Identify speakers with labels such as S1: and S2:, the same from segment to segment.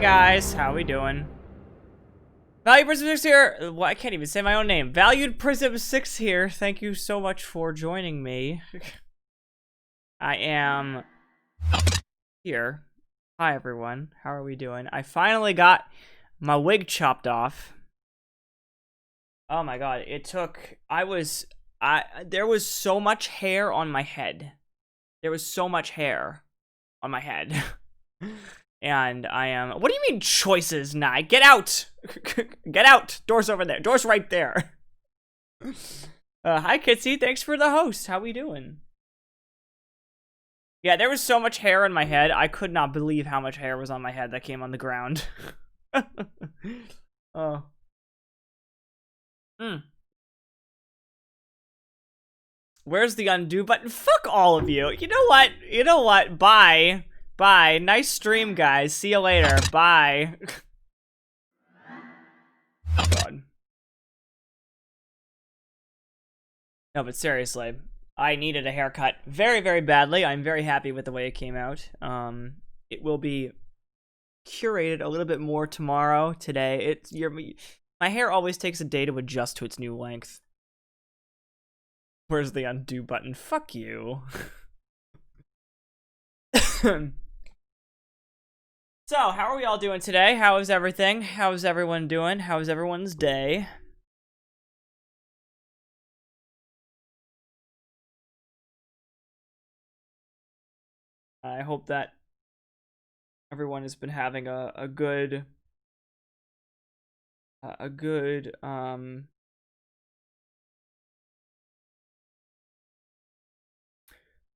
S1: guys, how we doing? Valued Prism 6 here. Well, I can't even say my own name. Valued Prism 6 here. Thank you so much for joining me. I am here. Hi everyone. How are we doing? I finally got my wig chopped off. Oh my god, it took there was so much hair on my head. There was so much hair on my head. And I am... What do you mean choices, Nye? Get out! Get out! Door's over there. Door's right there. Hi, Kitsy. Thanks for the host. How we doing? Yeah, there was so much hair on my head. I could not believe how much hair was on my head that came on the ground. Oh. Where's the undo button? Fuck all of you. You know what? You know what? Bye. Bye. Nice stream, guys. See you later. Bye. Oh, God. No, but seriously, I needed a haircut very, very badly. I'm very happy with the way it came out. It will be curated a little bit more tomorrow. Today, my hair always takes a day to adjust to its new length. Where's the undo button? Fuck you. So, how are we all doing today? How is everything? How is everyone doing? How is everyone's day? I hope that everyone has been having a good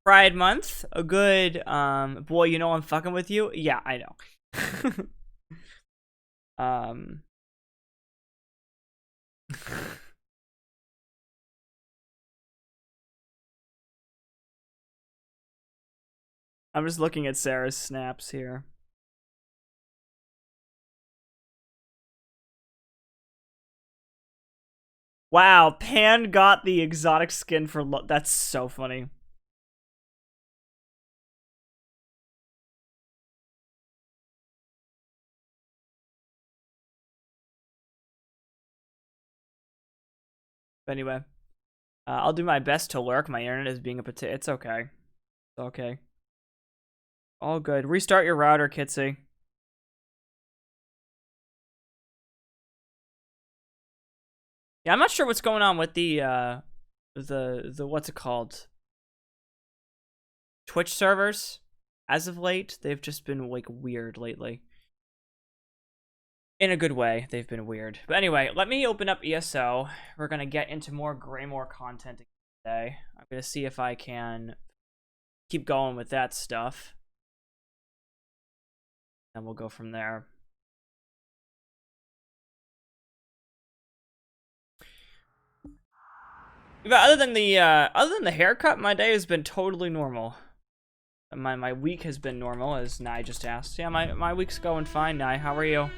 S1: Pride Month, a good boy, you know I'm fucking with you. Yeah, I know. I'm just looking at Sarah's snaps here. Wow, Pan got the exotic skin for that's so funny. But anyway, I'll do my best to lurk. My internet is being a potato. It's okay. It's okay. All good. Restart your router, Kitsy. Yeah, I'm not sure what's going on with the what's it called? Twitch servers. As of late, they've just been like weird lately. In a good way, they've been weird. But anyway, let me open up ESO. We're gonna get into more Greymore content today. I'm gonna see if I can keep going with that stuff. And we'll go from there. But other than the haircut, my day has been totally normal. My week has been normal, as Nye just asked. Yeah, my week's going fine, Nye. How are you?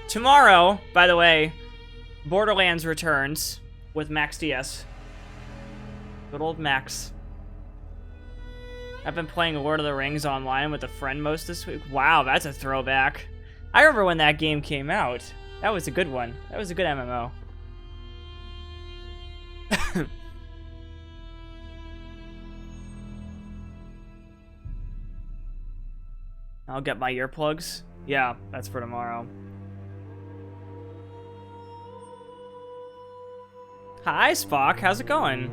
S1: Tomorrow, by the way, Borderlands returns with Max DS. Good old Max. I've been playing Lord of the Rings online with a friend most this week. Wow, that's a throwback. I remember when that game came out. That was a good one. That was a good MMO. I'll get my earplugs. Yeah, that's for tomorrow. Hi, Spock. How's it going?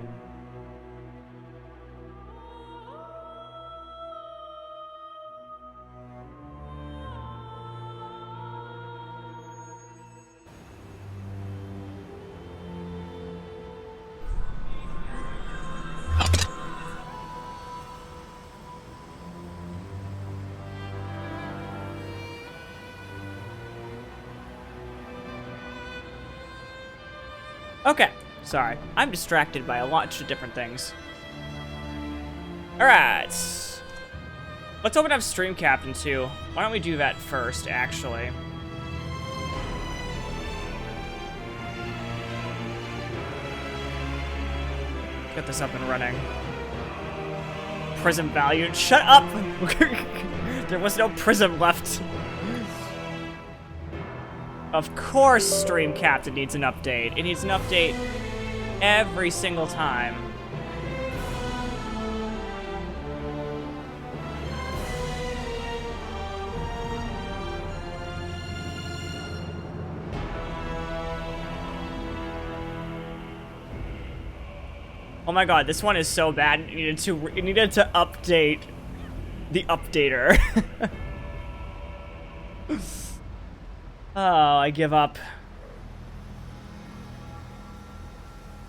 S1: Okay. Sorry, I'm distracted by a lot of different things. Alright. Let's open up Stream Captain too. Why don't we do that first, actually? Get this up and running. Prism valued. Shut up! There was no prism left. Of course Stream Captain needs an update. It needs an update every single time. Oh my god, this one is so bad. It needed to update the updater. Oh, I give up.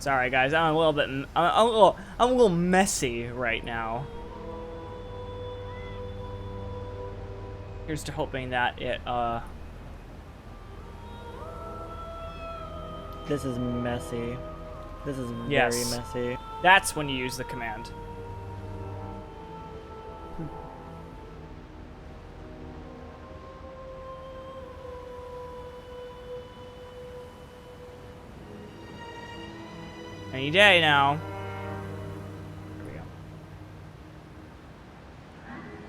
S1: Sorry guys, I'm a little messy right now. Here's to hoping that it
S2: This is messy. This is very messy.
S1: That's when you use the command. Any day now. There we go.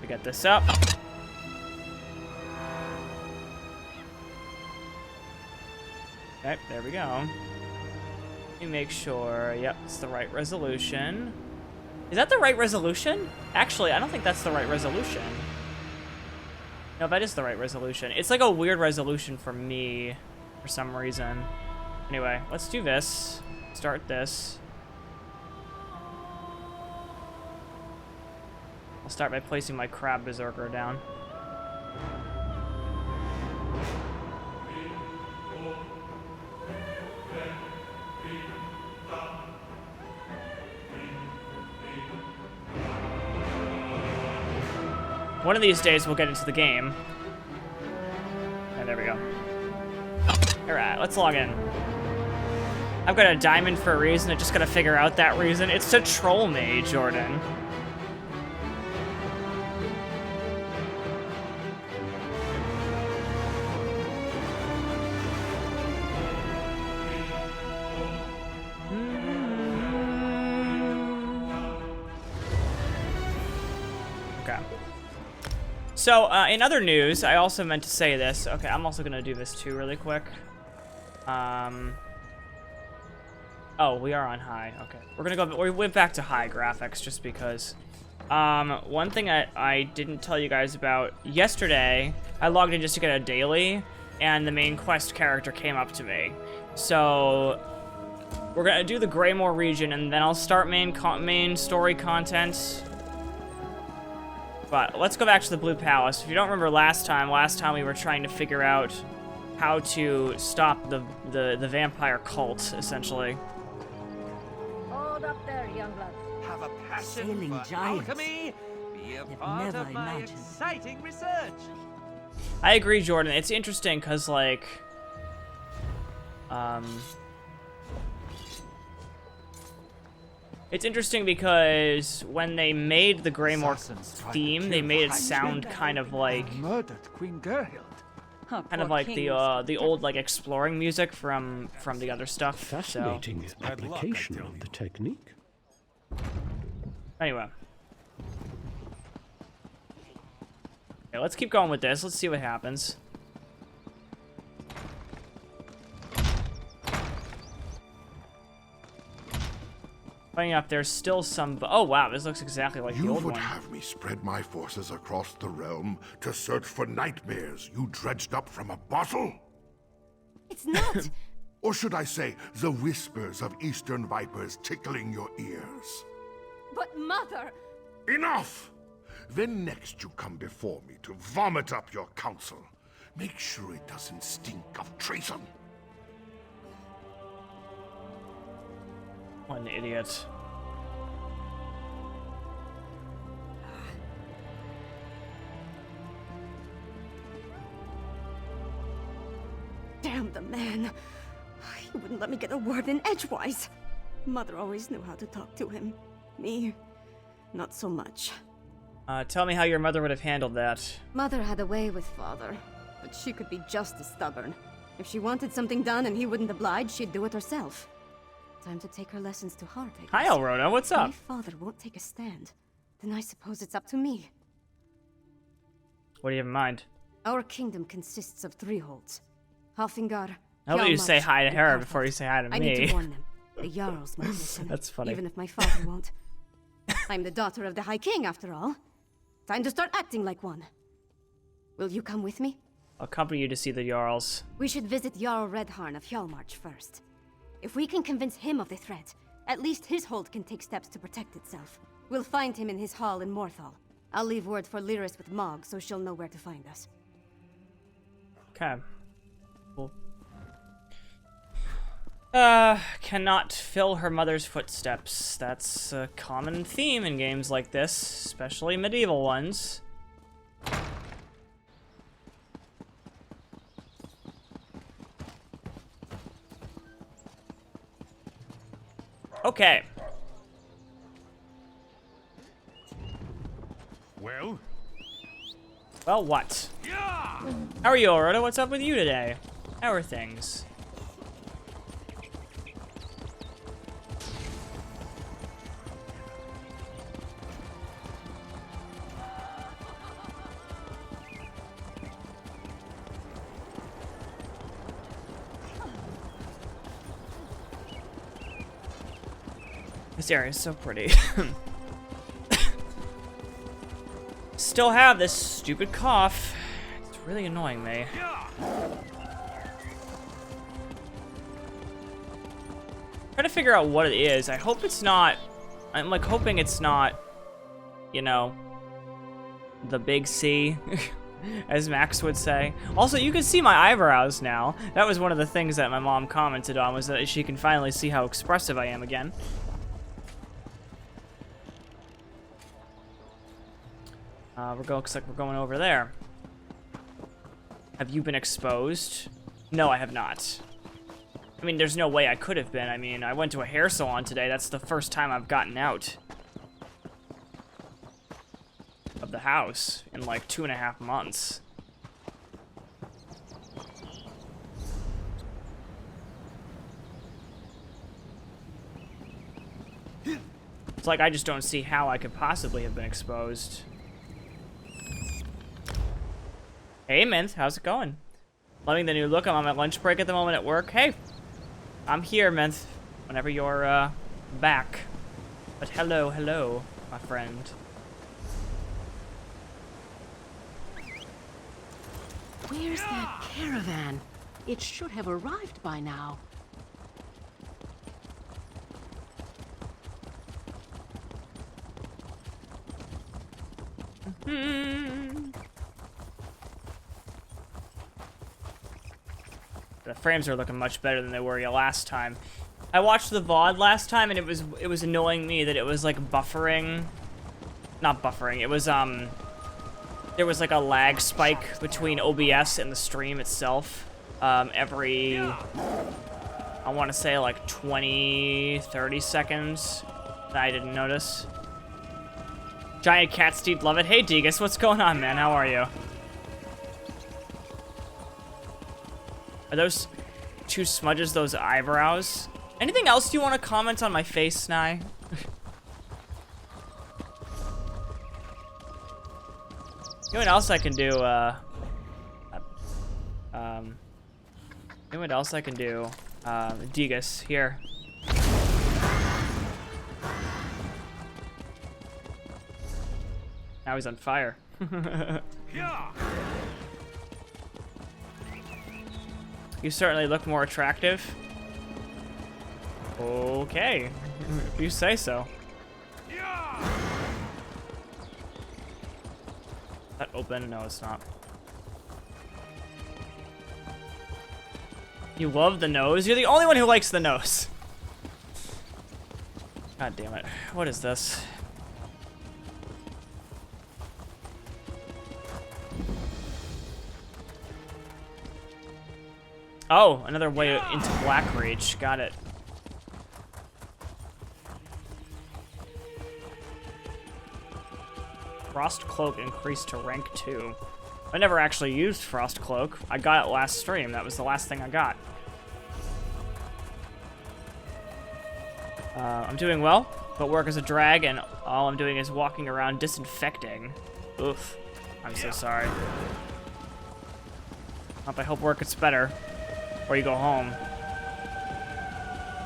S1: We get this up. Okay, there we go. Let me make sure, yep, it's the right resolution. Is that the right resolution? Actually, I don't think that's the right resolution. No, that is the right resolution. It's like a weird resolution for me, for some reason. Anyway, let's do this. Start this. I'll start by placing my crab berserker down. One of these days we'll get into the game. And there we go. Alright, let's log in. I've got a diamond for a reason. I just gotta figure out that reason. It's to troll me, Jordan. Okay. So, in other news, I also meant to say this. Okay, I'm also gonna do this too really quick. Oh, we are on high. Okay. We're gonna go, we went back to high graphics just because. One thing I didn't tell you guys about, yesterday, I logged in just to get a daily, and the main quest character came up to me. So, we're gonna do the Greymore region, and then I'll start main story content. But let's go back to the Blue Palace. If you don't remember last time we were trying to figure out how to stop the vampire cult, essentially.
S3: Hold up there, young blood.
S4: Have a passion
S5: Sailing
S4: for
S5: giants.
S4: alchemy. Be a
S5: Never
S4: part of my
S5: imagined.
S4: exciting research.
S1: I agree, Jordan. It's interesting because, like, it's interesting because when they made the Greymore theme, they made it sound kind of like,
S4: Murdered Queen Gerhild.
S1: kind of like the old like exploring music from the other stuff. So
S6: Fascinating application of the technique.
S1: anyway, okay, let's keep going with this. Let's see what happens. Funny enough, there's still some. Oh wow, this looks exactly like the
S7: You
S1: old
S7: would
S1: one.
S7: have me spread my forces across the realm to search for nightmares you dredged up from a bottle?
S3: It's not.
S7: Or should I say, the whispers of eastern vipers tickling your ears?
S3: But mother,
S7: Enough! Then next you come before me to vomit up your counsel. Make sure it doesn't stink of treason.
S1: What an idiot.
S8: Damn the man. He wouldn't let me get a word in edgewise. Mother always knew how to talk to him. Me, not so much.
S1: Tell me how your mother would have handled that.
S8: Mother had a way with father, but she could be just as stubborn. If she wanted something done and he wouldn't oblige, she'd do it herself. time to take her lessons to heart, I guess.
S1: Hi, Elrona. What's
S8: If
S1: up?
S8: my father won't take a stand, then I suppose it's up to me.
S1: What do you have in mind?
S8: Our kingdom consists of 3 holds. Halfingar,
S1: How about you
S8: Hjalmar,
S1: say hi to
S8: and
S1: her
S8: Karthag.
S1: before you say hi to
S8: I need
S1: me?
S8: to warn them. The Jarls might listen.
S1: That's funny.
S8: Even if my father won't. I'm the daughter of the High King, after all. Time to start acting like one. Will you come with me?
S1: I'll accompany you to see the Jarls.
S8: We should visit Jarl Redharn of Hjalmarch first. If we can convince him of the threat, at least his hold can take steps to protect itself. We'll find him in his hall in Morthal. I'll leave word for Lyris with Mog, so she'll know where to find us.
S1: Okay. Cool. Cannot fill her mother's footsteps. That's a common theme in games like this, especially medieval ones. Okay.
S7: Well?
S1: Well, what? How are you, Aurora? What's up with you today? How are things? This area is so pretty. Still have this stupid cough. It's really annoying me. Trying to figure out what it is. I hope it's not. I'm like hoping it's not, you know, the big C, as Max would say. Also, you can see my eyebrows now. That was one of the things that my mom commented on, was that she can finally see how expressive I am again. Looks like we're going over there. Have you been exposed? No, I have not. I mean, there's no way I could have been. I mean, I went to a hair salon today. That's the first time I've gotten out of the house in like 2.5 months. It's like I just don't see how I could possibly have been exposed. Hey, Mint, how's it going? Loving the new look. I'm on my lunch break at the moment at work. Hey, I'm here, Mint, whenever you're back. But hello, hello, my friend.
S5: Where's that caravan? It should have arrived by now.
S1: The frames are looking much better than they were last time. I watched the VOD last time and it was annoying me that it was like buffering. Not buffering, it was there was like a lag spike between OBS and the stream itself. Every, I want to say like 20-30 seconds that I didn't notice. Giant cat Steve, love it. Hey Degas, what's going on, man? How are you? Are those 2 smudges those eyebrows? Anything else you want to comment on my face, Snai? You know what else I can do, you know what else I can do? Degas, here. Now he's on fire. You certainly look more attractive. Okay, if you say so. That open? No, it's not. You love the nose? You're the only one who likes the nose. God damn it. What is this? Oh, another way into Blackreach. Got it. Frost Cloak increased to rank 2. I never actually used Frost Cloak. I got it last stream. That was the last thing I got. I'm doing well, but work is a drag, and all I'm doing is walking around disinfecting. Oof. I'm so sorry. I hope work gets better, or you go home.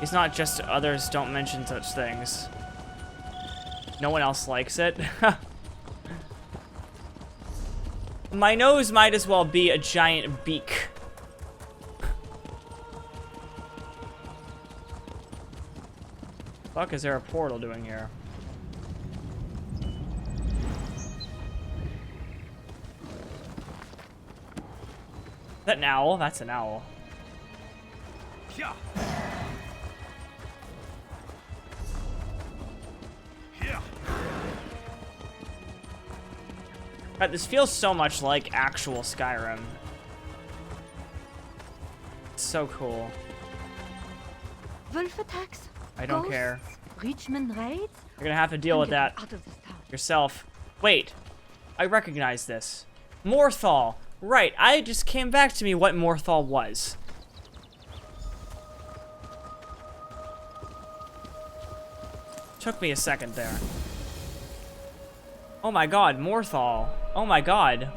S1: It's not just others don't mention such things. No one else likes it. My nose might as well be a giant beak. Fuck is there a portal doing here? Is that an owl? That's an owl.
S4: Yeah. Yeah.
S1: God, this feels so much like actual Skyrim. It's so cool.
S3: Wolf attacks?
S1: I don't
S3: Ghosts?
S1: care.
S3: Richmond raids?
S1: You're gonna have to deal with that
S3: Out of this town.
S1: yourself. Wait, I recognize this. Morthal. Right, I just came back to me what Morthal was. Took me a second there. Oh my god, Morthal. Oh my god.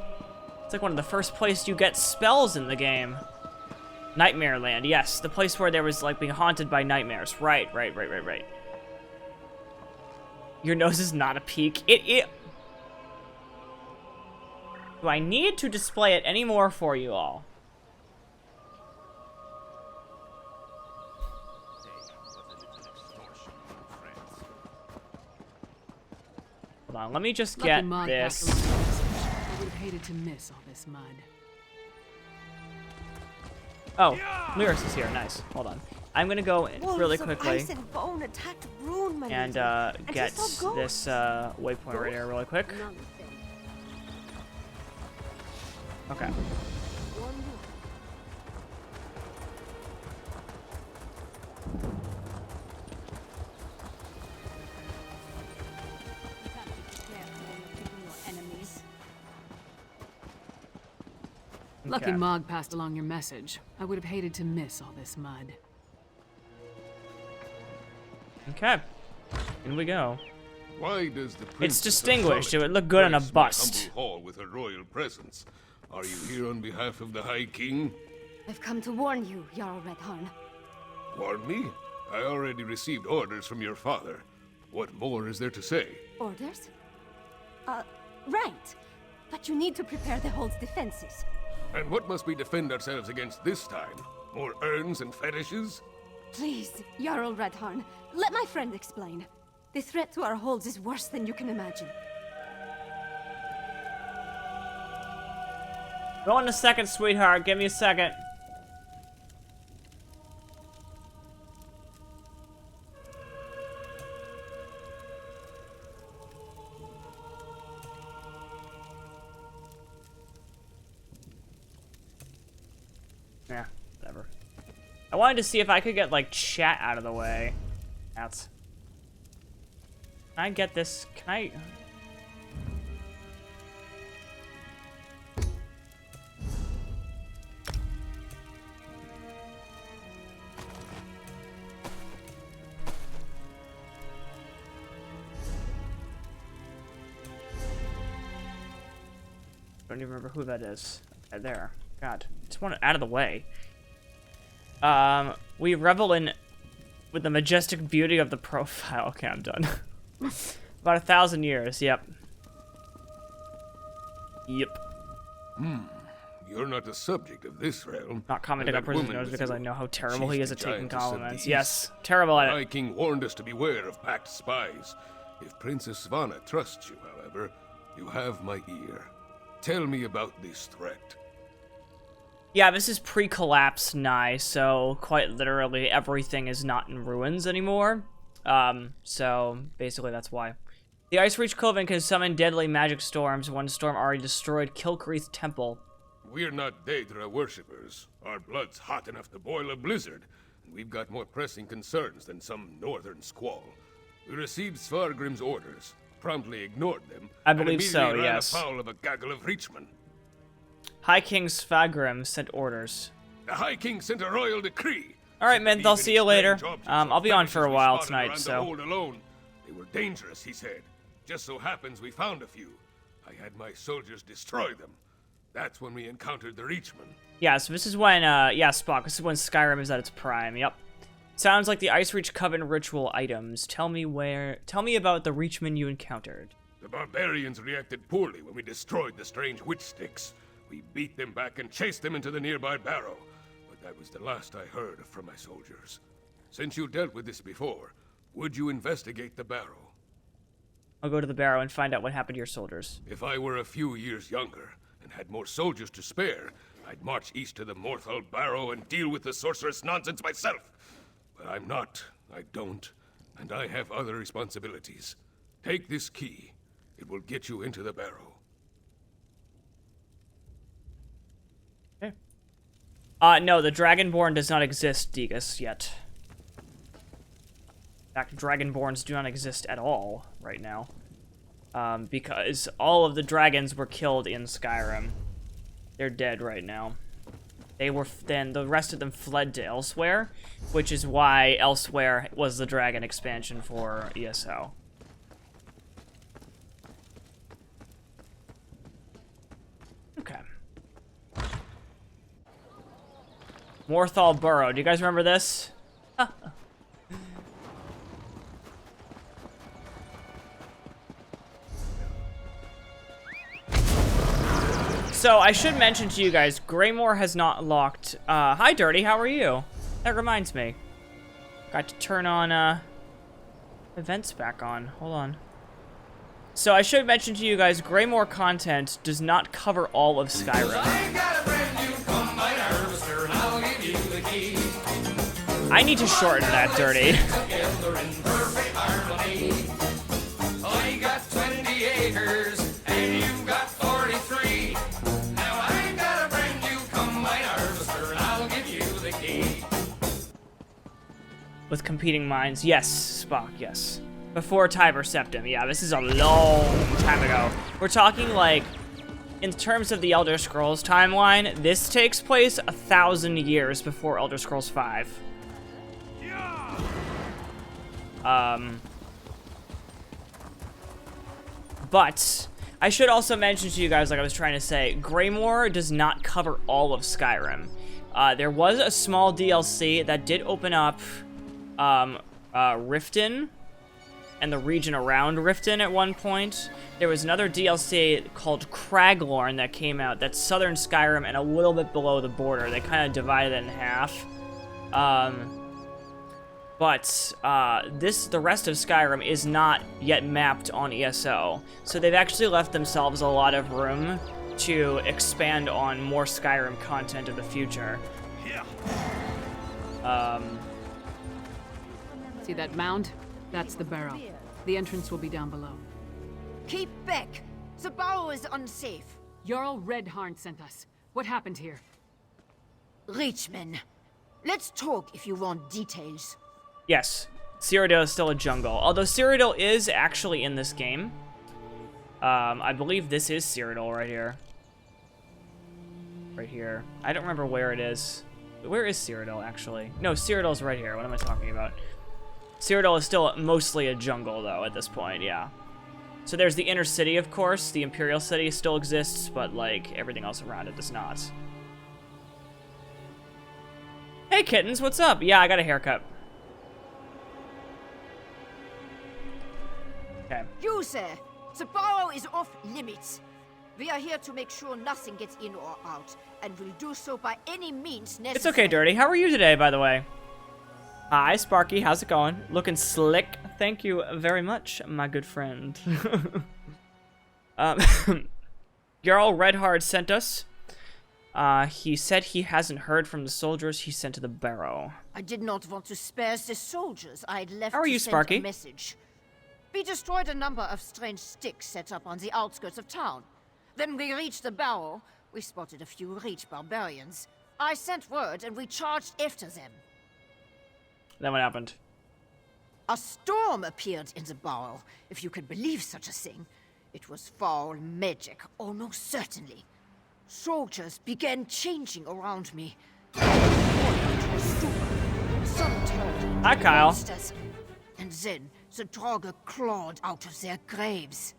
S1: It's like one of the first places you get spells in the game. Nightmare Land, yes. The place where there was like being haunted by nightmares. Right. Your nose is not a peak. Do I need to display it anymore for you all? Hold on, let me just get this.
S5: I would have hated to miss all this mud.
S1: Oh, Lyris is here. Nice. Hold on. I'm gonna go really quickly and get this waypoint right here really quick. Okay.
S5: Lucky Mog passed along your message. I would have hated to miss all this mud.
S1: Okay. In we go.
S7: Why does the
S1: It's
S7: Princess
S1: distinguished. It
S7: of
S1: would look good on a
S7: Solitude grace my
S1: bust.
S7: humble hall with her royal presence? Are you here on behalf of the High King?
S8: I've come to warn you, Jarl Redharn.
S7: Warn me? I already received orders from your father. What more is there to say?
S8: Orders? Right. But you need to prepare the hold's defenses.
S7: And what must we defend ourselves against this time? More urns and fetishes?
S8: Please, Jarl Redharn, let my friend explain. The threat to our holds is worse than you can imagine.
S1: Go in a second, sweetheart. Give me a second. Yeah, whatever. I wanted to see if I could get, like, chat out of the way. That's... Can I get this? Can I... Don't even remember who that is. Okay, there. God, just want it out of the way. We revel in with the majestic beauty of the profile. Okay, I'm done. About 1,000 years. Yep. Yep.
S7: You're not the subject of this realm.
S1: Not commenting
S7: And
S1: on
S7: that
S1: Prisoner's
S7: woman
S1: Notes
S7: with
S1: because I
S7: you,
S1: know how terrible
S7: she's
S1: he is
S7: been
S1: at taking
S7: trying to
S1: compliments.
S7: seduce.
S1: Yes, terrible at
S7: The
S1: it.
S7: High King warned us to beware of packed spies. If Princess Svana trusts you, however, you have my ear. Tell me about this threat.
S1: Yeah, this is pre-collapse Nye, so quite literally everything is not in ruins anymore. So basically that's why. The Ice Reach Coven can summon deadly magic storms. One storm already destroyed Kilcreath Temple.
S7: We're not Daedra worshippers. Our blood's hot enough to boil a blizzard, and we've got more pressing concerns than some northern squall. We received Svargrim's orders, promptly ignored them,
S1: I
S7: and
S1: believe so,
S7: immediately ran
S1: yes.
S7: afoul of a gaggle of Reachmen.
S1: High King Svagrim sent orders.
S7: The High King sent a royal decree.
S1: All right, Mint, I'll see you later. I'll be on for a while tonight, so.
S7: Alone. They were dangerous, he said. Just so happens we found a few. I had my soldiers destroy them. That's when we encountered the Reachmen.
S1: Yeah, so this is when, yeah, Spock, this is when Skyrim is at its prime, yep. Sounds like the Ice Reach Coven ritual items. Tell me about the Reachmen you encountered.
S7: The barbarians reacted poorly when we destroyed the strange witch sticks. We beat them back and chased them into the nearby barrow. But that was the last I heard from my soldiers. Since you dealt with this before, would you investigate the barrow?
S1: I'll go to the barrow and find out what happened to your soldiers.
S7: If I were a few years younger and had more soldiers to spare, I'd march east to the Morthal barrow and deal with the sorceress nonsense myself. But I'm not, I don't, and I have other responsibilities. Take this key. It will get you into the barrow.
S1: Okay. No, the Dragonborn does not exist, Degas, yet. In fact, Dragonborns do not exist at all right now. Because all of the dragons were killed in Skyrim. They're dead right now. They were, then the rest of them fled to Elsewhere, which is why Elsewhere was the dragon expansion for ESO. Okay. Morthal Burrow. Do you guys remember this? So, I should mention to you guys, Greymore has not locked... hi, Dirty, how are you? That reminds me. Got to turn on, events back on. Hold on. So, I should mention to you guys, Greymore content does not cover all of Skyrim. I need to shorten that, Dirty. I got 20 acres, and you got 43. Now I got a brand new combine harvester, and I'll give you the key. With competing minds, yes, Spock, yes. Before Tiber Septim, yeah, this is a long time ago. We're talking, like, in terms of the Elder Scrolls timeline, this takes place 1,000 years before Elder Scrolls V. But I should also mention to you guys, like I was trying to say, Greymore does not cover all of Skyrim. There was a small DLC that did open up Riften and the region around Riften at one point. There was another DLC called Craglorn that came out. That's southern Skyrim and a little bit below the border. They kind of divided it in half. But the rest of Skyrim is not yet mapped on ESO. So they've actually left themselves a lot of room to expand on more Skyrim content in the future.
S5: See that mound? That's the barrow. The entrance will be down below.
S3: Keep back. The barrow is unsafe.
S5: Jarl Redharn sent us. What happened here?
S3: Reachmen. Let's talk if you want details.
S1: Yes, Cyrodiil is still a jungle. Although Cyrodiil is actually in this game. I believe this is Cyrodiil right here. Right here. I don't remember where it is. Where is Cyrodiil, actually? No, Cyrodiil's right here. What am I talking about? Cyrodiil is still mostly a jungle, though, at this point, yeah. So there's the inner city, of course. The Imperial City still exists, but, like, everything else around it does not. Hey, kittens, what's up? Yeah, I got a haircut. Okay.
S3: You, sir. The barrow is off limits. We are here to make sure nothing gets in or out, and we'll do so by any means necessary.
S1: It's okay, Dirty. How are you today, by the way? Hi, Sparky. How's it going? Looking slick. Thank you very much, my good friend. Jarl Redhard sent us. He said he hasn't heard from the soldiers he sent to the barrow.
S3: I did not want to spare the soldiers I'd left.
S1: How are you,
S3: to send
S1: Sparky?
S3: a message. We destroyed a number of strange sticks set up on the outskirts of town. Then we reached the barrow. We spotted a few Reach barbarians. I sent word and we charged after them.
S1: Then what happened?
S3: A storm appeared in the barrow, if you could believe such a thing. It was foul magic, almost certainly. Soldiers began changing around me.
S1: Hi, Kyle.
S3: monsters. And then the Draugr clawed out of their graves.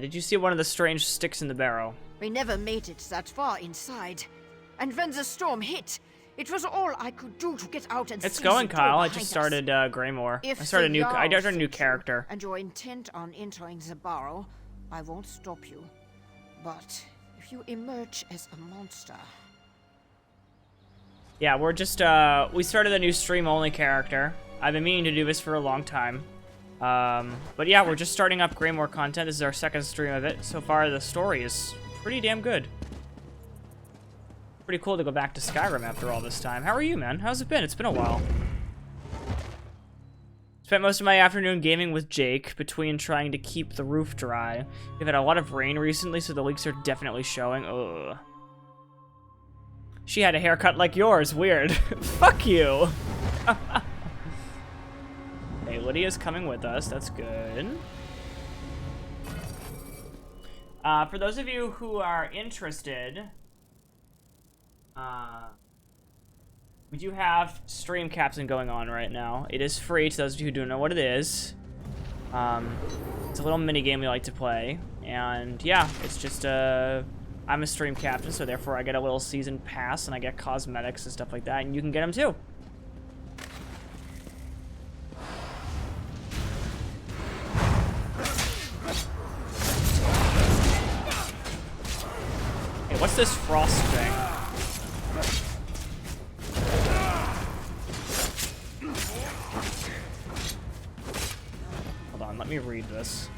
S1: Did you see one of the strange sticks in the barrow?
S3: We never made it that far inside. And when the storm hit, it was all I could do to get out and
S1: It's
S3: see
S1: going,
S3: the
S1: Kyle.
S3: door
S1: I
S3: behind
S1: just
S3: us.
S1: started Greymore.
S3: If
S1: I started a
S3: the
S1: new.
S3: Jarl
S1: I started a new
S3: suits you,
S1: character.
S3: and you're intent on entering the barrow, I won't stop you. But if you emerge as a monster,
S1: Yeah, we're just we started a new stream-only character. I've been meaning to do this for a long time. But yeah, we're just starting up Greymore content. This is our second stream of it. So far, the story is pretty damn good. Pretty cool to go back to Skyrim after all this time. How are you, man? How's it been? It's been a while. Spent most of my afternoon gaming with Jake, between trying to keep the roof dry. We've had a lot of rain recently, so the leaks are definitely showing. Ugh. She had a haircut like yours. Weird. Fuck you. Hey, Lydia's coming with us. That's good. For those of you who are interested, we do have stream captain going on right now. It is free to those of you who don't know what it is. It's a little mini game we like to play, and yeah, it's just I'm a stream captain, so therefore I get a little season pass and I get cosmetics and stuff like that, and you can get them too. Hey, what's this frost thing? Hold on, let me read this.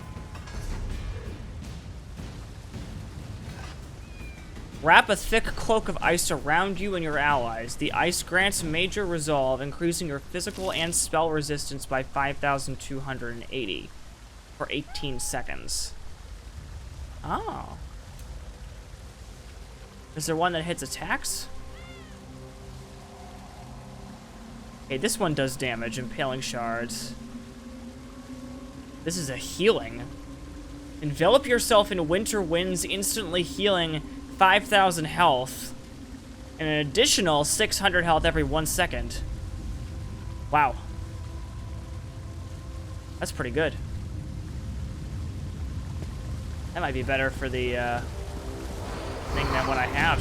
S1: Wrap a thick cloak of ice around you and your allies. The ice grants major resolve, increasing your physical and spell resistance by 5,280 for 18 seconds. Oh. Is there one that hits attacks? Okay, this one does damage, impaling shards. This is a healing. Envelop yourself in winter winds, instantly healing 5,000 health, and an additional 600 health every 1 second. Wow. That's pretty good. That might be better for the thing than what I have.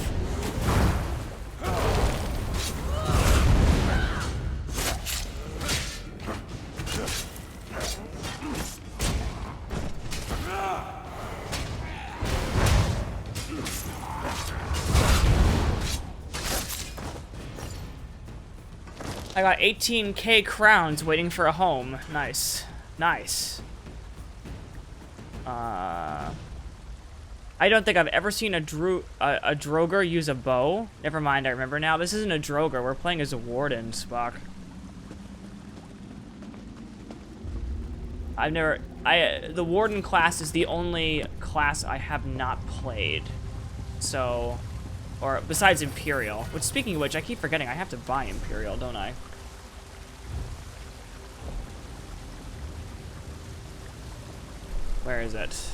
S1: I got 18k crowns waiting for a home. Nice. Nice. I don't think I've ever seen a Draugr use a bow. Never mind, I remember now. This isn't a Draugr. We're playing as a warden, Spock. The warden class is the only class I have not played. So, or besides Imperial. Which, speaking of which, I keep forgetting I have to buy Imperial, don't I? Where is it?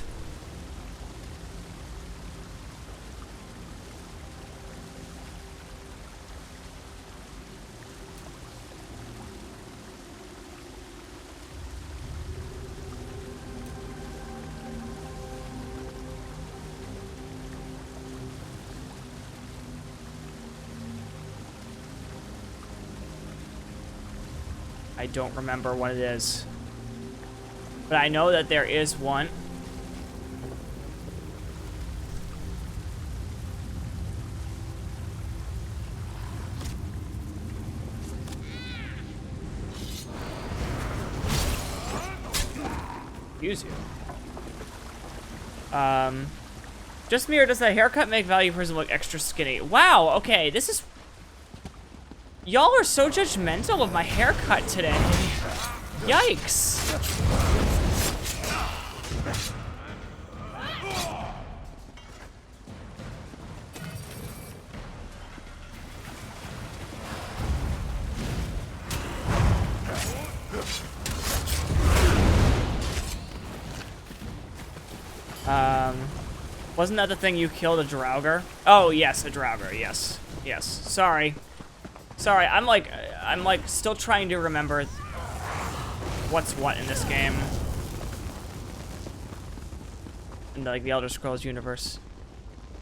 S1: I don't remember what it is. But I know that there is one. Use you. Just me, or does that haircut make value person look extra skinny? Wow, okay, this is... Y'all are so judgmental of my haircut today. Yikes. Wasn't that the thing you killed, a Draugr? Oh, yes, a Draugr, yes. Yes, sorry. Sorry, I'm like still trying to remember what's what in this game. In like the Elder Scrolls universe.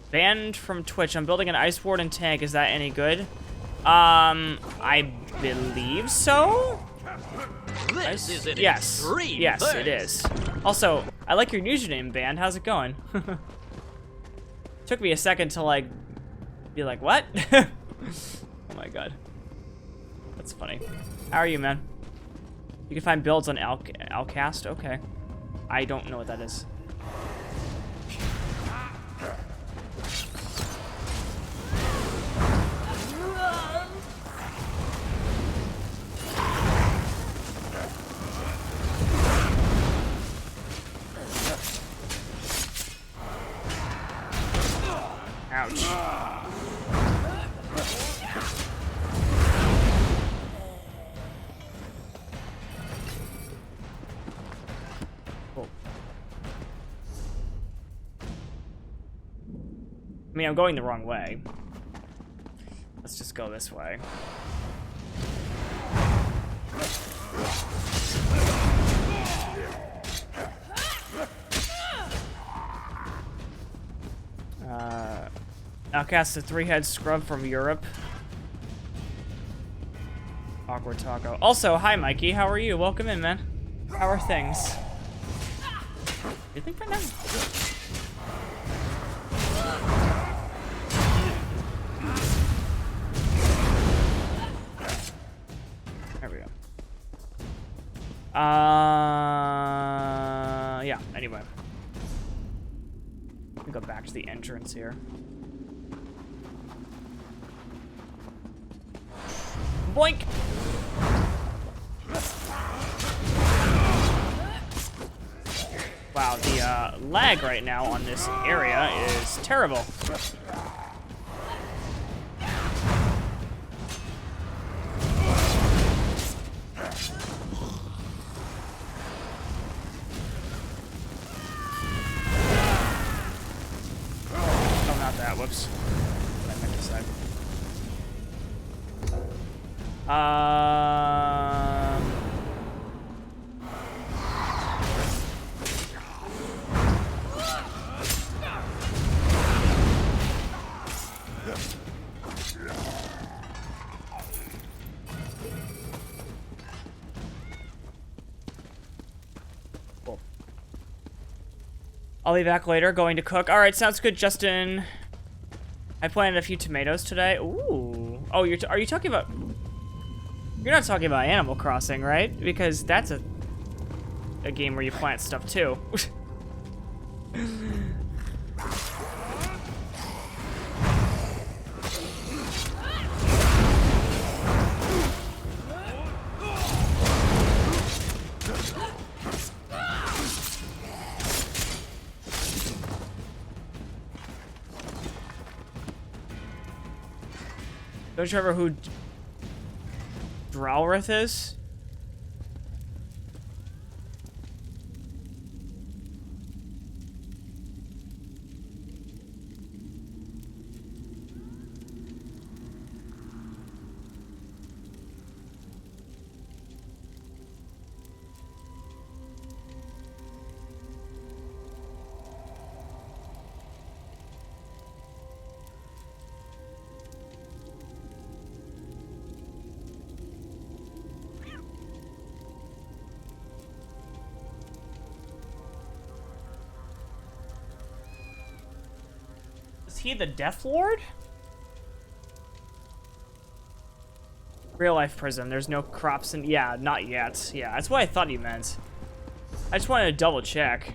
S1: Banned from Twitch. I'm building an Ice Warden tank. Is that any good? I believe so.
S9: This is an
S1: Yes,
S9: extreme
S1: yes,
S9: thing.
S1: it is. Also, I like your username, Band. How's it going? Took me a second to like be like, what? Oh my god, that's funny. How are you, man? You can find builds on Alcast. Okay, I don't know what that is. Ouch. Oh. I mean, I'm going the wrong way. Let's just go this way. Outcast, a 3-head scrub from Europe. Awkward taco. Also, hi Mikey, how are you? Welcome in, man. How are things? You think right now? There we go. Yeah, anyway. Let me go back to the entrance here. Boink! Wow, the lag right now on this area is terrible. Oh, not that. Whoops. What I meant to say. Cool. I'll be back later, going to cook. All right, sounds good, Justin. I planted a few tomatoes today. Ooh. Oh, are you talking about... You're not talking about Animal Crossing, right? Because that's a game where you plant stuff too. Don't you remember who Drowrith is? Is he the Death Lord? Real life prison. There's no crops in... Yeah, not yet. Yeah, that's what I thought he meant. I just wanted to double check.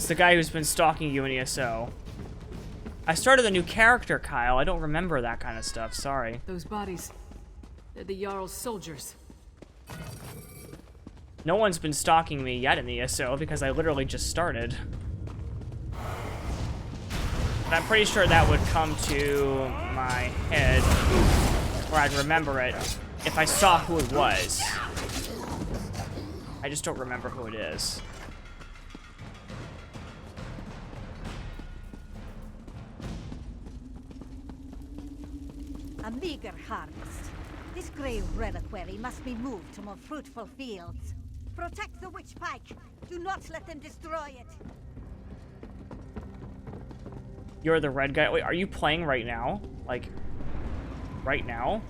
S1: The guy who's been stalking you in ESO. I started a new character, Kyle. I don't remember that kind of stuff. Sorry.
S5: Those bodies, they're the Jarl's soldiers.
S1: No one's been stalking me yet in the ESO because I literally just started. But I'm pretty sure that would come to my head, or I'd remember it if I saw who it was. I just don't remember who it is.
S10: A meager harvest. This grey reliquary must be moved to more fruitful fields. Protect the witch pike. Do not let them destroy it.
S1: You're the red guy. Wait, are you playing right now? Like, right now?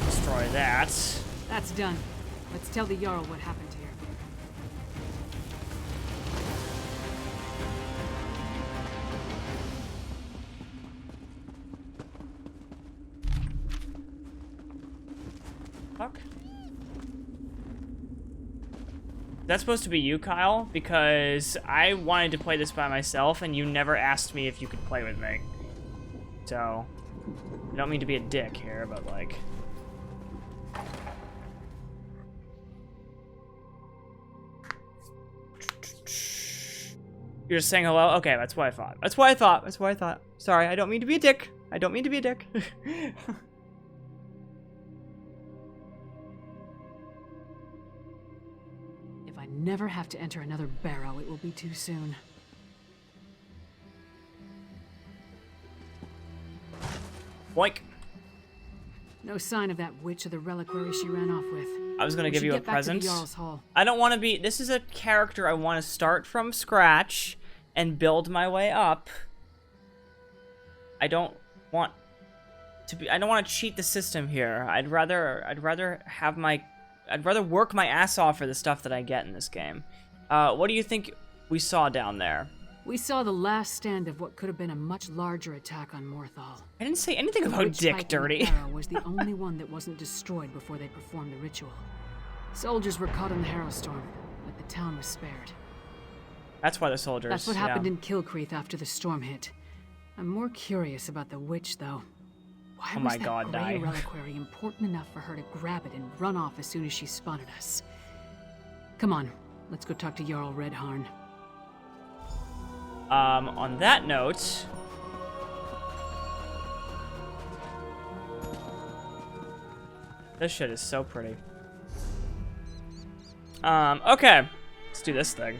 S1: Destroy that.
S5: That's done. Let's tell the Jarl what happened here.
S1: Fuck. That's supposed to be you, Kyle, because I wanted to play this by myself and you never asked me if you could play with me. So, I don't mean to be a dick here, but like... You're just saying hello? Okay, that's what I thought. That's what I thought. That's what I thought. Sorry, I don't mean to be a dick. I don't mean to be a dick.
S5: If I never have to enter another barrow, it will be too soon.
S1: Boink.
S5: No sign of that witch or the reliquary she ran off with.
S1: I was gonna give you a present.
S5: Hall.
S1: I don't want to be. This is a character I want to start from scratch and build my way up. I don't want to be. I don't want to cheat the system here. I'd rather have my. I'd rather work my ass off for the stuff that I get in this game. What do you think we saw down there?
S5: We saw the last stand of what could have been a much larger attack on Morthal.
S1: I didn't say anything about Dick Dirty.
S5: The Harrow was the only one that wasn't destroyed before they performed the ritual. Soldiers were caught in the Harrow storm, but the town was spared.
S1: That's why the soldiers.
S5: That's what happened in Kilcreath after the storm hit. I'm more curious about the witch, though. Why was that grey reliquary important enough for her to grab it and run off as soon as she spotted us? Come on, let's go talk to Jarl Redharn.
S1: On that note... This shit is so pretty. Okay. Let's do this thing.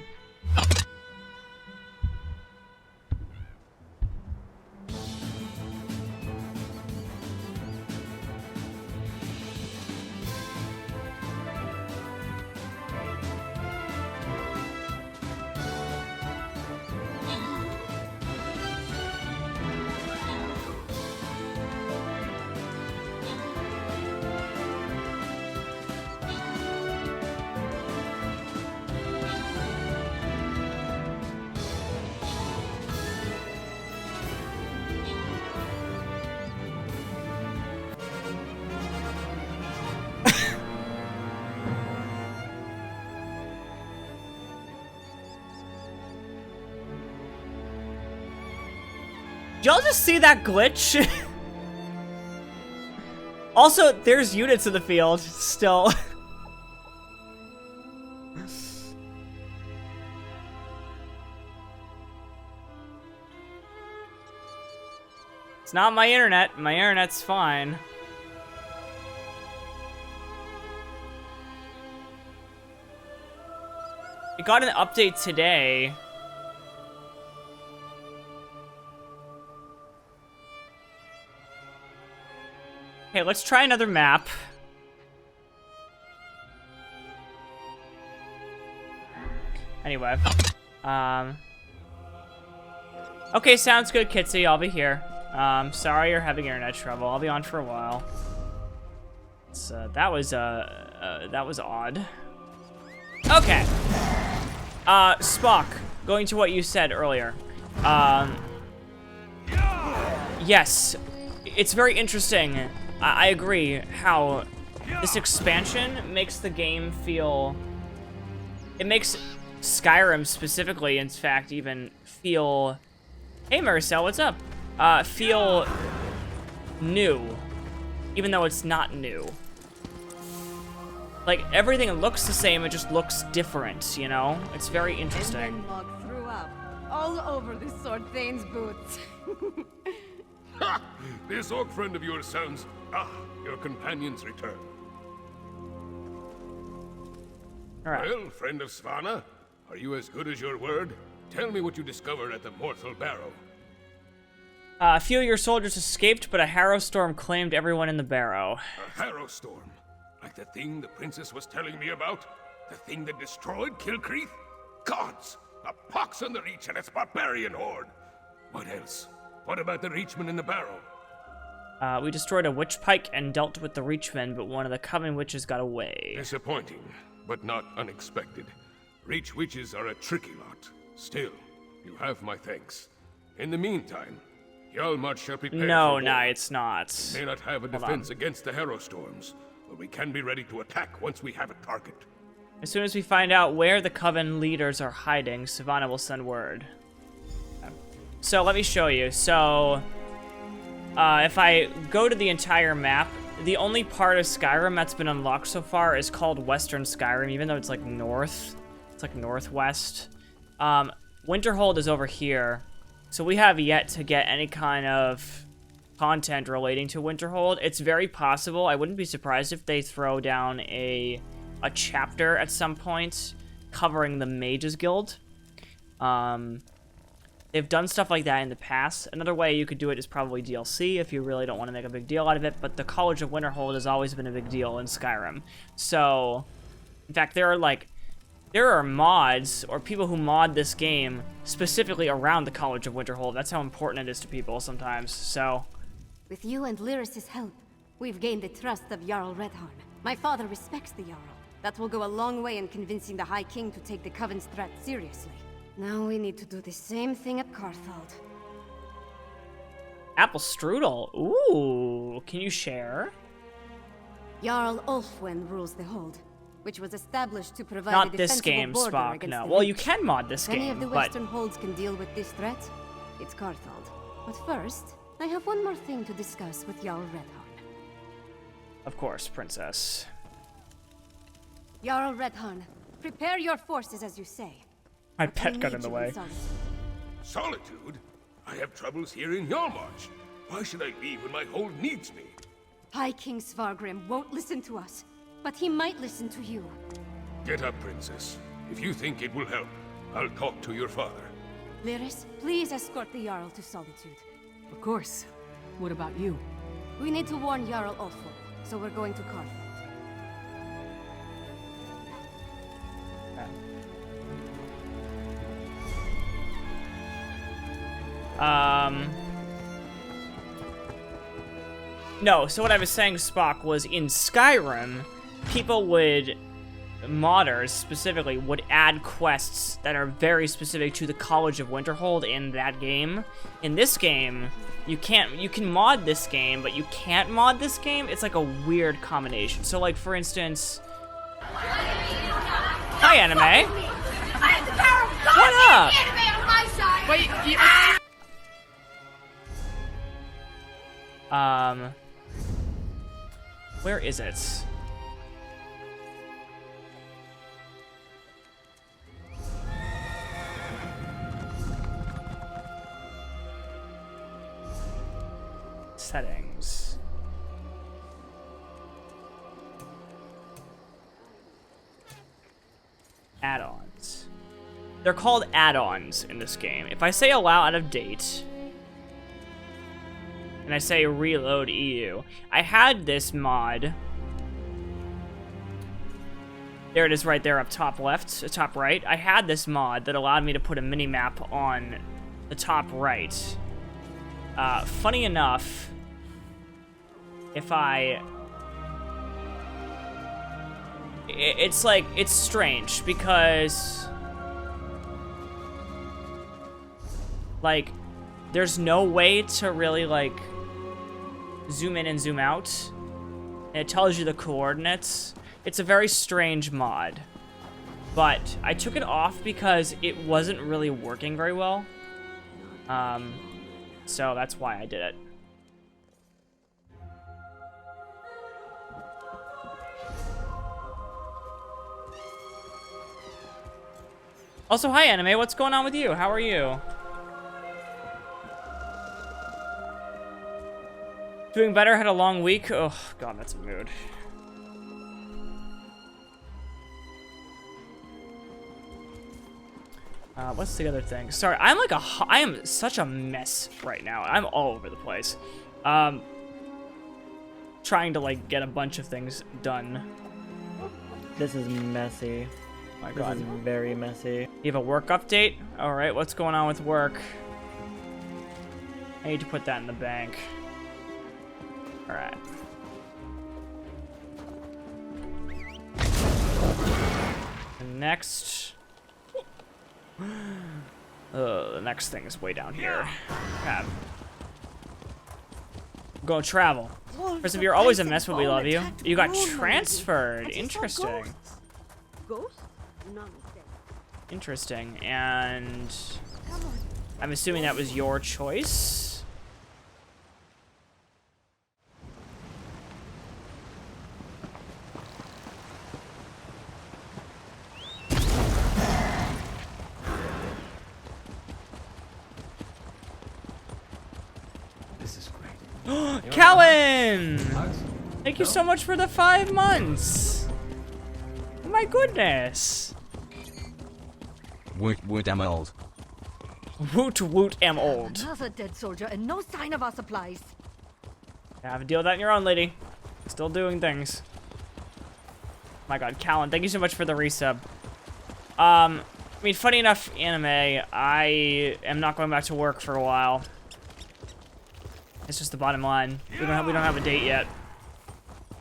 S1: Did y'all just see that glitch? Also, there's units in the field, still. It's not my internet. My internet's fine. It got an update today. Okay, let's try another map. Anyway. Okay, sounds good, Kitsy. I'll be here. Sorry you're having internet trouble. I'll be on for a while. That was odd. Okay. Spock, going to what you said earlier. Yes, it's very interesting. I agree how this expansion makes the game feel... It makes Skyrim specifically, in fact, even feel Hey Marcel, what's up? Feel new, even though it's not new. Like, everything looks the same, it just looks different, you know? It's very interesting.
S8: Threw up all over this sword Thane's boots.
S7: Ha! This orc friend of yours sounds... Ah, your companion's return.
S1: Alright.
S7: Well, friend of Svanna, are you as good as your word? Tell me what you discovered at the Morthal Barrow.
S1: A few of your soldiers escaped, but a harrow storm claimed everyone in the barrow.
S7: A harrow storm? Like the thing the princess was telling me about? The thing that destroyed Kilcreath? Gods! A pox on the Reach and its barbarian horde! What else? What about the Reachmen in the barrow?
S1: We destroyed a witch pike and dealt with the Reachmen, but one of the Coven witches got away.
S7: Disappointing, but not unexpected. Reach witches are a tricky lot. Still, you have my thanks. In the meantime, Hjalmar shall prepare
S1: No,
S7: for war.
S1: it's not.
S7: We may not have a defense against the harrow storms, but we can be ready to attack once we have a target.
S1: As soon as we find out where the Coven leaders are hiding, Svanna will send word. Okay. So let me show you. So, if I go to the entire map, the only part of Skyrim that's been unlocked so far is called Western Skyrim, even though it's like north. It's like northwest. Winterhold is over here. So we have yet to get any kind of content relating to Winterhold. It's very possible. I wouldn't be surprised if they throw down a chapter at some point covering the Mages Guild. They've done stuff like that in the past. Another way you could do it is probably DLC if you really don't want to make a big deal out of it, but the College of Winterhold has always been a big deal in Skyrim. So, in fact, there are mods or people who mod this game specifically around the College of Winterhold. That's how important it is to people sometimes, so.
S8: With you and Lyris' help, we've gained the trust of Jarl Redharn. My father respects the Jarl. That will go a long way in convincing the High King to take the Coven's threat seriously. Now we need to do the same thing at Carthald.
S1: Apple strudel. Ooh, can you share?
S8: Jarl Ulfwen rules the Hold, which was established to provide
S1: Not
S8: a
S1: this
S8: defensible
S1: game,
S8: border
S1: Spock,
S8: against
S1: no.
S8: the
S1: Well, you
S8: Reach.
S1: can mod this
S8: If any
S1: game,
S8: of the
S1: but...
S8: Western Holds can deal with this threat, it's Carthald. But first, I have one more thing to discuss with Jarl Redharn.
S1: Of course, Princess.
S8: Jarl Redharn, prepare your forces as you say.
S1: My pet got in the way.
S7: Solitude? I have troubles here in Hjalmarch. Why should I leave when my hold needs me?
S8: High King Svargrim won't listen to us, but he might listen to you.
S7: Get up, Princess. If you think it will help, I'll talk to your father.
S8: Lyris, please escort the Jarl to Solitude.
S5: Of course. What about you?
S8: We need to warn Jarl Ulfwen, so we're going to Carthald.
S1: No, so what I was saying, Spock, was in Skyrim, people would, modders specifically, would add quests that are very specific to the College of Winterhold in that game. In this game, you can mod this game, but you can't mod this game. It's like a weird combination. So like, for instance, hi, Anime. What up?
S11: Wait,
S1: where is it? Settings. Add-ons. They're called add-ons in this game. If I say allow out of date, and I say reload EU, I had this mod. There it is right there up top left, top right. I had this mod that allowed me to put a mini-map on the top right. Funny enough, if I... It's like, it's strange because... like, there's no way to really, like, zoom in and zoom out. And it tells you the coordinates. It's a very strange mod. But I took it off because it wasn't really working very well. So that's why I did it. Also, hi Anime, what's going on with you? How are you? Doing better, had a long week. Oh god, that's a mood. What's the other thing? Sorry, I am such a mess right now. I'm all over the place. Trying to like get a bunch of things done.
S2: This is messy.
S1: Oh my god.
S2: This is very messy.
S1: You have a work update? Alright, what's going on with work? I need to put that in the bank. Alright. And next... the next thing is way down here. God. Go travel. Person, you're always a mess, but we love you. You got transferred. Interesting. Interesting. And I'm assuming that was your choice. Callan! Thank you so much for the 5 months. Oh my goodness.
S11: Woot am old.
S1: Woot am old.
S10: Another dead soldier and no sign of our supplies.
S1: Yeah, have to deal with that on your own, lady. Still doing things. My god, Callan, thank you so much for the resub. I mean, funny enough, Anime, I am not going back to work for a while. It's just the bottom line. We don't have a date yet.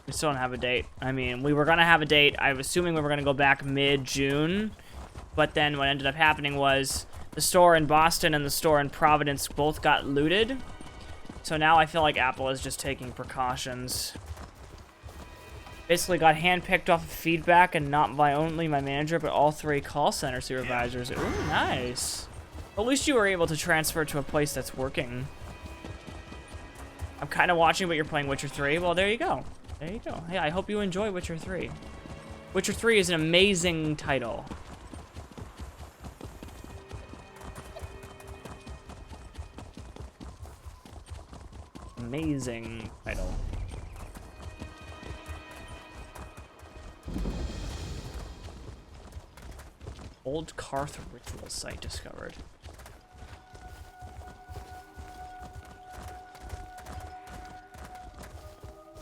S1: We still don't have a date. I mean, we were gonna have a date. I was assuming we were gonna go back mid-June, but then what ended up happening was the store in Boston and the store in Providence both got looted. So now I feel like Apple is just taking precautions. Basically got handpicked off of feedback, and not by only my manager, but all 3 call center supervisors. Ooh, nice. At least you were able to transfer to a place that's working. I'm kind of watching, but you're playing Witcher 3. Well, there you go. There you go. Hey, I hope you enjoy Witcher 3. Witcher 3 is an amazing title. Amazing title. Old Karth ritual site discovered.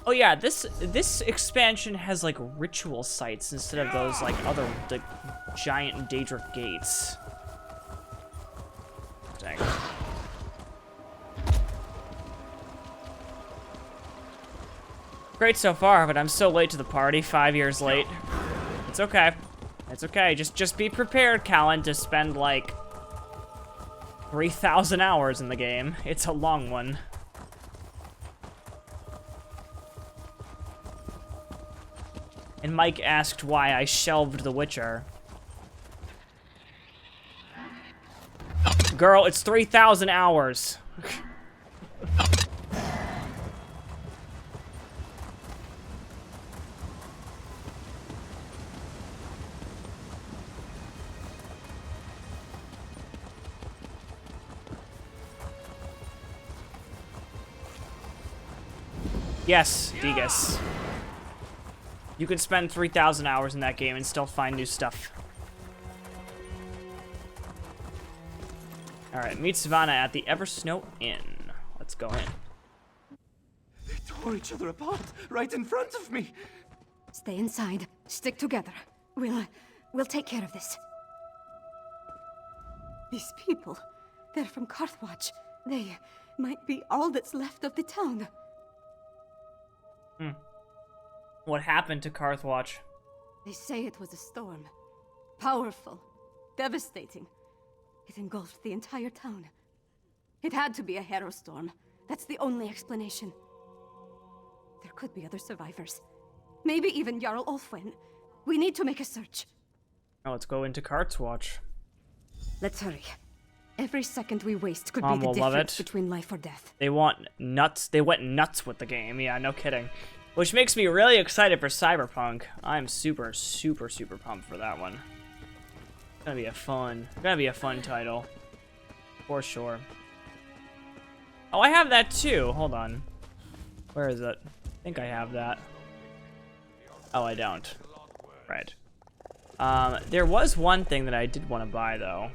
S1: Oh yeah, this expansion has like ritual sites instead of those like other like giant Daedric gates. Dang. Great so far, but I'm still late to the party. 5 years late. It's okay. It's okay. Just be prepared, Callan, to spend like 3,000 hours in the game. It's a long one. And Mike asked why I shelved The Witcher. Girl, it's 3,000 hours. Yes, Degas. You can spend 3,000 hours in that game and still find new stuff. Alright, meet Savannah at the Eversnow Inn. Let's go in.
S12: They tore each other apart right in front of me.
S8: Stay inside. Stick together. We'll take care of this. These people, they're from Carthwatch. They might be all that's left of the town.
S1: What happened to Carthwatch?
S8: They say it was a storm. Powerful. Devastating. It engulfed the entire town. It had to be a hero storm. That's the only explanation. There could be other survivors. Maybe even Jarl Ulfwin. We need to make a search.
S1: Now let's go into Carthwatch.
S8: Let's hurry. Every second we waste could be the difference between life or death.
S1: They want nuts. They went nuts with the game. Yeah, no kidding. Which makes me really excited for Cyberpunk. I'm super, super, super pumped for that one. It's gonna be a fun title. For sure. Oh, I have that too. Hold on. Where is it? I think I have that. Oh, I don't. Right. There was one thing that I did want to buy, though.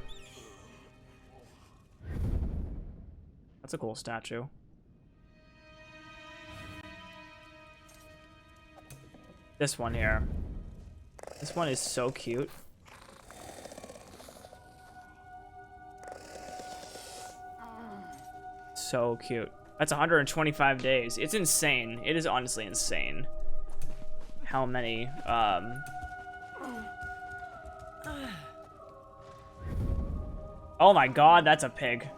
S1: That's a cool statue. This one here. This one is so cute. So cute. That's 125 days. It's insane. It is honestly insane. How many, Oh my god, that's a pig.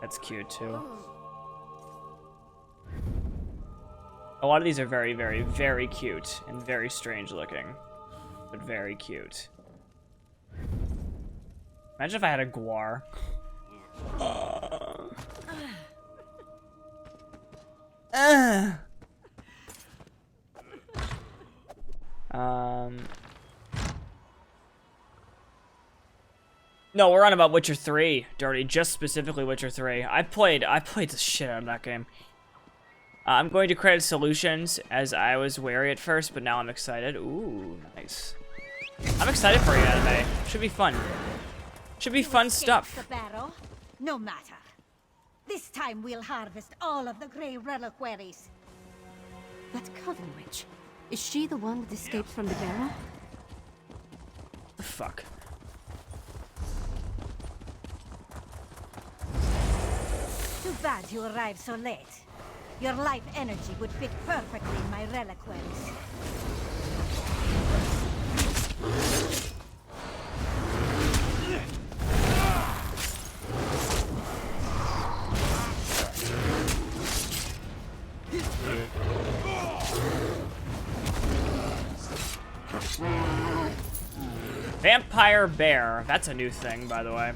S1: That's cute too. A lot of these are very, very, very cute and very strange looking, but very cute. Imagine if I had a guar. No, we're on about Witcher 3, Dirty. Just specifically Witcher 3. I played the shit out of that game. I'm going to credit Solutions, as I was wary at first, but now I'm excited. Ooh, nice. I'm excited for your anime. Should be fun. Should be fun stuff.
S10: The barrow? No matter. This time we'll harvest all of the Grey Reliquaries.
S8: That Coven Witch. Is she the one that escaped from the barrow?
S1: The fuck?
S10: Too bad you arrived so late. Your life energy would fit perfectly in my reliquaries.
S1: Vampire Bear. That's a new thing, by the way.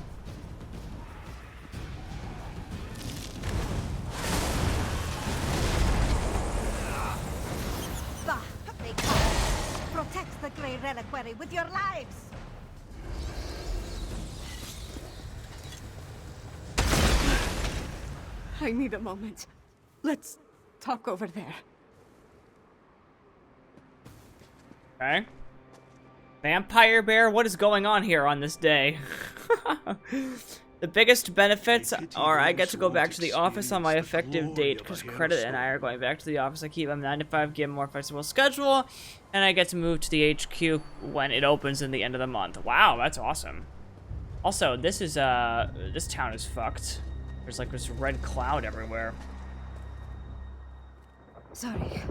S10: Bah, they come. Protect the Grey Reliquary with your lives.
S8: I need a moment. Let's talk over there.
S1: Okay. Vampire Bear, what is going on here on this day? The biggest benefits are I get to go back to the office on my effective date because Credit and I are going back to the office. I keep them 9 to 5, give them a more flexible schedule, and I get to move to the HQ when it opens in the end of the month. Wow, that's awesome. Also, this is this town is fucked. There's like this red cloud everywhere.
S8: Sorry.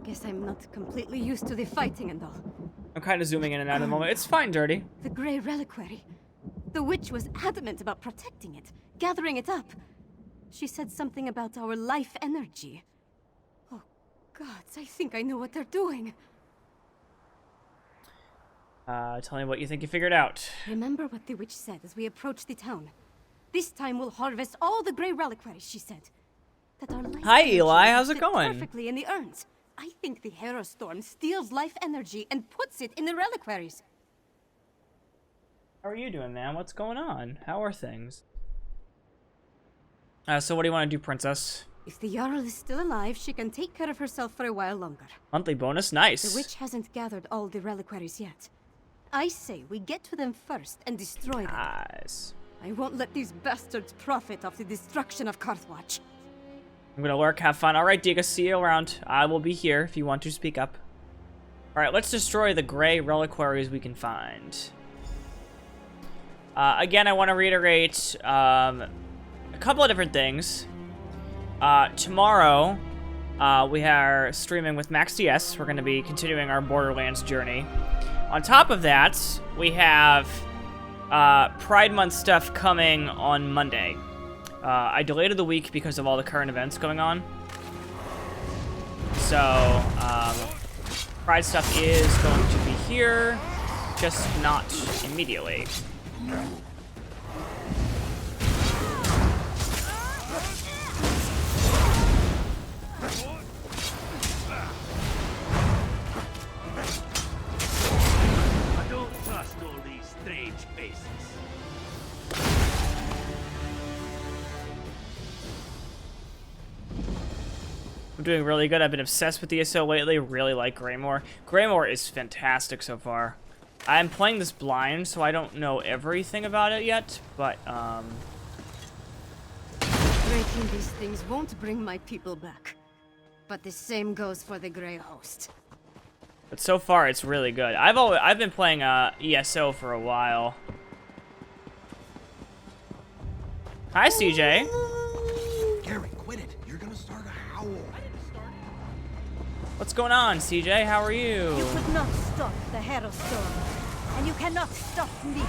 S8: Guess I'm not completely used to the fighting and all.
S1: I'm kind of zooming in and out of the moment. It's fine, Dirty.
S8: The Grey Reliquary. The witch was adamant about protecting it, gathering it up. She said something about our life energy. Oh, gods, I think I know what they're doing.
S1: Tell me what you think you figured out.
S8: Remember what the witch said as we approached the town. This time we'll harvest all the Grey Reliquaries, she said. That our life
S1: Hi, Eli. How's it going?
S8: Perfectly in the urns. I think the Hero Storm steals life energy and puts it in the reliquaries.
S1: How are you doing, man? What's going on? How are things? So what do you want to do, Princess?
S8: If the Jarl is still alive, she can take care of herself for a while longer.
S1: Monthly bonus? Nice.
S8: The witch hasn't gathered all the reliquaries yet. I say we get to them first and destroy them.
S1: Nice.
S8: I won't let these bastards profit off the destruction of Carthwatch.
S1: I'm gonna lurk, have fun. Alright, Diga, see you around. I will be here if you want to speak up. Alright, let's destroy the Grey Reliquaries we can find. Again, I want to reiterate a couple of different things. Tomorrow, we are streaming with Max DS. We're going to be continuing our Borderlands journey. On top of that, we have Pride Month stuff coming on Monday. I delayed it a week because of all the current events going on. So, Pride stuff is going to be here. just not immediately.
S9: I don't trust all these strange faces.
S1: I'm doing really good. I've been obsessed with ESO lately. Really like Greymore. Greymore is fantastic so far. I'm playing this blind, so I don't know everything about it yet, but,
S8: Breaking these things won't bring my people back. But the same goes for the Grey Host.
S1: But so far, it's really good. I've been playing ESO for a while. Hi, CJ.
S12: Gary, quit it. You're gonna start a howl.
S1: What's going on, CJ? How are you?
S10: You could not stop the Hero Storm, and you cannot stop me.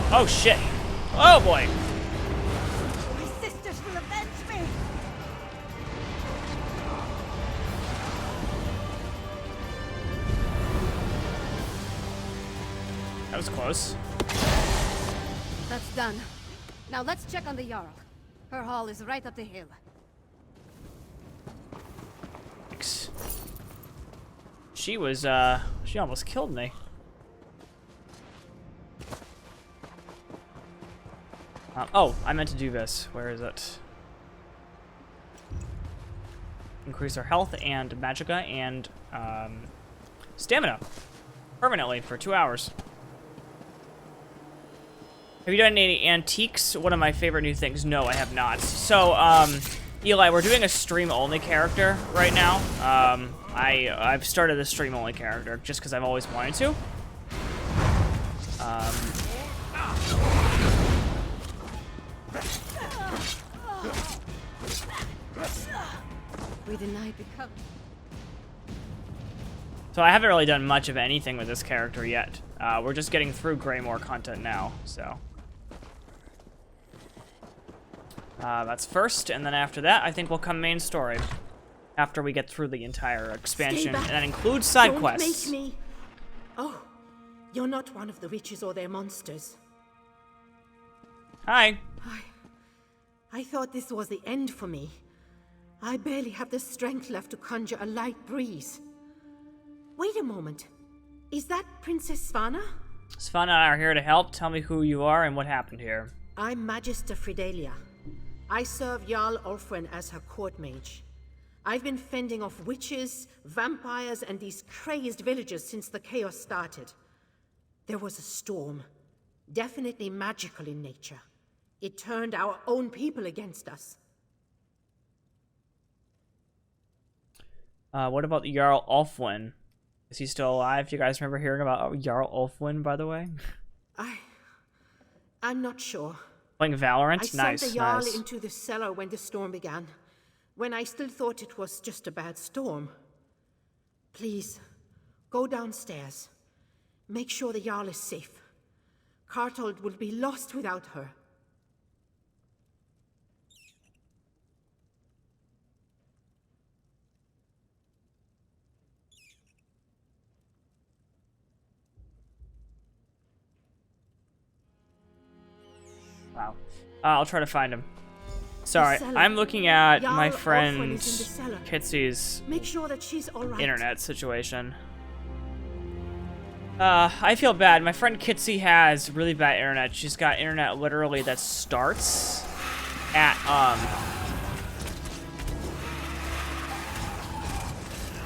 S1: Oh, shit. Oh, boy.
S10: My sisters will avenge me.
S1: That was close.
S8: That's done. Now let's check on the Jarl. Her hall is right up the hill.
S1: Thanks. She was, she almost killed me. Oh, I meant to do this. Where is it? Increase our health and magicka and, stamina. Permanently for 2 hours. Have you done any antiques? One of my favorite new things. No, I have not. So, Eli, we're doing a stream-only character right now. I've started a stream-only character just because I've always wanted to.
S8: We denied the cover.
S1: So I haven't really done much of anything with this character yet. We're just getting through Greymore content now, so. That's first, and then after that, I think will come main story. After we get through the entire expansion, and that includes side quests.
S11: Don't make me. Oh, you're not one of the witches or their monsters.
S1: Hi.
S11: I thought this was the end for me. I barely have the strength left to conjure a light breeze. Wait a moment. Is that Princess Svanna?
S1: Svanna and I are here to help. Tell me who you are and what happened here.
S11: I'm Magister Fridelia. I serve Jarl Ulfwin as her court mage. I've been fending off witches, vampires, and these crazed villagers since the chaos started. There was a storm, definitely magical in nature. It turned our own people against us.
S1: What about Jarl Ulfwin? Is he still alive? Do you guys remember hearing about Jarl Ulfwin, by the way?
S11: I'm not sure.
S1: Playing Valorant?
S11: I
S1: Nice,
S11: sent the Jarl
S1: nice.
S11: into the cellar when the storm began, when I still thought it was just a bad storm. Please, go downstairs. Make sure the Jarl is safe. Cartold will be lost without her.
S1: Wow. I'll try to find him. Sorry, I'm looking at my friend Kitsy's internet situation. I feel bad. My friend Kitsy has really bad internet. She's got internet literally that starts at,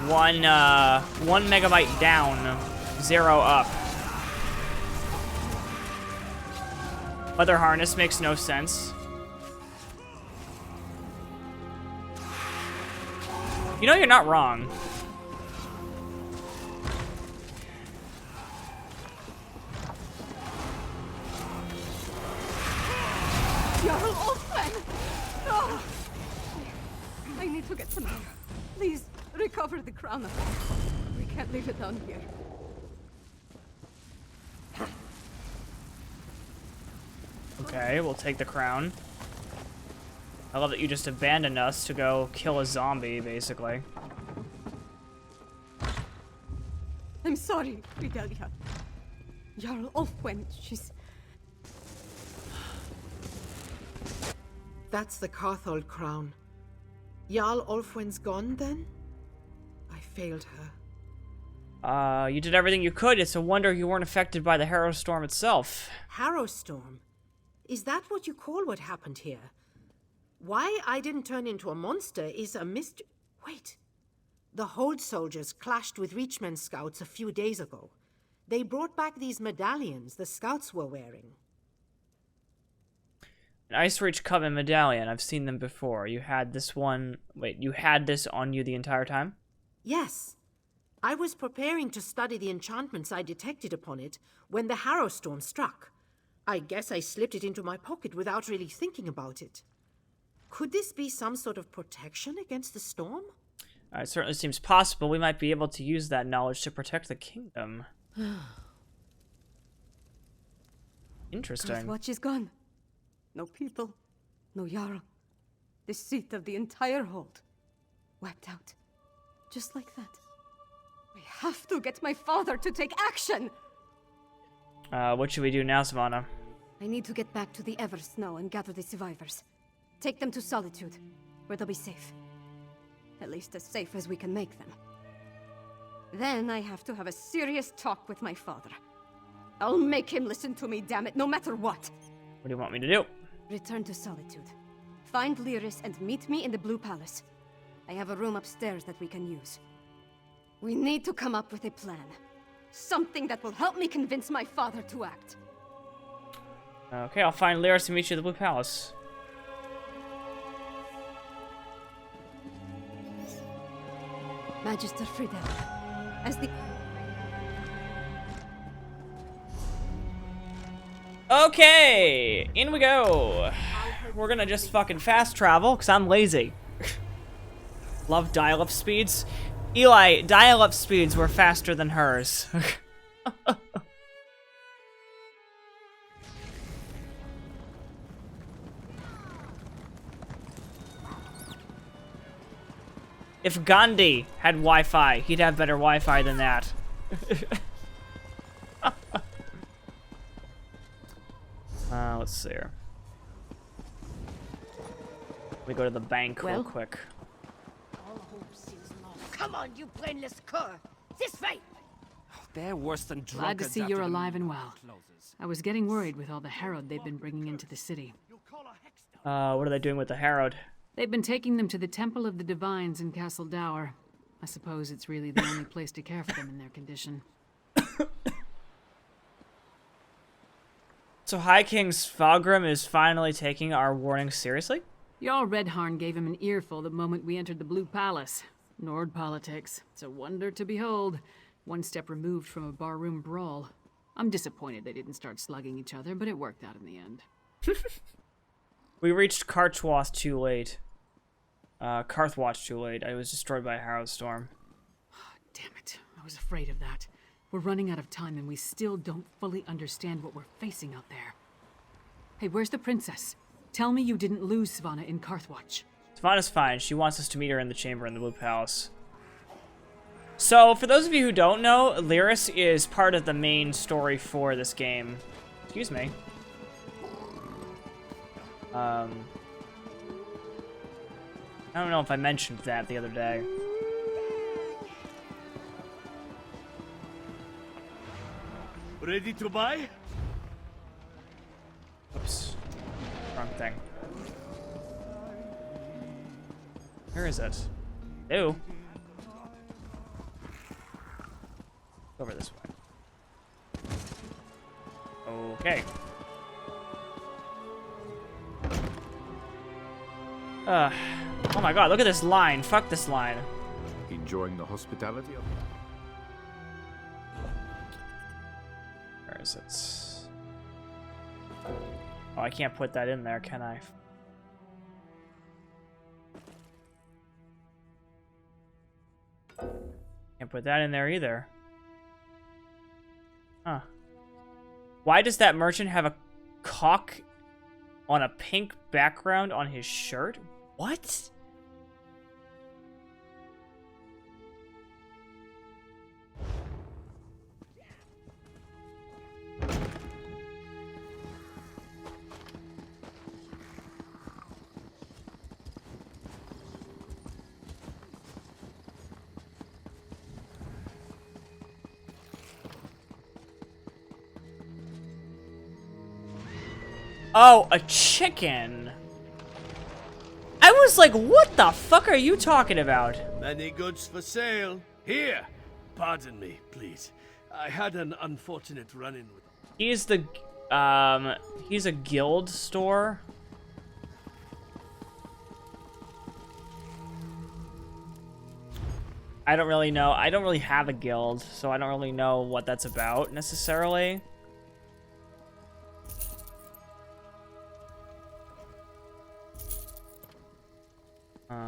S1: 1 megabyte down, 0 up. Leather harness makes no sense. You know, you're not wrong.
S8: Jarl Ulfwin! No! I need to get some air. Please, recover the crown. We can't leave it down here.
S1: Okay, we'll take the crown. I love that you just abandoned us to go kill a zombie, basically.
S8: I'm sorry, Fidelia. Jarl Ulfwen, she's...
S11: That's the Carthold crown. Jarl Ulfwen's gone, then? I failed her.
S1: You did everything you could. It's a wonder you weren't affected by the Harrow Storm itself.
S11: Harrow Storm? Is that what you call what happened here? Why I didn't turn into a monster is a mystery. Wait. The Hold soldiers clashed with Reachman scouts a few days ago. They brought back these medallions the scouts were wearing.
S1: An Ice Reach Coven medallion. I've seen them before. You had this one... Wait, you had this on you the entire time?
S11: Yes. I was preparing to study the enchantments I detected upon it when the Harrow Storm struck. I guess I slipped it into my pocket without really thinking about it. Could this be some sort of protection against the storm?
S1: It certainly seems possible. We might be able to use that knowledge to protect the kingdom. Interesting.
S8: Earthwatch is gone. No people, no Jarl. The seat of the entire hold. Wiped out. Just like that. We have to get my father to take action!
S1: What should we do now, Savannah?
S8: I need to get back to the Eversnow and gather the survivors. Take them to Solitude, where they'll be safe. At least as safe as we can make them. Then I have to have a serious talk with my father. I'll make him listen to me, damn it, no matter what!
S1: What do you want me to do?
S8: Return to Solitude. Find Lyris and meet me in the Blue Palace. I have a room upstairs that we can use. We need to come up with a plan. Something that will help me convince my father to act.
S1: Okay, I'll find Lyris and meet you at the Blue Palace.
S8: Magister Friedel, as the...
S1: Okay, in we go. We're gonna just fucking fast travel, because I'm lazy. Love dial-up speeds. Eli, dial-up speeds were faster than hers. If Gandhi had Wi-Fi, he'd have better Wi-Fi than that. Let's see here. Let me go to the bank real quick.
S3: Come on, you brainless cur! This way!
S12: They're worse than drunkards.
S5: Glad to see you're alive and well. I was getting worried with all the Harrowed they've been bringing into the city.
S1: What are they doing with the Harrowed?
S5: They've been taking them to the Temple of the Divines in Castle Dower. I suppose it's really the only place to care for them in their condition.
S1: So High King Svalgrim is finally taking our warning seriously?
S5: Jarl Redharn gave him an earful the moment we entered the Blue Palace. Nord politics. It's a wonder to behold. One step removed from a barroom brawl. I'm disappointed they didn't start slugging each other, but it worked out in the end.
S1: We reached Karthwath too late. Karthwath too late. I was destroyed by a Harrow Storm.
S5: Damn it. I was afraid of that. We're running out of time and we still don't fully understand what we're facing out there. Hey, where's the princess? Tell me you didn't lose Svanna in Karthwath.
S1: Svanna's fine. She wants us to meet her in the chamber in the Blue Palace. So, for those of you who don't know, Lyris is part of the main story for this game. Excuse me. I don't know if I mentioned that the other day.
S9: Ready to buy?
S1: Oops. Wrong thing. Where is it? Ew. Over this way. Okay. Oh my god, look at this line. Fuck this line.
S13: Enjoying the hospitality of
S1: Where is it? Oh, I can't put that in there, can I? Can't put that in there either. Huh. Why does that merchant have a cock on a pink background on his shirt? What? Oh, a chicken. I was like, what the fuck are you talking about?
S9: Many goods for sale. Here. Pardon me, please. I had an unfortunate run-in with...
S1: He's a guild store. I don't really know. I don't really have a guild, so I don't really know what that's about necessarily.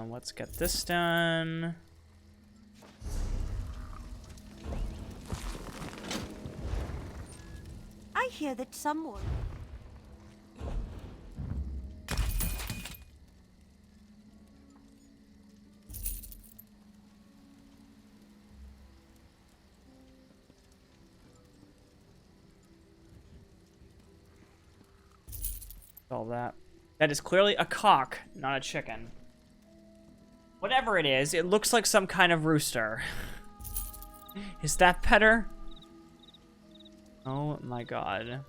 S1: Let's get this done.
S10: I hear that someone...
S1: All that. That is clearly a cock, not a chicken. Whatever it is, it looks like some kind of rooster. Is that better? Oh my god.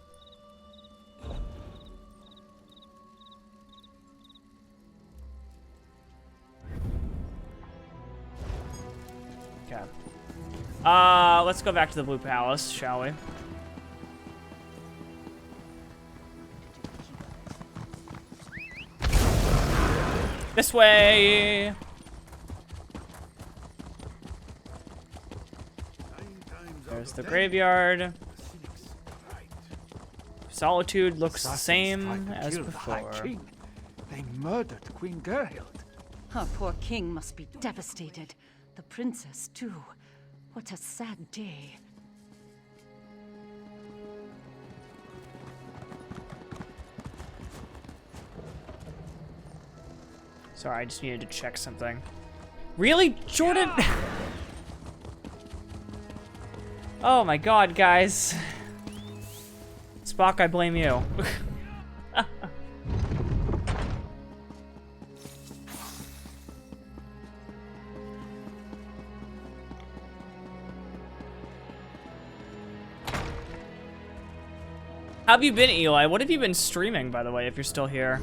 S1: Okay. Let's go back to the Blue Palace, shall we? This way! There's the graveyard. Solitude looks the same as before.
S12: They murdered Queen Gerhild.
S5: Our poor king must be devastated. The princess, too. What a sad day.
S1: Sorry, I just needed to check something. Really, Jordan? Oh my god, guys. Spock, I blame you. How have you been, Eli? What have you been streaming, by the way, if you're still here?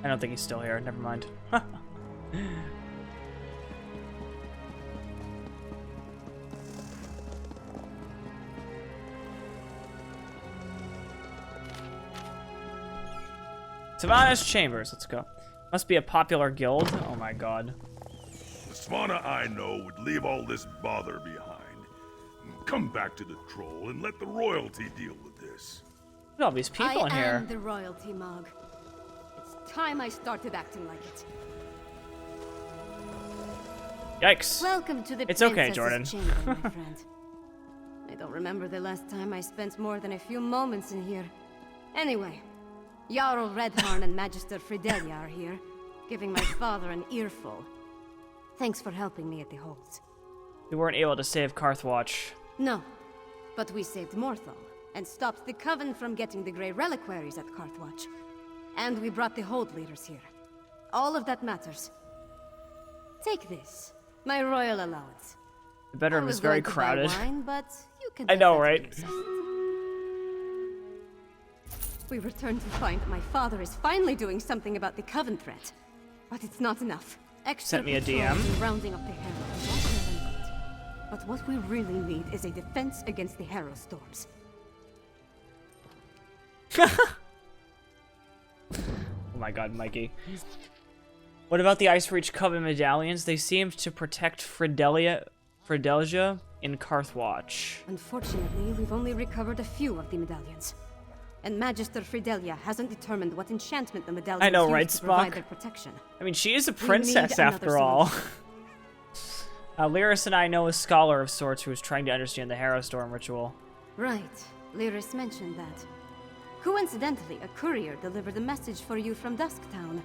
S1: I don't think he's still here. Never mind. Savannah's Chambers. Let's go. Must be a popular guild. Oh my god.
S4: The Savannah I know would leave all this bother behind. Come back to the troll and let the royalty deal with this.
S1: Look at all these people in here.
S8: I am the royalty, Mog. It's time I started acting like it.
S1: Yikes.
S8: Welcome to the
S1: It's okay, Jordan.
S8: Chamber, my friend. I don't remember the last time I spent more than a few moments in here. Anyway, Jarl Redharn and Magister Fidelia are here, giving my father an earful. Thanks for helping me at the holds.
S1: We weren't able to save Karthwatch.
S8: No, but we saved Morthal, and stopped the Coven from getting the Grey Reliquaries at Karthwatch. And we brought the hold leaders here. All of that matters. Take this, my royal allowance.
S1: The bedroom is very crowded.
S8: Wine, but you can
S1: I know, right?
S8: We return to find my father is finally doing something about the Coven threat. But it's not enough. Extra
S1: Sent me a DM.
S8: Rounding up the Herald. But what we really need is a defense against the Harrow Storms.
S1: Oh my god, Mikey. What about the Icereach Coven medallions? They seemed to protect Fidelia in Karthwatch.
S8: Unfortunately, we've only recovered a few of the medallions. And Magister Fidelia hasn't determined what enchantment the medallions
S1: I know, right,
S8: to provide
S1: Spock?
S8: their protection.
S1: I mean, she is a princess after all. Lyris and I know a scholar of sorts who is trying to understand the Harrow Storm ritual.
S8: Right. Lyris mentioned that. Coincidentally, a courier delivered a message for you from Dusktown.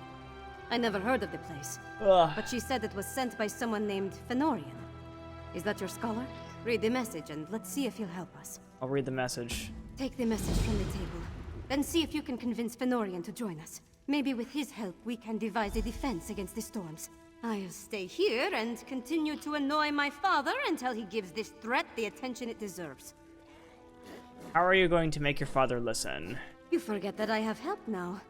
S8: I never heard of the place, but she said it was sent by someone named Fenorian. Is that your scholar? Read the message and let's see if he'll help us.
S1: I'll read the message.
S8: Take the message from the table. Then see if you can convince Fenorian to join us. Maybe with his help, we can devise a defense against the storms. I'll stay here and continue to annoy my father until he gives this threat the attention it deserves.
S1: How are you going to make your father listen?
S8: You forget that I have help now.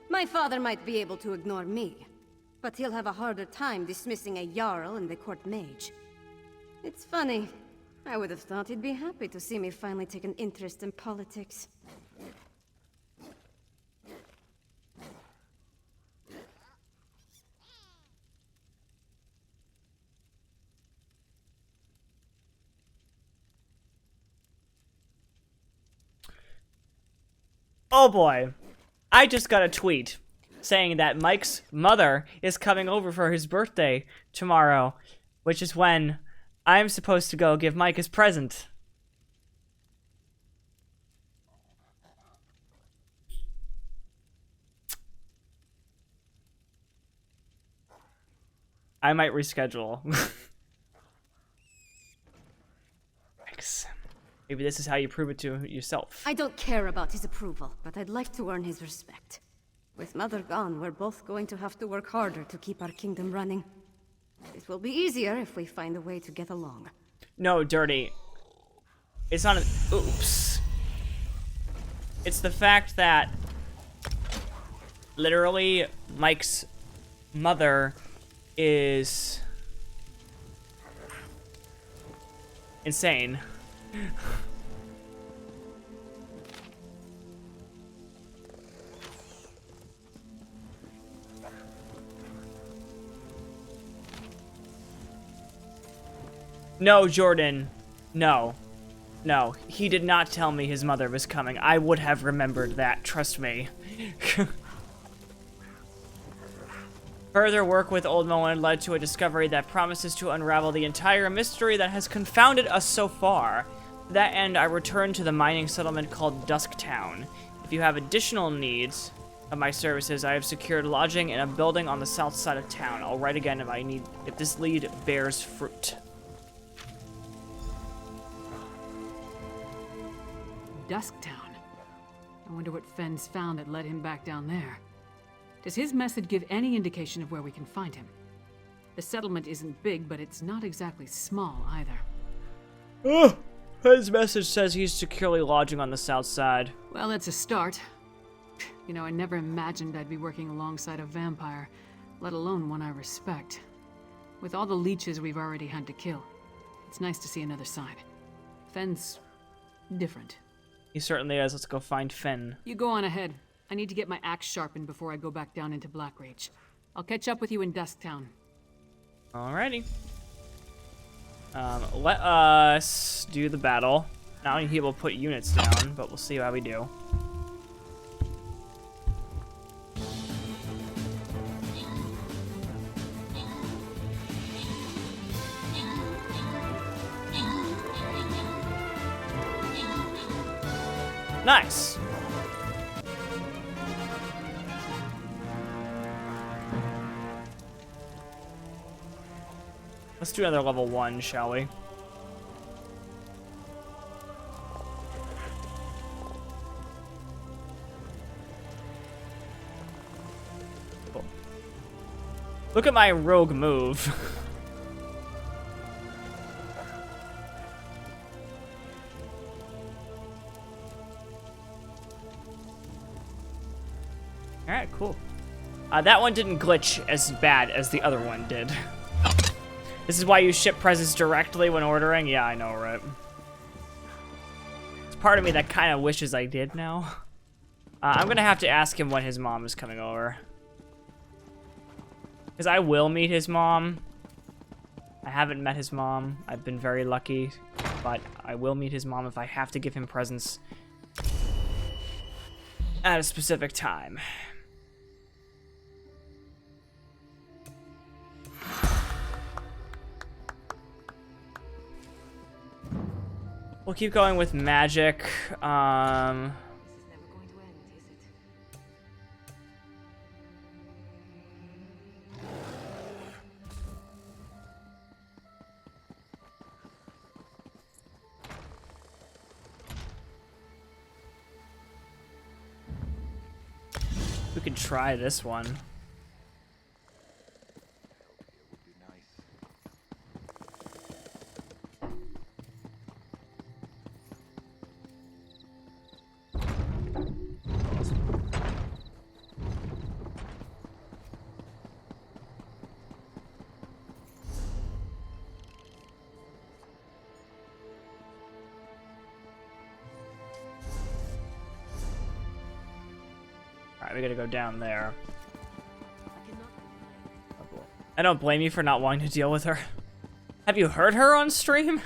S8: My father might be able to ignore me, but he'll have a harder time dismissing a Jarl and the court mage. It's funny. I would have thought he'd be happy to see me finally take an interest in politics.
S1: Oh boy. I just got a tweet saying that Mike's mother is coming over for his birthday tomorrow, which is when I'm supposed to go give Mike his present. I might reschedule. Thanks. Maybe this is how you prove it to yourself.
S8: I don't care about his approval, but I'd like to earn his respect. With Mother gone, we're both going to have to work harder to keep our kingdom running. It will be easier if we find a way to get along.
S1: No, Dirty. It's not an... Oops. It's the fact that... literally, Mike's mother is... insane. No, Jordan. No. No. He did not tell me his mother was coming. I would have remembered that. Trust me. Further work with Old Moen led to a discovery that promises to unravel the entire mystery that has confounded us so far. To that end, I returned to the mining settlement called Dusktown. If you have additional needs of my services, I have secured lodging in a building on the south side of town. I'll write again if this lead bears fruit.
S5: Dusktown. I wonder what Fenn's found that led him back down there. Does his message give any indication of where we can find him? The settlement isn't big, but it's not exactly small either.
S1: Ugh. His message says he's securely lodging on the south side.
S5: Well, that's a start. You know, I never imagined I'd be working alongside a vampire, let alone one I respect. With all the leeches we've already had to kill, it's nice to see another side. Fenn's different.
S1: He certainly is. Let's go find Fenn.
S5: You go on ahead. I need to get my axe sharpened before I go back down into Blackreach. I'll catch up with you in Dusktown.
S1: Alrighty. Let us do the battle. Not only he will put units down, but we'll see how we do. Nice. Let's do another level 1, shall we? Cool. Look at my rogue move. Alright, cool. That one didn't glitch as bad as the other one did. This is why you ship presents directly when ordering? Yeah, I know, right? It's part of me that kind of wishes I did now. I'm gonna have to ask him when his mom is coming over. Because I will meet his mom. I haven't met his mom. I've been very lucky. But I will meet his mom if I have to give him presents at a specific time. We'll keep going with magic.
S10: This is never going to end.
S1: could try this one. Alright, we gotta go down there. I don't blame you for not wanting to deal with her. Have you heard her on stream?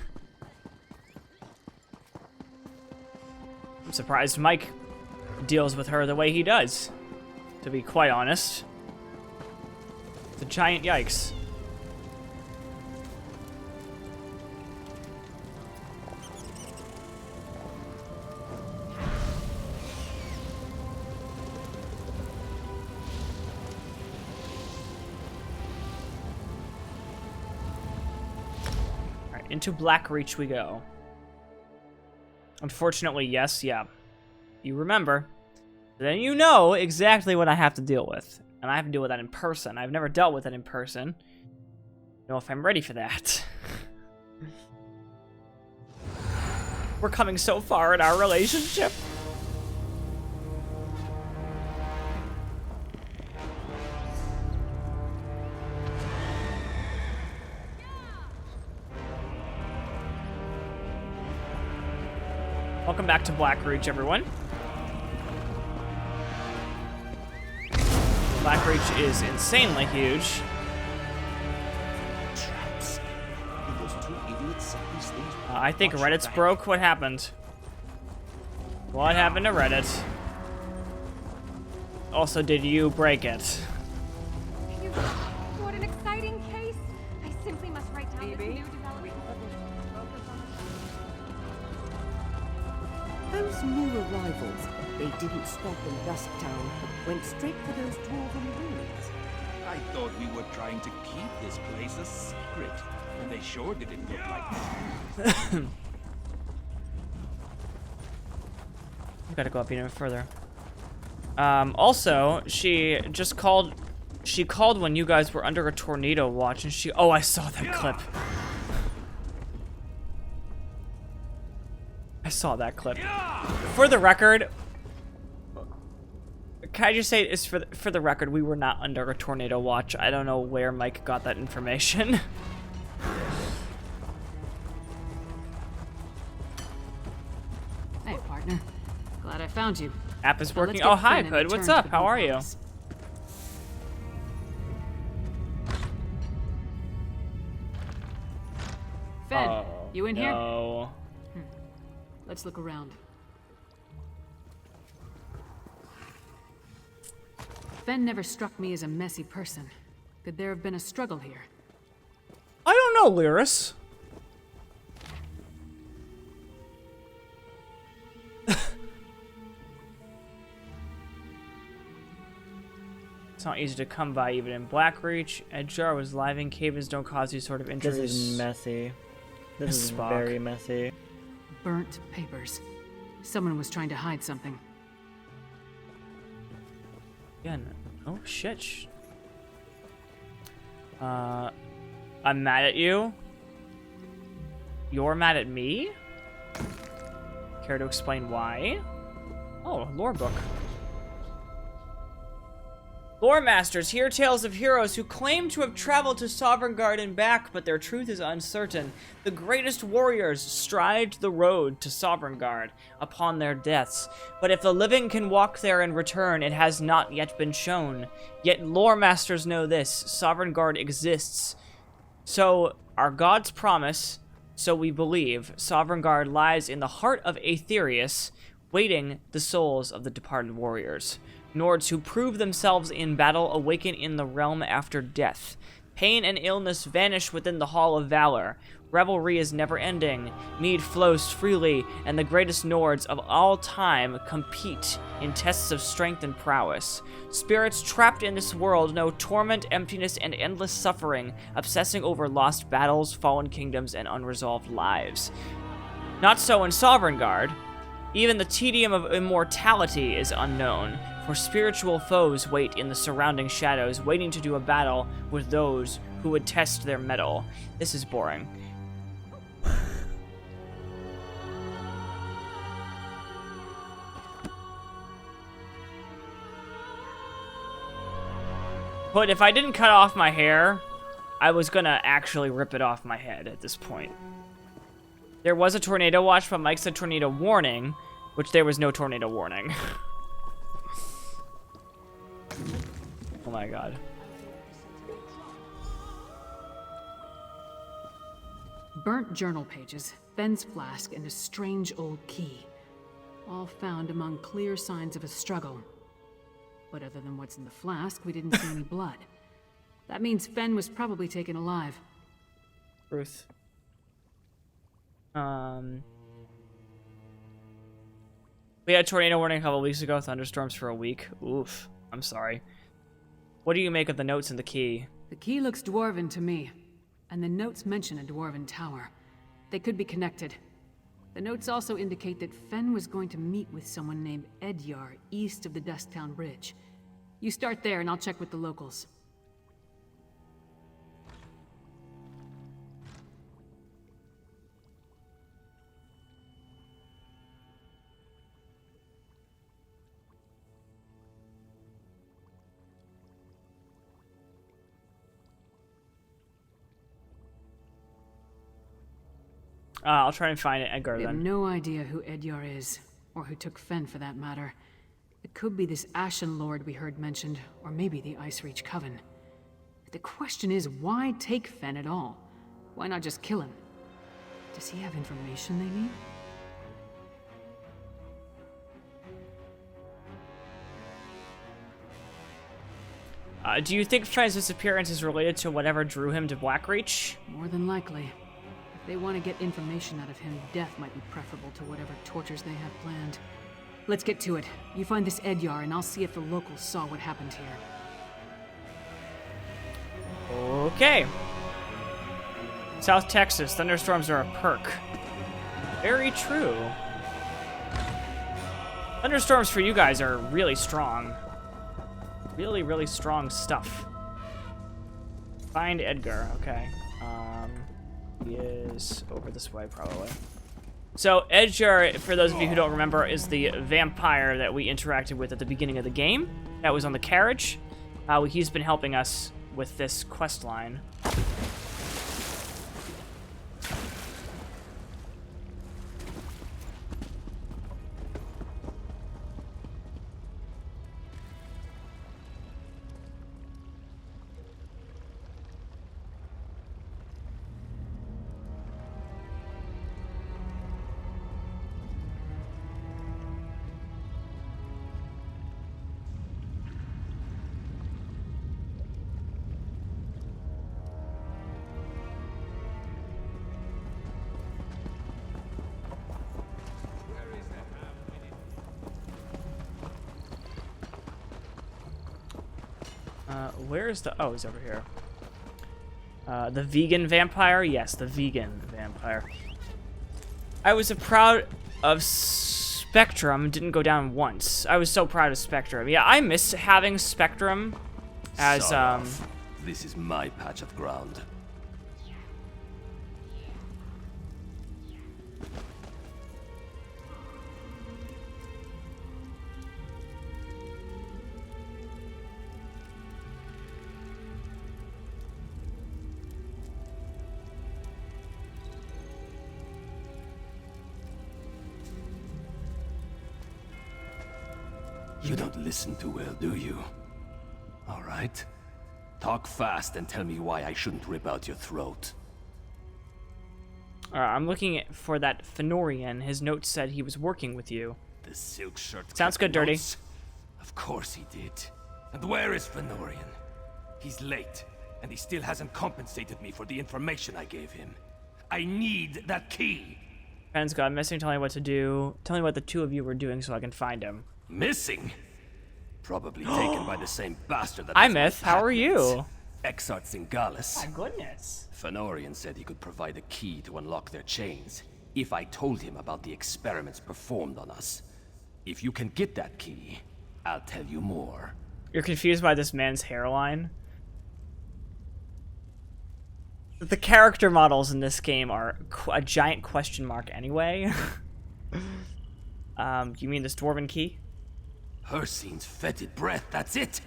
S1: I'm surprised Mike deals with her the way he does, to be quite honest. It's a giant yikes. Into Blackreach we go. Unfortunately, yes, yeah. You remember. Then you know exactly what I have to deal with. And I have to deal with that in person. I've never dealt with it in person. I don't know if I'm ready for that. We're coming so far in our relationship. Welcome back to Blackreach, everyone. Blackreach is insanely huge. I think Reddit's broke. What happened? What happened to Reddit? Also, did you break it?
S14: What an exciting case! I simply must write down this new development.
S15: Those new arrivals, they didn't stop in Dusktown, went straight for those dwarven ruins.
S12: I thought we were trying to keep this place a secret, and they sure didn't look like that.
S1: We gotta go up even further. Also, she called when you guys were under a tornado watch, and oh, I saw that clip. I saw that clip. For the record, can I just say, is for the record, we were not under a tornado watch. I don't know where Mike got that information.
S5: Hey, partner. Glad I found you.
S1: App is working. Oh, hi, Hood. What's up? How are you?
S5: Fed, you in here?
S1: No.
S5: Let's look around. Fen never struck me as a messy person. Could there have been a struggle here?
S1: I don't know, Lyris. It's not easy to come by even in Blackreach. Edgar was live in caves don't cause these sort of injuries.
S2: This is messy. This is very messy.
S5: Burnt papers. Someone was trying to hide something.
S1: Again, oh shit. I'm mad at you. You're mad at me? Care to explain why? Oh, lore book. Lore masters, hear tales of heroes who claim to have traveled to Sovngarde and back, but their truth is uncertain. The greatest warriors stride the road to Sovngarde upon their deaths, but if the living can walk there and return, it has not yet been shown. Yet lore masters know this: Sovngarde exists. So, our gods promise, so we believe, Sovngarde lies in the heart of Aetherius, waiting the souls of the departed warriors. Nords who prove themselves in battle awaken in the realm after death. Pain and illness vanish within the Hall of Valor. Revelry is never-ending. Mead flows freely, and the greatest Nords of all time compete in tests of strength and prowess. Spirits trapped in this world know torment, emptiness, and endless suffering, obsessing over lost battles, fallen kingdoms, and unresolved lives. Not so in Sovngarde. Even the tedium of immortality is unknown, where spiritual foes wait in the surrounding shadows, waiting to do a battle with those who would test their mettle. This is boring. But if I didn't cut off my hair, I was gonna actually rip it off my head at this point. There was a tornado watch, but Mike said tornado warning, which there was no tornado warning. Oh my god.
S5: Burnt journal pages, Fenn's flask, and a strange old key. All found among clear signs of a struggle. But other than what's in the flask, we didn't see any blood. That means Fenn was probably taken alive.
S1: Ruth. We had a tornado warning a couple weeks ago, thunderstorms for a week. Oof. I'm sorry. What do you make of the notes in the key?
S5: The key looks dwarven to me, and the notes mention a dwarven tower. They could be connected. The notes also indicate that Fenn was going to meet with someone named Edyar east of the Dusktown Bridge. You start there, and I'll check with the locals.
S1: I'll try and find Edgar
S5: We
S1: then.
S5: have no idea who Edyar is, or who took Fenn for that matter. It could be this Ashen Lord we heard mentioned, or maybe the Ice Reach Coven. The question is, why take Fenn at all? Why not just kill him? Does he have information they need?
S1: Do you think Fenn's disappearance is related to whatever drew him to Blackreach?
S5: More than likely. If they want to get information out of him, death might be preferable to whatever tortures they have planned. Let's get to it. You find this Edyar, and I'll see if the locals saw what happened here.
S1: Okay. South Texas, thunderstorms are a perk. Very true. Thunderstorms for you guys are really strong. Really, really strong stuff. Find Edgar, okay. He is over this way, probably. So, Edgar, for those of you who don't remember, is the vampire that we interacted with at the beginning of the game. That was on the carriage. He's been helping us with this quest line. Where's the... Oh, he's over here. The vegan vampire? Yes, the vegan vampire. I was proud of Spectrum. Didn't go down once. I was so proud of Spectrum. Yeah, I miss having Spectrum as,
S16: This is my patch of ground. You don't listen too well, do you? All right. Talk fast and tell me why I shouldn't rip out your throat.
S1: I'm looking for that Fenorian. His note said he was working with you.
S16: The silk shirt.
S1: Sounds good, Dirty.
S16: Notes? Of course he did. And where is Fenorian? He's late, and he still hasn't compensated me for the information I gave him. I need that key.
S1: Fenn's gone missing. Tell me what to do. Tell me what the two of you were doing so I can find him.
S16: Missing? Probably taken by the same bastard that...
S1: Hi, Myth. How are you?
S16: Exart Singalis.
S1: My goodness.
S16: Fenorian said he could provide a key to unlock their chains if I told him about the experiments performed on us. If you can get that key, I'll tell you more.
S1: You're confused by this man's hairline? The character models in this game are a giant question mark anyway. You mean this dwarven key?
S16: Hircine's fetid breath, that's it!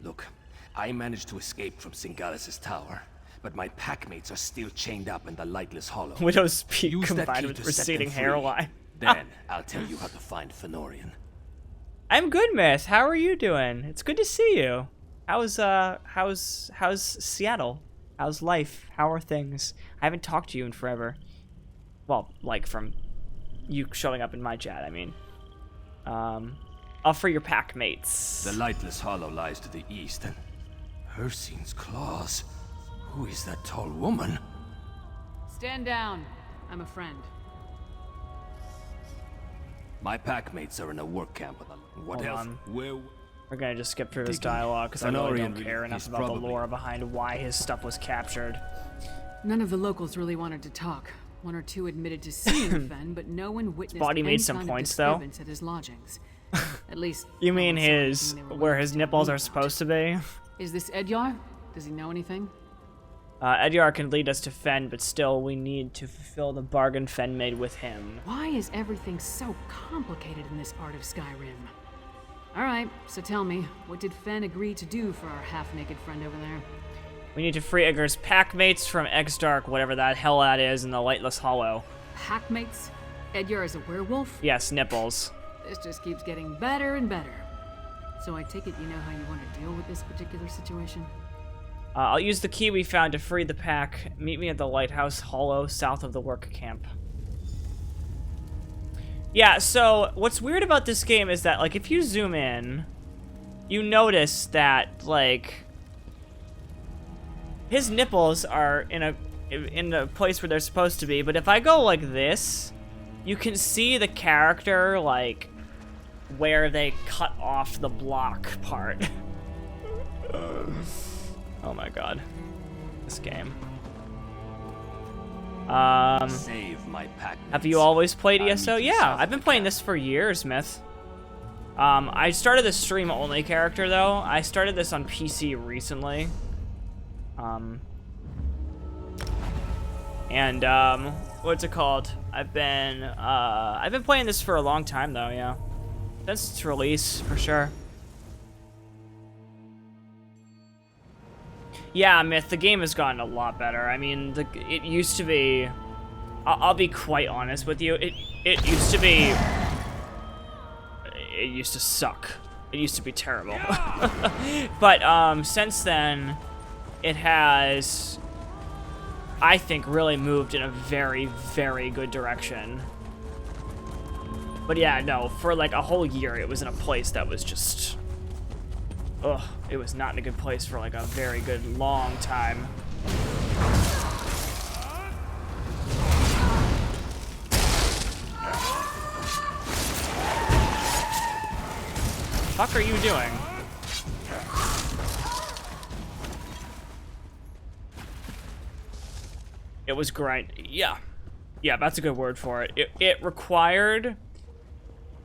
S16: Look, I managed to escape from Singalis' tower, but my packmates are still chained up in the Lightless Hollow.
S1: Widow's peak combined with receding hairline.
S16: Then, I'll tell you how to find Fenorian.
S1: I'm good, Myth. How are you doing? It's good to see you. How's Seattle? How's life? How are things? I haven't talked to you in forever. Well, like from you showing up in my chat, I mean. I'll free your pack mates.
S16: The Lightless Hollow lies to the east, and Hircine's claws. Who is that tall woman?
S5: Stand down. I'm a friend.
S16: My packmates are in a work camp on the... What
S1: Hold
S16: else?
S1: on.
S16: Where...
S1: We're gonna just skip through this dialogue because I really don't care enough about the lore behind why his stuff was captured.
S5: None of the locals really wanted to talk. One or two admitted to seeing Fen, but no one witnessed
S1: Body made some points though.
S5: At his lodgings. At least.
S1: You mean his where his nipples are supposed to be?
S5: Is this Edyar? Does he know anything?
S1: Edyar can lead us to Fen, but still we need to fulfill the bargain Fen made with him.
S5: Why is everything so complicated in this part of Skyrim? Alright, so tell me, what did Fen agree to do for our half-naked friend over there?
S1: We need to free Edgar's packmates from Exdark, whatever that hell that is, in the Lightless Hollow.
S5: Packmates? Edyar is a werewolf?
S1: Yes, nipples.
S5: This just keeps getting better and better. So I take it you know how you want to deal with this particular situation?
S1: I'll use the key we found to free the pack. Meet me at the Lighthouse Hollow, south of the work camp. Yeah, so what's weird about this game is that, like, if you zoom in, you notice that, like, his nipples are in a place where they're supposed to be, but if I go like this, you can see the character, like, where they cut off the block part. Oh my god. This game.
S16: Save my pack.
S1: Have you always played ESO? Yeah, I've been playing this for years, Myth. I started the stream-only character, though. I started this on PC recently. What's it called? I've been playing this for a long time, though, yeah. Since its release, for sure. Yeah, Myth, the game has gotten a lot better. I mean, it used to be... I'll be quite honest with you. It used to be... It used to suck. It used to be terrible. Yeah. But since then, it has, I think, really moved in a very, very good direction. But yeah, no, for like a whole year, it was in a place that was just... Ugh, it was not in a good place for like a very good long time. What the fuck are you doing? It was grind. Yeah. Yeah, that's a good word for it. It required...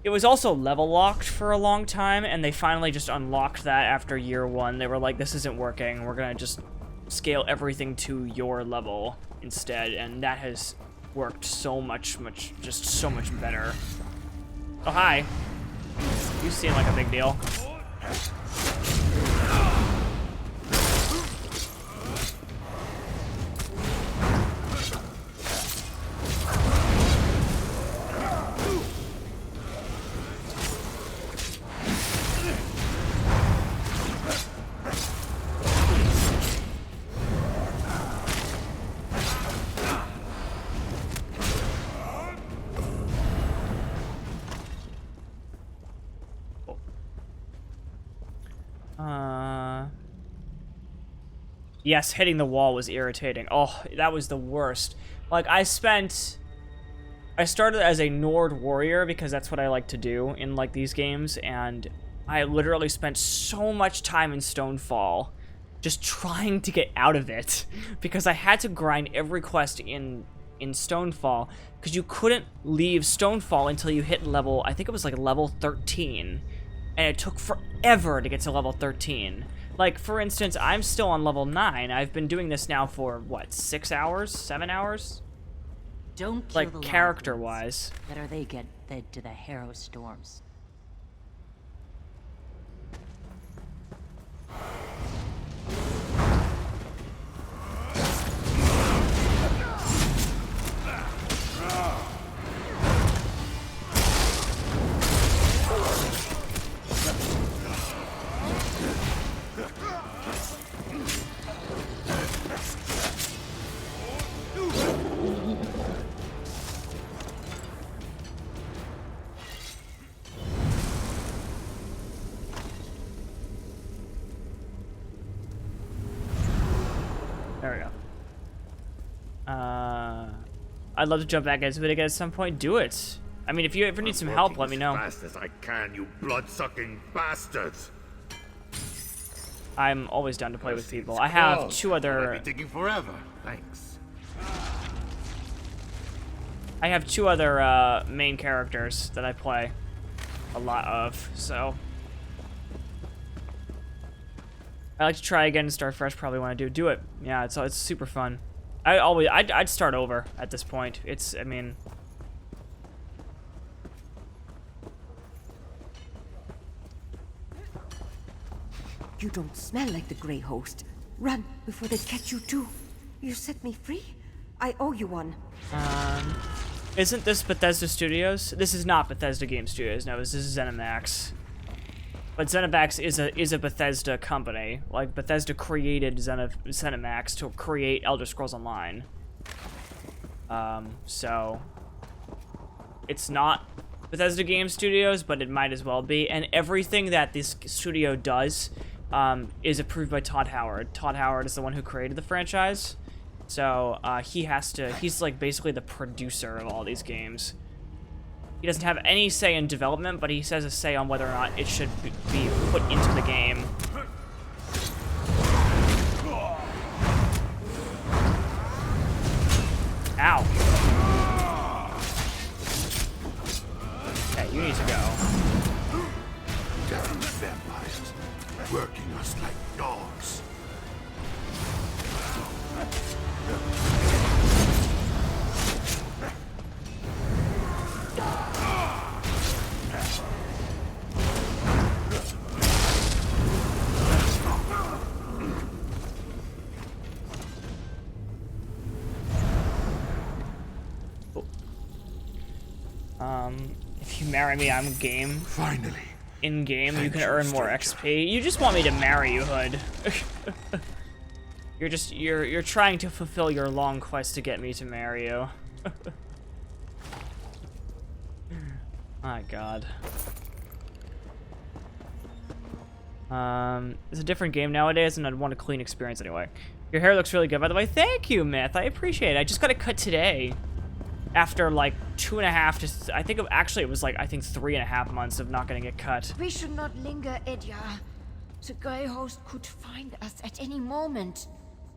S1: It was also level locked for a long time, and they finally just unlocked that after year one. They were like, this isn't working. We're gonna just scale everything to your level instead, and that has worked so much, just so much better. Oh, hi. You seem like a big deal. Yes, hitting the wall was irritating. Oh, that was the worst. Like, I started as a Nord warrior because that's what I like to do in, like, these games, and I literally spent so much time in Stonefall just trying to get out of it because I had to grind every quest in Stonefall because you couldn't leave Stonefall until you hit level, I think it was like level 13. and it took forever to get to level 13. Like, for instance, I'm still on level 9. I've been doing this now for, what, 6 hours? 7 hours?
S17: Don't kill
S1: like, character-wise.
S17: Better they get fed to the Harrow Storms.
S1: There we go. I'd love to jump back into it again at some point. Do it. I mean, if you ever need some help, let me know.
S4: As fast as I can, you blood-sucking bastards.
S1: I'm always down to play with people. I have 2 other.
S4: I'll be taking forever. Thanks.
S1: I have 2 other main characters that I play a lot of, so I like to try again and start fresh. Probably want to do it. Yeah, it's super fun. I'd start over at this point. I mean,
S15: you don't smell like the Grey Host. Run before they catch you too. You set me free. I owe you one.
S1: Isn't this Bethesda Studios? This is not Bethesda Game Studios. No, this is ZeniMax. But ZeniMax is a Bethesda company. Like, Bethesda created ZeniMax to create Elder Scrolls Online. So it's not Bethesda Game Studios, but it might as well be. And everything that this studio does is approved by Todd Howard. Todd Howard is the one who created the franchise. So he's like basically the producer of all these games. He doesn't have any say in development, but he has a say on whether or not it should be put into the game. Ow. Okay, you need to go.
S4: Damn vampires, working us like dogs.
S1: If you marry me, I'm game.
S4: Finally.
S1: In game, you can earn more XP. You just want me to marry you, Hood. You're trying to fulfill your long quest to get me to marry you. My God. It's a different game nowadays, and I'd want a clean experience anyway. Your hair looks really good, by the way. Thank you, Myth. I appreciate it. I just got it cut today. After like 2.5 to, I think it was like, I think 3.5 months of not getting it cut.
S3: We should not linger, Edya. The Grey Host could find us at any moment.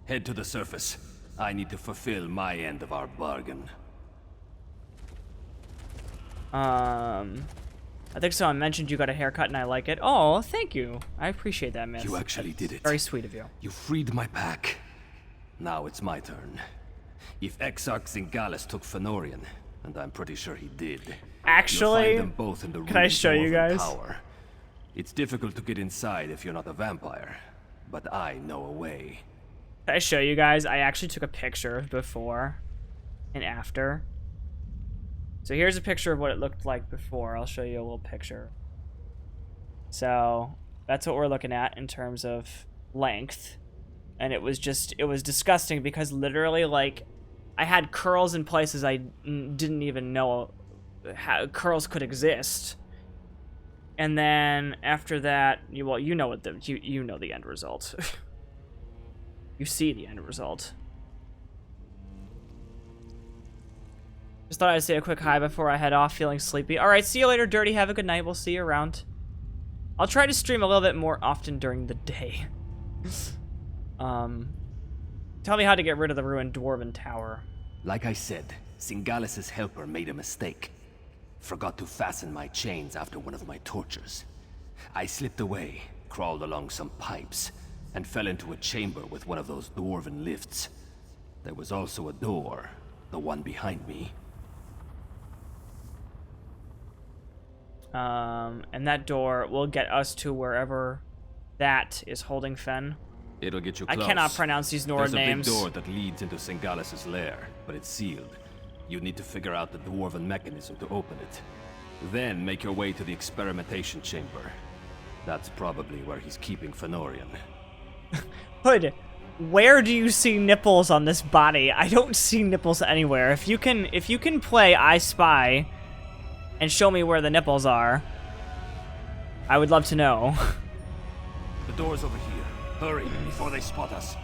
S16: Head to the surface. I need to fulfill my end of our bargain.
S1: I think someone mentioned you got a haircut and I like it. Oh, thank you. I appreciate that, Myth.
S16: You actually did it.
S1: Very sweet of you.
S16: You freed my pack. Now it's my turn. If Exarch Zingalis took Fëanorian, and I'm pretty sure he did,
S1: actually,
S16: you'll find them both in the
S1: can I show you guys?
S16: Tower. It's difficult to get inside if you're not a vampire, but I know a way.
S1: Can I show you guys? I actually took a picture of before and after. So here's a picture of what it looked like before. I'll show you a little picture. So that's what we're looking at in terms of length. And it was disgusting because literally, like, I had curls in places I didn't even know how curls could exist. And then after that, you know what you know the end result. You see the end result. Just thought I'd say a quick hi before I head off, feeling sleepy. All right, see you later, Dirty. Have a good night. We'll see you around. I'll try to stream a little bit more often during the day. Tell me how to get rid of the ruined Dwarven Tower.
S16: Like I said, Zingalis' helper made a mistake. Forgot to fasten my chains after one of my tortures. I slipped away, crawled along some pipes, and fell into a chamber with one of those dwarven lifts. There was also a door, the one behind me.
S1: And that door will get us to wherever that is holding Fen.
S16: It'll get you close.
S1: I cannot pronounce these Nord names.
S16: There's a big door that leads into Singalis' lair, but it's sealed. You need to figure out the dwarven mechanism to open it. Then make your way to the experimentation chamber. That's probably where he's keeping Fenorian.
S1: Hood, where do you see nipples on this body? I don't see nipples anywhere. If you can play I Spy and show me where the nipples are, I would love to know.
S16: The door's over here. Hurry, before they spot us.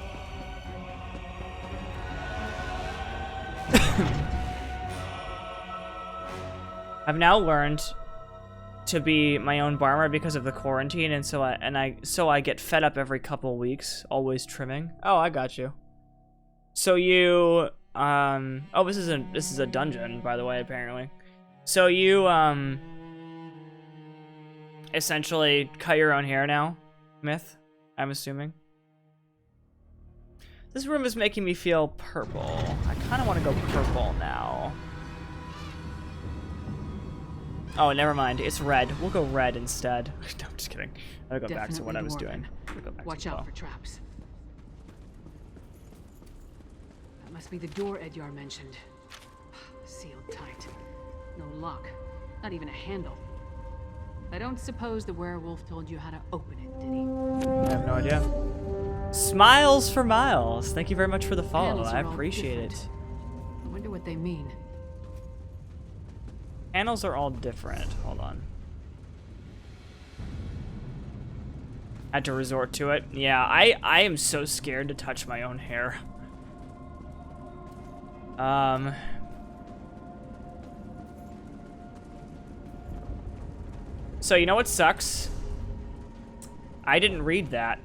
S1: I've now learned to be my own farmer because of the quarantine, and so I get fed up every couple weeks, always trimming. Oh, I got you. So you oh, this is a dungeon, by the way, apparently. So you essentially cut your own hair now, Myth, I'm assuming. This room is making me feel purple. I kind of want to go purple now. Oh, never mind. It's red. We'll go red instead. No, I'm just kidding. I'll go back to what I was doing.
S5: Watch out for traps. That must be the door Edyar mentioned. Sealed tight. No lock. Not even a handle. I don't suppose the werewolf told you how to open it, did he?
S1: I have no idea. Smiles for Miles. Thank you very much for the follow. I appreciate it.
S5: I wonder what they mean.
S1: Panels are all different. Hold on. Had to resort to it. Yeah, I am so scared to touch my own hair. So you know what sucks? I didn't read that.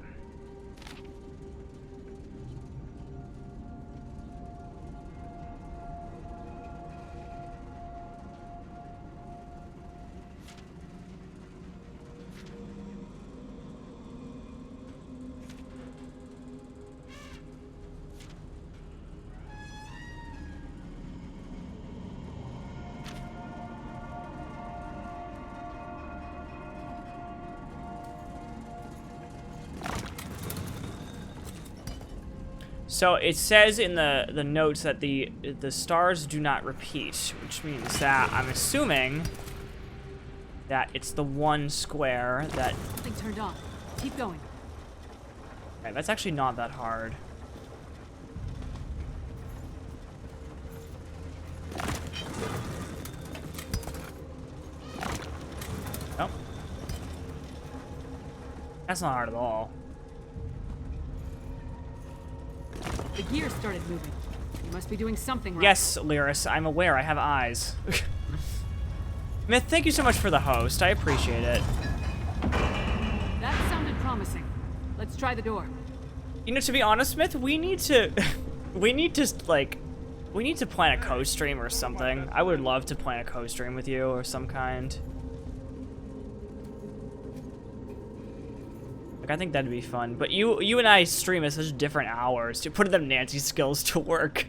S1: So it says in the notes that the stars do not repeat, which means that I'm assuming that it's the one square that...
S5: Something turned on. Keep going.
S1: Okay, that's actually not that hard. Oh. That's not hard at all.
S5: The gear started moving. You must be doing something right.
S1: Yes, Lyris, I'm aware. I have eyes. Myth, thank you so much for the host. I appreciate it.
S5: That sounded promising. Let's try the door.
S1: You know, to be honest, Myth, we need to plan a co-stream or something. I would love to plan a co-stream with you or some kind. I think that'd be fun, but you and I stream at such different hours to put them Nancy skills to work.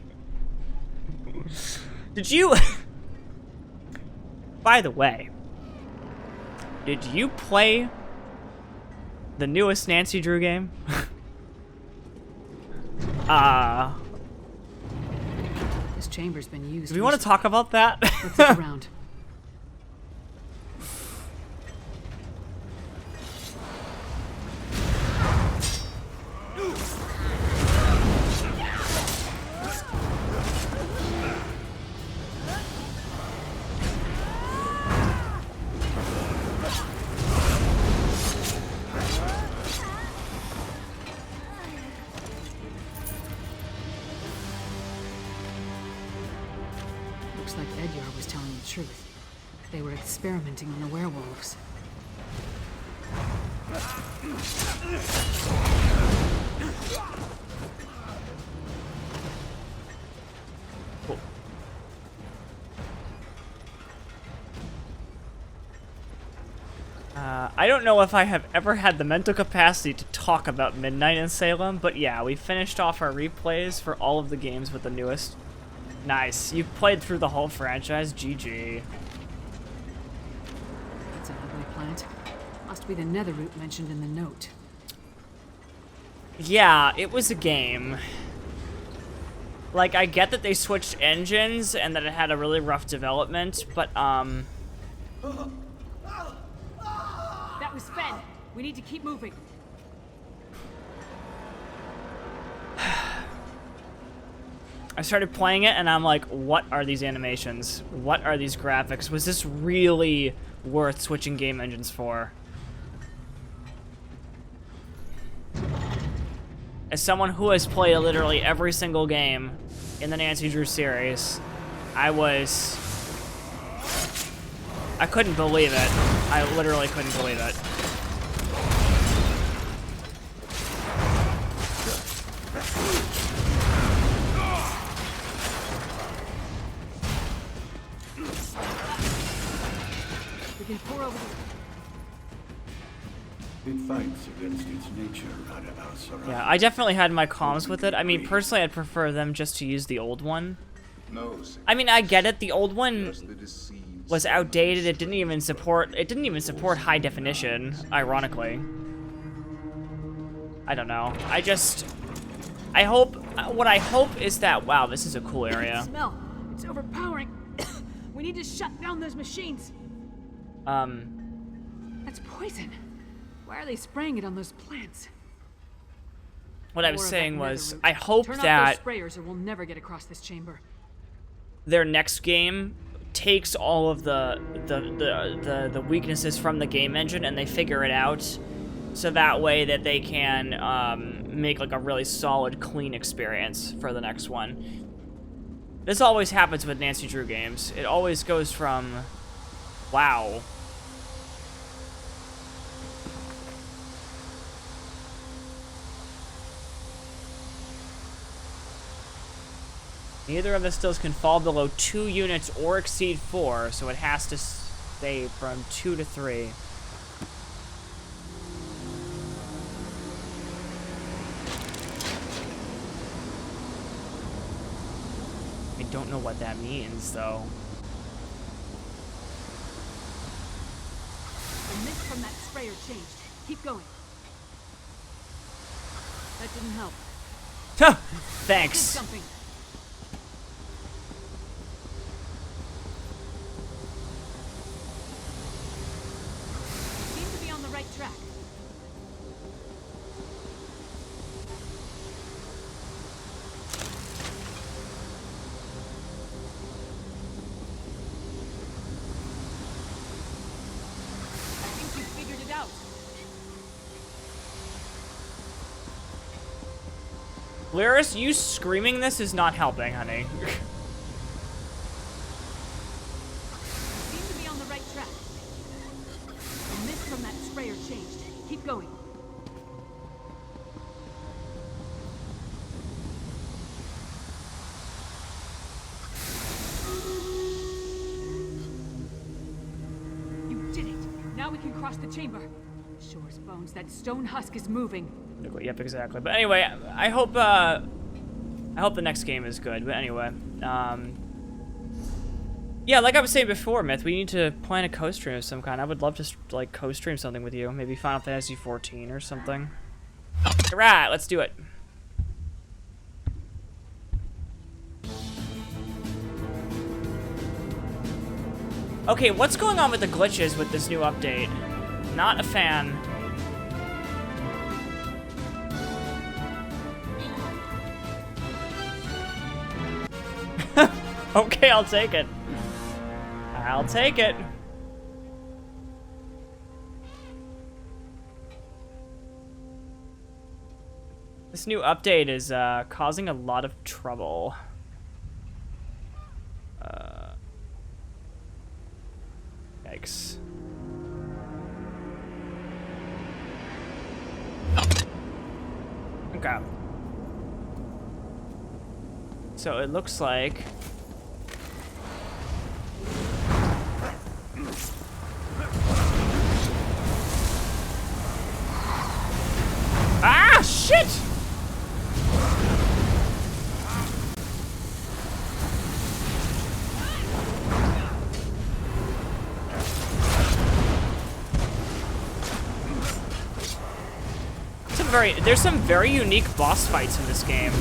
S1: Did you? By the way, did you play the newest Nancy Drew game?
S5: This chamber's been used.
S1: Do we want to talk about that?
S5: Let's look around. Looks like Edyar was telling the truth. They were experimenting on the werewolves.
S1: Cool. I don't know if I have ever had the mental capacity to talk about Midnight in Salem, but yeah, we finished off our replays for all of the games with the newest. Nice. You've played through the whole franchise. GG.
S5: That's an ugly plant. Must be the nether root mentioned in the note.
S1: Yeah, it was a game. Like, I get that they switched engines and that it had a really rough development, but,
S5: That was Fen. We need to keep moving.
S1: I started playing it and I'm like, what are these animations? What are these graphics? Was this really worth switching game engines for? As someone who has played literally every single game in the Nancy Drew series, I couldn't believe it. I literally couldn't believe it.
S5: We can pour over
S13: It fights against its nature,
S1: Yeah, I definitely had my comms with it. I mean, personally, I'd prefer them just to use the old one. I mean, I get it. The old one was outdated. It didn't even support high definition, ironically. I don't know. What I hope is that, wow, this is a cool area.
S5: Smell. It's overpowering. We need to shut down those machines. That's poison. Why are they spraying it on those plants?
S1: What I was saying was, I hope that
S5: Turn off those sprayers or we'll never get across this chamber.
S1: Their next game takes all of the weaknesses from the game engine and they figure it out, so that way that they can make like a really solid, clean experience for the next one. This always happens with Nancy Drew games. It always goes from, wow. Neither of the stills can fall below 2 units or exceed 4, so it has to stay from 2 to 3. I don't know what that means, though.
S5: The mist from that sprayer changed. Keep going. That didn't help.
S1: Thanks.
S5: Did something. Seem to be on the right track.
S1: Lyris, you screaming this is not helping, honey.
S5: Seem to be on the right track. The mist from that sprayer changed. Keep going. You did it. Now we can cross the chamber. Shore's bones. That stone husk is moving.
S1: Yep, exactly. But anyway, I hope the next game is good. But anyway, yeah, like I was saying before, Myth, we need to plan a co-stream of some kind. I would love to like co-stream something with you, maybe Final Fantasy 14 or something. All right, let's do it. Okay, what's going on with the glitches with this new update? Not a fan. Okay, I'll take it. I'll take it. This new update is causing a lot of trouble. Yikes. Okay. So it looks like Ah, shit! There's some very unique boss fights in this game.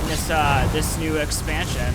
S1: In this new expansion.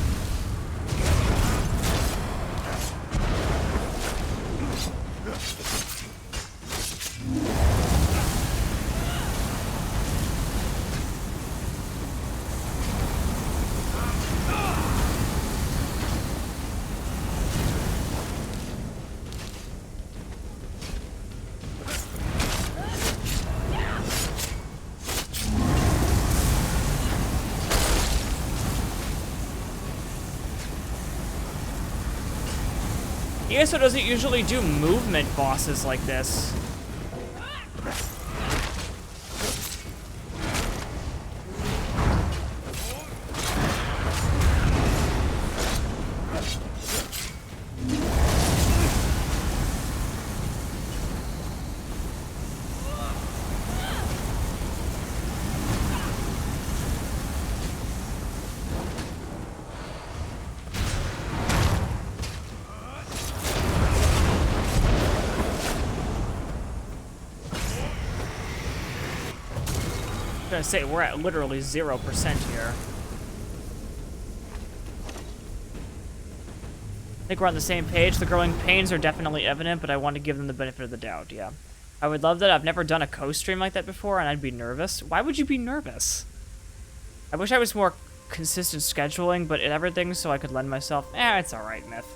S1: ESO doesn't usually do movement bosses like this. I was gonna say, we're at literally 0% here. I think we're on the same page. The growing pains are definitely evident, but I want to give them the benefit of the doubt, yeah. I would love that. I've never done a co-stream like that before, and I'd be nervous. Why would you be nervous? I wish I was more consistent scheduling, but in everything, so I could lend myself. It's alright, Myth.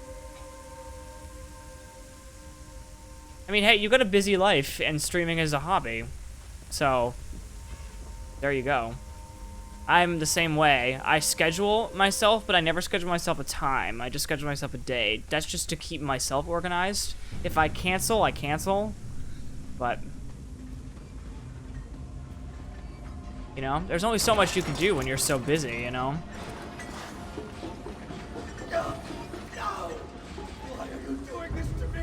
S1: I mean, hey, you got a busy life, and streaming is a hobby. So, there you go. I'm the same way. I schedule myself, but I never schedule myself a time. I just schedule myself a day. That's just to keep myself organized. If I cancel, I cancel. But, you know, there's only so much you can do when you're so busy, you know?
S9: No! Why are you doing this to me?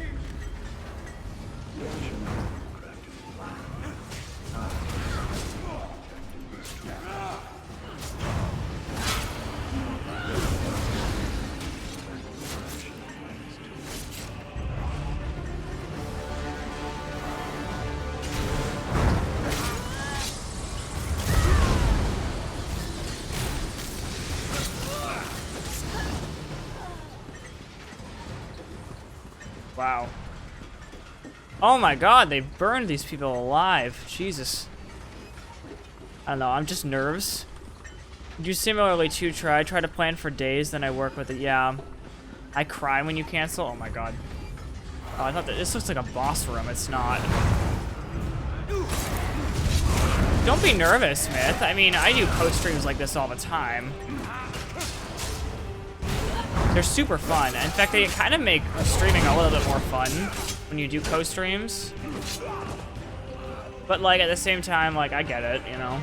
S1: Wow. Oh my god, they burned these people alive. Jesus. I don't know, I'm just nerves. Do similarly too, try to plan for days, then I work with it. Yeah. I cry when you cancel. Oh my god. Oh, I thought that this looks like a boss room. It's not. Don't be nervous, Myth. I mean, I do co-streams like this all the time. They're super fun. In fact, they kind of make streaming a little bit more fun when you do co-streams. But, like, at the same time, like, I get it, you know?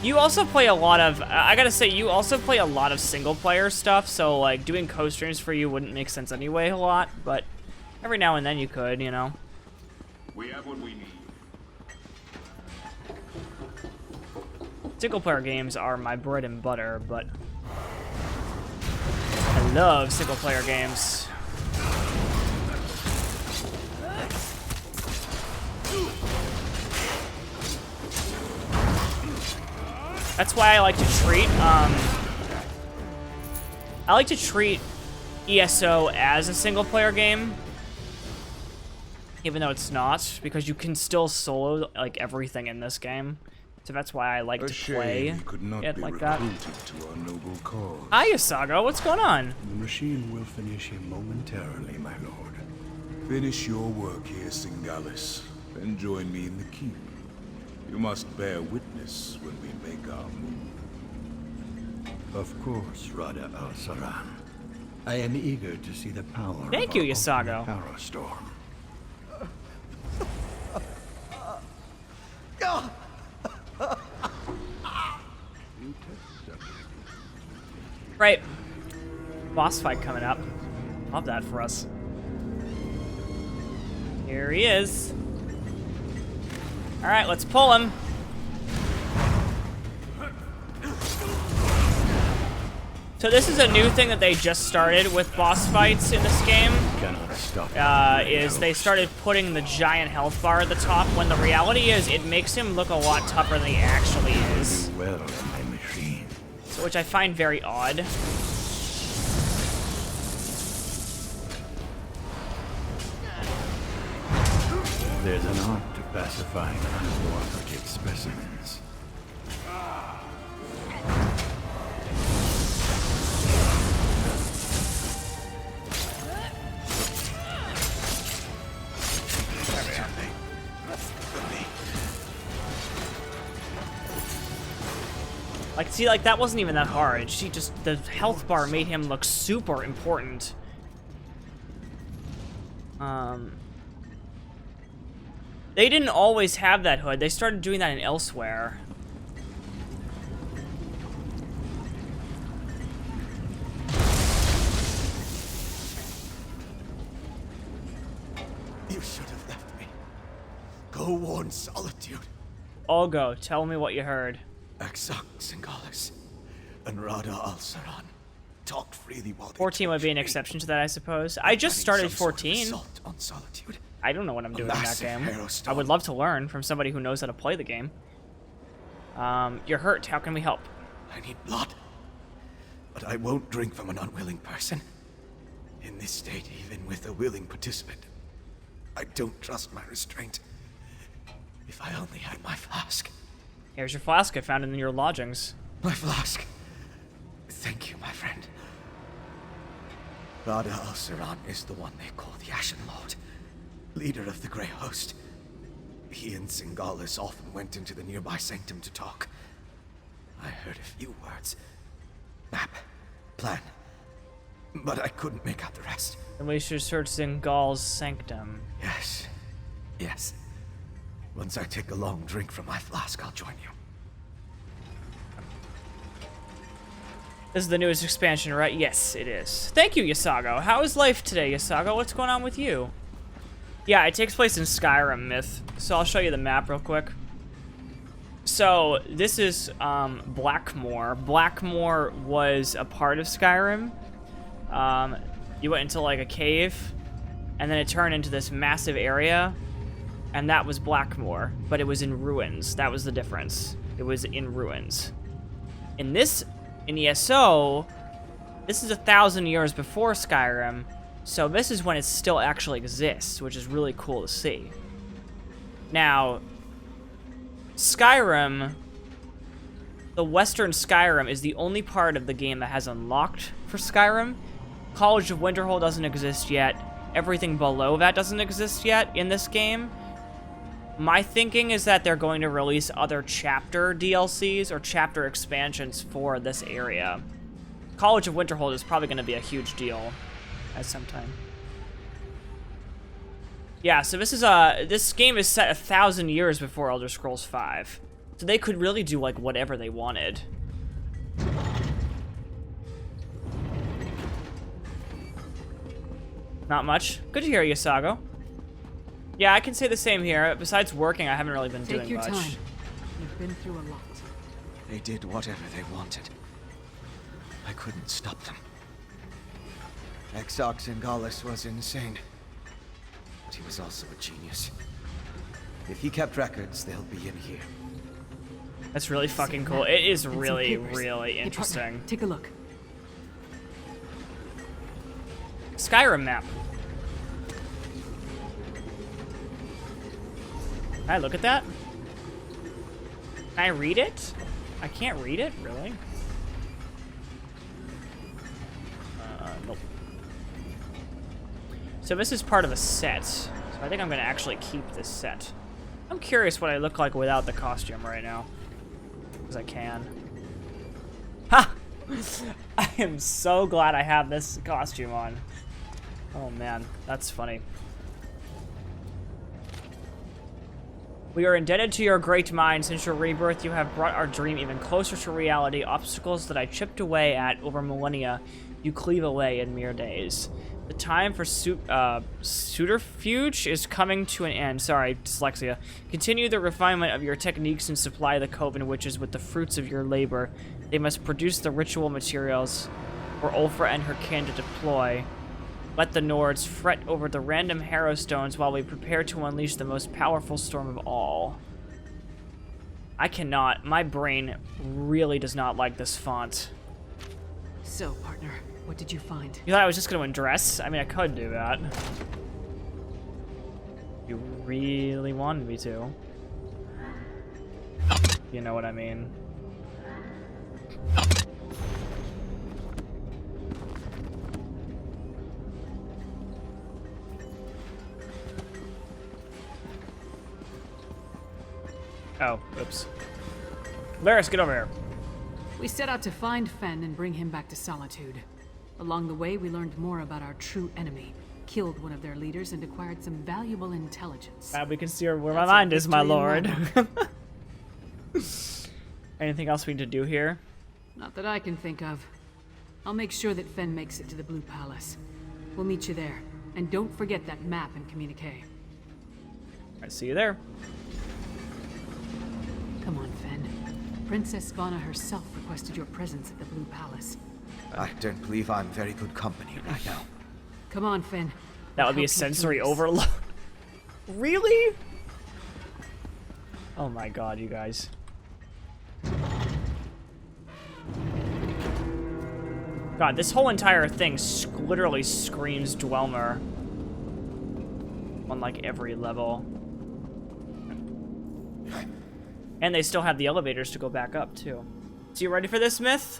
S1: You also play a lot of, I gotta say, you also play a lot of single-player stuff, so, like, doing co-streams for you wouldn't make sense anyway a lot, but every now and then you could, you know?
S4: We have what we need.
S1: Single-player games are my bread and butter, but I love single-player games. That's why I like to treat ESO as a single-player game, even though it's not, because you can still solo like everything in this game. So that's why I like to play it like that.
S13: To our noble cause.
S1: Hi, Yasago. What's going on?
S13: The machine will finish him momentarily, my lord.
S4: Finish your work here, Singalis, and join me in the keep. You must bear witness when we make our move.
S13: Of course, Rada al-Saran. I am eager to see the power
S1: Thank you, Yasago.
S13: Power storm.
S1: Right. Boss fight coming up. Love that for us. Here he is. Alright, let's pull him. So this is a new thing that they just started with boss fights in this game. Is they started putting the giant health bar at the top, when the reality is it makes him look a lot tougher than he actually is. So, which I find very odd.
S13: There's an art to pacifying uncooperative specimens.
S1: Like, see, like, that wasn't even that hard. She just, the health bar made him look super important. They didn't always have that hood. They started doing that in Elsewhere.
S9: You should have left me. Go warn Solitude.
S1: I'll go. Tell me what you heard.
S9: Exoc Singalis and Rada Al-Saran talked freely while
S1: 14 would be an exception to that, I suppose. I just started 14.
S9: On Solitude.
S1: I don't know what I'm doing in that game. I would love to learn from somebody who knows how to play the game. You're hurt. How can we help?
S9: I need blood. But I won't drink from an unwilling person. In this state, even with a willing participant, I don't trust my restraint. If I only had my flask.
S1: Here's your flask I found in your lodgings.
S9: My flask. Thank you, my friend. Rada Al-Saran is the one they call the Ashen Lord, leader of the Grey Host. He and Singalis often went into the nearby sanctum to talk. I heard a few words. Map. Plan. But I couldn't make out the rest.
S1: Then we should search Singal's sanctum.
S9: Yes. Yes. Once I take a long drink from my flask, I'll join you.
S1: This is the newest expansion, right? Yes, it is. Thank you, Yasago. How is life today, Yasago? What's going on with you? Yeah, it takes place in Skyrim Myth. So I'll show you the map real quick. So this is Blackmoor. Blackmoor was a part of Skyrim. You went into like a cave, and then it turned into this massive area, and that was Blackmoor, but it was in ruins. That was the difference. It was in ruins. In ESO, this is 1,000 years before Skyrim, so this is when it still actually exists, which is really cool to see. Now, Skyrim, the Western Skyrim, is the only part of the game that has unlocked for Skyrim. College of Winterhold doesn't exist yet. Everything below that doesn't exist yet in this game. My thinking is that they're going to release other chapter DLCs or chapter expansions for this area. College of Winterhold is probably going to be a huge deal at some time. Yeah, so this game is set 1,000 years before Elder Scrolls V. So they could really do like whatever they wanted. Not much. Good to hear, Yasago. Yeah, I can say the same here. Besides working, I haven't really been doing much.
S5: Take your time. You've been through a lot.
S9: They did whatever they wanted. I couldn't stop them. Exoc Singalis was insane. But he was also a genius. If he kept records, they'll be in here.
S1: That's really fucking cool. It is really, really interesting.
S5: Take a look.
S1: Skyrim map. Can I look at that? Can I read it? I can't read it, really? Nope. So this is part of a set. So I think I'm gonna actually keep this set. I'm curious what I look like without the costume right now. Because I can. Ha! I am so glad I have this costume on. Oh man, that's funny. We are indebted to your great mind. Since your rebirth, you have brought our dream even closer to reality. Obstacles that I chipped away at over millennia, you cleave away in mere days. The time for subterfuge is coming to an end. Sorry, dyslexia. Continue the refinement of your techniques and supply the Coven witches with the fruits of your labor. They must produce the ritual materials for Ulfra and her kin to deploy. Let the Nords fret over the random Harrow Stones while we prepare to unleash the most powerful storm of all. I cannot. My brain really does not like this font.
S5: So, partner, what did you find?
S1: You thought I was just going to undress? I mean, I could do that. You really wanted me to. You know what I mean. Oh, oops. Laris, get over here.
S5: We set out to find Fen and bring him back to Solitude. Along the way, we learned more about our true enemy, killed one of their leaders, and acquired some valuable intelligence.
S1: We can see where my mind is, my lord. Anything else we need to do here?
S5: Not that I can think of. I'll make sure that Fen makes it to the Blue Palace. We'll meet you there. And don't forget that map and communique.
S1: I see you there.
S5: Come on, Fen. Princess Svana herself requested your presence at the Blue Palace.
S9: I don't believe I'm very good company right now.
S5: Come on, Fen.
S1: That would be a sensory overload. Really? Oh my god, you guys. God, this whole entire thing literally screams Dwemer. On like every level. And they still have the elevators to go back up too. So you ready for this, Myth?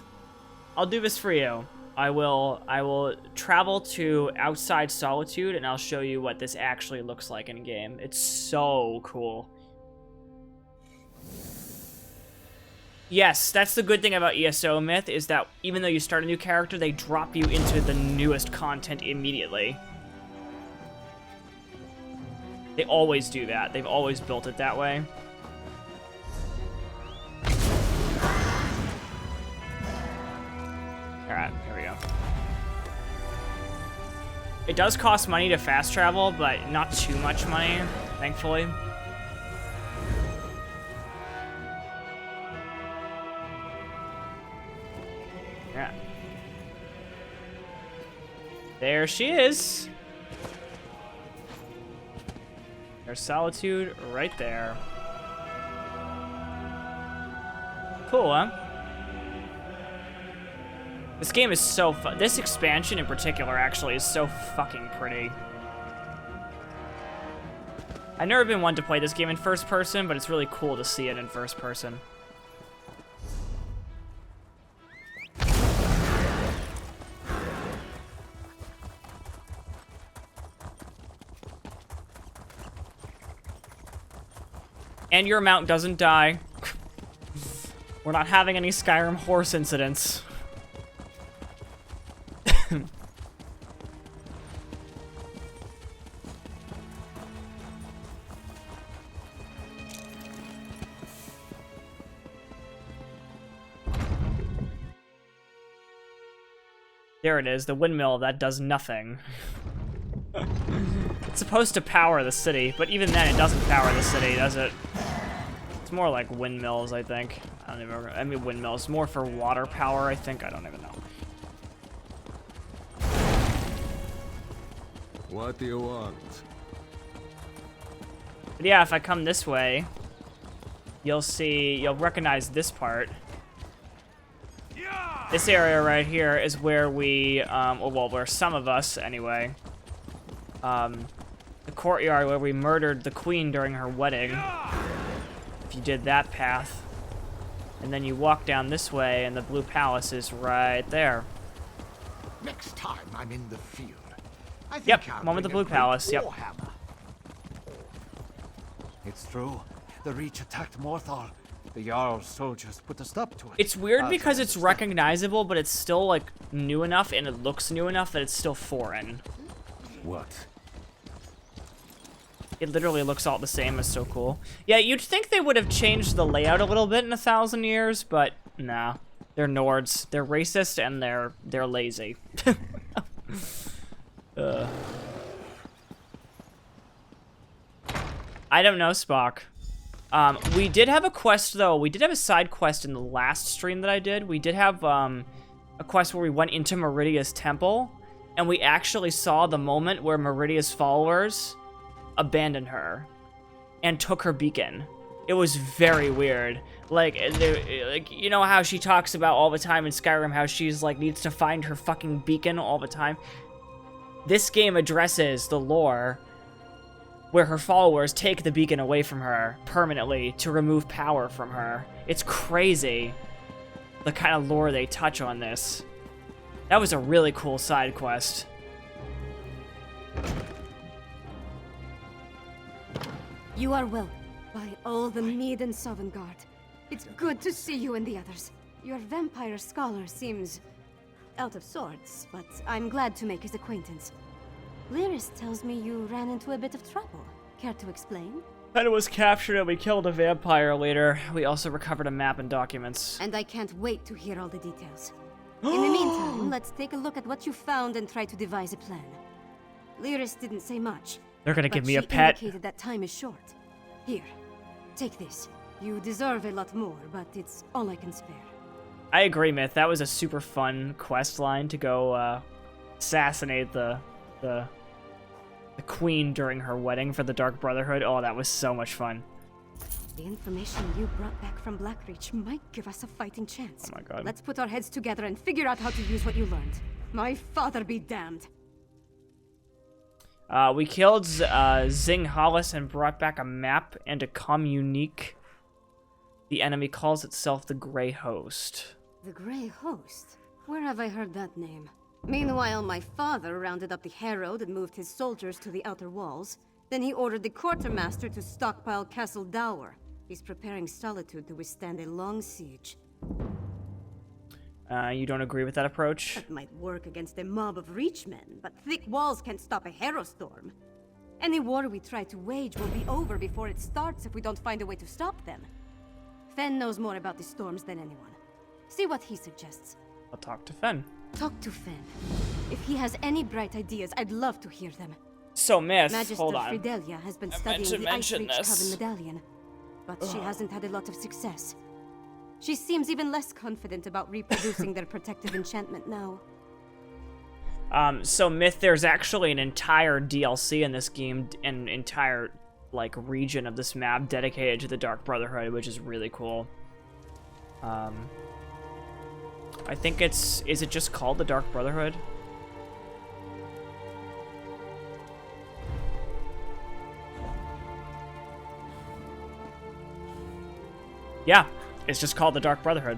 S1: I'll do this for you. I will travel to outside Solitude and I'll show you what this actually looks like in game. It's so cool. Yes, that's the good thing about ESO, Myth, is that even though you start a new character, they drop you into the newest content immediately. They always do that. They've always built it that way. Alright, here we go. It does cost money to fast travel, but not too much money, thankfully. Yeah. There she is. There's Solitude right there. Cool, huh? This game is so fun. This expansion in particular actually is so fucking pretty. I've never been one to play this game in first person, but it's really cool to see it in first person. And your mount doesn't die. We're not having any Skyrim horse incidents. There it is, the windmill that does nothing. It's supposed to power the city, but even then it doesn't power the city, does it? It's more like windmills, I think. I don't even remember. I mean windmills, more for water power, I think. I don't even know.
S7: What do you want?
S1: But yeah, if I come this way, you'll recognize this part. This area right here is where we, well, where some of us, anyway, the courtyard where we murdered the queen during her wedding. If you did that path. And then you walk down this way, and the Blue Palace is right there.
S18: Next time I'm in the field, I think
S1: yep,
S18: I'll
S1: one with the
S18: bring
S1: Blue
S18: a great
S1: Palace, yep.
S18: warhammer. It's true. The Reach attacked Morthal. The Jarl's soldiers put a stop to it.
S1: It's weird because it's recognizable, but it's still, like, new enough, and it looks new enough that it's still foreign.
S18: What?
S1: It literally looks all the same. It's so cool. Yeah, you'd think they would have changed the layout a little bit in 1,000 years, but nah. They're Nords. They're racist, and they're lazy. I don't know, Spock. We did have a quest, though. We did have a side quest in the last stream that I did. We did have a quest where we went into Meridia's temple, and we actually saw the moment where Meridia's followers abandoned her and took her beacon. It was very weird. Like, you know how she talks about all the time in Skyrim how she's, like, needs to find her fucking beacon all the time? This game addresses the lore where her followers take the beacon away from her permanently to remove power from her. It's crazy, the kind of lore they touch on this. That was a really cool side quest.
S8: You are well, by all the Mead and Sovngarde. It's good to see you and the others. Your vampire scholar seems out of sorts, but I'm glad to make his acquaintance. Lyris tells me you ran into a bit of trouble. Care to explain?
S1: Pen was captured and we killed a vampire later. We also recovered a map and documents.
S8: And I can't wait to hear all the details. In the meantime, let's take a look at what you found and try to devise a plan. Lyris didn't say much.
S1: They're gonna give me a
S8: she
S1: pet.
S8: Indicated that time is short. Here, take this. You deserve a lot more, but it's all I can spare.
S1: I agree, Myth. That was a super fun quest line to go assassinate the queen during her wedding for the Dark Brotherhood. Oh, that was so much fun.
S8: The information you brought back from Blackreach might give us a fighting chance.
S1: Oh my god.
S8: Let's put our heads together and figure out how to use what you learned. My father be damned.
S1: We killed Zing Hollis and brought back a map and a communique. The enemy calls itself the Grey Host.
S8: The Grey Host? Where have I heard that name? Meanwhile, my father rounded up the Herald and moved his soldiers to the outer walls. Then he ordered the quartermaster to stockpile Castle Dower. He's preparing Solitude to withstand a long siege.
S1: You don't agree with that approach?
S8: That might work against a mob of Reachmen, but thick walls can't stop a Harrowstorm. Any war we try to wage will be over before it starts if we don't find a way to stop them. Fen knows more about the storms than anyone. See what he suggests.
S1: I'll talk to Fen.
S8: Talk to Fen. If he has any bright ideas, I'd love to hear them.
S1: So, Myth,
S8: Magister
S1: hold on.
S8: Fidelia has been studying the Ice Reach Coven medallion, but she hasn't had a lot of success. She seems even less confident about reproducing their protective enchantment now.
S1: So Myth, there's actually an entire DLC in this game, an entire, like, region of this map dedicated to the Dark Brotherhood, which is really cool. I think is it just called the Dark Brotherhood? Yeah, it's just called the Dark Brotherhood.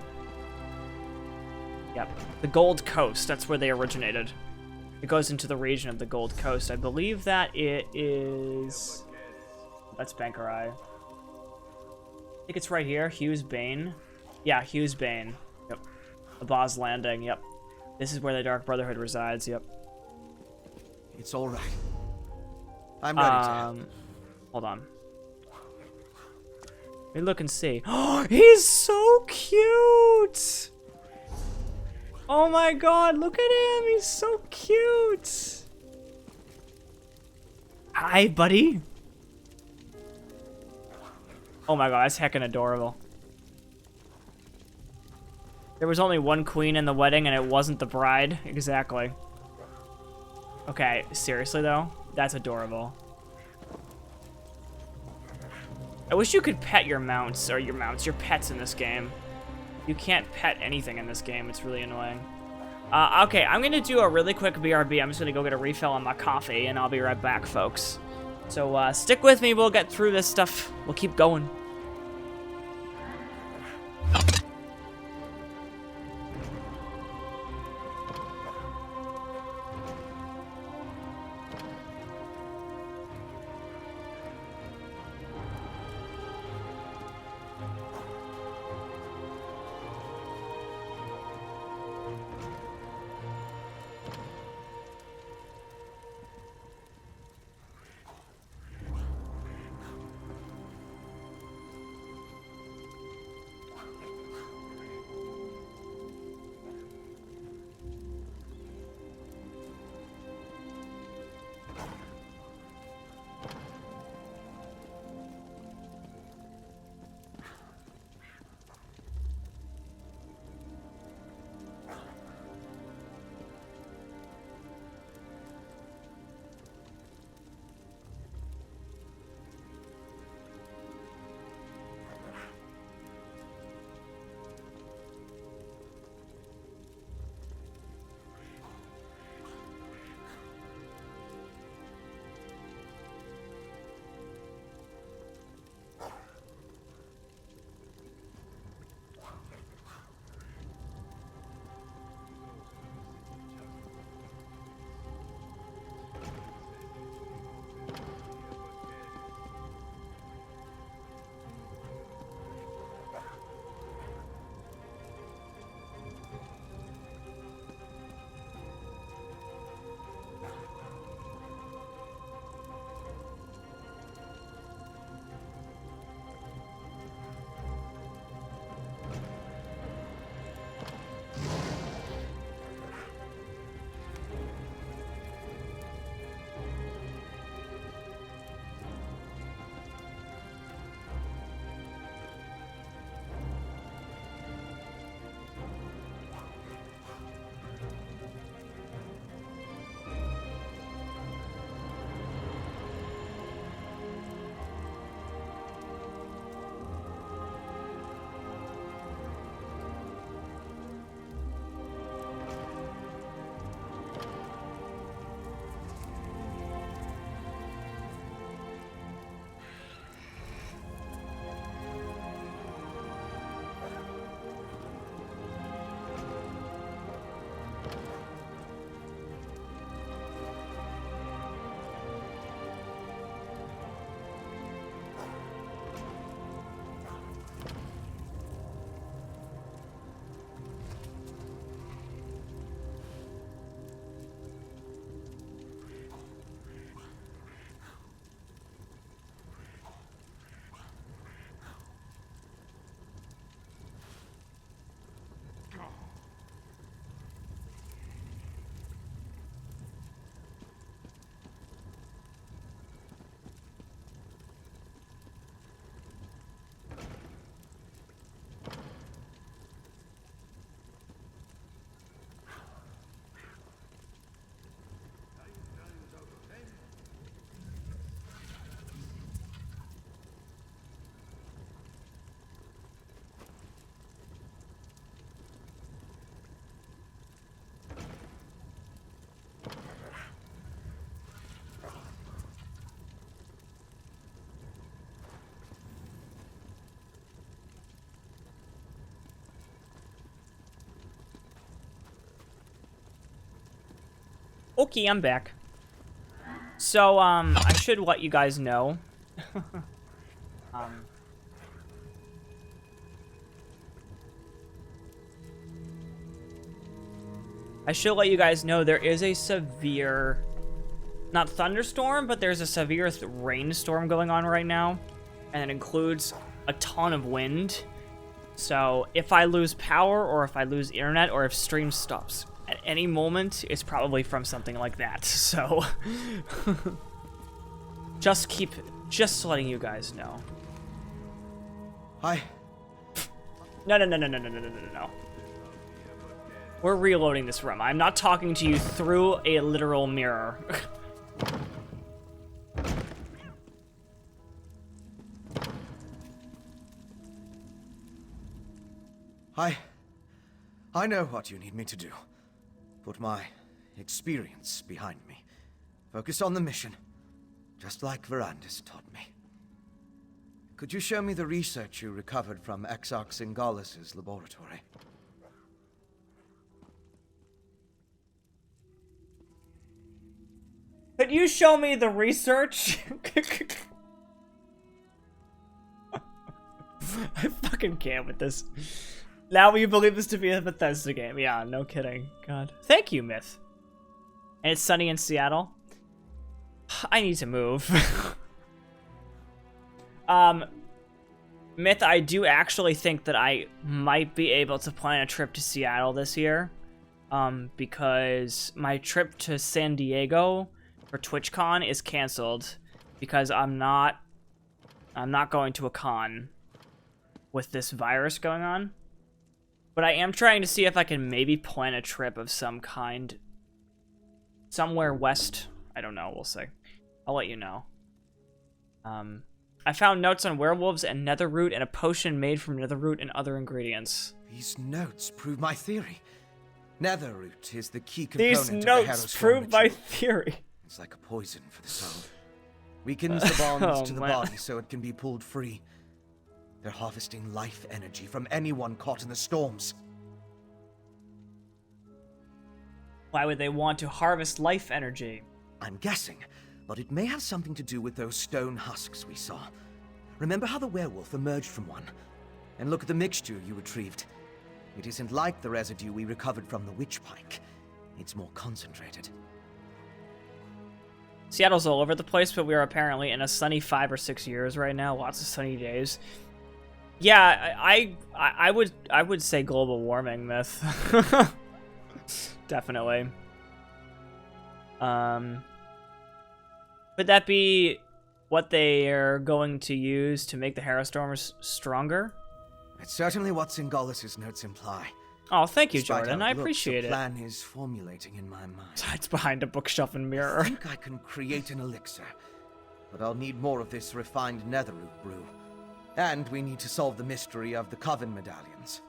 S1: Yep. The Gold Coast, that's where they originated. It goes into the region of the Gold Coast. I believe that it is... That's Bankerai. I think it's right here, Hughes Bane. Yeah, Hughes Bane. Yep. Abaz Landing, yep. This is where the Dark Brotherhood resides, yep.
S9: It's all right. I'm ready to help.
S1: Hold on. Let me look and see. Oh, he's so cute! Oh my god, look at him! He's so cute! Hi, buddy! Oh my god, that's heckin' adorable. There was only one queen in the wedding and it wasn't the bride. Exactly. Okay, seriously though? That's adorable. I wish you could pet your mounts, or your pets in this game. You can't pet anything in this game, it's really annoying. Okay, I'm gonna do a really quick BRB. I'm just gonna go get a refill on my coffee, and I'll be right back, folks. So, stick with me, we'll get through this stuff. We'll keep going. Okay, I'm back. So, I should let you guys know. I should let you guys know there is a severe, not thunderstorm, but there's a severe rainstorm going on right now. And it includes a ton of wind. So if I lose power or if I lose internet or if stream stops at any moment, it's probably from something like that. So just letting you guys know.
S9: Hi.
S1: No. We're reloading this room. I'm not talking to you through a literal mirror.
S9: I know what you need me to do. Put my experience behind me. Focus on the mission, just like Verandis taught me. Could you show me the research you recovered from Exarch Singalis' laboratory?
S1: Could you show me the research? I fucking can't with this. Now you believe this to be a Bethesda game. Yeah, no kidding. God. Thank you, Myth. And it's sunny in Seattle. I need to move. Myth, I do actually think that I might be able to plan a trip to Seattle this year. Because my trip to San Diego for TwitchCon is canceled because I'm not going to a con with this virus going on. But I am trying to see if I can maybe plan a trip of some kind somewhere west. I don't know, we'll see. I'll let you know. I found notes on werewolves and netherroot and a potion made from netherroot and other ingredients.
S9: These notes prove my theory. Netherroot is the key component
S1: These
S9: of the
S1: notes prove my theory.
S9: It's like a poison for the soul. Weakens the bonds to the body so it can be pulled free. They're harvesting life energy from anyone caught in the storms.
S1: Why would they want to harvest life energy?
S9: I'm guessing, but it may have something to do with those stone husks we saw. Remember how the werewolf emerged from one? And look at the mixture you retrieved. It isn't like the residue we recovered from the witch pike. It's more concentrated.
S1: Seattle's all over the place, but we are apparently in a sunny 5 or 6 years right now. Lots of sunny days. Yeah, I would say global warming, Myth. Definitely. Could that be what they are going to use to make the Harrowstorms stronger?
S9: It's certainly what Singalis' notes imply.
S1: Oh, thank you,
S9: Despite
S1: Jordan.
S9: how
S1: I
S9: it looks,
S1: appreciate
S9: a
S1: it.
S9: plan is formulating in my mind.
S1: It's behind a bookshelf and mirror.
S9: I think I can create an elixir, but I'll need more of this refined netherroot brew. And we need to solve the mystery of the Coven medallions.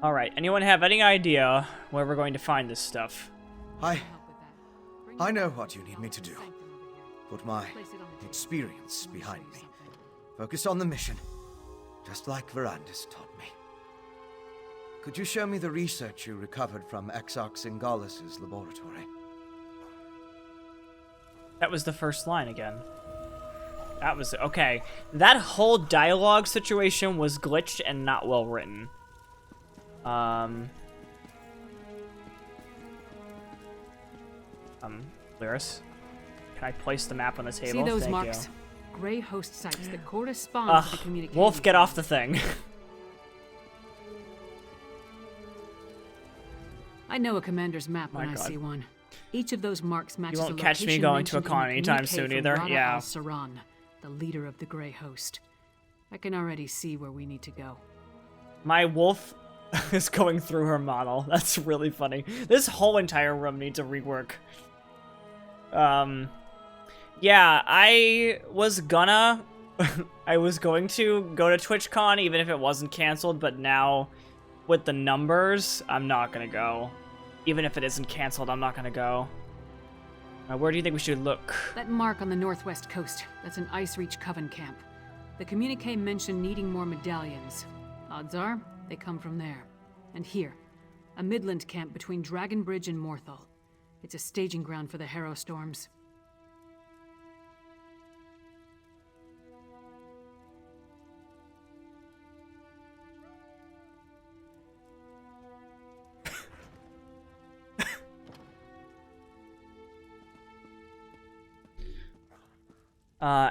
S1: Alright, anyone have any idea where we're going to find this stuff?
S9: I know what you need me to do. Put my experience behind me. Focus on the mission, just like Verandis taught me. Could you show me the research you recovered from Exarch Singalis' laboratory?
S1: That was the first line again. That was... Okay. That whole dialogue situation was glitched and not well written. Lyris? Can I place the map on the table?
S5: See those
S1: Thank
S5: marks?
S1: you.
S5: Gray host sites that correspond to the communication.
S1: Wolf, get off the thing.
S5: I know a commander's map when I see one. Each of those marks matches
S1: You won't
S5: a
S1: catch me going to a con anytime soon either. Yeah.
S5: Saran, the leader of the Grey Host. I can already see where we need to go.
S1: My wolf is going through her model. That's really funny. This whole entire room needs a rework. Yeah, I was going to go to TwitchCon even if it wasn't canceled, but now with the numbers, I'm not gonna go. Even if it isn't canceled, I'm not gonna go. Where do you think we should look?
S5: That mark on the northwest coast, that's an Ice Reach Coven camp. The communique mentioned needing more medallions. Odds are, they come from there. And here, A midland camp between Dragonbridge and Morthal. It's a staging ground for the Harrow Storms.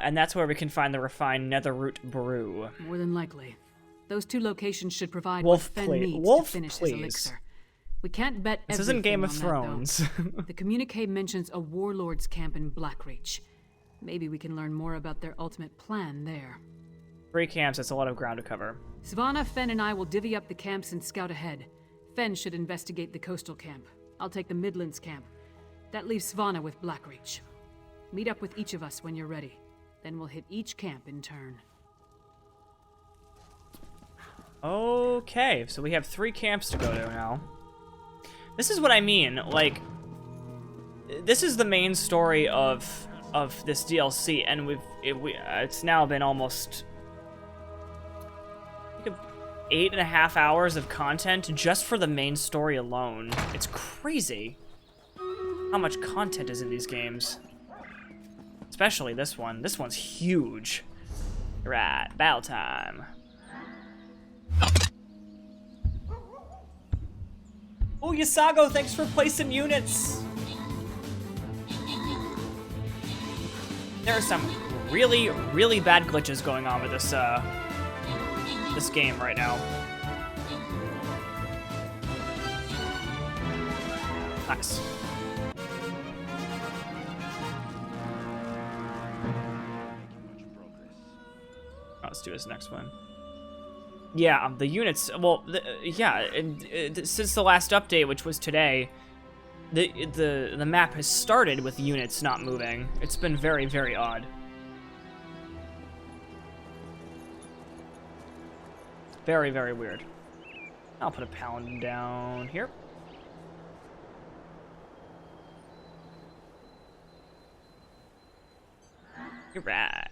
S1: And that's where we can find the refined netherroot brew.
S5: More than likely. Those two locations should provide
S1: Wolf,
S5: what Fen needs
S1: Wolf,
S5: to finish
S1: please.
S5: his elixir. We can't bet
S1: This
S5: everything
S1: isn't Game of
S5: on
S1: Thrones.
S5: That, though. The communique mentions a warlord's camp in Blackreach. Maybe we can learn more about their ultimate plan there.
S1: 3 camps, that's a lot of ground to cover.
S5: Svanna, Fen, and I will divvy up the camps and scout ahead. Fen should investigate the coastal camp. I'll take the Midlands camp. That leaves Svanna with Blackreach. Meet up with each of us when you're ready. Then we'll hit each camp in turn.
S1: Okay, so we have 3 camps to go to now. This is what I mean, like, this is the main story of this DLC, and it's now been almost, I think, 8.5 hours of content just for the main story alone. It's crazy how much content is in these games. Especially this one. This one's huge. Right, battle time. Oh, Yasago, thanks for placing units. There are some really, really bad glitches going on with this this game right now. Nice. Let's do this next one. Yeah, the units. Well, since the last update, which was today, the map has started with units not moving. It's been very, very odd. Very, very weird. I'll put a paladin down here. You're right.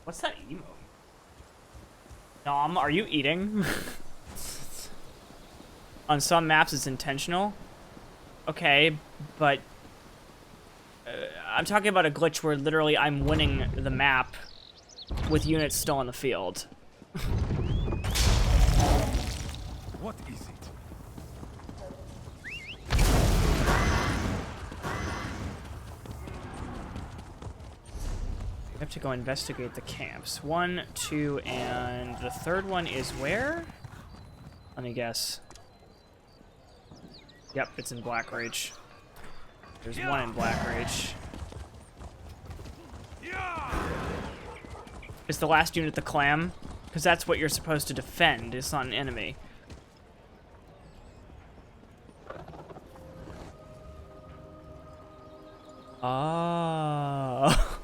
S1: What's that emo? Nom, are you eating? On some maps it's intentional. Okay, but I'm talking about a glitch where literally I'm winning the map with units still on the field.
S12: What is it?
S1: We have to go investigate the camps. 1, 2, and the third one is where? Let me guess. Yep, it's in Blackreach. There's one in Blackreach. Is the last unit the clam? Because that's what you're supposed to defend. It's not an enemy. Oh.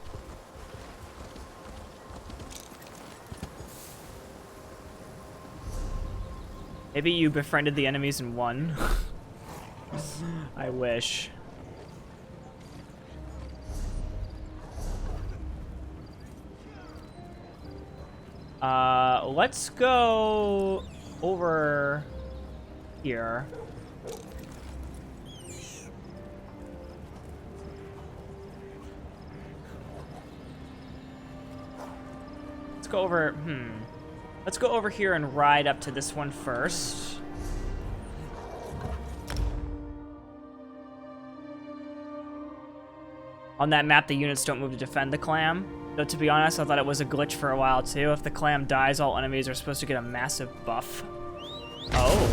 S1: Maybe you befriended the enemies and won. I wish. Let's go over here. Let's go over, Let's go over here and ride up to this one first. On that map, the units don't move to defend the clam. Though, to be honest, I thought it was a glitch for a while, too. If the clam dies, all enemies are supposed to get a massive buff. Oh.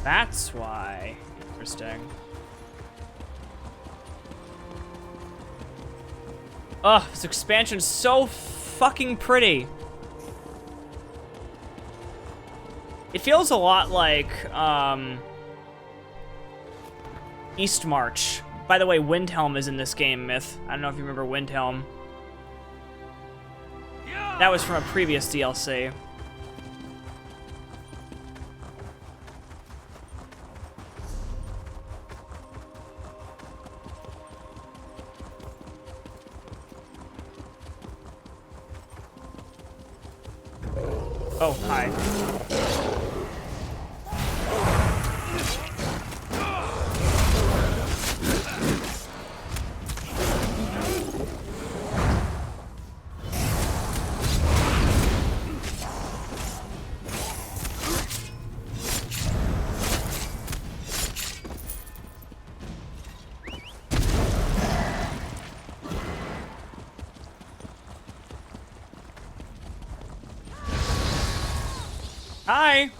S1: That's why. Interesting. Ugh, this expansion's so fucking pretty. It feels a lot like, Eastmarch. By the way, Windhelm is in this game, Myth. I don't know if you remember Windhelm. That was from a previous DLC. Oh, hi. Hi.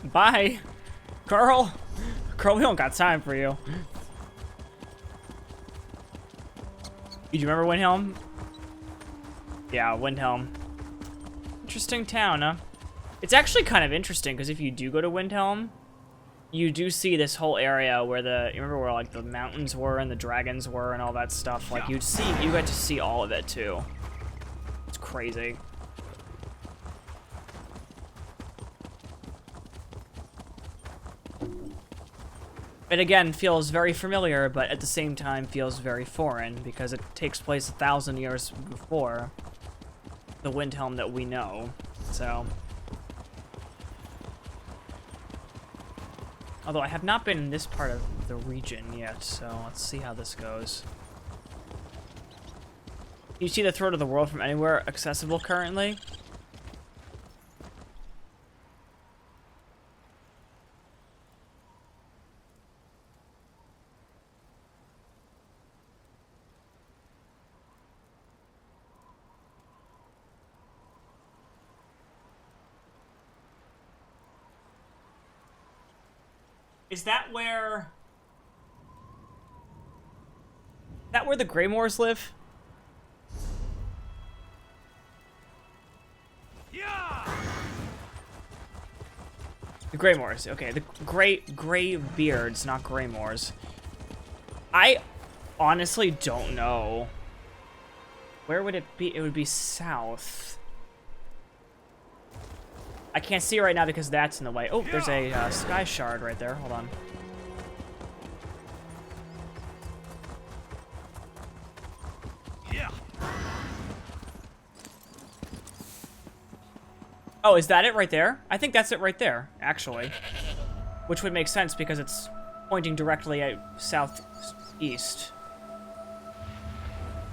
S1: Bye. Carl. Carl, we don't got time for you. Do you remember Windhelm? Yeah, Windhelm. Interesting town, huh? It's actually kind of interesting, because if you do go to Windhelm, you do see this whole area where you remember where, like, the mountains were and the dragons were and all that stuff? Like, you get to see all of it, too. It's crazy. It again feels very familiar, but at the same time feels very foreign because it takes place 1,000 years before the Windhelm that we know. So, although I have not been in this part of the region yet, so let's see how this goes. You see the Throat of the World from anywhere accessible currently? Is that where the Greymoors live? Yeah. The Greymoors, okay. The gray beards, not Greymoors. I honestly don't know. Where would it be? It would be south. I can't see it right now because that's in the way. Oh, there's a sky shard right there. Hold on. Yeah. Oh, is that it right there? I think that's it right there, actually. Which would make sense because it's pointing directly at southeast.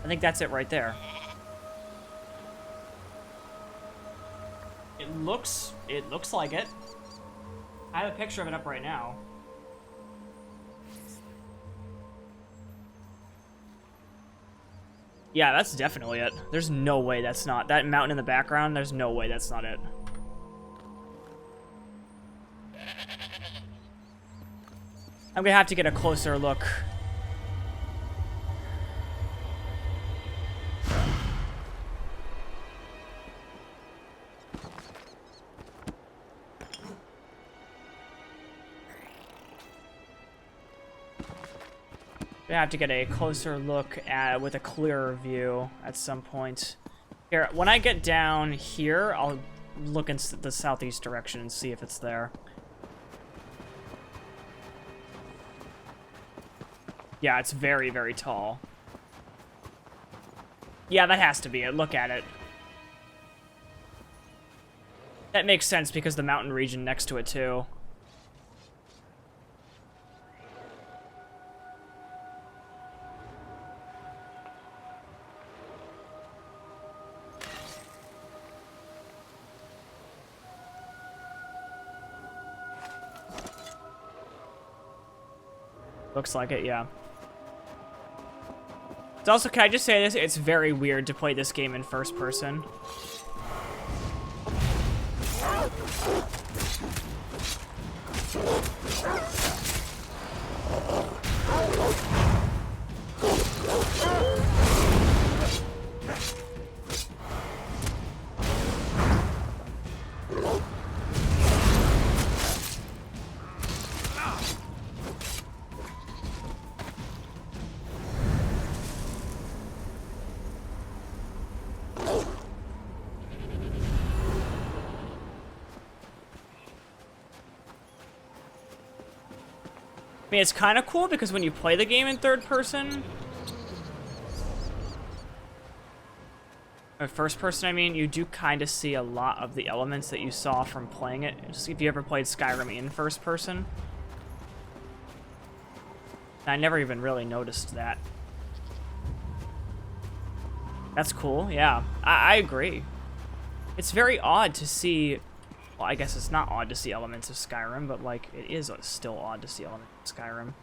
S1: I think that's it right there. It looks like it. I have a picture of it up right now. Yeah, that's definitely it. There's no way that's not. That mountain in the background, there's no way that's not it. I'm gonna have to get a closer look. I have to get a closer look at with a clearer view at some point. Here, when I get down here, I'll look in the southeast direction and see if it's there. Yeah, it's very, very tall. Yeah, that has to be it. Look at it. That makes sense because the mountain region next to it, too. Looks like it, yeah. It's also, can I just say this? It's very weird to play this game in first person. I mean, it's kind of cool because when you play the game in third person... First person, I mean, you do kind of see a lot of the elements that you saw from playing it. Just if you ever played Skyrim in first person. I never even really noticed that. That's cool, yeah. I agree. It's very odd to see... Well, I guess it's not odd to see elements of Skyrim, but, like, it is still odd to see elements of Skyrim.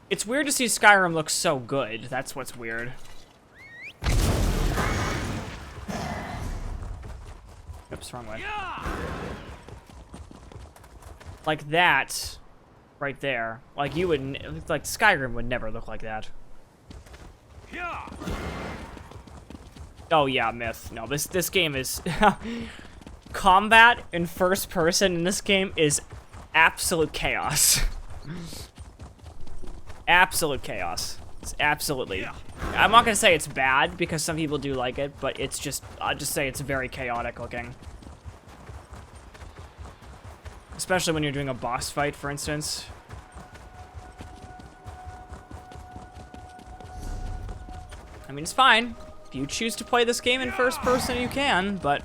S1: It's weird to see Skyrim look so good. That's what's weird. Oops, wrong way. Like that, right there. Like you would, like Skyrim would never look like that. Oh yeah, myth. No, this game is combat in first person in this game is absolute chaos. Absolute chaos. It's absolutely. I'm not gonna say it's bad because some people do like it, but it's just. I'll just say it's very chaotic looking. Especially when you're doing a boss fight, for instance. I mean, it's fine. If you choose to play this game in first person, you can, but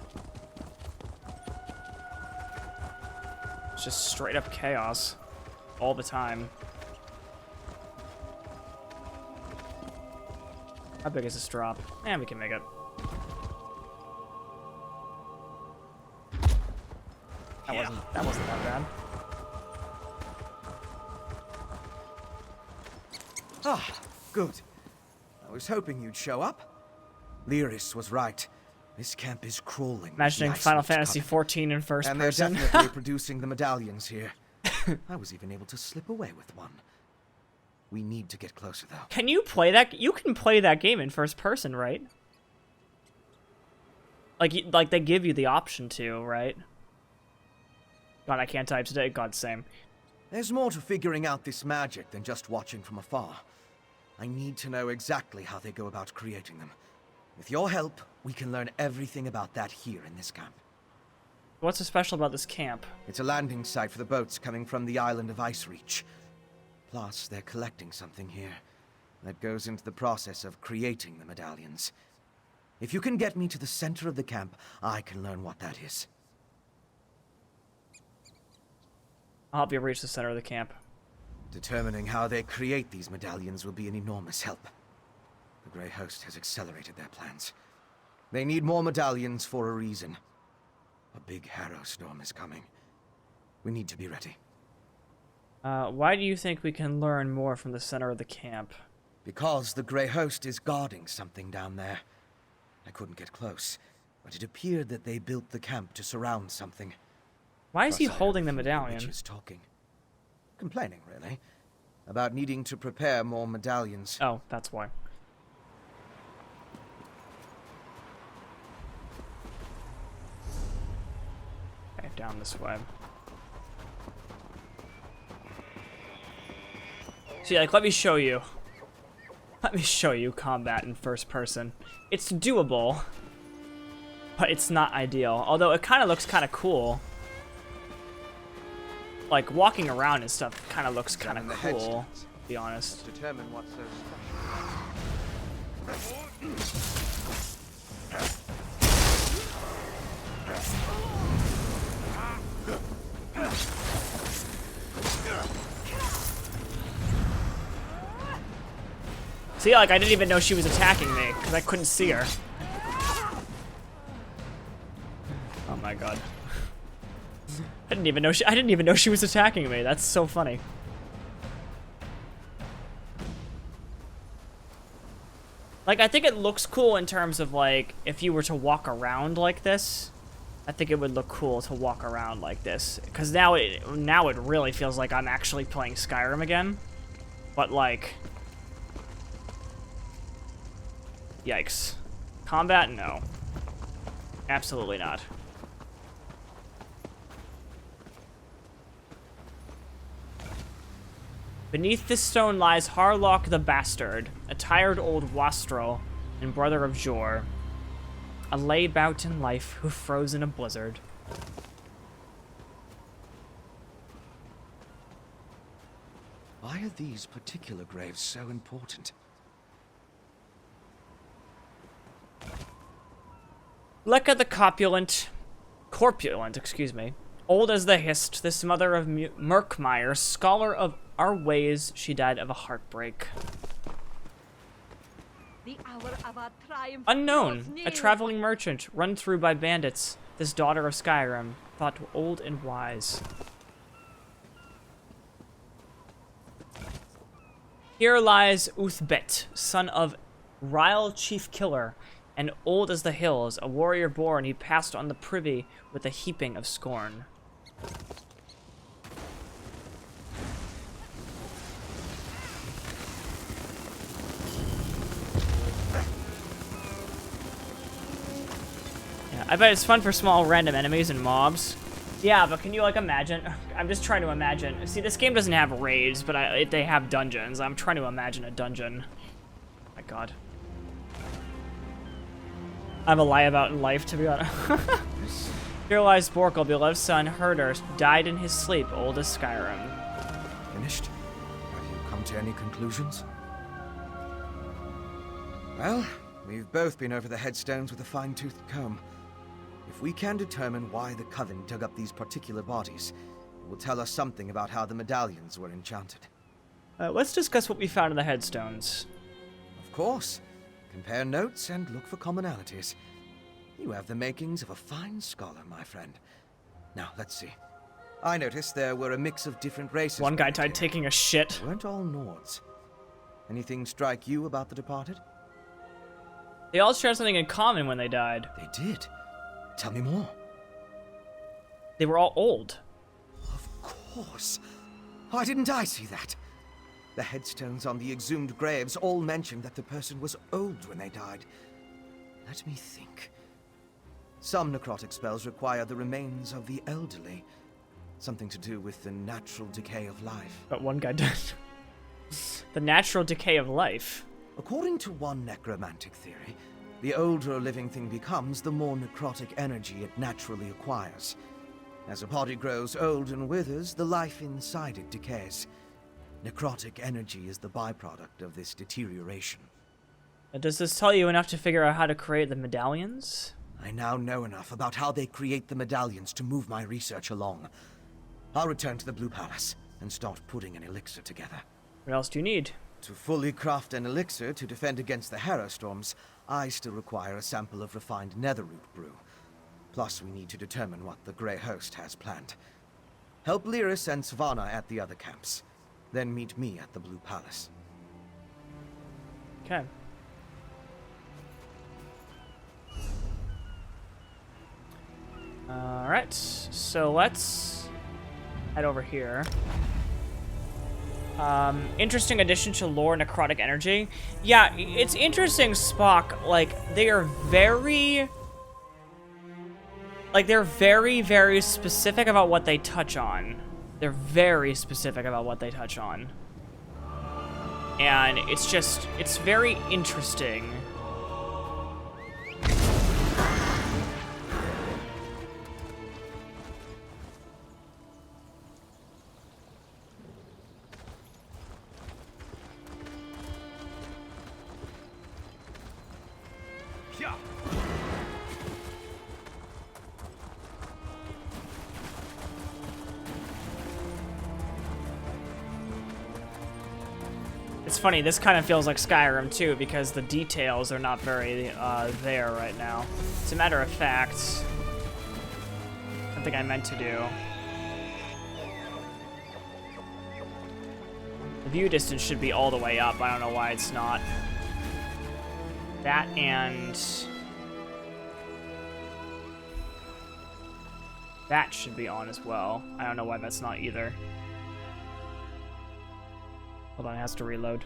S1: it's just straight up chaos all the time. How big is this drop? And we can make it. That wasn't that bad.
S9: Ah, good. I was hoping you'd show up. Lyris was right. This camp is crawling.
S1: Imagining Final Fantasy XIV in first
S9: person.
S1: And
S9: they're definitely producing the medallions here. I was even able to slip away with one. We need to get closer, though.
S1: Can you play that? You can play that game in first person, right? Like they give you the option to, right? God, I can't type today. God, same.
S9: There's more to figuring out this magic than just watching from afar. I need to know exactly how they go about creating them. With your help, we can learn everything about that here in this camp.
S1: What's so special about this camp?
S9: It's a landing site for the boats coming from the island of Ice Reach. Plus, they're collecting something here that goes into the process of creating the medallions. If you can get me to the center of the camp, I can learn what that is.
S1: I'll help you reach the center of the camp.
S9: Determining how they create these medallions will be an enormous help. The Grey Host has accelerated their plans. They need more medallions for a reason. A big Harrow storm is coming. We need to be ready.
S1: Why do you think we can learn more from the center of the camp?
S9: Because the Grey Host is guarding something down there. I couldn't get close, but it appeared that they built the camp to surround something.
S1: Why is he holding the medallion?
S9: Witches talking. Complaining, really. About needing to prepare more medallions.
S1: Oh, that's why. Okay, down this way. See, like, let me show you. Let me show you combat in first person. It's doable, but it's not ideal. Although it kind of looks kind of cool. Like, walking around and stuff kind of looks kind of cool, to be honest.
S18: Determine what's so
S1: See, like, I didn't even know she was attacking me, because I couldn't see her. Oh my god. I didn't even know she was attacking me. That's so funny. Like, I think it looks cool in terms of, like, if you were to walk around like this, I think it would look cool to walk around like this. Because now it really feels like I'm actually playing Skyrim again. But, like... Yikes. Combat? No. Absolutely not. Beneath this stone lies Harlock the Bastard, a tired old wastrel and brother of Jor, a laybout in life who froze in a blizzard.
S9: Why are these particular graves so important?
S1: Lecca the corpulent, excuse me. Old as the Hist, this mother of Murkmire, scholar of our ways, she died of a heartbreak.
S10: The hour of our triumph
S1: Unknown,
S10: draws
S1: a
S10: near.
S1: traveling merchant, run through by bandits. This daughter of Skyrim, thought old and wise. Here lies Uthbet, son of Ryle Chief Killer, and old as the hills, a warrior born, he passed on the privy with a heaping of scorn. Yeah, I bet it's fun for small random enemies and mobs. Yeah, but can you, like, imagine? I'm just trying to imagine. See, this game doesn't have raids, but they have dungeons. I'm trying to imagine a dungeon. Oh my god. I have a lie about in life, to be honest. Here lies Borkle, beloved son, Herder, died in his sleep, old as Skyrim.
S9: Finished? Have you come to any conclusions? Well, we've both been over the headstones with a fine-toothed comb. If we can determine why the Coven dug up these particular bodies, it will tell us something about how the medallions were enchanted.
S1: Let's discuss what we found in the headstones.
S9: Of course. Compare notes and look for commonalities. You have the makings of a fine scholar, my friend. Now, let's see. I noticed there were a mix of different races.
S1: One guy died taking a shit.
S9: They weren't all Nords. Anything strike you about the departed?
S1: They all shared something in common when they died.
S9: They did. Tell me more.
S1: They were all old.
S9: Of course. Why didn't I see that? The headstones on the exhumed graves all mentioned that the person was old when they died. Let me think. Some necrotic spells require the remains of the elderly. Something to do with the natural decay of life.
S1: But one guy died. The natural decay of life.
S9: According to one necromantic theory, the older a living thing becomes, the more necrotic energy it naturally acquires. As a body grows old and withers, the life inside it decays. Necrotic energy is the byproduct of this deterioration.
S1: Does this tell you enough to figure out how to create the medallions?
S9: I now know enough about how they create the medallions to move my research along. I'll return to the Blue Palace and start putting an elixir together.
S1: What else do you need?
S9: To fully craft an elixir to defend against the Harrow Storms, I still require a sample of refined netherroot brew. Plus, we need to determine what the Grey Host has planned. Help Lyris and Svanna at the other camps. Then meet me at the Blue Palace.
S1: Okay. Alright, so let's head over here. Interesting addition to lore necrotic energy. Yeah, it's interesting, Spock. Like, they are very... Like, they're very, very specific about what they touch on. They're very specific about what they touch on. And it's just, it's very interesting. It's funny, this kind of feels like Skyrim too, because the details are not very there right now. As a matter of fact, something I meant to do. The view distance should be all the way up. I don't know why it's not. That and... that should be on as well. I don't know why that's not either. Hold on, it has to reload.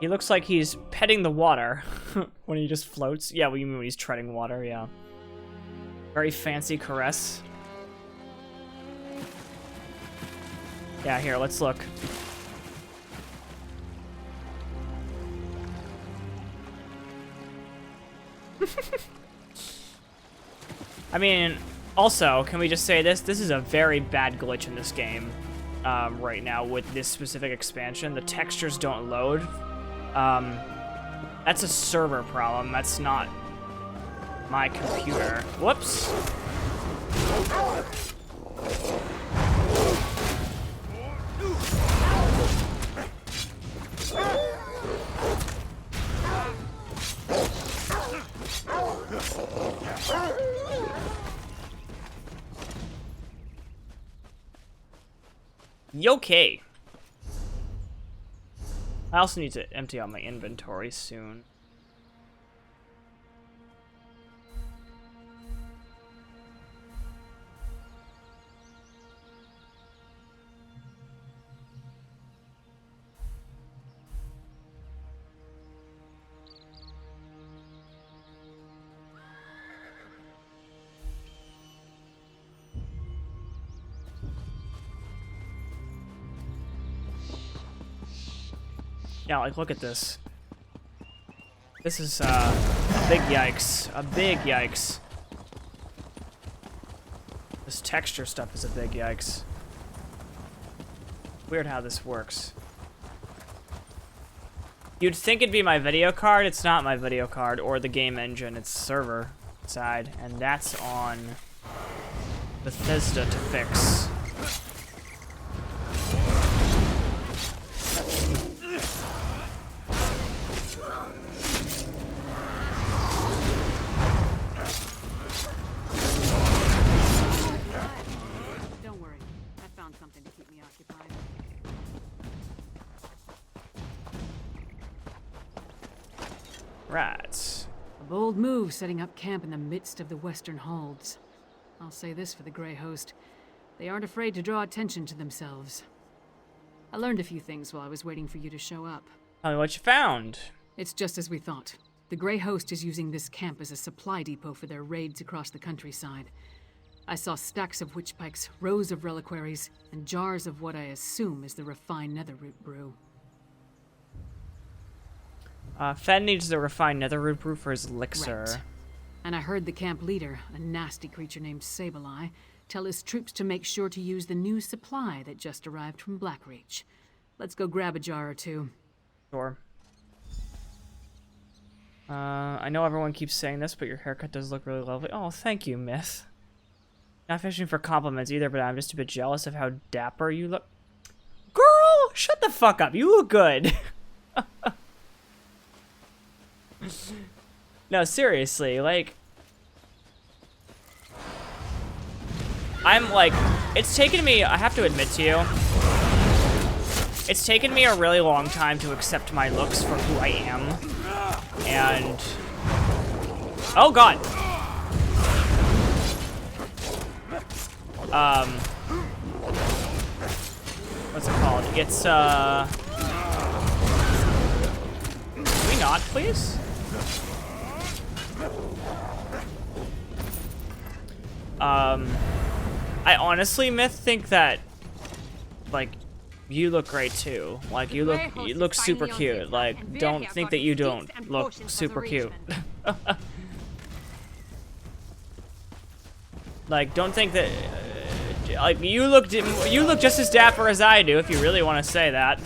S1: He looks like he's petting the water when he just floats. Yeah, what do you mean when he's treading water? Yeah. Very fancy caress. Yeah, here, let's look. I mean, also, can we just say this? This is a very bad glitch in this game right now with this specific expansion. The textures don't load. That's a server problem. That's not my computer. Whoops. Okay. I also need to empty out my inventory soon. Yeah, like, look at this. This is, a big yikes. A big yikes. This texture stuff is a big yikes. Weird how this works. You'd think it'd be my video card. It's not my video card or the game engine. It's server side, and that's on Bethesda to fix. Right.
S5: A bold move setting up camp in the midst of the Western Holds. I'll say this for the Grey Host. They aren't afraid to draw attention to themselves. I learned a few things while I was waiting for you to show up.
S1: Tell me what you found.
S5: It's just as we thought. The Grey Host is using this camp as a supply depot for their raids across the countryside. I saw stacks of witch pikes, rows of reliquaries, and jars of what I assume is the refined netherroot brew.
S1: Fen needs the refined netherroot brew for his elixir.
S5: Right. And I heard the camp leader, a nasty creature named Sableye, tell his troops to make sure to use the new supply that just arrived from Blackreach. Let's go grab a jar or two.
S1: Sure. I know everyone keeps saying this, but your haircut does look really lovely. Oh, thank you, Myth. Not fishing for compliments either, but I'm just a bit jealous of how dapper you look. Girl, shut the fuck up. You look good. No, seriously, like... I'm like... It's taken me, I have to admit to you, it's taken me a really long time to accept my looks for who I am. And... Oh, God! What's it called? It's, Can we not, please? I honestly, Myth, think that, like, you look great too. Like, you look super cute. Like, don't think that you don't look super cute. Like, don't think that, like, you look just as dapper as I do, if you really want to say that.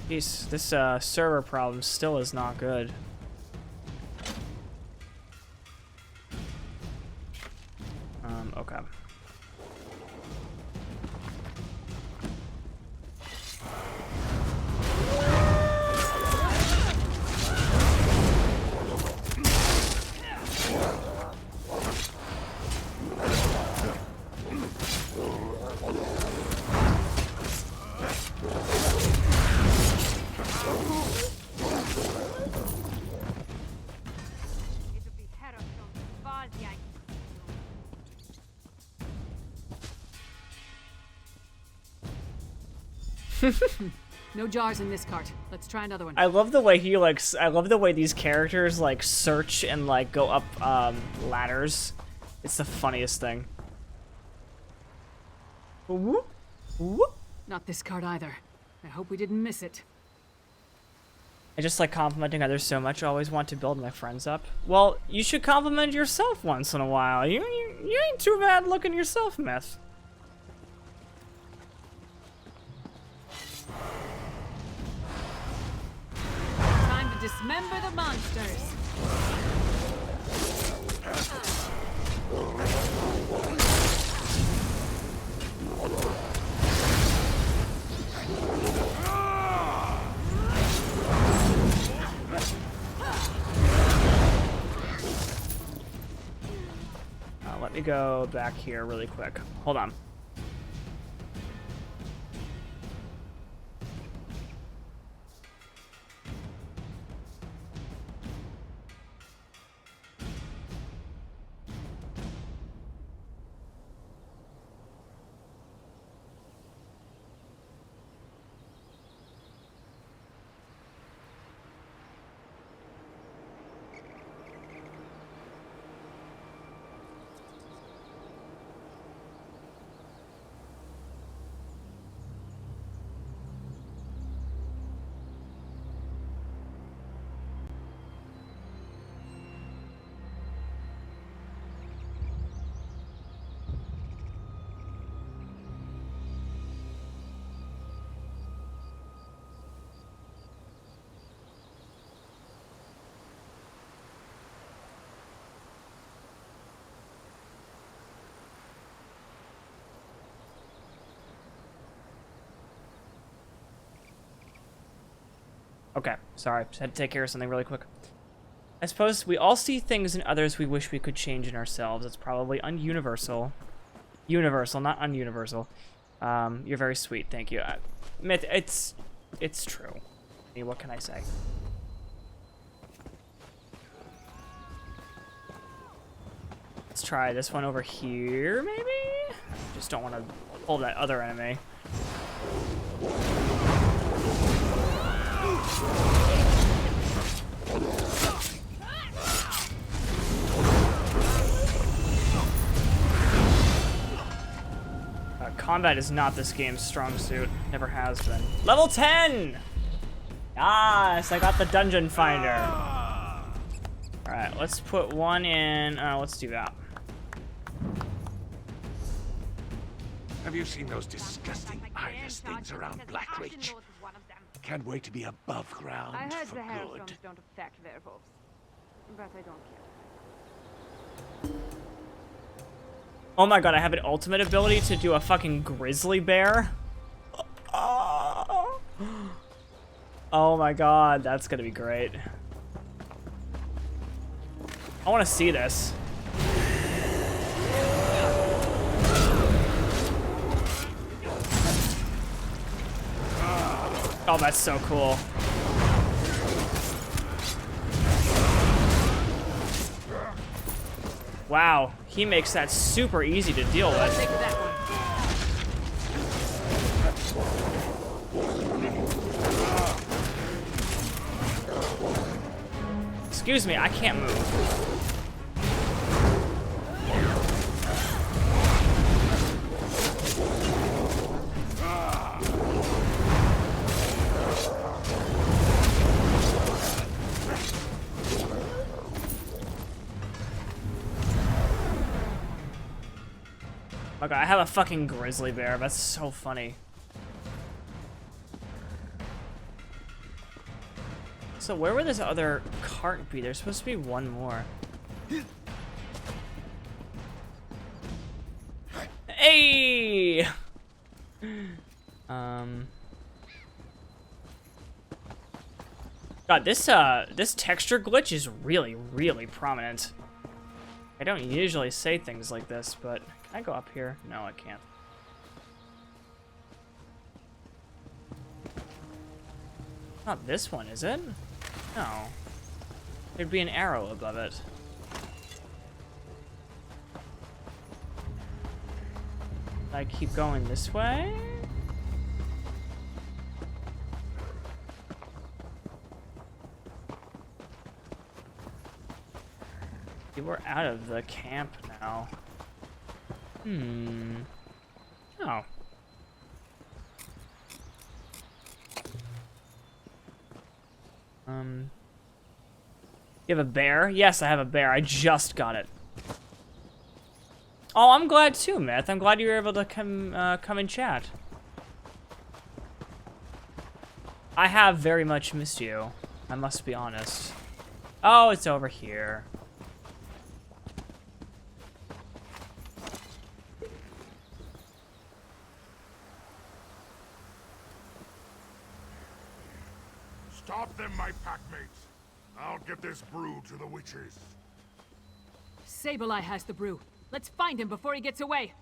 S1: Jeez, this server problem still is not good. Okay.
S5: No jars in this cart. Let's try another one.
S1: I love the way he like. I love the way these characters like search and like go up ladders. It's the funniest thing. Whoop, whoop.
S5: Not this cart either. I hope we didn't miss it.
S1: I just like complimenting others so much. I always want to build my friends up. Well, you should compliment yourself once in a while. You ain't too bad looking yourself, Myth.
S5: Time to dismember the monsters.
S1: Let me go back here really quick. Hold on. Okay, sorry, just had to take care of something really quick. I suppose we all see things in others we wish we could change in ourselves. It's probably universal. Universal, not ununiversal. You're very sweet, thank you. Myth, it's true. I mean, what can I say? Let's try this one over here, maybe? Just don't want to hold that other enemy. Combat is not this game's strong suit. Never has been. Level 10! Yes, I got the dungeon finder. Alright, let's put one in. Let's do that.
S12: Have you seen those disgusting eyeless things around Blackreach? Can't wait to be above ground
S14: I heard
S12: for
S14: the
S12: good.
S14: hailstones don't affect werewolves, but I don't care.
S1: Oh my god, I have an ultimate ability to do a fucking grizzly bear. Oh my god, that's gonna be great. I want to see this. Oh, that's so cool. Wow, he makes that super easy to deal with. Excuse me, I can't move. Okay, I have a fucking grizzly bear. That's so funny. So where would this other cart be? There's supposed to be one more. Hey! God, this texture glitch is really, really prominent. I don't usually say things like this, but can I go up here? No, I can't. Not this one, is it? No. There'd be an arrow above it. I keep going this way? We're out of the camp now. Oh. You have a bear? Yes, I have a bear. I just got it. Oh, I'm glad too, Myth. I'm glad you were able to come and chat. I have very much missed you. I must be honest. Oh, it's over here.
S4: Stop them, my packmates. I'll get this brew to the witches.
S5: Sableye has the brew. Let's find him before he gets away.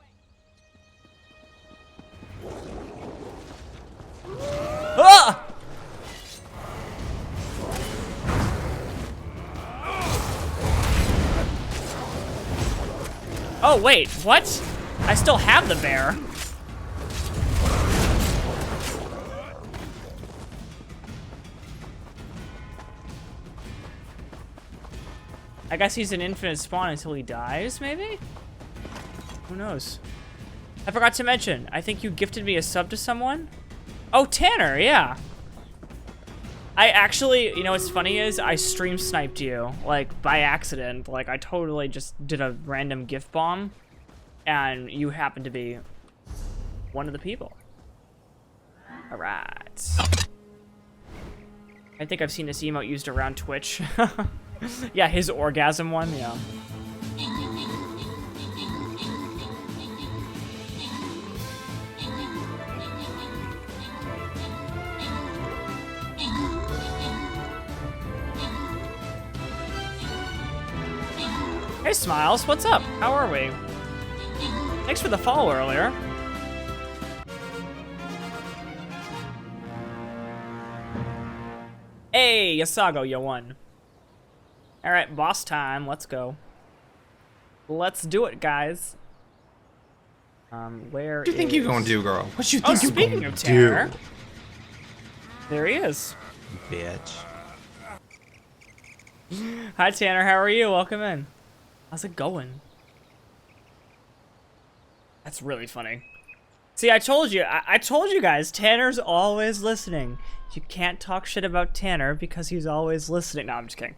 S1: Ah! Oh, wait, what? I still have the bear. I guess he's an infinite spawn until he dies, maybe? Who knows? I forgot to mention, I think you gifted me a sub to someone? Oh, Tanner, yeah. I actually, you know what's funny is, I stream sniped you, like, by accident. Like, I totally just did a random gift bomb, and you happened to be one of the people. Alright. I think I've seen this emote used around Twitch. Yeah, his orgasm one, yeah. Hey Smiles, what's up? How are we? Thanks for the follow earlier. Hey, Yasago, you won. Alright, boss time, let's go. Let's do it, guys. Where
S19: What do you think you're gonna do, girl? What you think
S1: you're
S19: gonna
S1: of Tanner,
S19: do?
S1: There he is.
S19: Bitch.
S1: Hi Tanner, how are you? Welcome in. How's it going? That's really funny. See, I told you, I told you guys, Tanner's always listening. You can't talk shit about Tanner because he's always listening. No, I'm just kidding.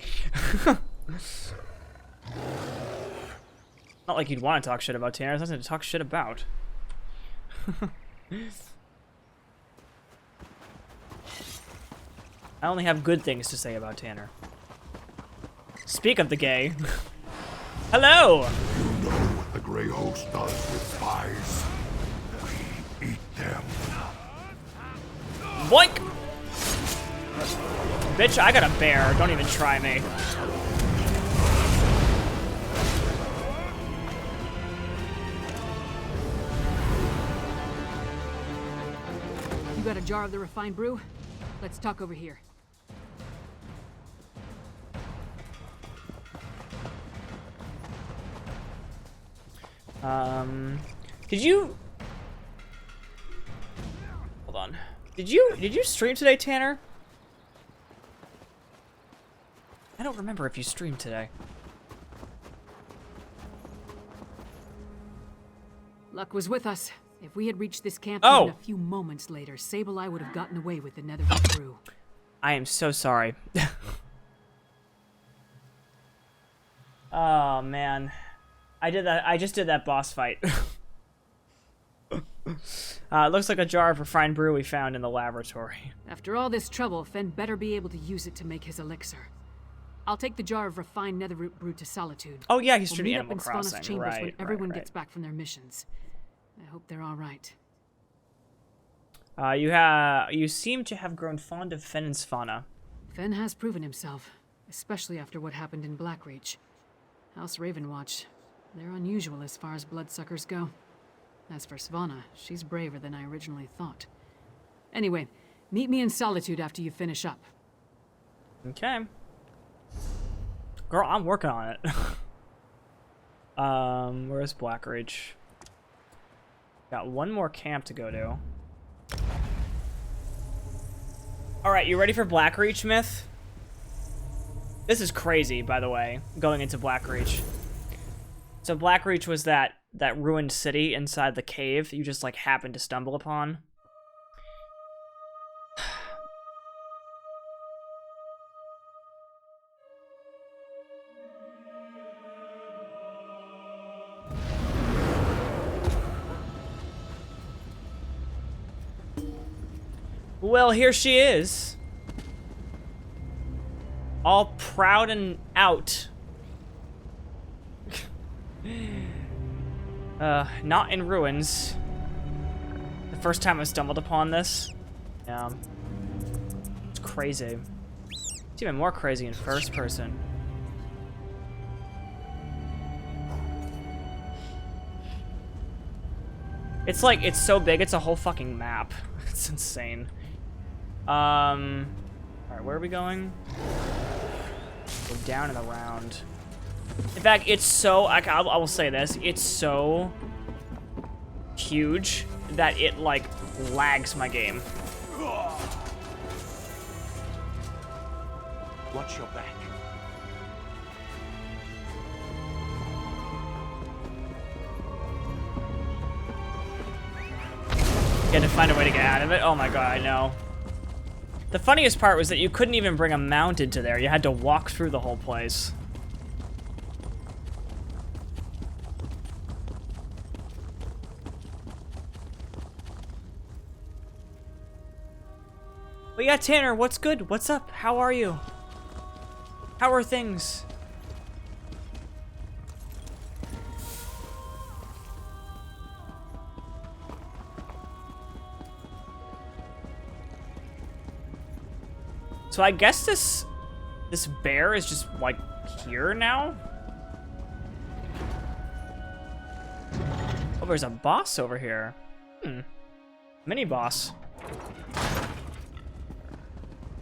S1: Not like you'd want to talk shit about Tanner. There's nothing to talk shit about. I only have good things to say about Tanner. Speak of the gay. Hello!
S4: You know what the Grey Host does with spies? We eat them.
S1: Boink! Bitch, I got a bear. Don't even try me.
S5: You got a jar of the refined brew? Let's talk over here.
S1: Did you... Hold on. Did you stream today, Tanner? I don't remember if you streamed today.
S5: Luck was with us. If we had reached this camp even a few moments later, Sableye would have gotten away with the Netherite brew.
S1: I am so sorry. Oh, man. I just did that boss fight. It looks like a jar of refined brew we found in the laboratory.
S5: After all this trouble, Fen better be able to use it to make his elixir. I'll take the jar of refined netherroot brew to Solitude.
S1: Oh yeah, he's
S5: we'll
S1: streaming
S5: meet
S1: Animal
S5: up in Spana's
S1: Crossing.
S5: chambers when everyone
S1: right.
S5: gets back from their missions. I hope they're all right.
S1: You seem to have grown fond of Fen and Svanna.
S5: Fen has proven himself, especially after what happened in Blackreach. House Ravenwatch, they're unusual as far as bloodsuckers go. As for Svanna, she's braver than I originally thought. Anyway, meet me in Solitude after you finish up.
S1: Okay. Girl, I'm working on it. Where's Blackreach? Got one more camp to go to. Alright, you ready for Blackreach, Myth? This is crazy, by the way, going into Blackreach. So Blackreach was that ruined city inside the cave you just, like, happened to stumble upon. Well, here she is. All proud and out. Not in ruins. The first time I stumbled upon this. Yeah. It's crazy. It's even more crazy in first person. It's like, it's so big, it's a whole fucking map. It's insane. Alright, where are we going? Go down and around. In fact, it's so, I will say this, it's so huge that it, like, lags my game.
S12: Watch your back.
S1: You had to find a way to get out of it? Oh my god, I know. The funniest part was that you couldn't even bring a mount into there. You had to walk through the whole place. But yeah, Tanner, what's good? What's up? How are you? How are things? So I guess this bear is just, like, here now? Oh, there's a boss over here. Mini boss.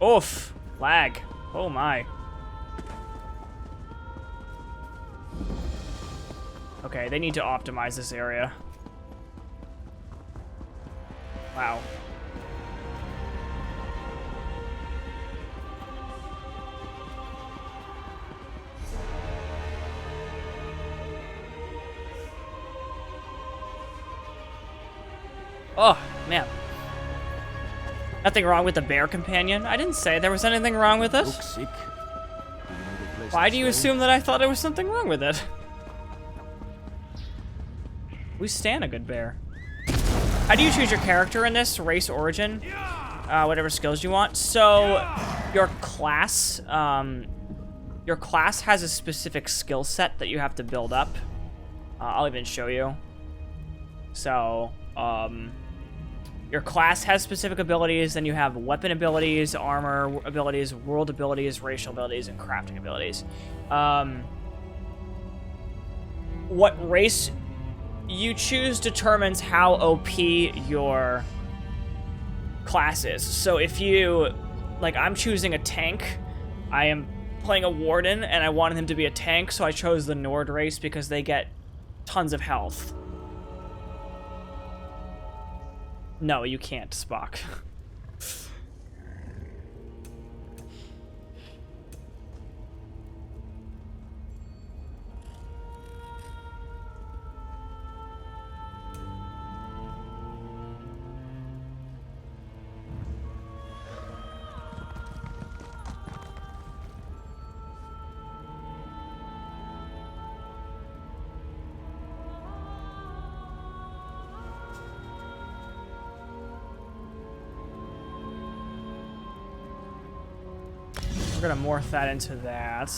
S1: Oof. Lag. Oh my. Okay, they need to optimize this area. Wow. Oh, man. Nothing wrong with the bear companion. I didn't say there was anything wrong with it. Why do you assume that I thought there was something wrong with it? We stand a good bear. How do you choose your character in this? Race, origin? Whatever skills you want. So, your class has a specific skill set that you have to build up. I'll even show you. So, your class has specific abilities, then you have weapon abilities, armor abilities, world abilities, racial abilities, and crafting abilities. What race you choose determines how OP your class is. So if you, like, I'm choosing a tank, I am playing a warden, and I wanted him to be a tank, so I chose the Nord race because they get tons of health. No, you can't, Spock. We're gonna morph that into that.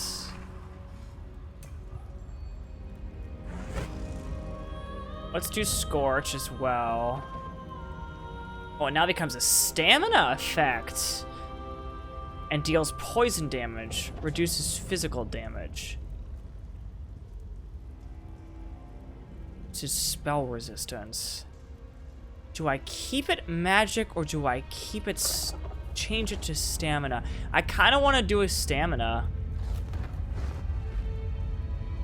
S1: Let's do Scorch as well. Oh, it now becomes a stamina effect. And deals poison damage. Reduces physical damage. This is spell resistance. Do I keep it magic or do I keep it... change it to stamina? I kind of want to do a stamina.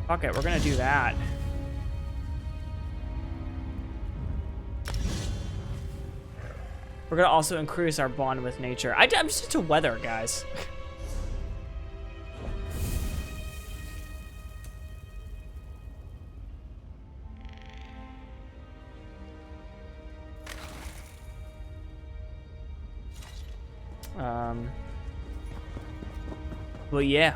S1: Fuck it, we're gonna do that. We're gonna also increase our bond with nature. I'm just into weather, guys. Well, yeah.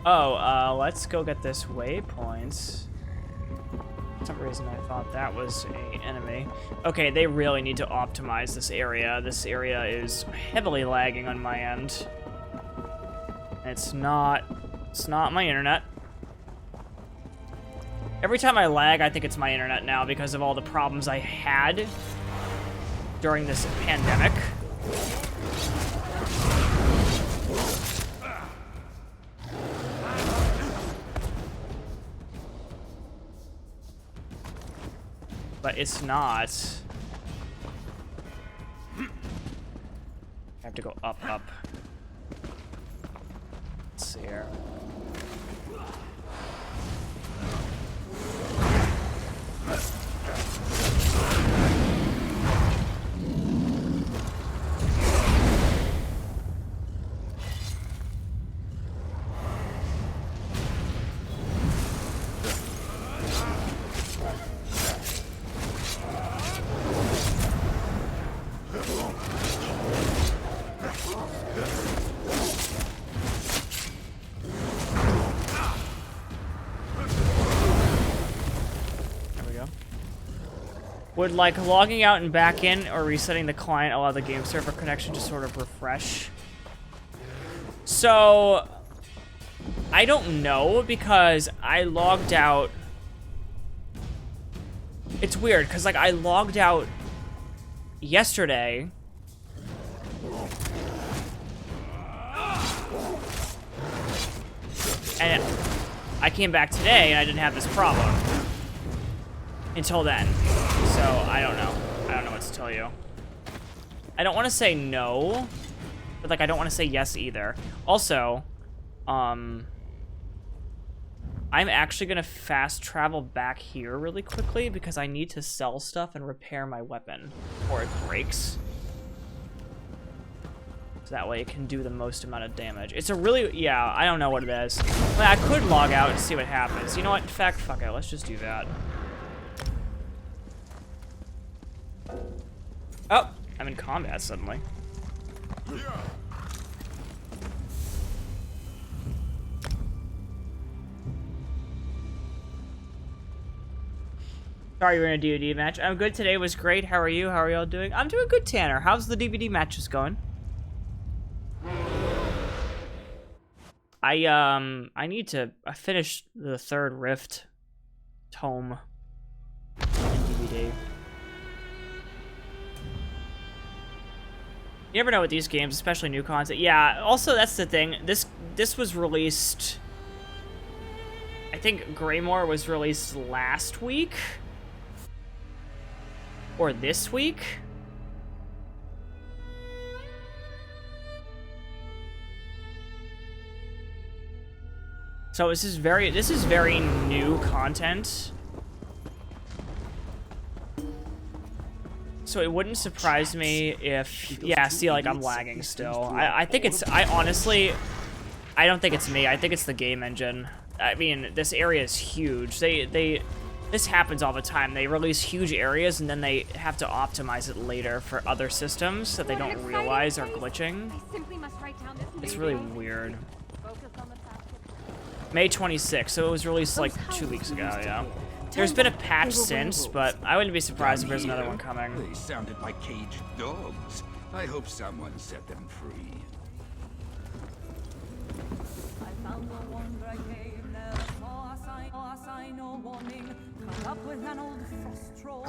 S1: Oh, let's go get this waypoint. For some reason I thought that was an enemy. Okay, they really need to optimize this area. This area is heavily lagging on my end. It's not my internet. Every time I lag, I think it's my internet now because of all the problems I had during this pandemic. But it's not. I have to go up. Let's see here. Would like logging out and back in or resetting the client allow the game server connection to sort of refresh? So I don't know because I logged out. It's weird because like I logged out yesterday. And I came back today and I didn't have this problem until then. So, I don't know. I don't know what to tell you. I don't want to say no, but, like, I don't want to say yes either. Also, I'm actually going to fast travel back here really quickly because I need to sell stuff and repair my weapon before it breaks. So that way it can do the most amount of damage. It's a really, yeah, I don't know what it is. But I could log out and see what happens. You know what? In fact, fuck it. Let's just do that. Oh, I'm in combat suddenly. Sorry, you're in a DoD match. I'm good. Today was great. How are you? How are y'all doing? I'm doing good, Tanner. How's the DVD matches going? I need to finish the third Rift tome in DVD. You never know with these games, especially new content. Yeah, also that's the thing. This was released, I think Greymore was released last week. Or this week. So this is very new content. So it wouldn't surprise me if, yeah, see, like, I'm lagging still. I think it's, I don't think it's me. I think it's the game engine. I mean, this area is huge. This happens all the time. They release huge areas and then they have to optimize it later for other systems that they don't realize are glitching. It's really weird. May 26th, so it was released like 2 weeks ago, yeah. There's been a patch since, but I wouldn't be surprised if there's another one coming.
S12: They sounded like caged dogs. I hope someone set them free.
S20: I found the wonder I gave, never saw a sign or warning. Come up with an old frost troll.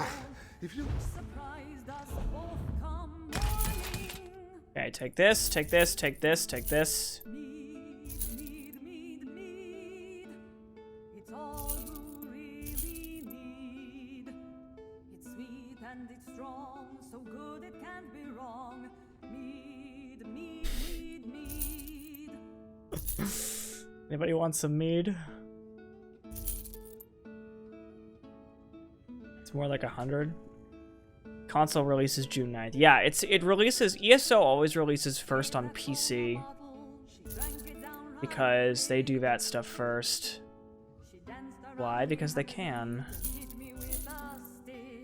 S12: If you
S20: surprised us both come morning.
S1: Okay, take this, take this, take this, take this.
S20: It's all you really need. It's sweet and it's strong, so good it can't be wrong. Mead, mead, mead, mead.
S1: Anybody want some mead? It's more like 100. Console releases June 9th. Yeah, it releases, ESO always releases first on PC because they do that stuff first. Why? Because they can.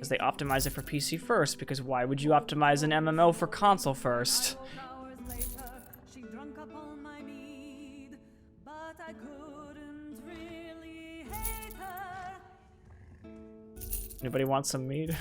S1: Because they optimize it for PC first, because why would you optimize an MMO for console first? Anybody want some mead?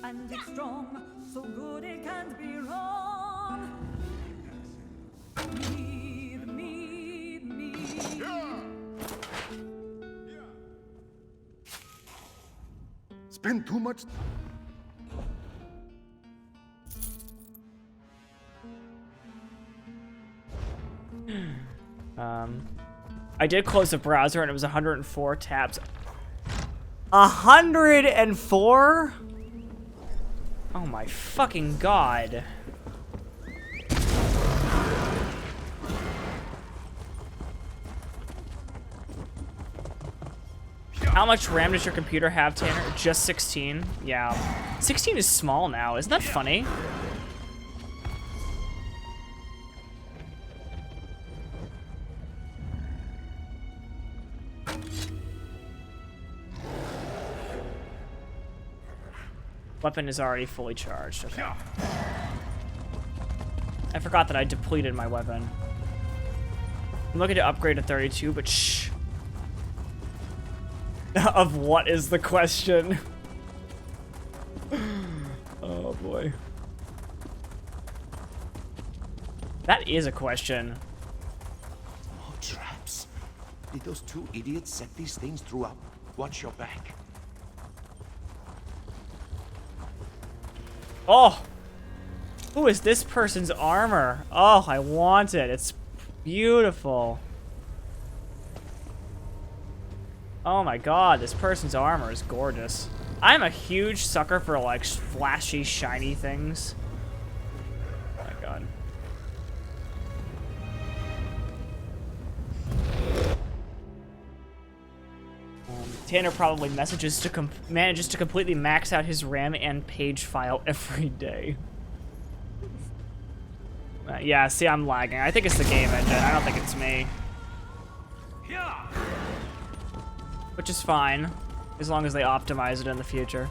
S20: And it's strong, so good it can't be wrong. Mead, mead, mead.
S4: Spend too much.
S1: I did close the browser and it was 104 tabs. 104? Oh my fucking god. How much RAM does your computer have, Tanner? Just 16? Yeah. 16 is small now. Isn't that funny? Weapon is already fully charged. Okay. I forgot that I depleted my weapon. I'm looking to upgrade to 32, but shh. Of what is the question? Oh boy. That is a question.
S12: More traps. Did those two idiots set these things throughout? Watch your back.
S1: Oh! Who is this person's armor? Oh, I want it. It's beautiful. Oh my god, this person's armor is gorgeous. I'm a huge sucker for, like, flashy, shiny things. Oh my god. Tanner probably manages to completely max out his RAM and page file every day. Yeah, see, I'm lagging. I think it's the game engine. I don't think it's me. Which is fine, as long as they optimize it in the future.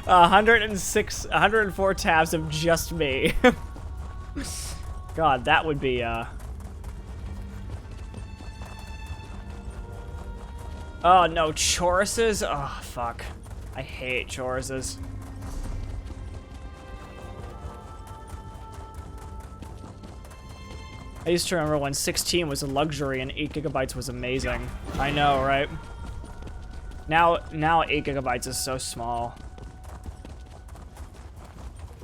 S1: 104 tabs of just me. God, that would be, Oh, no, choruses? Oh, fuck. I hate choruses. I used to remember when 16 was a luxury and 8 gigabytes was amazing. I know, right? Now 8 gigabytes is so small.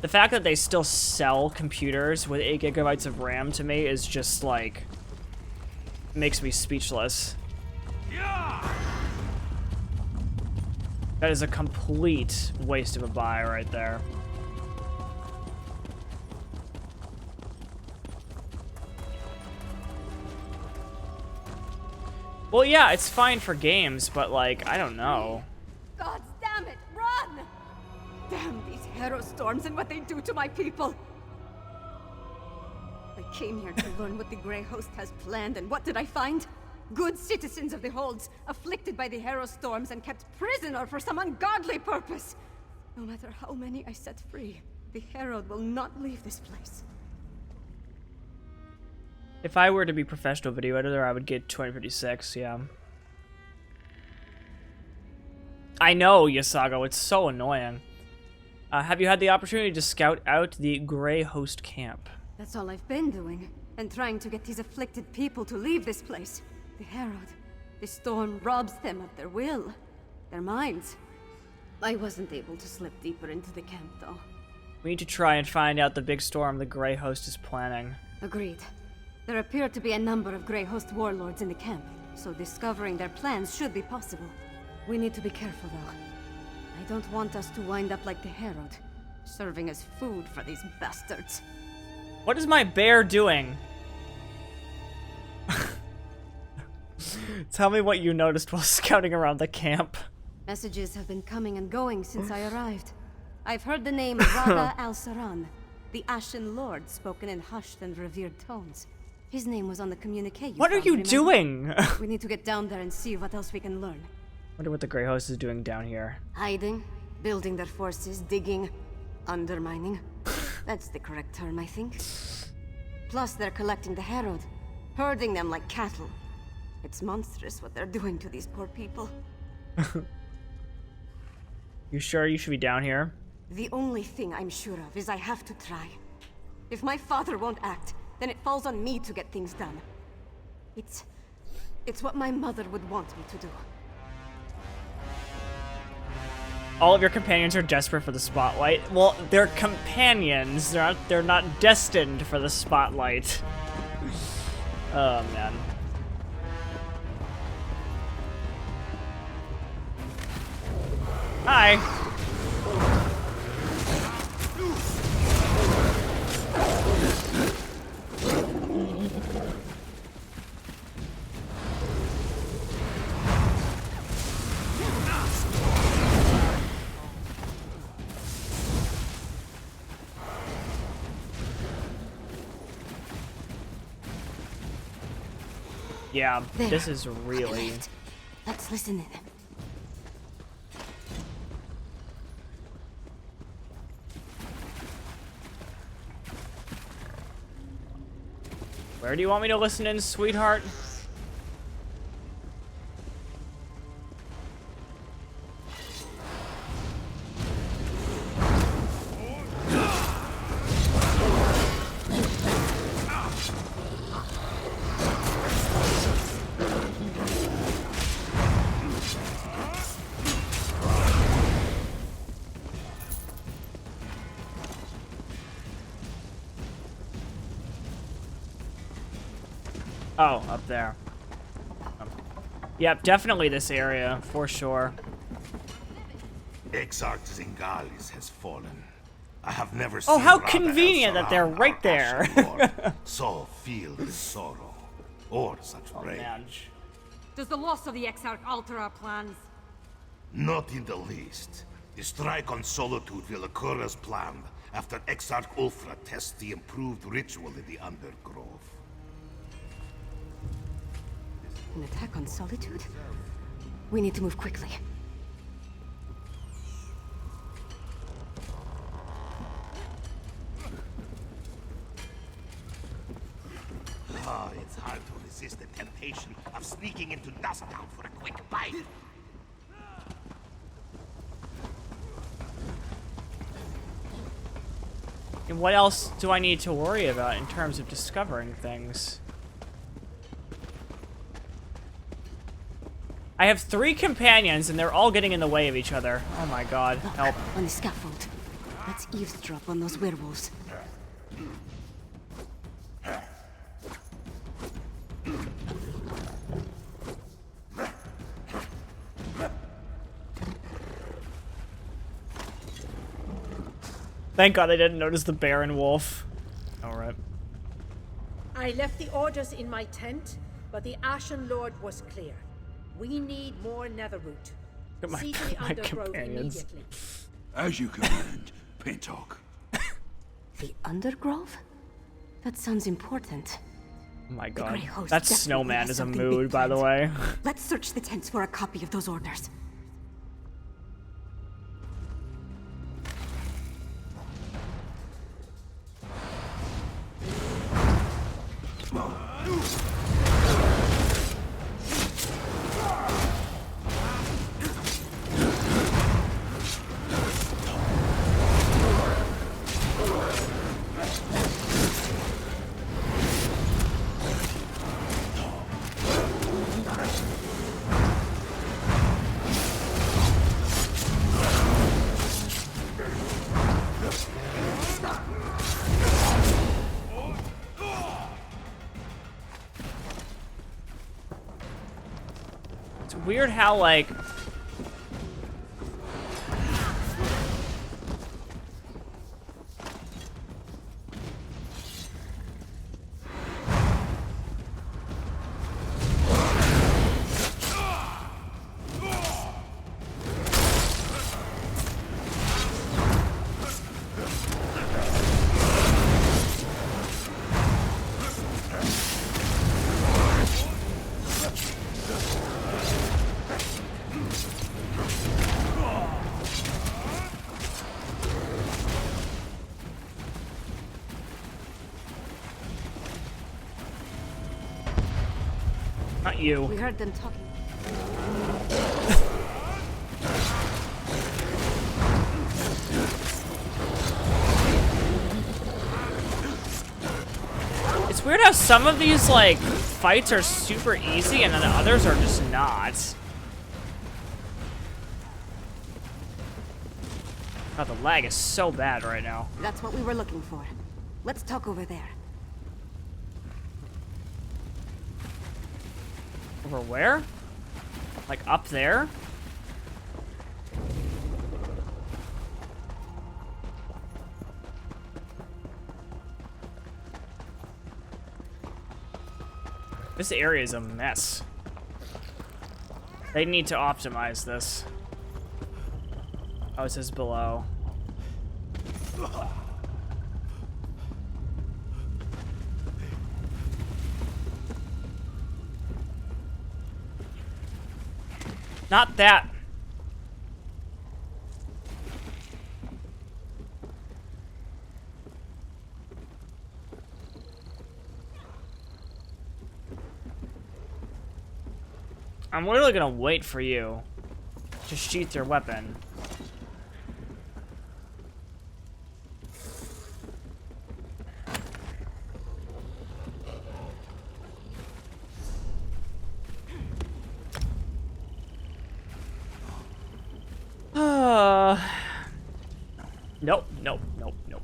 S1: The fact that they still sell computers with 8 gigabytes of RAM to me is just like, makes me speechless. That is a complete waste of a buy right there. Well, yeah, it's fine for games, but, like, I don't know.
S8: God damn it, run! Damn these hero storms and what they do to my people. I came here to learn what the Grey Host has planned, and what did I find? Good citizens of the Holds, afflicted by the hero storms and kept prisoner for some ungodly purpose. No matter how many I set free, the Herald will not leave this place.
S1: If I were to be professional video editor, I would get 2056, yeah. I know, Yasago, it's so annoying. Have you had the opportunity to scout out the Grey Host camp?
S8: That's all I've been doing, and trying to get these afflicted people to leave this place. The Herald, the storm robs them of their will, their minds. I wasn't able to slip deeper into the camp, though.
S1: We need to try and find out the big storm the Grey Host is planning.
S8: Agreed. There appear to be a number of Grey Host warlords in the camp, so discovering their plans should be possible. We need to be careful, though. I don't want us to wind up like the Herald, serving as food for these bastards.
S1: What is my bear doing? Tell me what you noticed while scouting around the camp.
S8: Messages have been coming and going since I arrived. I've heard the name Rada al-Saran, the Ashen Lord, spoken in hushed and revered tones. His name was on the communique.
S1: What are you doing?
S8: We need to get down there and see what else we can learn.
S1: Wonder what the Grey Host is doing down here.
S8: Hiding, building their forces, digging, undermining. That's the correct term, I think. Plus, they're collecting the Herald, herding them like cattle. It's monstrous what they're doing to these poor people.
S1: You sure you should be down here?
S8: The only thing I'm sure of is I have to try. If my father won't act, then it falls on me to get things done. It's what my mother would want me to do.
S1: All of your companions are desperate for the spotlight. Well, they're companions. They're not destined for the spotlight. Oh man. Hi. Yeah,
S8: there.
S1: This is really...
S8: Let's listen in.
S1: Where do you want me to listen in, sweetheart? Oh, up there. Yep, definitely this area, for sure.
S4: Exarch Zingalis has fallen. I have never
S1: Oh,
S4: seen
S1: how
S4: Rada
S1: convenient that they're right there.
S4: so filled with sorrow, or such rage.
S21: Does the loss of the Exarch alter our plans?
S4: Not in the least. The strike on Solitude will occur as planned after Exarch Ulfra tests the improved ritual in the Undergrove.
S8: An attack on Solitude? We need to move quickly.
S4: It's hard to resist the temptation of sneaking into Dusttown for a quick bite.
S1: And what else do I need to worry about in terms of discovering things? I have 3 companions and they're all getting in the way of each other. Oh my god, help.
S8: On the scaffold. Let's eavesdrop on those werewolves.
S1: Thank god I didn't notice the bear and wolf. Alright.
S11: I left the orders in my tent, but the Ashen Lord was clear. We need more netherroot. See to the Undergrove immediately.
S12: As you command, Pentok.
S8: The Undergrove? That sounds important.
S1: Oh my god. That snowman is a mood, by the way.
S8: Let's search the tents for a copy of those orders.
S1: Weird how, like... you.
S8: We heard them talking.
S1: It's weird how some of these, like, fights are super easy and then others are just not. God, the lag is so bad right now.
S8: That's what we were looking for. Let's talk over there.
S1: Over where? Like up there? This area is a mess. They need to optimize this. Oh, it says below. Not that. I'm literally gonna wait for you to sheath your weapon. Nope, nope, nope, nope, nope,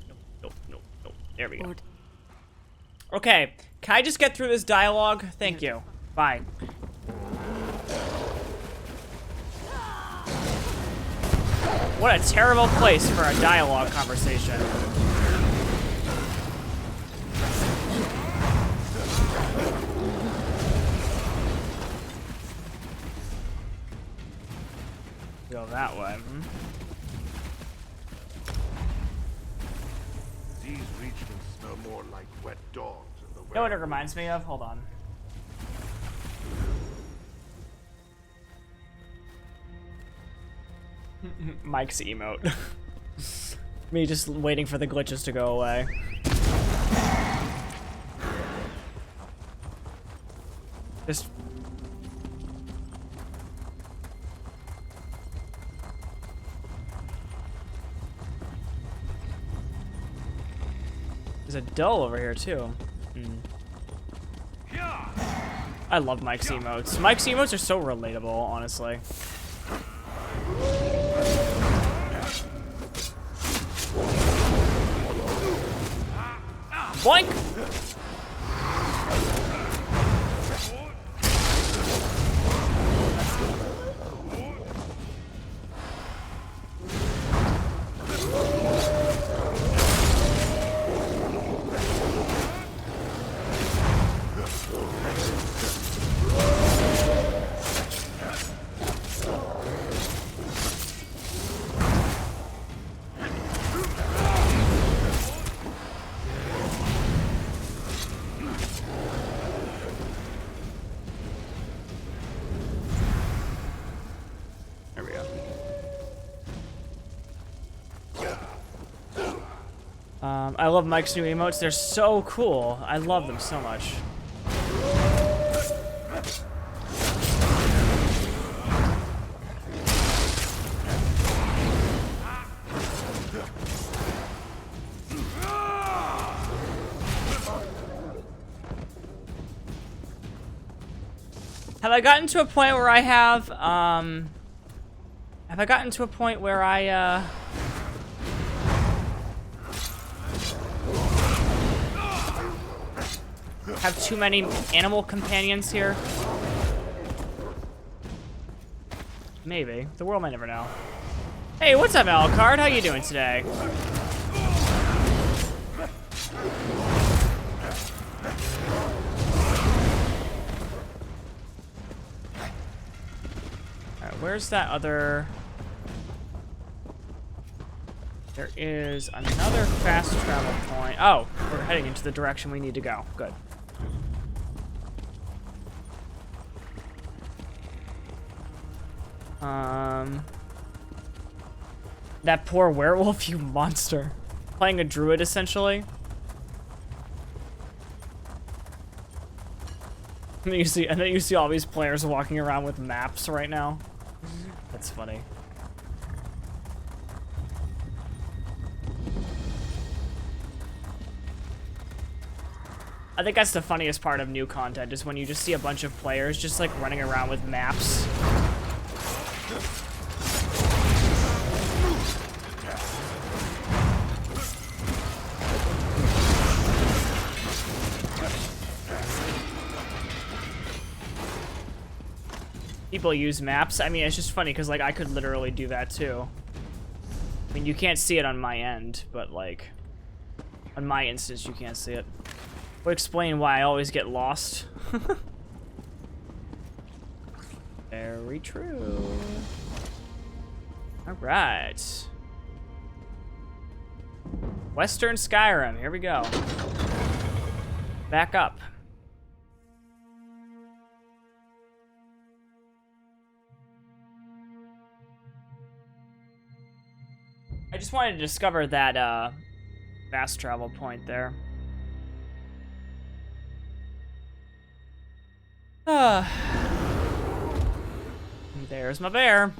S1: nope, nope, nope, nope. There we go. Okay, can I just get through this dialogue? Thank you. Bye. What a terrible place for a dialogue conversation. Go that way.
S12: These regions smell more like wet dogs in the
S1: You know what it reminds me of? Hold on. Mike's emote. Me just waiting for the glitches to go away. Just... There's a doll over here too. I love Mike's emotes. Mike's emotes are so relatable, honestly. Boink! I love Mike's new emotes. They're so cool. I love them so much. Have I gotten to a point where I have I gotten to a point where I, have too many animal companions here? Maybe. The world might never know. Hey, what's up, Alucard? How you doing today? Alright, where's that other... There is another fast travel point. Oh, we're heading into the direction we need to go. Good. That poor werewolf, you monster. Playing a druid, essentially. And then you see all these players walking around with maps right now. That's funny. I think that's the funniest part of new content, is when you just see a bunch of players just like running around with maps. People use maps. I mean, it's just funny because like I could literally do that too. I mean, you can't see it on my end, but like on my instance, you can't see it. Would explain why I always get lost. Very true. All right. Western Skyrim. Here we go. Back up. I just wanted to discover that fast travel point there. There's my bear.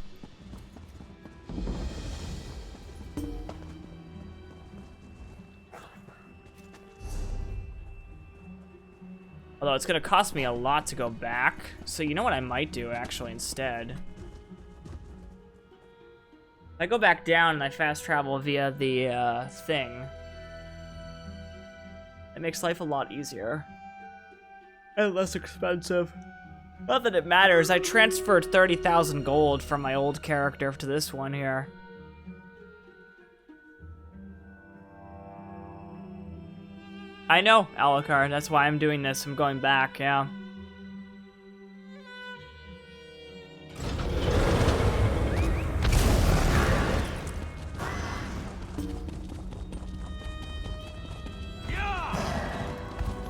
S1: Although it's gonna cost me a lot to go back. So you know what I might do actually instead? If I go back down and I fast travel via the thing, it makes life a lot easier. And less expensive. Not that it matters, I transferred 30,000 gold from my old character to this one here. I know, Alucard, that's why I'm doing this. I'm going back, yeah.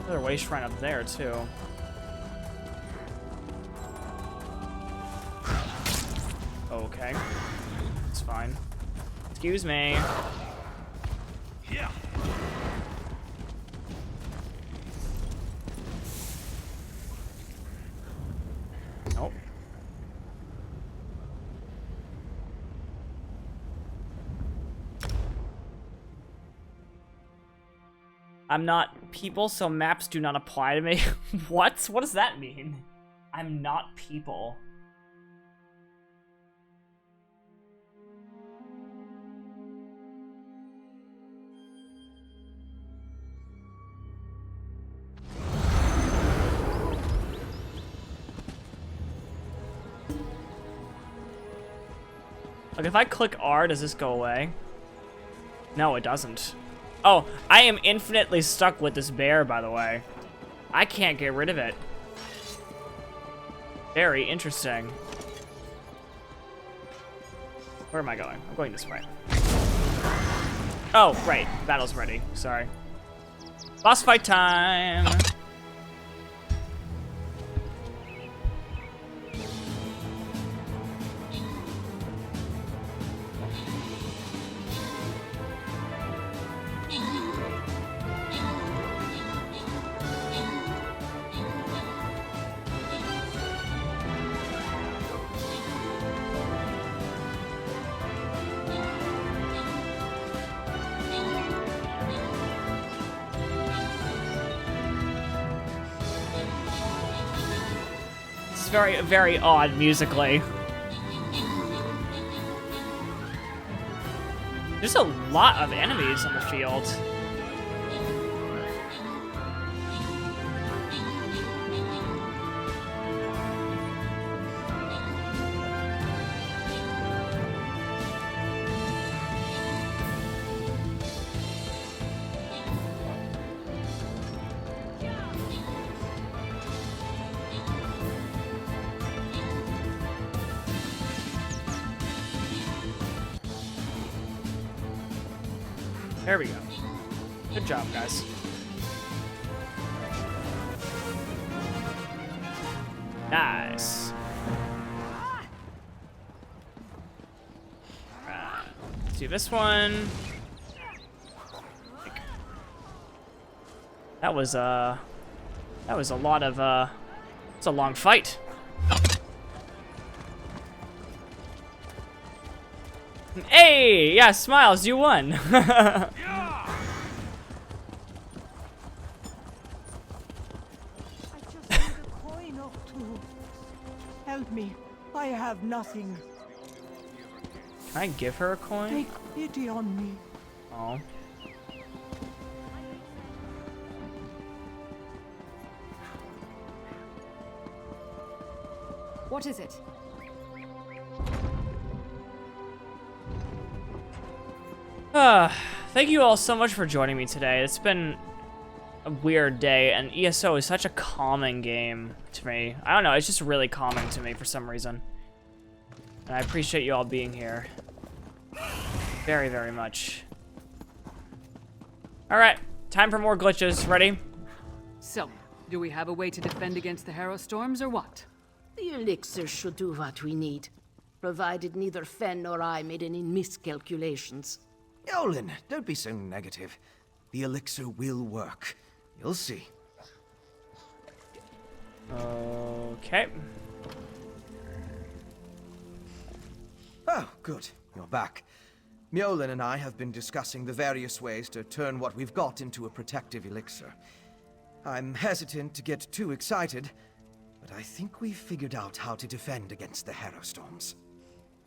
S1: Another way shrine up there, too. Okay. It's fine. Excuse me.
S4: Yeah.
S1: Nope. I'm not people, so maps do not apply to me. What? What does that mean? I'm not people. Like, if I click R, does this go away? No, it doesn't. Oh, I am infinitely stuck with this bear, by the way. I can't get rid of it. Very interesting. Where am I going? I'm going this way. Oh, right. Battle's ready. Sorry. Boss fight time! Very, very odd musically. There's a lot of enemies on the field. There we go. Good job, guys. Nice. Let's do this one. That was a lot of It's a long fight. Hey! Yeah, Smiles, you won.
S10: I just need a coin or two. Help me. I have nothing.
S1: Can I give her a coin?
S10: Take pity on me.
S1: Oh.
S21: What is it?
S1: Thank you all so much for joining me today. It's been a weird day, and ESO is such a calming game to me. I don't know, it's just really calming to me for some reason. And I appreciate you all being here. Very, very much. Alright, time for more glitches. Ready?
S5: So, do we have a way to defend against the Harrow Storms, or what?
S11: The elixir should do what we need, provided neither Fen nor I made any miscalculations.
S9: Yolen, don't be so negative. The elixir will work. You'll see.
S1: Okay.
S9: Oh, good. You're back. Mjolnir and I have been discussing the various ways to turn what we've got into a protective elixir. I'm hesitant to get too excited, but I think we've figured out how to defend against the Harrow Storms.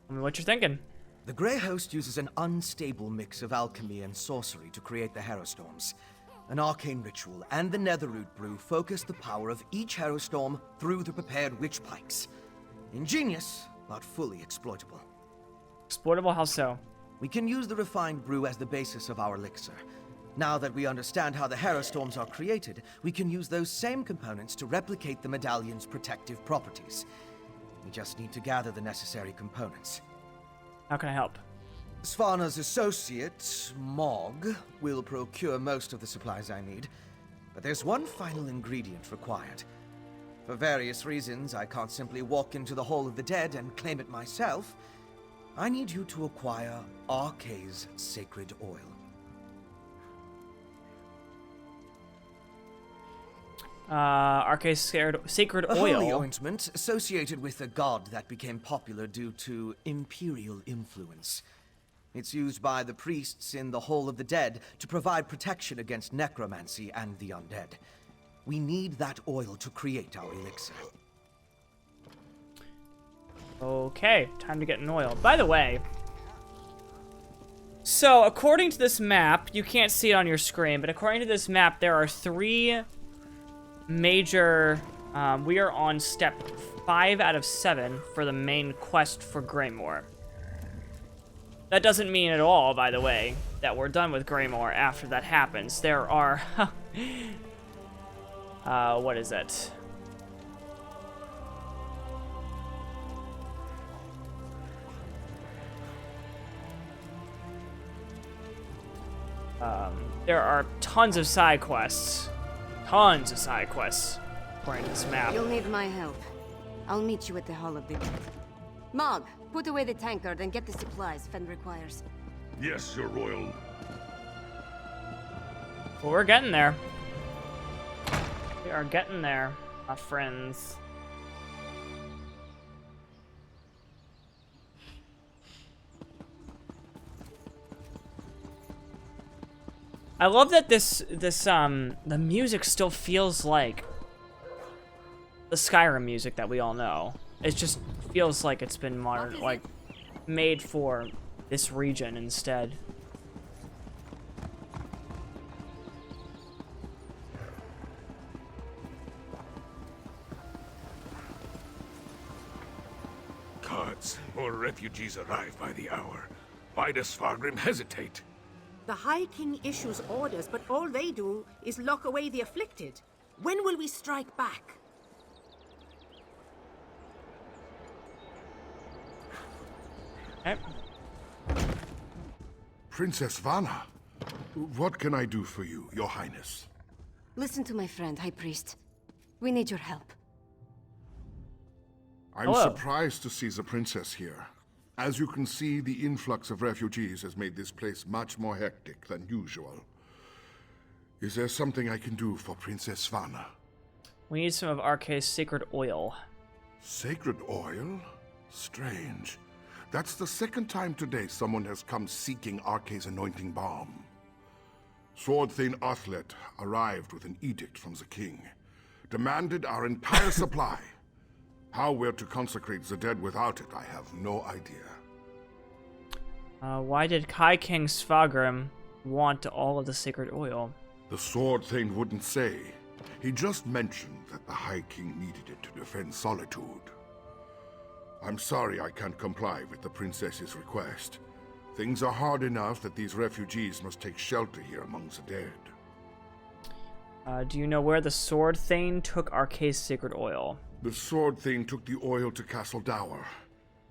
S1: Tell me what you're thinking.
S9: The Grey Host uses an unstable mix of alchemy and sorcery to create the Harrow Storms. An arcane ritual and the Netherroot brew focus the power of each Harrow Storm through the prepared witch pikes. Ingenious, but fully exploitable.
S1: Exploitable? How so?
S9: We can use the refined brew as the basis of our elixir. Now that we understand how the Harrow Storms are created, we can use those same components to replicate the medallion's protective properties. We just need to gather the necessary components.
S1: How can I help?
S9: Svana's associate, Mog, will procure most of the supplies I need, but there's one final ingredient required. For various reasons, I can't simply walk into the Hall of the Dead and claim it myself. I need you to acquire Arkay's sacred oil.
S1: Arkay's sacred
S9: a
S1: oil.
S9: holy ointment associated with a god that became popular due to imperial influence. It's used by the priests in the Hall of the Dead to provide protection against necromancy and the undead. We need that oil to create our elixir.
S1: Okay, time to get an oil. By the way, so according to this map, you can't see it on your screen, but according to this map, there are 3 major, we are on step 5 out of 7 for the main quest for Greymoor. That doesn't mean at all, by the way, that we're done with Greymoor after that happens. There are, what is it? There are tons of side quests. Tons of side quests, according to this map.
S8: You'll need my help. I'll meet you at the Hall of the Dead. Mog, put away the tankard and get the supplies Fen requires.
S12: Yes, Your Royal.
S1: Well, we're getting there. We are getting there, my friends. I love that the music still feels like the Skyrim music that we all know. It just feels like it's been modern, like made for this region instead.
S12: Gods, more refugees arrive by the hour. Why does Fargrim hesitate?
S11: The High King issues orders, but all they do is lock away the afflicted. When will we strike back?
S4: Princess Vana, what can I do for you, Your Highness?
S8: Listen to my friend, High Priest. We need your help.
S4: I'm surprised to see the princess here. As you can see, the influx of refugees has made this place much more hectic than usual. Is there something I can do for Princess Svana?
S1: We need some of RK's sacred oil.
S6: Sacred oil? Strange. That's the second time today someone has come seeking RK's anointing balm. Sword Thane Athlet arrived with an edict from the king. Demanded our entire supply. How we're to consecrate the dead without it, I have no idea.
S1: Why did High King Svagrim want all of the sacred oil?
S6: The Sword Thane wouldn't say. He just mentioned that the High King needed it to defend Solitude. I'm sorry I can't comply with the princess's request. Things are hard enough that these refugees must take shelter here among the dead.
S1: Do you know where the Sword Thane took RK's sacred oil?
S6: The Sword Thane took the oil to Castle Dower.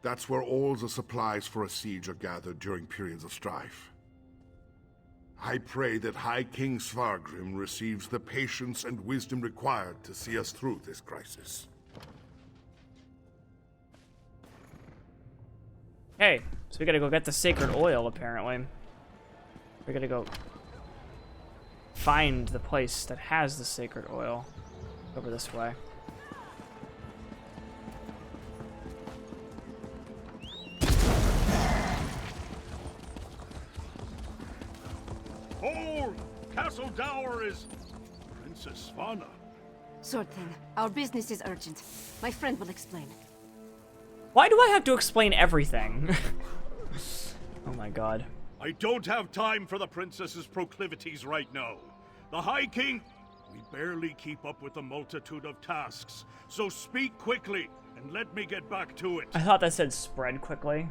S6: That's where all the supplies for a siege are gathered during periods of strife. I pray that High King Svargrim receives the patience and wisdom required to see us through this crisis.
S1: Hey, so we gotta go get the sacred oil, apparently. We gotta go find the place that has the sacred oil. Over this way.
S12: Hold! Castle Dower is Princess Svanna.
S8: Sword Thane, our business is urgent. My friend will explain.
S1: Why do I have to explain everything? Oh my god.
S12: I don't have time for the princess's proclivities right now. The High King... We barely keep up with the multitude of tasks, so speak quickly and let me get back to it.
S1: I thought that said spread quickly.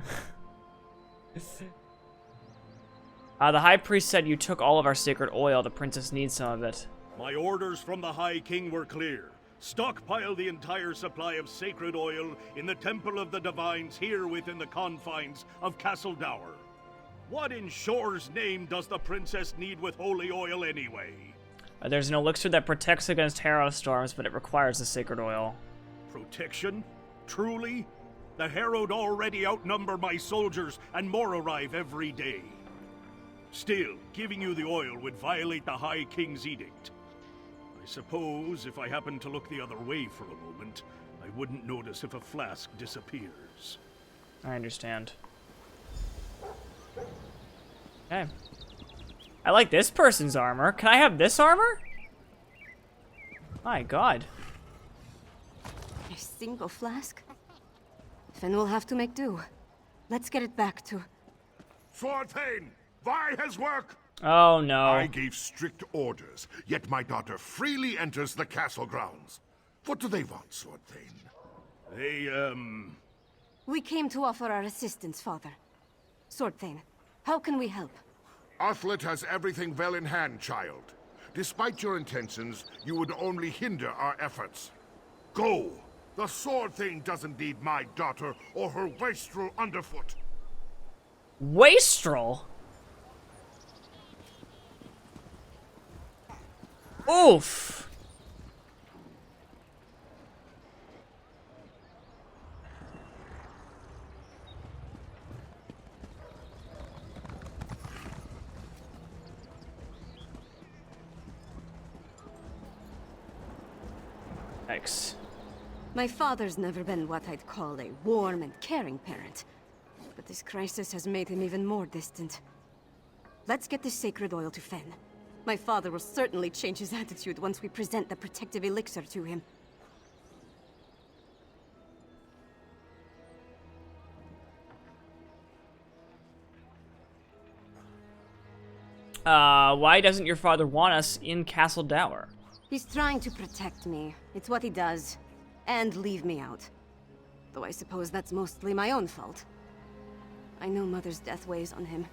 S1: The High Priest said you took all of our sacred oil. The princess needs some of it.
S12: My orders from the High King were clear. Stockpile the entire supply of sacred oil in the Temple of the Divines here within the confines of Castle Dower. What in Shore's name does the princess need with holy oil anyway?
S1: There's an elixir that protects against harrow storms, but it requires the sacred oil.
S12: Protection? Truly? The Harrowed already outnumber my soldiers, and more arrive every day. Still, giving you the oil would violate the High King's edict. I suppose if I happened to look the other way for a moment, I wouldn't notice if a flask disappears.
S1: I understand. Okay. I like this person's armor. Can I have this armor? My god.
S8: A single flask? Then we'll have to make do. Let's get it back to...
S6: Sword Thane! Vi has work!
S1: Oh no.
S6: I gave strict orders, yet my daughter freely enters the castle grounds. What do they want, Sword Thane?
S12: They,
S8: We came to offer our assistance, Father. Sword Thane, how can we help?
S6: Athlet has everything well in hand, child. Despite your intentions, you would only hinder our efforts. Go! The Sword Thane doesn't need my daughter or her wastrel underfoot.
S1: Wastrel? Oof! Thanks.
S8: My father's never been what I'd call a warm and caring parent. But this crisis has made him even more distant. Let's get this sacred oil to Fen. My father will certainly change his attitude once we present the protective elixir to him.
S1: Why doesn't your father want us in Castle Dower?
S8: He's trying to protect me. It's what he does. And leave me out. Though I suppose that's mostly my own fault. I know Mother's death weighs on him,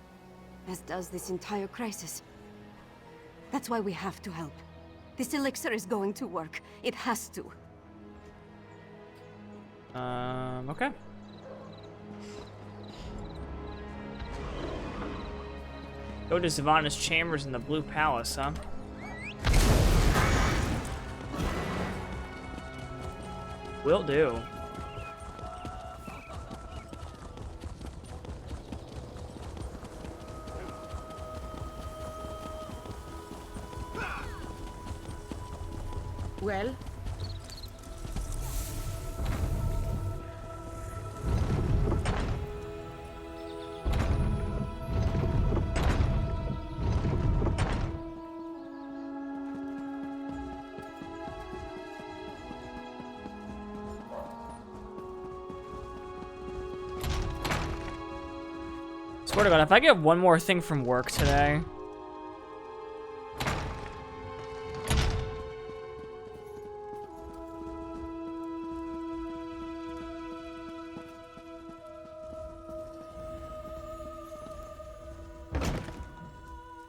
S8: as does this entire crisis. That's why we have to help. This elixir is going to work. It has to.
S1: Okay. Go to Savannah's chambers in the Blue Palace, huh? Will do.
S11: Well,
S1: Swear to God, if I get one more thing from work today.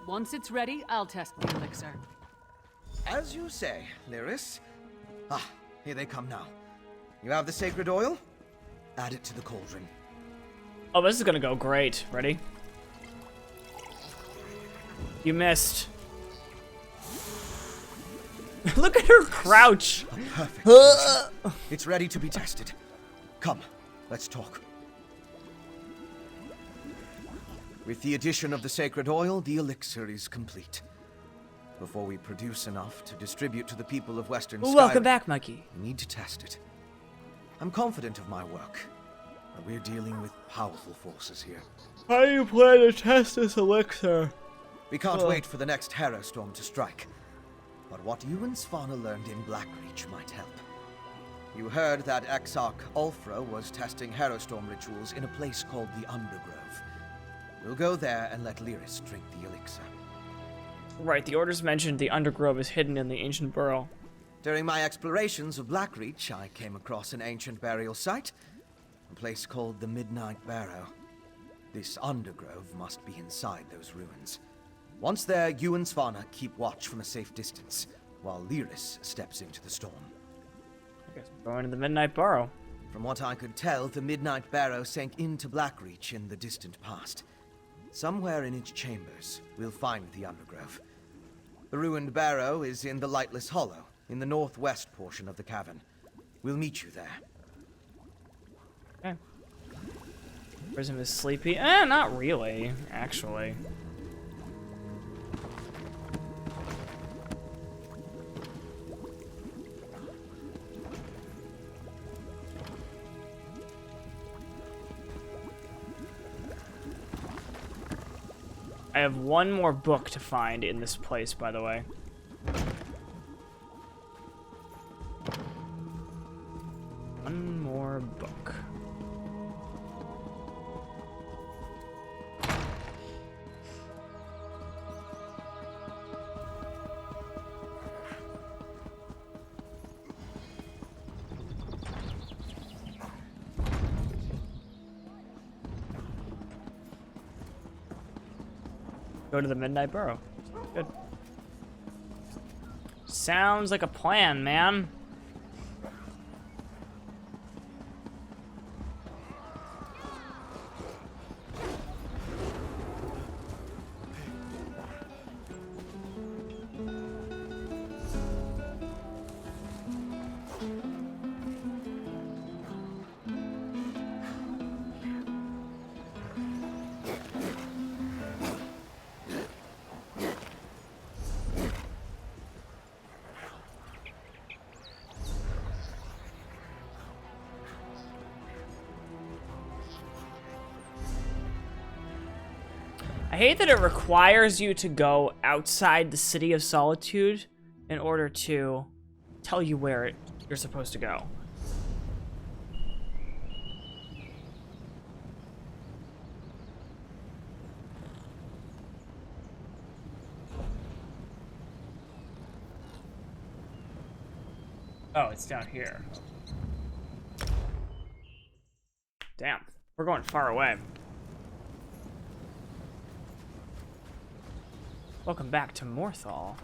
S5: Once it's ready, I'll test the elixir.
S9: As you say, Lyris. Ah, here they come now. You have the sacred oil? Add it to the cauldron.
S1: Oh, this is gonna go great. Ready? You missed. Look at her crouch.
S9: Perfect. It's ready to be tested. Come, let's talk. With the addition of the sacred oil, the elixir is complete. Before we produce enough to distribute to the people of Western Skyrim,
S1: welcome back, Mikey.
S9: We need to test it. I'm confident of my work, but we're dealing with powerful forces here.
S1: How do you plan to test this elixir?
S9: We can't wait for the next Harrow Storm to strike. But what you and Svanna learned in Blackreach might help. You heard that Exarch Ulfra was testing Harrow Storm rituals in a place called the Undergrove. We'll go there and let Lyris drink the elixir.
S1: Right, the orders mentioned the Undergrove is hidden in the ancient burrow.
S9: During my explorations of Blackreach, I came across an ancient burial site, a place called the Midnight Barrow. This Undergrove must be inside those ruins. Once there, you and Svanna keep watch from a safe distance, while Lyris steps into the storm.
S1: I guess we're going to the Midnight Burrow.
S9: From what I could tell, the Midnight Barrow sank into Blackreach in the distant past. Somewhere in its chambers, we'll find the Undergrove. The ruined barrow is in the Lightless Hollow, in the northwest portion of the cavern. We'll meet you there.
S1: Okay. Prism is sleepy. Not really, actually. I have one more book to find in this place, by the way. One more book. Go to the Midnight Burrow. Good. Sounds like a plan, man. I hate that it requires you to go outside the City of Solitude in order to tell you where you're supposed to go. Oh, it's down here. Damn, we're going far away. Welcome back to Morthal.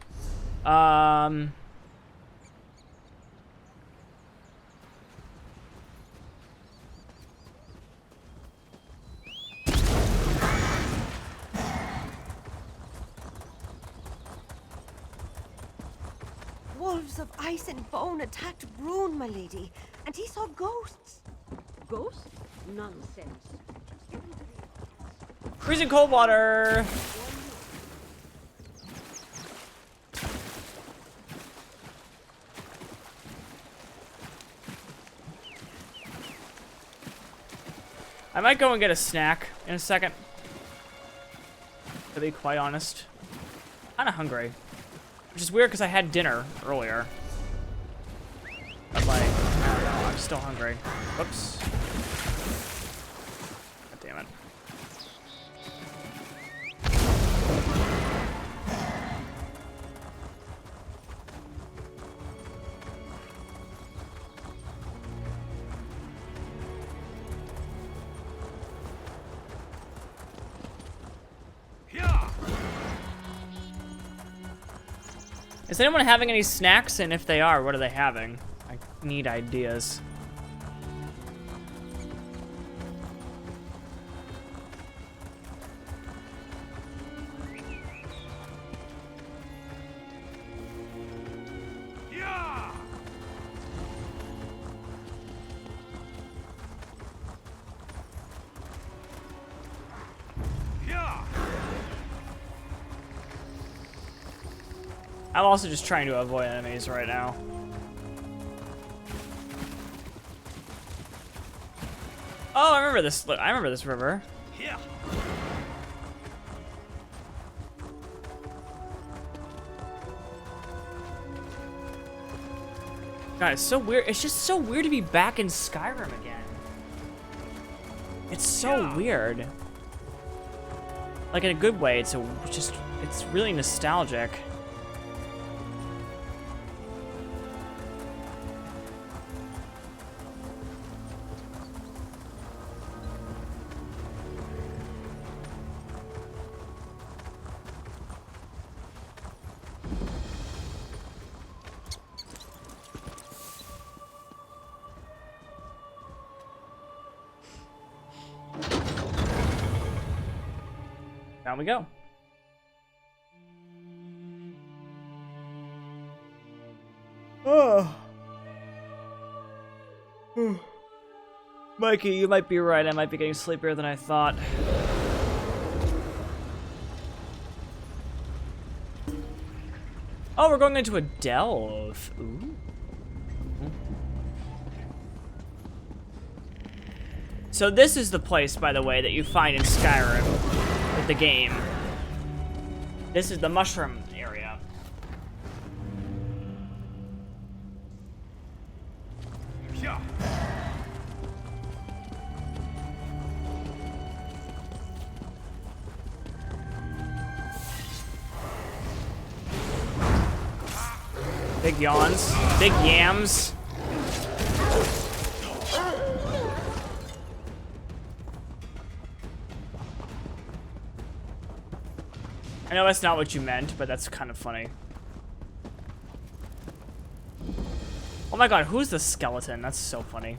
S15: Wolves of ice and bone attacked Brune, my lady, and he saw ghosts.
S10: Ghosts? Nonsense.
S1: Freezing cold water! I might go and get a snack in a second. To be quite honest. I'm kinda hungry. Which is weird because I had dinner earlier. But like, I don't know, I'm still hungry. Whoops. God damn it. Is anyone having any snacks? And if they are, what are they having? I need ideas. I'm also just trying to avoid enemies right now. Oh, I remember this. I remember this river.
S12: Yeah.
S1: God, it's so weird. It's just so weird to be back in Skyrim again. It's so weird. Like in a good way. It's really nostalgic. Down we go. Oh. Mikey, you might be right. I might be getting sleepier than I thought. Oh, we're going into a delve. Ooh. So this is the place, by the way, that you find in Skyrim with the game. This is the mushroom area. Big yawns, big yams. I know that's not what you meant, but that's kind of funny. Oh my god, who's the skeleton? That's so funny.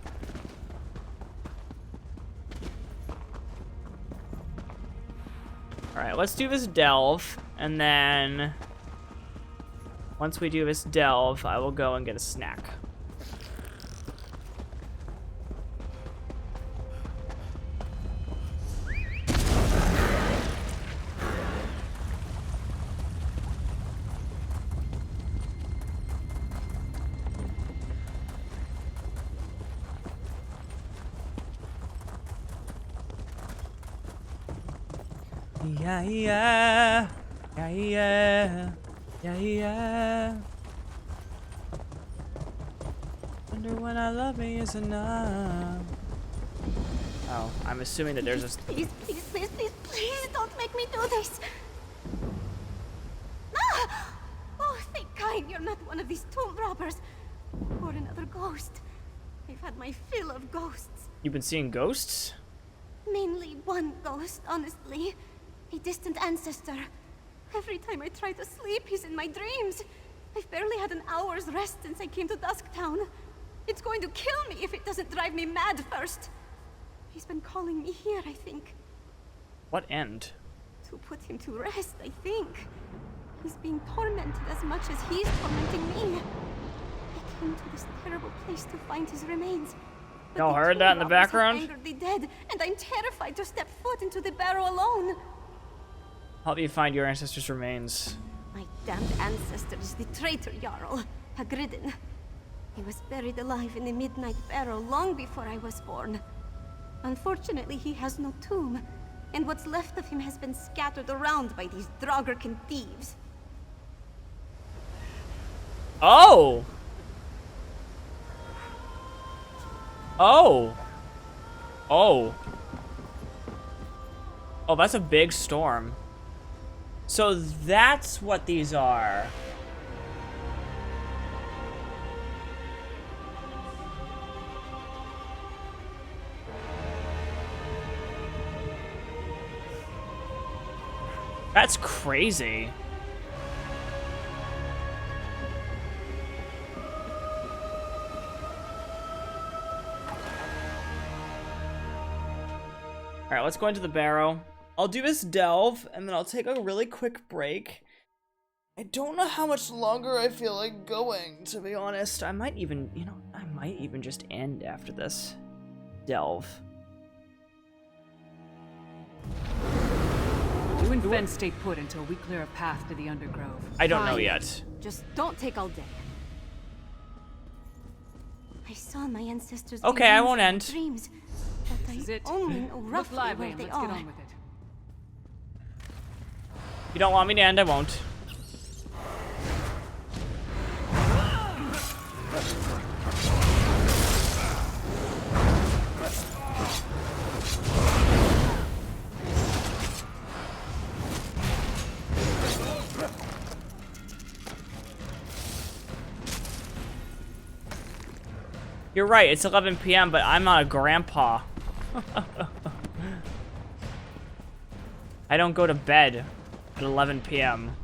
S1: Alright, let's do this delve, and then once we do this delve, I will go and get a snack. Yeah, yeah, yeah, yeah, yeah, yeah. Wonder when I love me is enough. Oh, I'm assuming that there's a...
S8: Please, please, please, please, please don't make me do this. Ah! Oh, thank God you're not one of these tomb robbers. Or another ghost. I've had my fill of ghosts.
S1: You've been seeing ghosts?
S8: Mainly one ghost, honestly. A distant ancestor. Every time I try to sleep, he's in my dreams. I've barely had an hour's rest since I came to Dusktown. It's going to kill me if it doesn't drive me mad first. He's been calling me here, I think.
S1: What end?
S8: To put him to rest, I think. He's being tormented as much as he's tormenting me. I came to this terrible place to find his remains.
S1: Y'all heard that in the background?
S8: Angeredly dead, and I'm terrified to step foot into the barrow alone.
S1: Help you find your ancestors' remains.
S8: My damned ancestor is the traitor Jarl, Hagridden. He was buried alive in the Midnight Barrow long before I was born. Unfortunately, he has no tomb, and what's left of him has been scattered around by these Draugr thieves.
S1: Oh! Oh! Oh. Oh, that's a big storm. So that's what these are. That's crazy. Alright, let's go into the barrow. I'll do this delve, and then I'll take a really quick break. I don't know how much longer I feel like going, to be honest. I might even, you know, I might even just end after this delve.
S5: You and Fen stay put until we clear a path to the Undergrove.
S1: I don't know yet.
S8: Just don't take all day. I saw my ancestors.
S1: Okay, I won't end.
S8: Dreams, but I only know roughly where they
S5: let's
S8: are.
S5: get on with it.
S1: You don't want me to end, I won't. You're right, it's 11 p.m., but I'm not a grandpa. I don't go to bed at 11 p.m.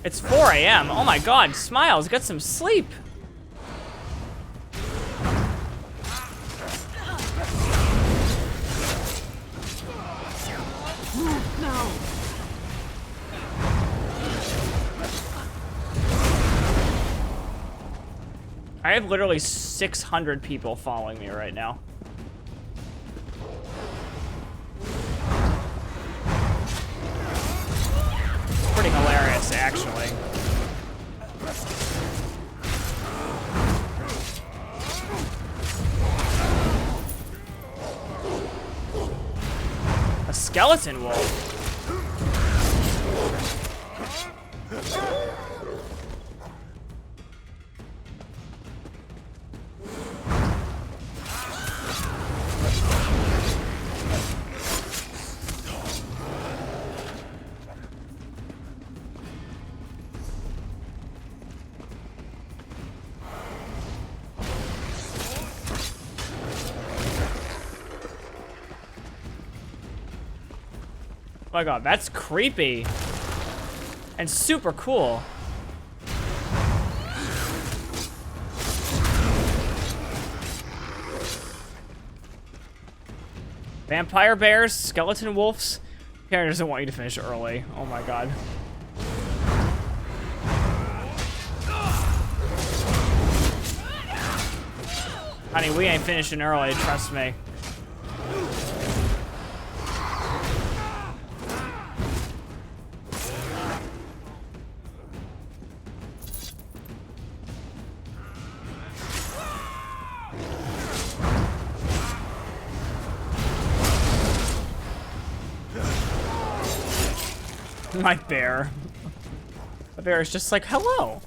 S1: It's 4 a.m. Oh my god, Smiles, get some sleep.
S5: No.
S1: I have literally 600 people following me right now. Pretty hilarious, actually. A skeleton wolf. Oh my god, that's creepy. And super cool. Vampire bears, skeleton wolves. Karen doesn't want you to finish early. Oh my god. Honey, we ain't finishing early, trust me. My bear. My bear is just like, hello.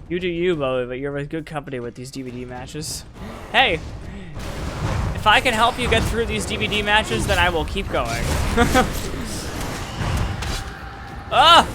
S1: You do you, Bowie, but you're with good company with these DVD matches. Hey, if I can help you get through these DVD matches, then I will keep going. Ah!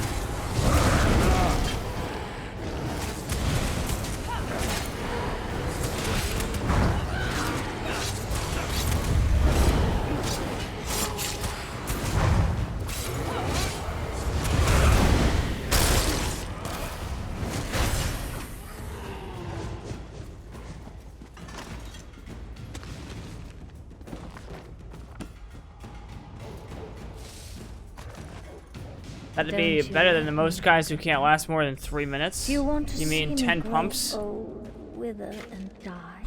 S1: That'd be better than the most guys who can't last more than 3 minutes.
S2: Do you want to
S1: You mean
S2: see
S1: 10
S2: me
S1: pumps?
S2: grow, wither and die?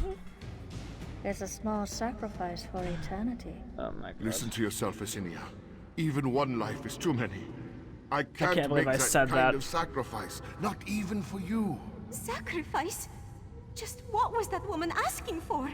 S2: There's a small sacrifice for eternity.
S1: Oh my god.
S6: Listen to yourself, Esinia. Even one life is too many. I can't
S1: believe
S6: make
S1: I
S6: that
S1: said
S6: kind
S1: that.
S6: of sacrifice. Not even for you.
S8: Sacrifice? Just what was that woman asking for?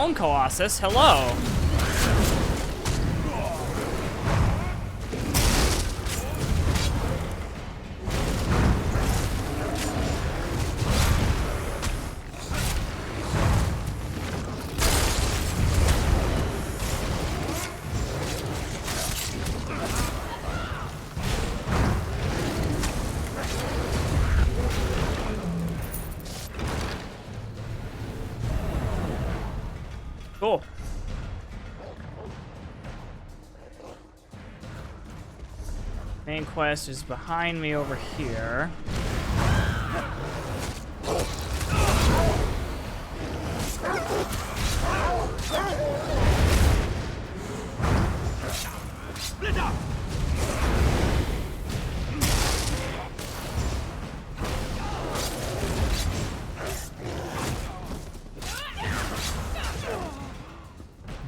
S1: Bone Colossus, hello. Cool. Main quest is behind me over here.
S12: Split up!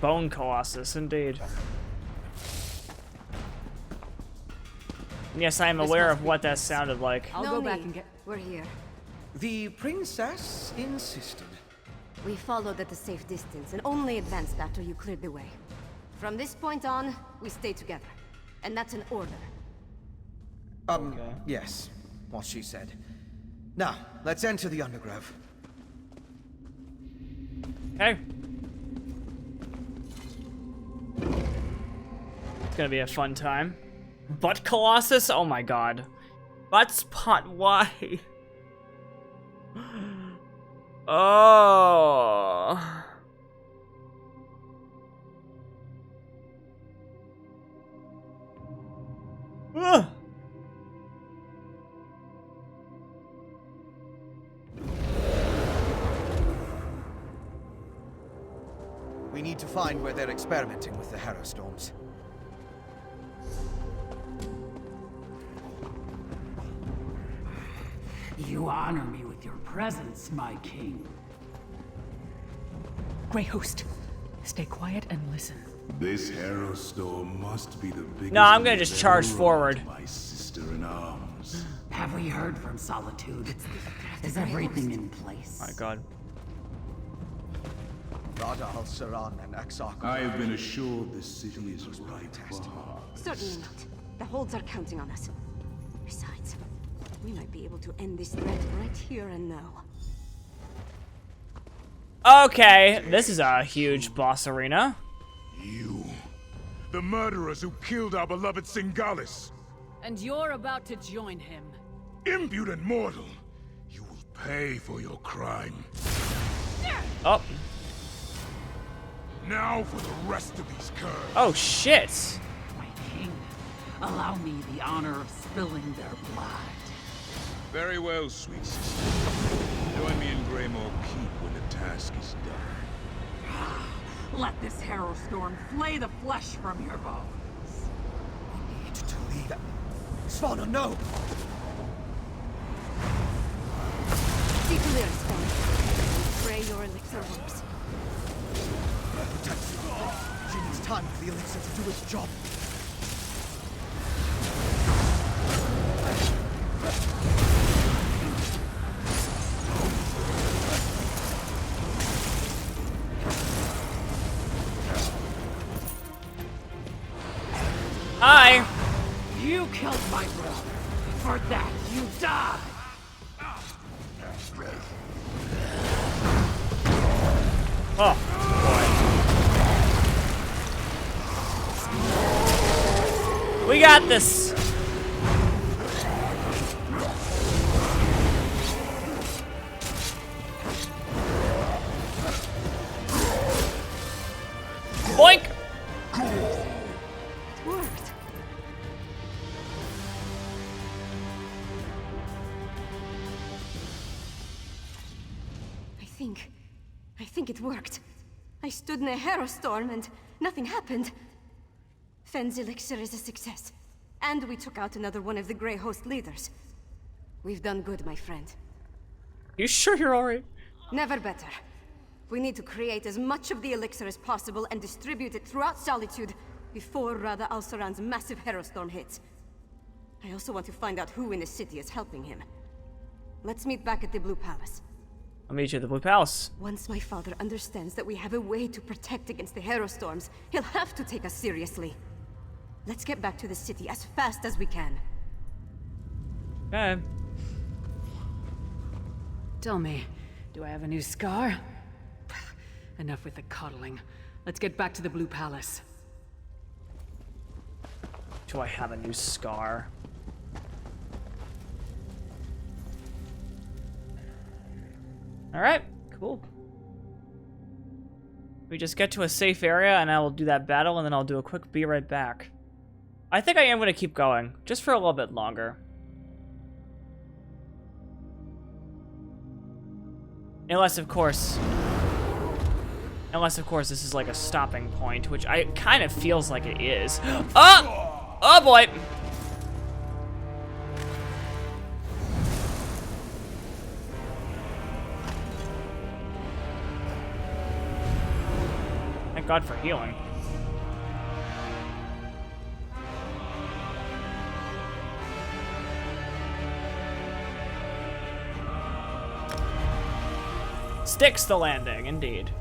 S1: Bone Colossus, indeed. Yes, I am aware of what that sounded like.
S8: I'll go back and get... We're here.
S9: The princess insisted.
S8: We followed at a safe distance and only advanced after you cleared the way. From this point on, we stay together. And that's an order.
S9: Yes. What she said. Now, let's enter the Undergrove.
S1: Okay. It's gonna be a fun time. Butt Colossus? Oh my god. Butt Spot, why? Oh.
S9: We need to find where they're experimenting with the Harrow Storms.
S17: You honor me with your presence, my king.
S5: Grey Host, stay quiet and listen.
S22: This Harrow Storm must be the biggest.
S1: No, I'm gonna just charge forward.
S22: My sister in arms.
S17: Have we heard from Solitude? Is everything in place?
S1: My god.
S9: Radha Saran and Axark.
S22: I have been assured the city is a right bar.
S8: Certainly not. The holds are counting on us. Besides, we might be able to end this threat right here and now.
S1: Okay, this is a huge boss arena.
S22: You, the murderers who killed our beloved Singalis.
S21: And you're about to join him.
S22: Impudent mortal! You will pay for your crime.
S1: Oh.
S22: Now for the rest of these curs.
S1: Oh shit!
S17: My king, allow me the honor of spilling their blood.
S22: Very well, sweet sister. Join me in Greymore Keep when the task is done.
S17: Let this Harrow Storm flay the flesh from your bones.
S9: We need to leave. Svanna, no!
S8: See to their Svanna. Pray your elixir works.
S9: She needs time for the elixir to do its job.
S1: Hi!
S17: You killed my brother. For that, you die!
S1: Oh, boy. We got this! Boink!
S8: It worked. I think it worked. I stood in a Harrow Storm and nothing happened. Fenn's elixir is a success. And we took out another one of the Grey Host leaders. We've done good, my friend.
S1: You sure you're alright?
S8: Never better. We need to create as much of the elixir as possible and distribute it throughout Solitude before Radha al-Saran's massive Harrow Storm hits. I also want to find out who in the city is helping him. Let's meet back at the Blue Palace.
S1: I'll meet you at the Blue Palace.
S8: Once my father understands that we have a way to protect against the Harrow storms, he'll have to take us seriously. Let's get back to the city as fast as we can.
S1: Okay.
S5: Tell me, do I have a new scar? Enough with the coddling. Let's get back to the Blue Palace.
S1: Do I have a new scar? Alright, cool. We just get to a safe area and I will do that battle and then I'll do a quick be right back. I think I am going to keep going, just for a little bit longer. Unless, of course, this is like a stopping point, which I kind of feels like it is. Oh! Oh boy! Thank God for healing. Sticks the landing, indeed.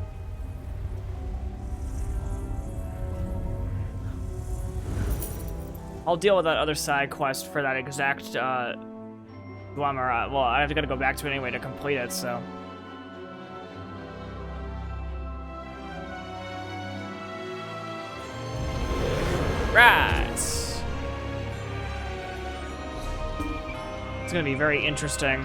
S1: I'll deal with that other side quest for that exact, well, I have to go back to it anyway to complete it, so. Right. It's gonna be very interesting.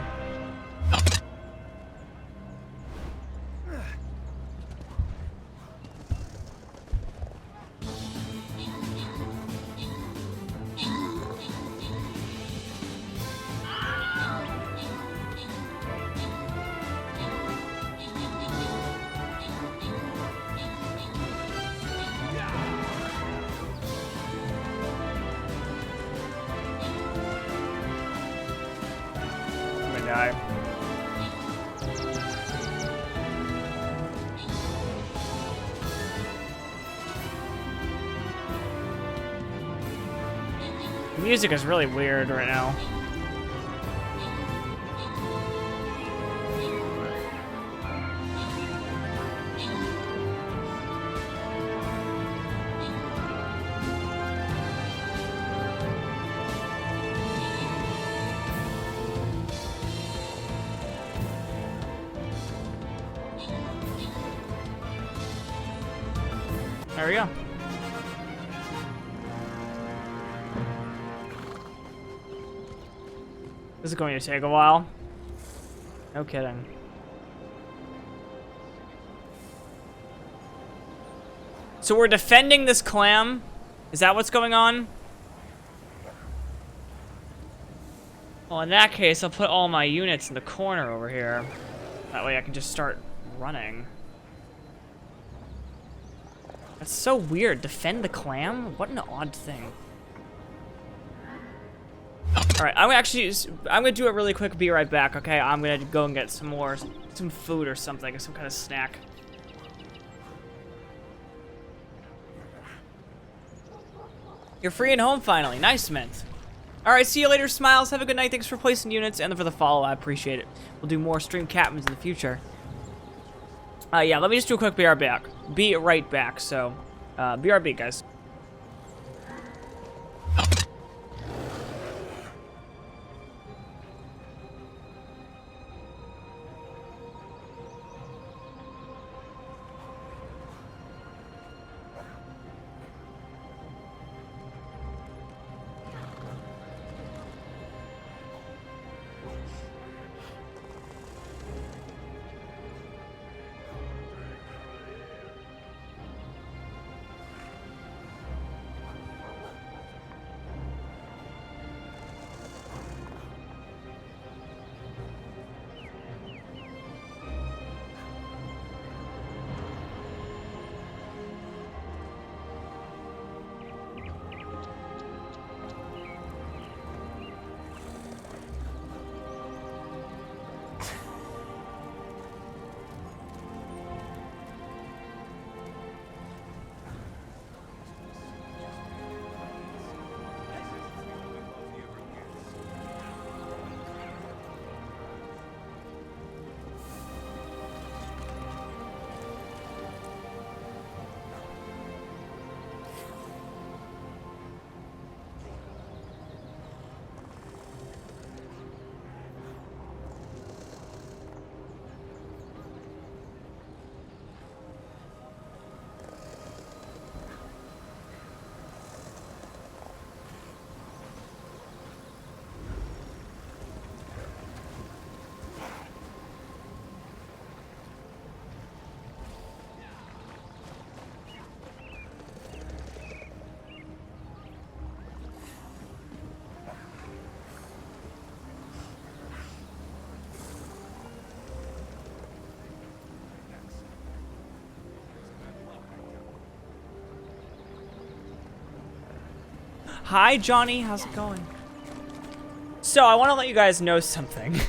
S1: The music is really weird right now. There we go. This is going to take a while. No kidding. So we're defending this clam? Is that what's going on? Well, in that case, I'll put all my units in the corner over here. That way I can just start running. That's so weird. Defend the clam? What an odd thing. Alright, I'm gonna do a really quick be right back, okay? I'm gonna go and get some food or something, some kind of snack. You're free and home finally. Nice, Mint. Alright, see you later, Smiles. Have a good night. Thanks for placing units and for the follow. I appreciate it. We'll do more stream captains in the future. Yeah, let me just do a quick be right back. Be right back, so, BRB, guys. Hi, Johnny. How's it going? So, I want to let you guys know something.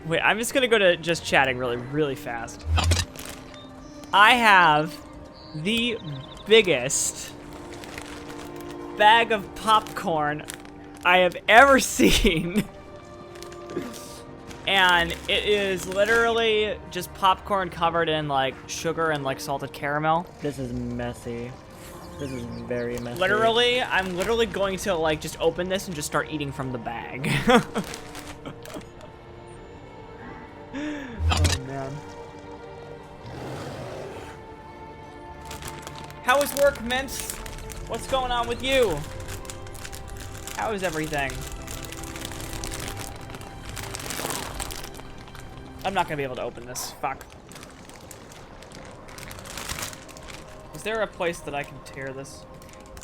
S1: Wait, I'm just going to go to just chatting really fast. I have the biggest bag of popcorn I have ever seen. And it is literally just popcorn covered in like sugar and like salted caramel.
S3: This is messy. This is very messy.
S1: Literally, I'm literally going to like just open this and just start eating from the bag. Oh man. How is work, Mince? What's going on with you? How is everything? I'm not gonna be able to open this. Fuck. Is there a place that I can tear this?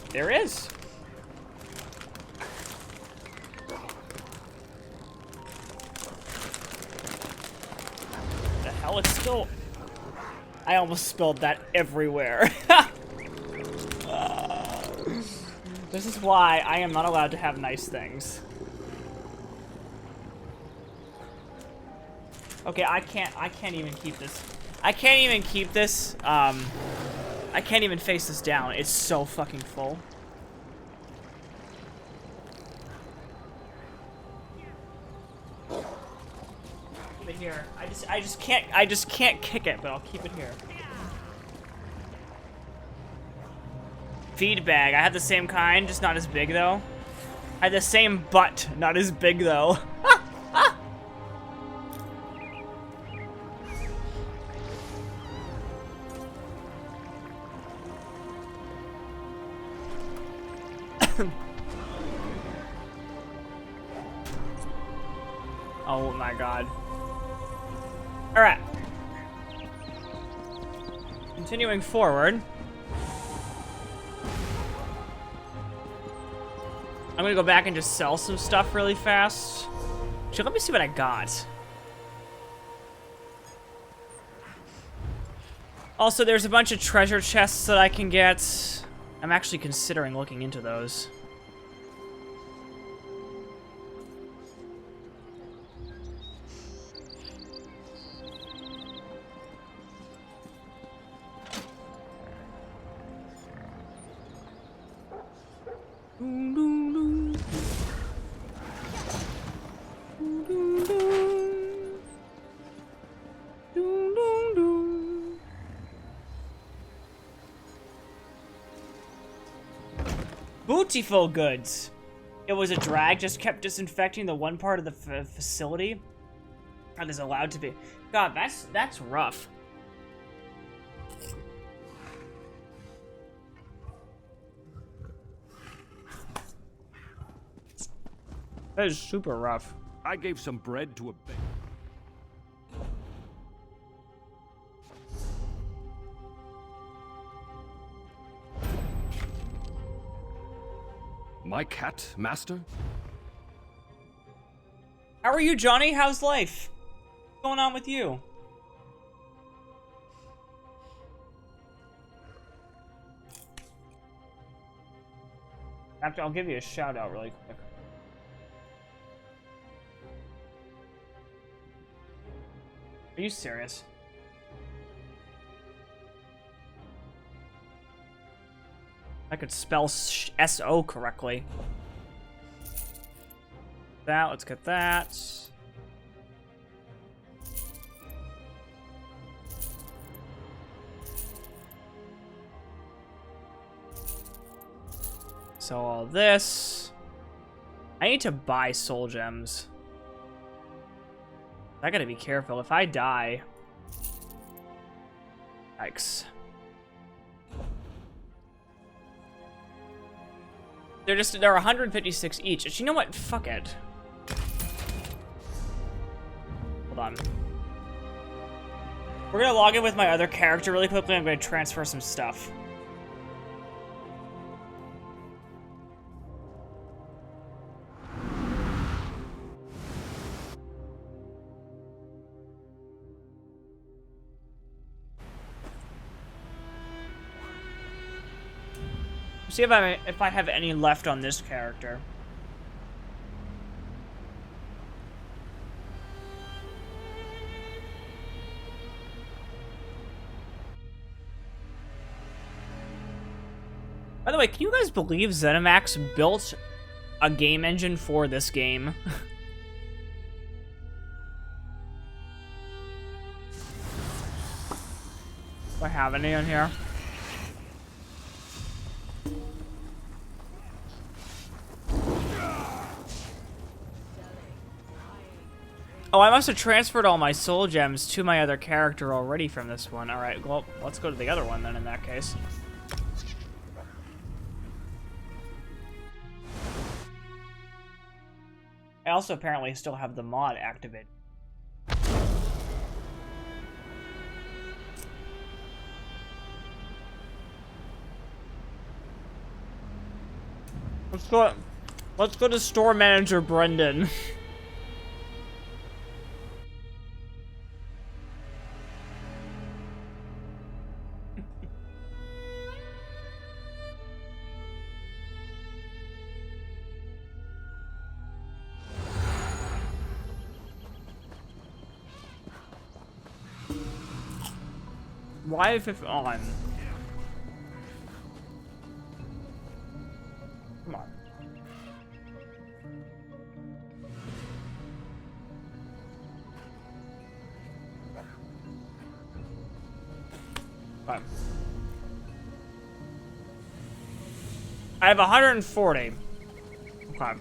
S1: There is. The hell? It's still... I almost spilled that everywhere. This is why I am not allowed to have nice things. Okay, I can't even keep this. I can't even keep this. I can't even face this down. It's so fucking full. Keep it here. I just can't kick it, but I'll keep it here. Feed bag. I had the same kind, just not as big though. I had the same butt, not as big though. Oh my god. Alright. Continuing forward. I'm gonna go back and just sell some stuff really fast. Actually, let me see what I got. Also, there's a bunch of treasure chests that I can get. I'm actually considering looking into those. Bootiful goods. It was a drag, just kept disinfecting the one part of the facility that is allowed to be. God, that's rough. That is super rough.
S12: I gave some bread to a beggar. My cat, master?
S1: How are you, Johnny? How's life? What's going on with you? After, I'll give you a shout out really quick. Are you serious? I could spell S-O correctly. That, let's get that. So all this. I need to buy soul gems. I gotta be careful. If I die... Yikes. They're 156 each. And you know what? Fuck it. Hold on. We're gonna log in with my other character really quickly. I'm gonna transfer some stuff. See if I have any left on this character. By the way, can you guys believe ZeniMax built a game engine for this game? Do I have any on here? Oh, I must have transferred all my soul gems to my other character already from this one. Alright, well, let's go to the other one then in that case. I also apparently still have the mod activated. Let's go to store manager Brendan. Why if it's on? Come on. Fine. I have 140. Okay.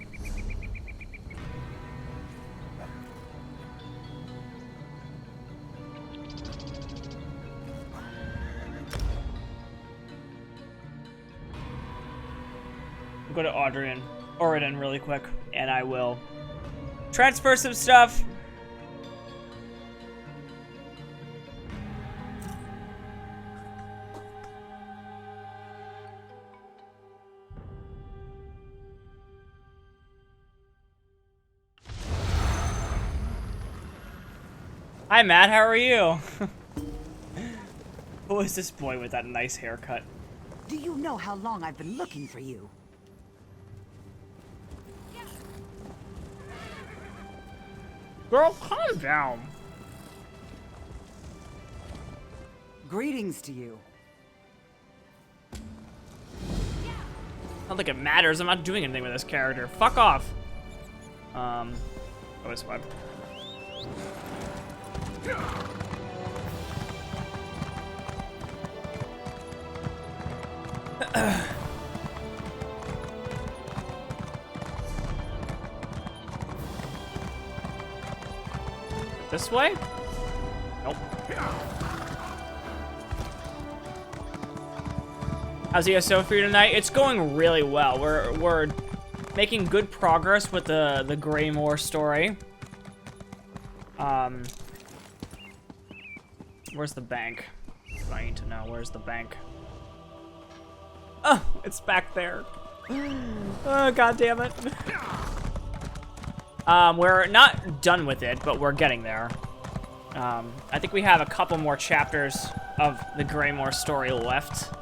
S1: Go to Oridan really quick, and I will transfer some stuff. Hi Matt, how are you? Who is this boy with that nice haircut?
S13: Do you know how long I've been looking for you?
S1: Girl, calm down.
S13: Greetings to you.
S1: Not like it matters. I'm not doing anything with this character. Fuck off. Oh, this way. This way? Nope. How's the ESO for you tonight? It's going really well. We're making good progress with the Greymore story. Where's the bank? That's what I need to know. Where's the bank? Oh, it's back there. Oh, god damn it. We're not done with it, but we're getting there. I think we have a couple more chapters of the Greymore story left.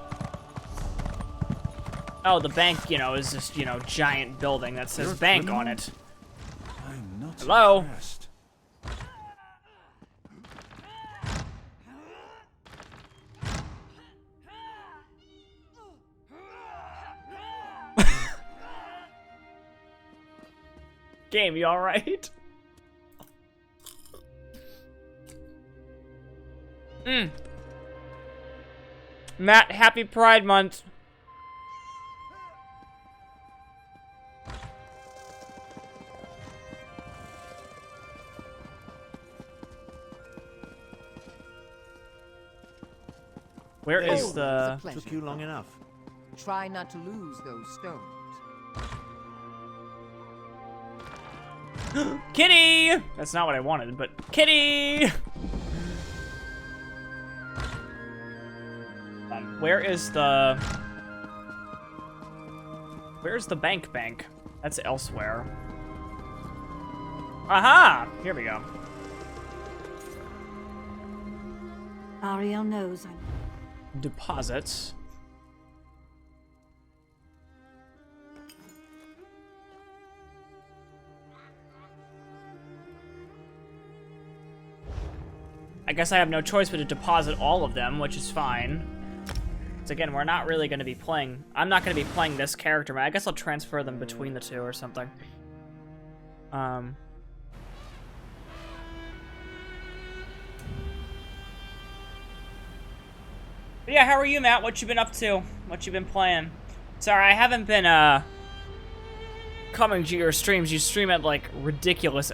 S1: Oh, the bank, you know, is this, you know, giant building that says bank on it.
S18: I'm not
S1: Hello?
S18: impressed.
S1: Game, you alright? Matt, happy Pride Month. Where is the...
S16: Took you long enough. Try not to lose those stones.
S1: Kitty! That's not what I wanted, but Kitty! Where's the bank? That's elsewhere. Aha! Here we go.
S2: Ariel knows I'm...
S1: Deposits. I guess I have no choice but to deposit all of them, which is fine. So again, we're not really going to be playing... I'm not going to be playing this character. I guess I'll transfer them between the two or something. But yeah, how are you, Matt? What you been up to? What you been playing? Sorry, I haven't been, coming to your streams. You stream at, like, ridiculous...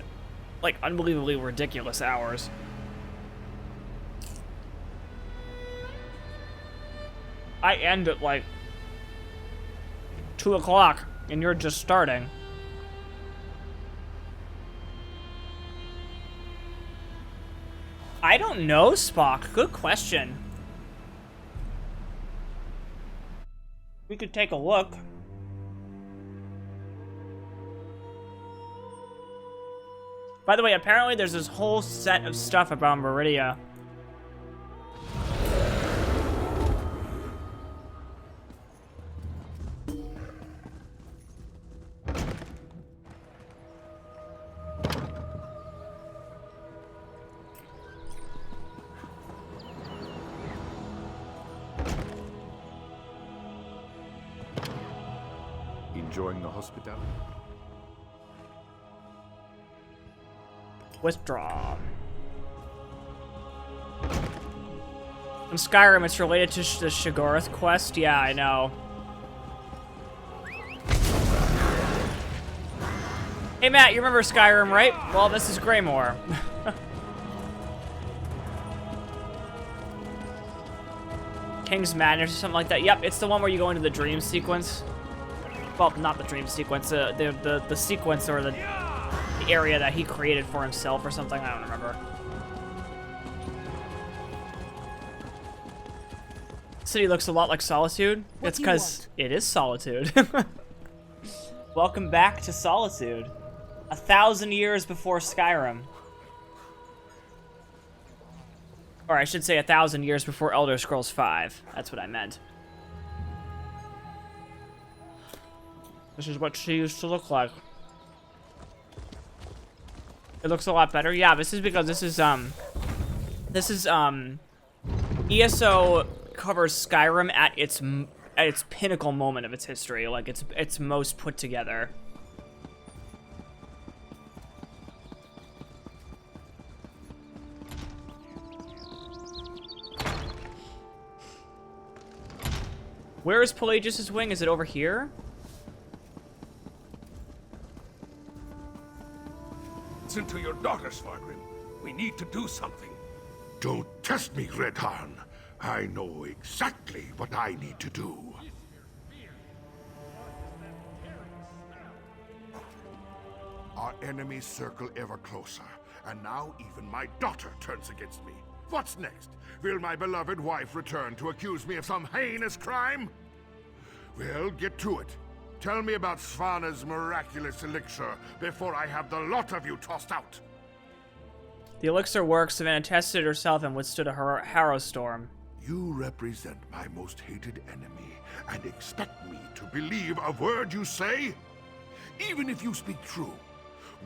S1: like, unbelievably ridiculous hours. I end at, like, 2 o'clock, and you're just starting. I don't know, Spock. Good question. We could take a look. By the way, apparently there's this whole set of stuff about Meridia.
S6: Enjoying the hospitality?
S1: Withdraw. In Skyrim, it's related to the Shoggoth quest. Yeah, I know. Hey, Matt, you remember Skyrim, right? Well, this is Greymoor. King's Madness or something like that. Yep, it's the one where you go into the dream sequence. Well, not the dream sequence, the sequence or the area that he created for himself or something. I don't remember. City looks a lot like Solitude. It's because it is Solitude. Welcome back to Solitude. 1,000 years before Skyrim. Or I should say 1,000 years before Elder Scrolls V. That's what I meant. This is what she used to look like. It looks a lot better. Yeah, this is because this is ESO covers Skyrim at its pinnacle moment of its history, like its most put together. Where is Pelagius's wing? Is it over here?
S6: Listen to your daughter, Svargrim. We need to do something. Don't test me, Redharn. I know exactly what I need to do. Our enemies circle ever closer, and now even my daughter turns against me. What's next? Will my beloved wife return to accuse me of some heinous crime? Well, get to it. Tell me about Svana's miraculous elixir before I have the lot of you tossed out.
S1: The elixir works. Savannah tested it herself and withstood a harrow storm.
S6: You represent my most hated enemy and expect me to believe a word you say? Even if you speak true,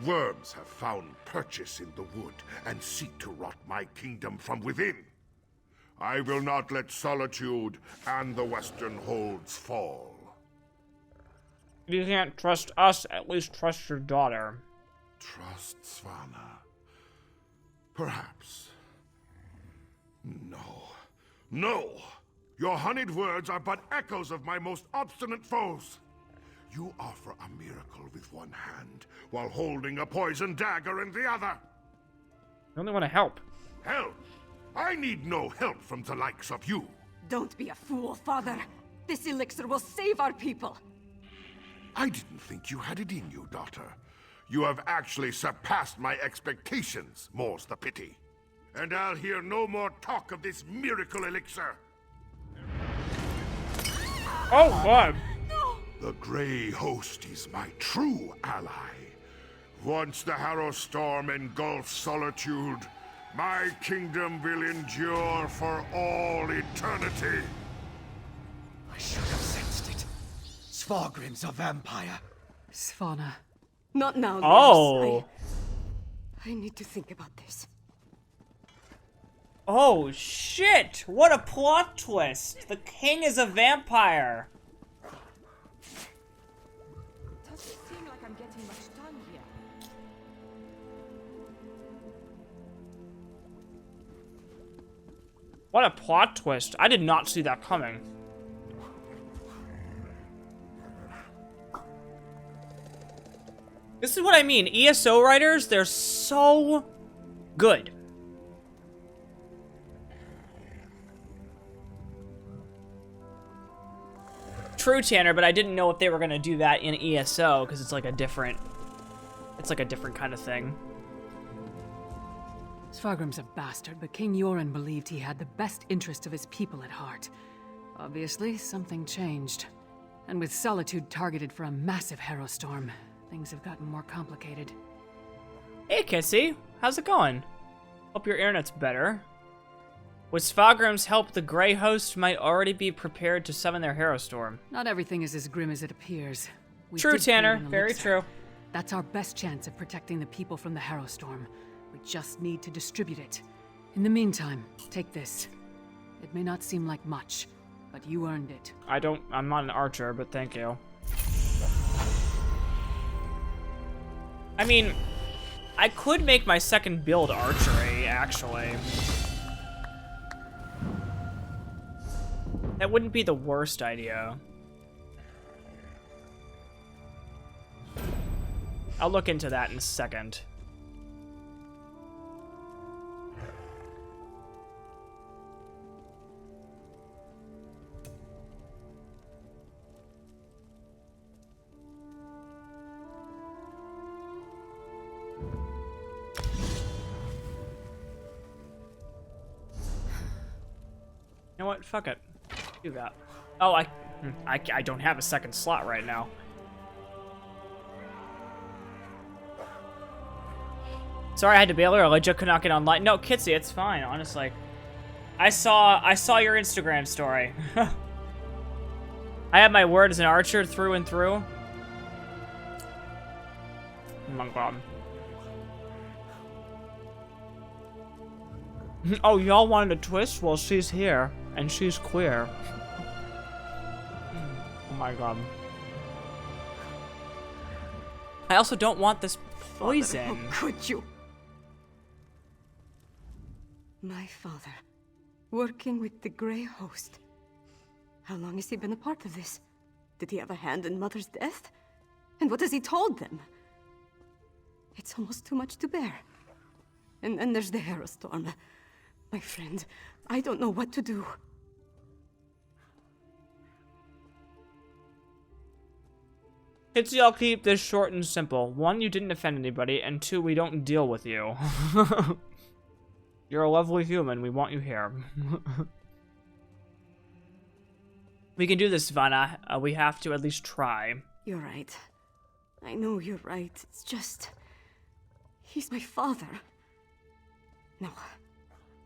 S6: worms have found purchase in the wood and seek to rot my kingdom from within. I will not let Solitude and the Western Holds fall.
S1: You can't trust us, at least trust your daughter.
S6: Trust Svana? Perhaps. No. No! Your honeyed words are but echoes of my most obstinate foes. You offer a miracle with one hand, while holding a poison dagger in the other.
S1: I only want to help.
S6: Help? I need no help from the likes of you.
S8: Don't be a fool, Father. This elixir will save our people.
S6: I didn't think you had it in you, daughter. You have actually surpassed my expectations, more's the pity. And I'll hear no more talk of this miracle elixir.
S1: Oh, God.
S8: No.
S6: The Grey Host is my true ally. Once the Harrow Storm engulfs Solitude, my kingdom will endure for all eternity.
S9: I should have sensed it. Svargrim's a vampire.
S5: Svana.
S8: Not now,
S1: Oh.
S8: I need to think about this.
S1: Oh, shit! What a plot twist! The king is a vampire!
S17: Doesn't seem like I'm getting much done here.
S1: What a plot twist. I did not see that coming. This is what I mean. ESO writers, they're so good. True, Tanner, but I didn't know if they were gonna do that in ESO because it's like a different kind of thing.
S5: Svargrim's a bastard, but King Yoren believed he had the best interest of his people at heart. Obviously, something changed. And with Solitude targeted for a massive Harrow storm, things have gotten more complicated.
S1: Hey, Kissy. How's it going? Hope your internet's better. With Svargrim's help, the Grey Host might already be prepared to summon their Harrow storm.
S5: Not everything is as grim as it appears.
S1: True, Tanner. Very true.
S5: That's our best chance of protecting the people from the Harrow storm. We just need to distribute it. In the meantime, take this. It may not seem like much, but you earned it.
S1: I'm not an archer, but thank you. I mean, I could make my second build archery, actually. That wouldn't be the worst idea. I'll look into that in a second. You know what? Fuck it. Do that. Oh, I don't have a second slot right now. Sorry I had to bail early. Joe could not get online. No, Kitsy, it's fine, honestly. I saw your Instagram story. I have my word as an archer through and through. Oh my god. Oh, y'all wanted a twist? Well, she's here, and she's queer. Oh my god. I also don't want this poison.
S15: Father, how could you? My father, working with the Grey Host. How long has he been a part of this? Did he have a hand in Mother's death? And what has he told them? It's almost too much to bear. And then there's the Harrow storm. My friend, I don't know what to do.
S1: Kitsy, I'll keep this short and simple. 1, you didn't offend anybody, and 2, we don't deal with you. You're a lovely human. We want you here. We can do this, Vanna. We have to at least try.
S15: You're right. I know you're right. It's just... he's my father. No.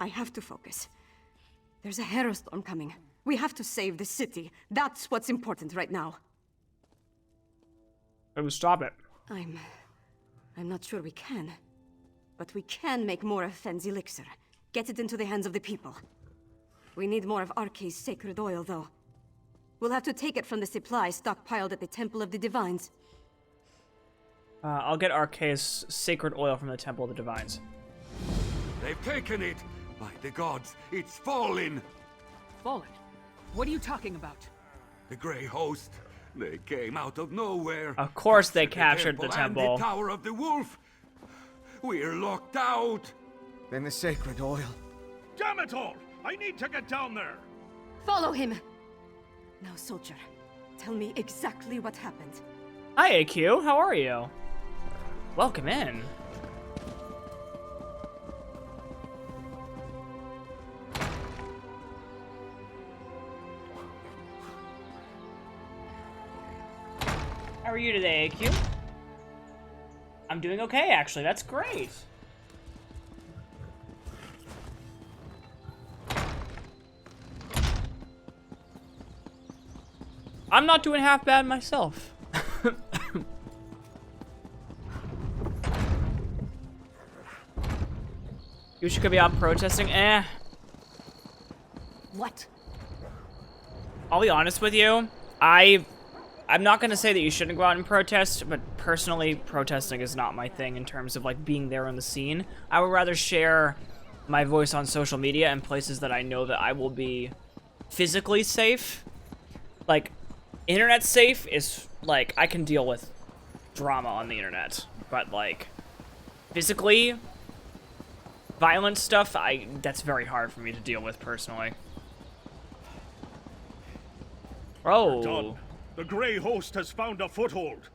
S15: I have to focus. There's a Harrow storm coming. We have to save the city. That's what's important right now.
S1: Stop it.
S15: I'm not sure we can. But we can make more of Fenn's elixir. Get it into the hands of the people. We need more of Arkay's sacred oil, though. We'll have to take it from the supply stockpiled at the Temple of the Divines.
S1: I'll get Arkay's sacred oil from the Temple of the Divines.
S12: They've taken it! By the gods, it's fallen!
S5: Fallen? What are you talking about?
S12: The Grey Host. They came out of nowhere.
S1: Of course they captured the temple.
S12: And the Tower of the Wolf. We're locked out.
S9: Then the sacred oil.
S12: Damn it all! I need to get down there.
S15: Follow him. Now, soldier, tell me exactly what happened.
S1: Hi, AQ. How are you? Welcome in. How are you today, AQ? I'm doing okay, actually. That's great. I'm not doing half bad myself. You should be out protesting.
S10: What?
S1: I'll be honest with you. I'm not gonna say that you shouldn't go out and protest, but personally, protesting is not my thing in terms of like being there on the scene. I would rather share my voice on social media in places that I know that I will be physically safe. Like, internet safe is like, I can deal with drama on the internet, but like physically violent stuff, that's very hard for me to deal with personally.
S12: We're done. The Grey Host has found a foothold.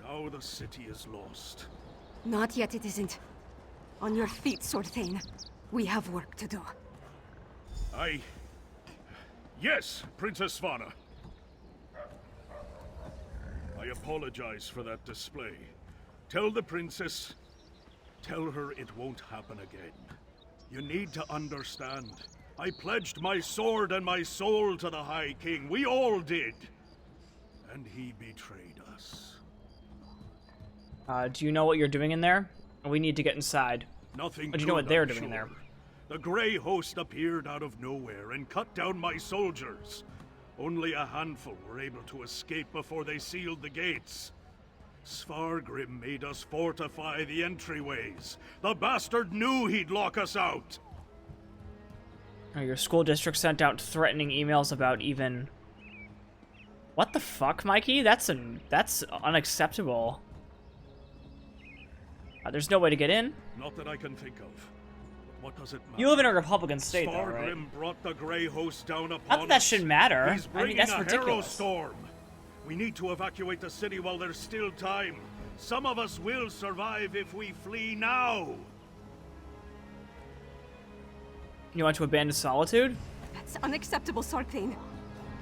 S12: Now the city is lost.
S15: Not yet, it isn't. On your feet, Sword Thane. We have work to do.
S12: Yes, Princess Svana. I apologize for that display. Tell the princess, tell her it won't happen again. You need to understand. I pledged my sword and my soul to the High King. We all did. And he betrayed us.
S1: Do you know what you're doing in there? We need to get inside.
S12: Nothing.
S1: But you know what they're doing in there?
S12: The Grey Host appeared out of nowhere and cut down my soldiers. Only a handful were able to escape before they sealed the gates. Svargrim made us fortify the entryways. The bastard knew he'd lock us out.
S1: Your school district sent out threatening emails about even... What the fuck, Mikey? That's unacceptable. There's no way to get in.
S12: Not that I can think of. What does it matter?
S1: You live in a Republican state, though, right?
S12: Svargrim brought the Grey Host down upon
S1: Not that that shouldn't matter.
S12: He's
S1: I mean, that's
S12: a
S1: ridiculous.
S12: storm. We need to evacuate the city while there's still time. Some of us will survive if we flee now.
S1: You want to abandon Solitude?
S15: That's unacceptable, Sword Thane.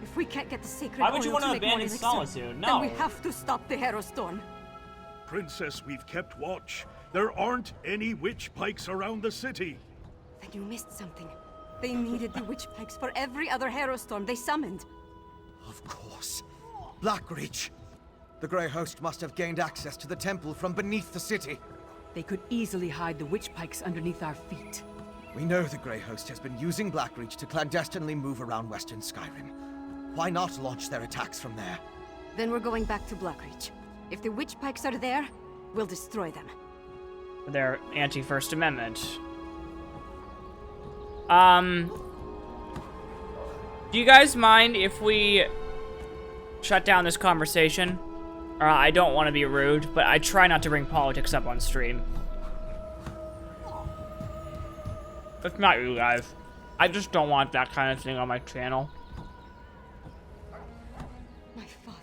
S15: If we can't get the sacred
S1: Why would you
S15: oil
S1: want to
S15: make more
S1: abandon
S15: elixir,
S1: Solitude?
S15: then we
S1: No.
S15: have to stop the Harrow Storm.
S12: Princess, we've kept watch. There aren't any witch pikes around the city.
S15: Then you missed something. They needed the witch pikes for every other Harrow Storm they summoned.
S9: Of course. Blackreach. The Grey Host must have gained access to the temple from beneath the city.
S5: They could easily hide the witch pikes underneath our feet.
S9: We know the Grey Host has been using Blackreach to clandestinely move around Western Skyrim. Why not launch their attacks from there?
S15: Then we're going back to Blackreach. If the witch pikes are there, we'll destroy them.
S1: They're anti-First Amendment. Do you guys mind if we shut down this conversation? I don't want to be rude, but I try not to bring politics up on stream. It's not you guys. I just don't want that kind of thing on my channel.
S15: My father.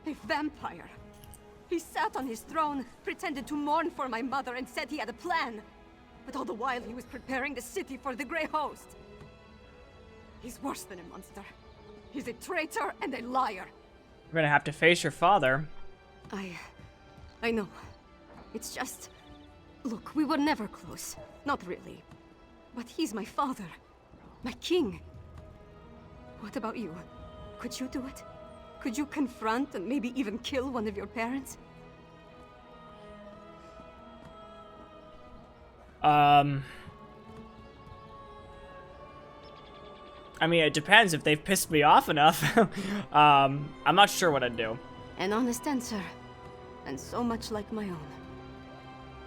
S15: A vampire. He sat on his throne, pretended to mourn for my mother, and said he had a plan. But all the while he was preparing the city for the Grey Host. He's worse than a monster. He's a traitor and a liar.
S1: You're gonna have to face your father.
S15: I know. It's just... Look, we were never close. Not really. But he's my father. My king. What about you? Could you do it? Could you confront and maybe even kill one of your parents?
S1: I mean, it depends if they've pissed me off enough. I'm not sure what I'd do.
S15: An honest answer. And so much like my own.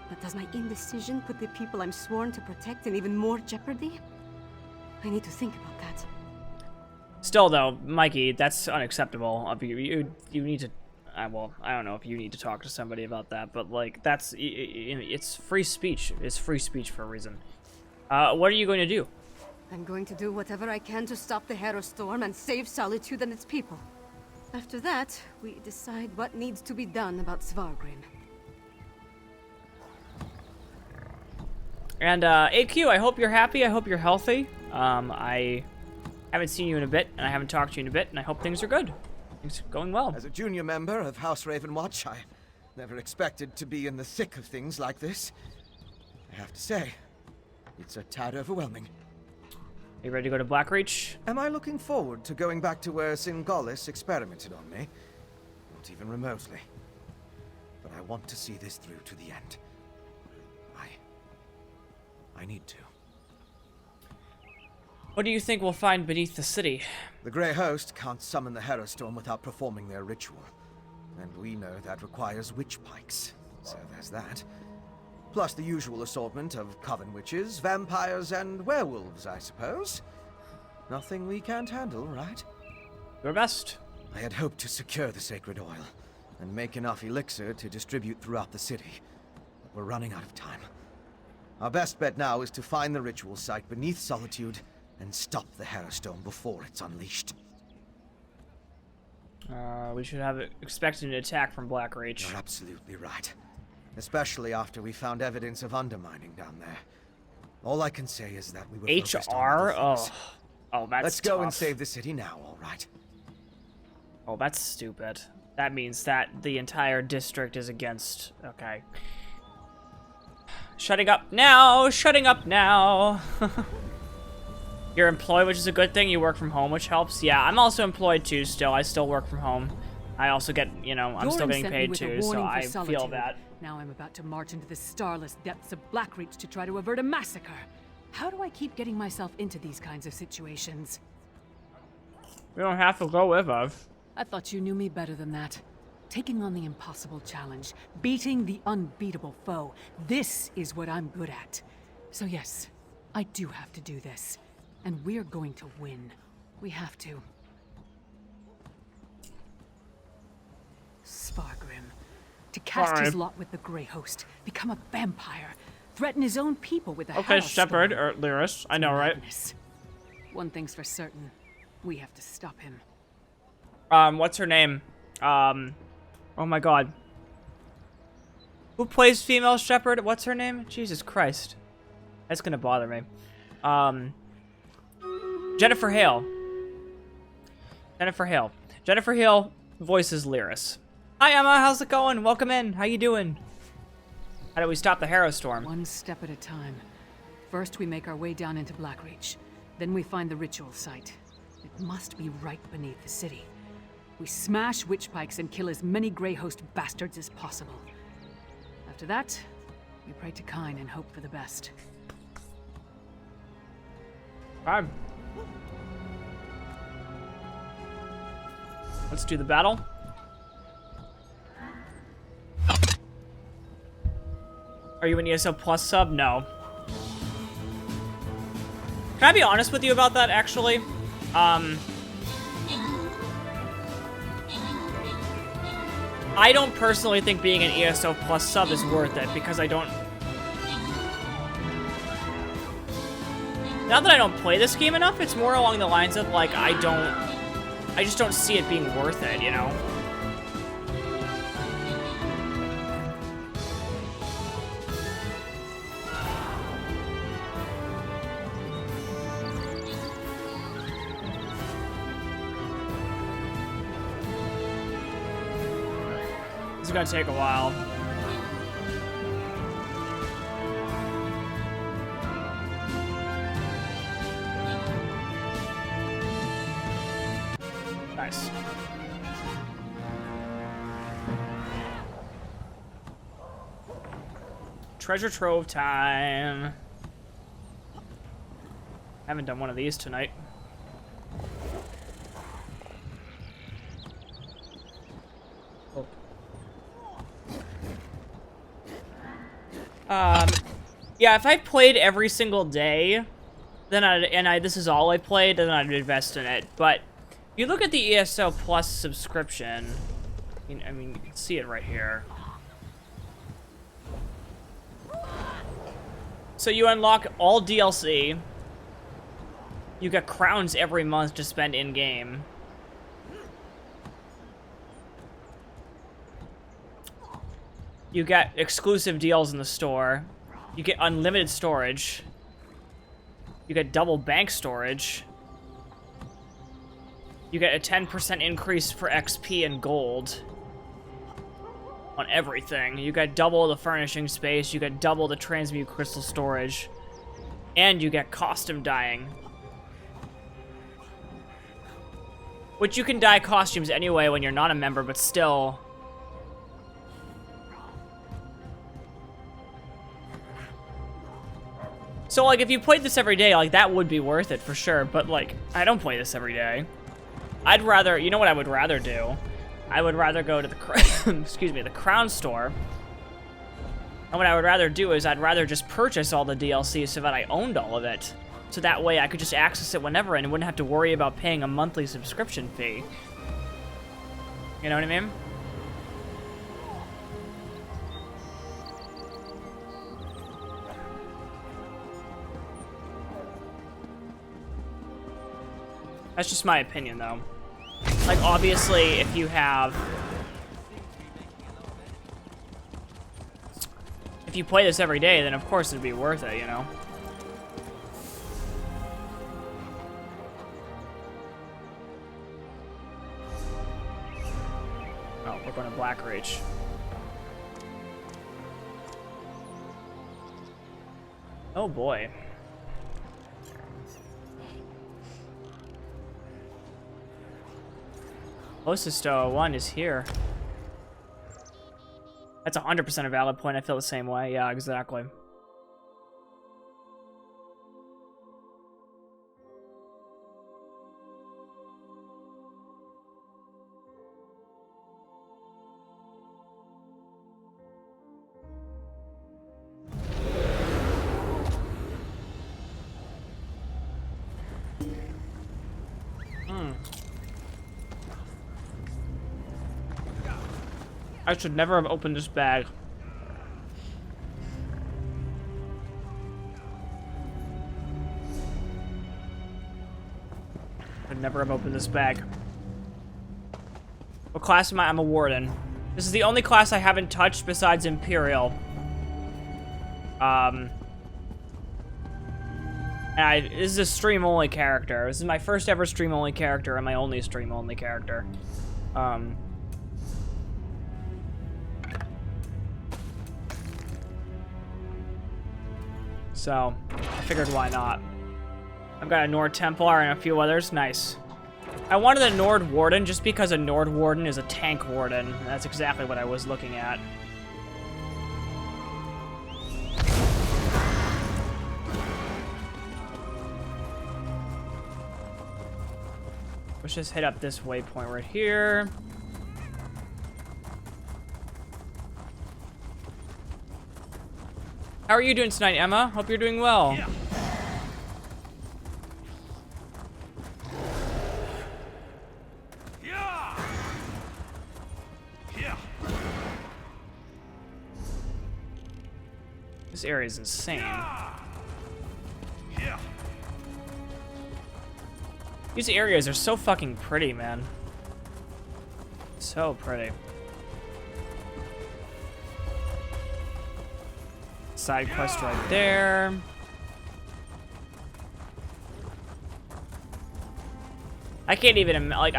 S15: But does my indecision put the people I'm sworn to protect in even more jeopardy? I need to think about that.
S1: Still, though, Mikey, that's unacceptable. You need to... well, I don't know if you need to talk to somebody about that, but, like, that's... It's free speech. It's free speech for a reason. What are you going to do?
S15: I'm going to do whatever I can to stop the Harrow Storm and save Solitude and its people. After that, we decide what needs to be done about Svargrim.
S1: And, AQ, I hope you're happy. I hope you're healthy. I haven't seen you in a bit, and I haven't talked to you in a bit, and I hope things are good. Things are going well.
S9: As a junior member of House Ravenwatch, I never expected to be in the thick of things like this. I have to say, it's a tad overwhelming.
S1: Are you ready to go to Blackreach?
S9: Am I looking forward to going back to where Singalis experimented on me? Not even remotely. But I want to see this through to the end. I need to.
S1: What do you think we'll find beneath the city?
S9: The Grey Host can't summon the Harrow Storm without performing their ritual. And we know that requires witch pikes. So there's that. Plus the usual assortment of coven witches, vampires, and werewolves, I suppose. Nothing we can't handle, right?
S1: Your best.
S9: I had hoped to secure the sacred oil, and make enough elixir to distribute throughout the city. But we're running out of time. Our best bet now is to find the ritual site beneath Solitude, and stop the Harrow Storm before it's unleashed.
S1: We should have expected an attack from Blackreach.
S9: You're absolutely right. Especially after we found evidence of undermining down there. All I can say is that we were focused on other things.
S1: Oh, that's
S9: Let's go
S1: tough.
S9: and save the city now, all right?
S1: Oh, that's stupid. That means that the entire district is against... Okay. Shutting up now! Shutting up now! You're employed, which is a good thing. You work from home, which helps. Yeah, I'm also employed too still. I still work from home. I also get, you know, I'm still getting paid too, so I feel that.
S5: Now I'm about to march into the starless depths of Blackreach to try to avert a massacre. How do I keep getting myself into these kinds of situations?
S1: We don't have to go with us.
S5: I thought you knew me better than that. Taking on the impossible challenge, beating the unbeatable foe. This is what I'm good at. So yes, I do have to do this. And we're going to win. We have to. Svargrim. To cast his lot with the Grey Host, become a vampire, threaten his own people with a
S1: Okay, Shepard, or Lyris. I know, right?
S5: One thing's for certain. We have to stop him.
S1: What's her name? Oh my god. Who plays female Shepard? What's her name? Jesus Christ. That's gonna bother me. Jennifer Hale. Jennifer Hale. Jennifer Hale voices Lyris. Hi Emma, how's it going? Welcome in. How you doing? How do we stop the Harrow Storm?
S5: One step at a time. First, we make our way down into Blackreach. Then we find the ritual site. It must be right beneath the city. We smash witch pikes and kill as many Grey Host bastards as possible. After that, we pray to Kyne and hope for the best.
S1: Fine. Let's do the battle. Are you an ESO Plus sub? No. Can I be honest with you about that, actually? I don't personally think being an ESO Plus sub is worth it, because I don't... Not that I don't play this game enough, it's more along the lines of, like, I just don't see it being worth it, you know? This is gonna take a while. Nice. Treasure trove time. Haven't done one of these tonight. Oh. Yeah, if I played every single day, then this is all I played, then I'd invest in it. But if you look at the ESO Plus subscription, I mean, you can see it right here. So you unlock all DLC. You get crowns every month to spend in-game. You get exclusive deals in the store. You get unlimited storage. You get double bank storage. You get a 10% increase for XP and gold on everything. You get double the furnishing space. You get double the transmute crystal storage. And you get costume dyeing. Which you can dye costumes anyway when you're not a member, but still. So, like, if you played this every day, like, that would be worth it for sure. But, like, I don't play this every day. I'd rather, you know what I would rather do? I would rather go to the, excuse me, the Crown Store. And what I would rather do is I'd rather just purchase all the DLC so that I owned all of it. So that way I could just access it whenever and wouldn't have to worry about paying a monthly subscription fee. You know what I mean? That's just my opinion, though. Like, obviously, if you have... If you play this every day, then of course it'd be worth it, you know? Oh, we're going to Blackreach. Oh boy. Closest to 1 is here. That's 100% a valid point. I feel the same way. Yeah, exactly. I should never have opened this bag. I'd never have opened this bag. What class am I? I'm a warden. This is the only class I haven't touched besides Imperial. This is a stream-only character. This is my first ever stream-only character and my only stream-only character. So, I figured why not. I've got a Nord Templar and a few others. Nice. I wanted a Nord Warden just because a Nord Warden is a tank warden. That's exactly what I was looking at. Let's just hit up this waypoint right here. How are you doing tonight, Emma? Hope you're doing well. Yeah. Yeah. This area is insane. Yeah. These areas are so fucking pretty, man. So pretty. Side quest right there. I can't even, like,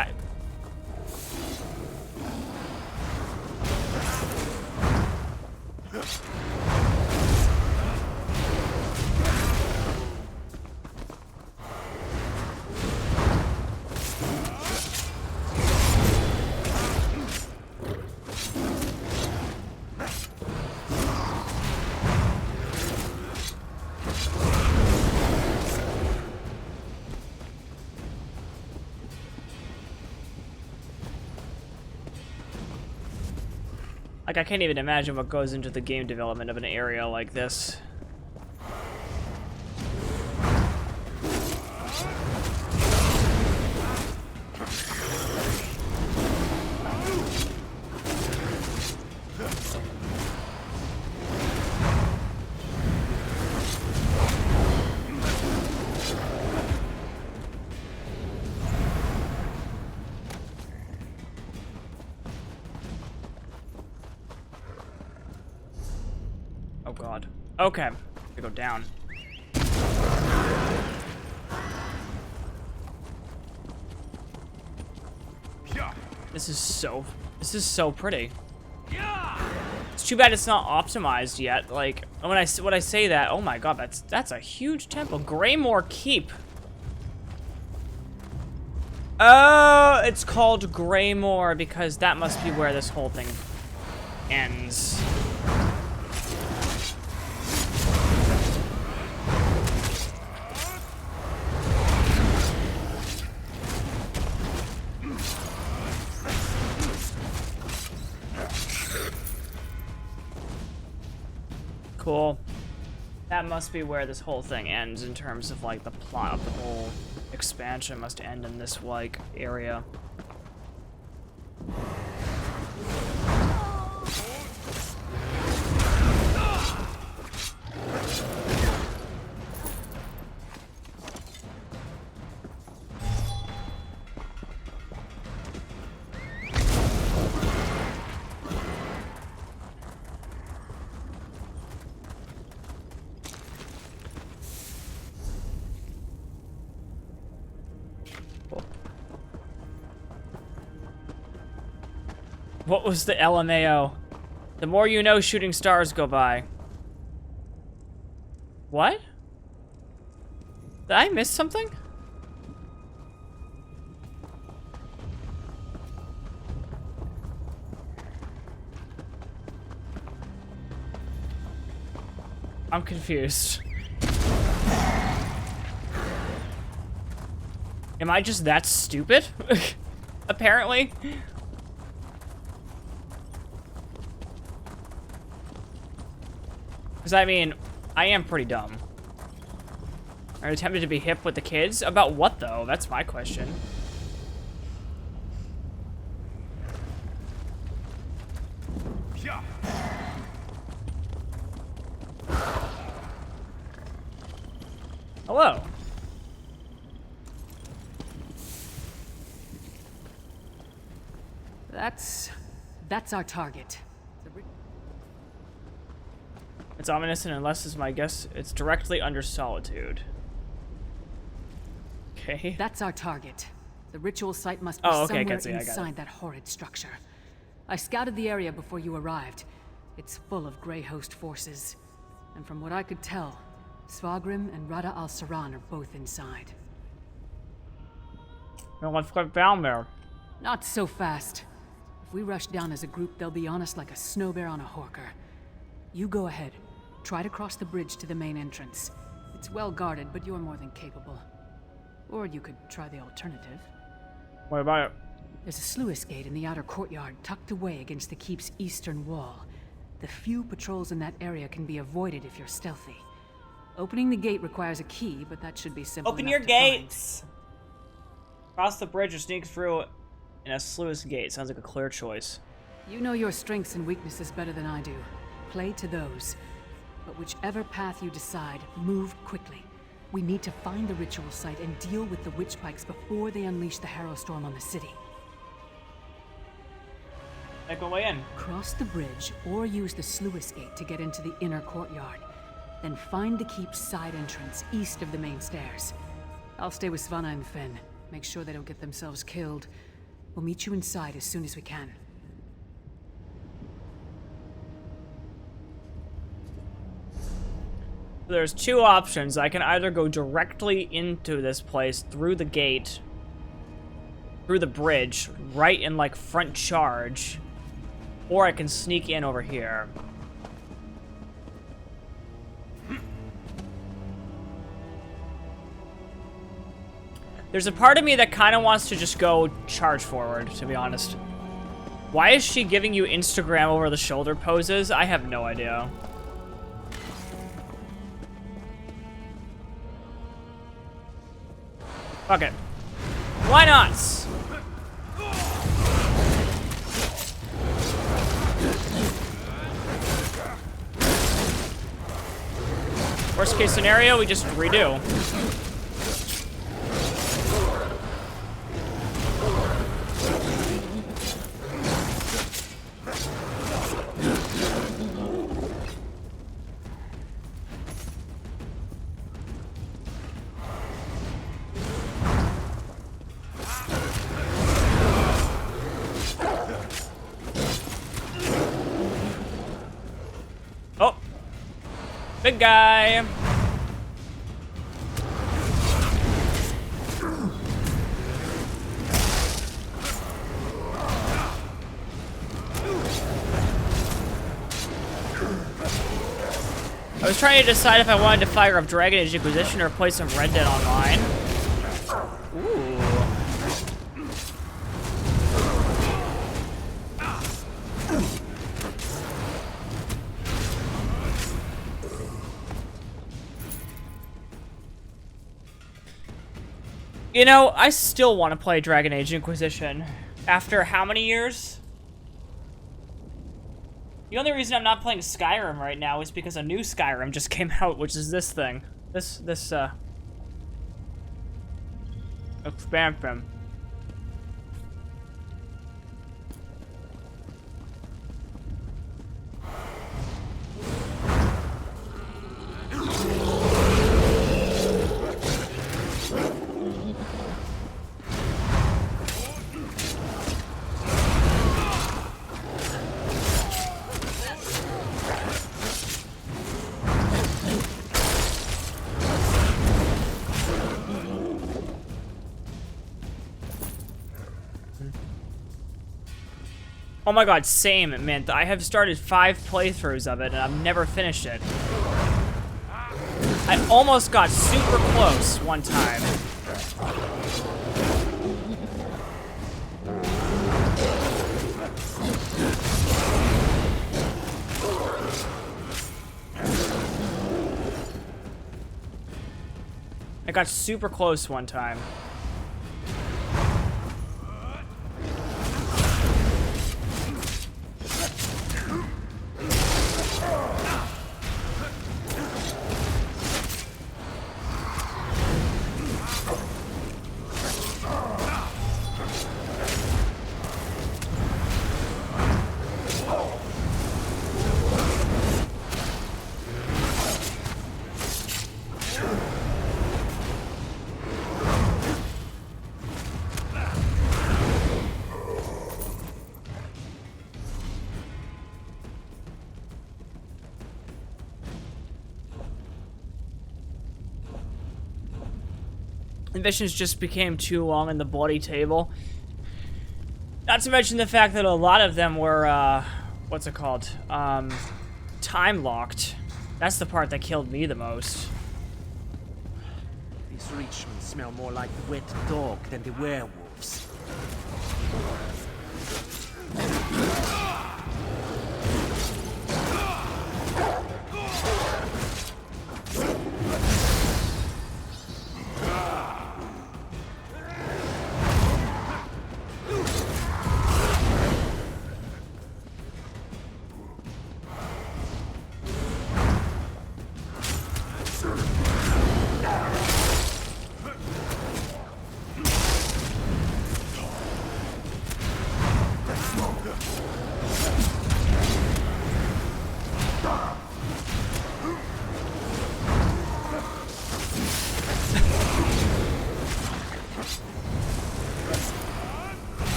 S1: I can't even imagine what goes into the game development of an area like this. Oh god. Okay. I go down. This is so pretty. It's too bad it's not optimized yet. Like, when I say that, oh my god, that's a huge temple. Greymore Keep. Oh, it's called Greymore because that must be where this whole thing ends. Cool. That must be where this whole thing ends in terms of, like, the plot of the whole expansion must end in this, like, area. What was the LMAO? The more you know, shooting stars go by. What? Did I miss something? I'm confused. Am I just that stupid? Apparently. Because, I mean, I am pretty dumb. I attempted to be hip with the kids? About what, though? That's my question. Hello.
S5: That's our target.
S1: It's ominous, and unless is my guess, it's directly under Solitude. Okay.
S5: That's our target. The ritual site must be somewhere inside that horrid structure. I scouted the area before you arrived. It's full of Grey Host forces. And from what I could tell, Svagrim and Rada al-Saran are both inside.
S1: Well, let's get down there.
S5: Not so fast. If we rush down as a group, they'll be on us like a snow bear on a horker. You go ahead. Try to cross the bridge to the main entrance. It's well guarded, but you're more than capable. Or you could try the alternative.
S1: What about it?
S5: There's a sluice gate in the outer courtyard tucked away against the keep's eastern wall. The few patrols in that area can be avoided if you're stealthy. Opening the gate requires a key, but that should be simple.
S1: Open your gates! Cross the bridge or sneak through in a sluice gate. Sounds like a clear choice.
S5: You know your strengths and weaknesses better than I do. Play to those. But whichever path you decide, move quickly. We need to find the ritual site and deal with the witch pikes before they unleash the Harrow Storm on the city.
S1: Make our way in.
S5: Cross the bridge or use the sluice gate to get into the inner courtyard. Then find the keep's side entrance east of the main stairs. I'll stay with Svanna and Finn. Make sure they don't get themselves killed. We'll meet you inside as soon as we can.
S1: There's two options. I can either go directly into this place through the gate, through the bridge, right in like front charge, or I can sneak in over here. There's a part of me that kind of wants to just go charge forward, to be honest. Why is she giving you Instagram over the shoulder poses? I have no idea. Okay. Why not? Worst case scenario, we just redo. Oh, big guy. I was trying to decide if I wanted to fire up Dragon Age Inquisition or play some Red Dead Online. Ooh. You know, I still want to play Dragon Age Inquisition. After how many years? The only reason I'm not playing Skyrim right now is because a new Skyrim just came out, which is this thing. This expansion. Oh my god, same, man. I have started 5 playthroughs of it, and I've never finished it. I almost got super close one time. I got super close one time. The missions just became too long in the bloody table. Not to mention the fact that a lot of them were, what's it called? Time locked. That's the part that killed me the most.
S7: These Reachmen smell more like wet dog than the werewolves.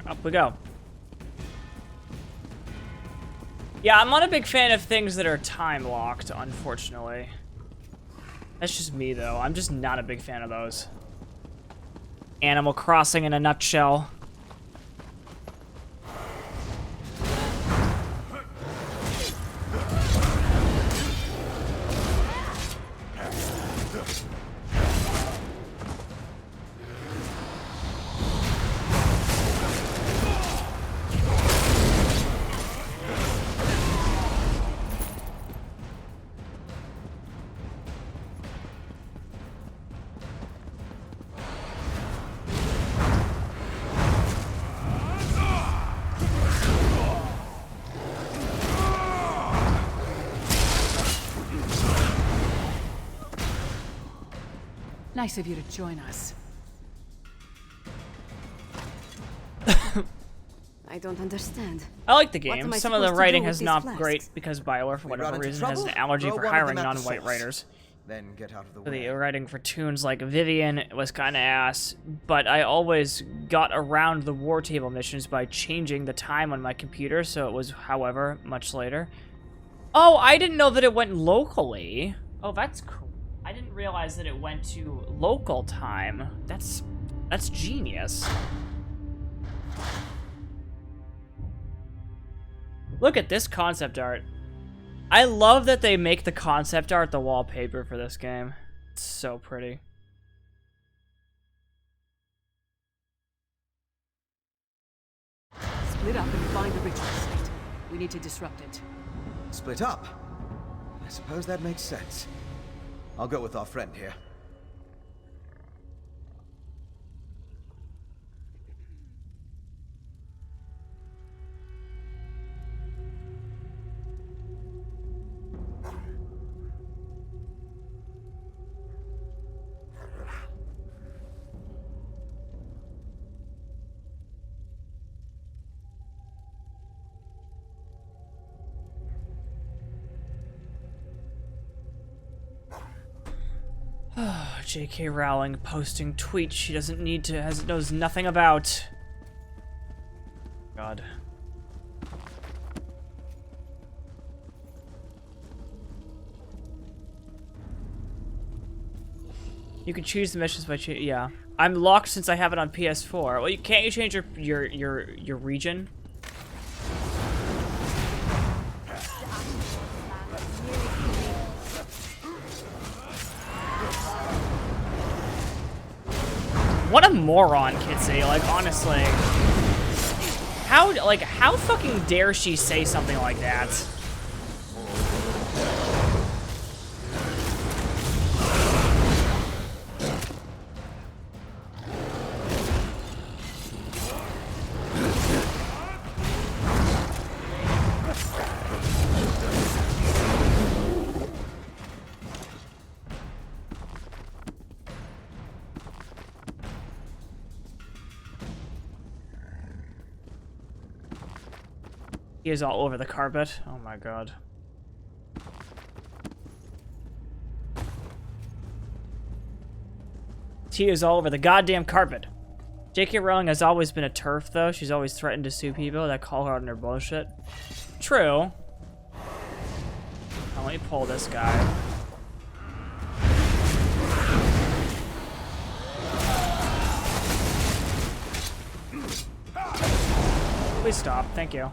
S1: Up we go. Yeah, I'm not a big fan of things that are time locked, unfortunately. That's just me, though. I'm just not a big fan of those. Animal Crossing in a nutshell.
S5: Nice of you to join us.
S8: I don't understand.
S1: I like the game. Some of the writing has not been great because BioWare, for whatever reason, has an allergy for hiring non-white writers.
S9: Then get out of the
S1: The
S9: way.
S1: writing for tunes like Vivian was kind of ass, but I always got around the war table missions by changing the time on my computer, so it was, however, much later. Oh, I didn't know that it went locally. Oh, that's cool. I didn't realize that it went to local time. That's genius. Look at this concept art. I love that they make the concept art the wallpaper for this game. It's so pretty.
S5: Split up and find the ritual site. We need to disrupt it.
S9: Split up? I suppose that makes sense. I'll go with our friend here.
S1: J.K. Rowling posting tweets she doesn't need to, knows nothing about. God. You can choose the missions by yeah. I'm locked since I have it on PS4. Well, can't you change your region? What a moron, Kitsy. Like, honestly. How fucking dare she say something like that? He is all over the carpet. Oh my god. He is all over the goddamn carpet. J.K. Rowling has always been a TERF, though. She's always threatened to sue people that call her out on their bullshit. True. Now, let me pull this guy. Please stop. Thank you.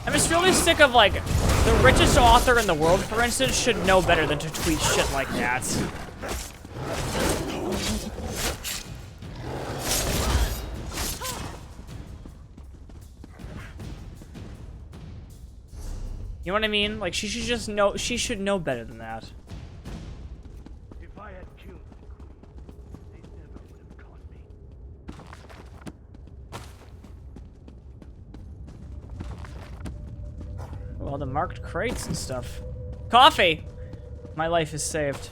S1: I'm just really sick of, like, the richest author in the world, for instance, should know better than to tweet shit like that. You know what I mean? Like, she should just know, she should know better than that.
S12: If I had killed them, they never would have caught me.
S1: Well, the marked crates and stuff. Coffee! My life is saved.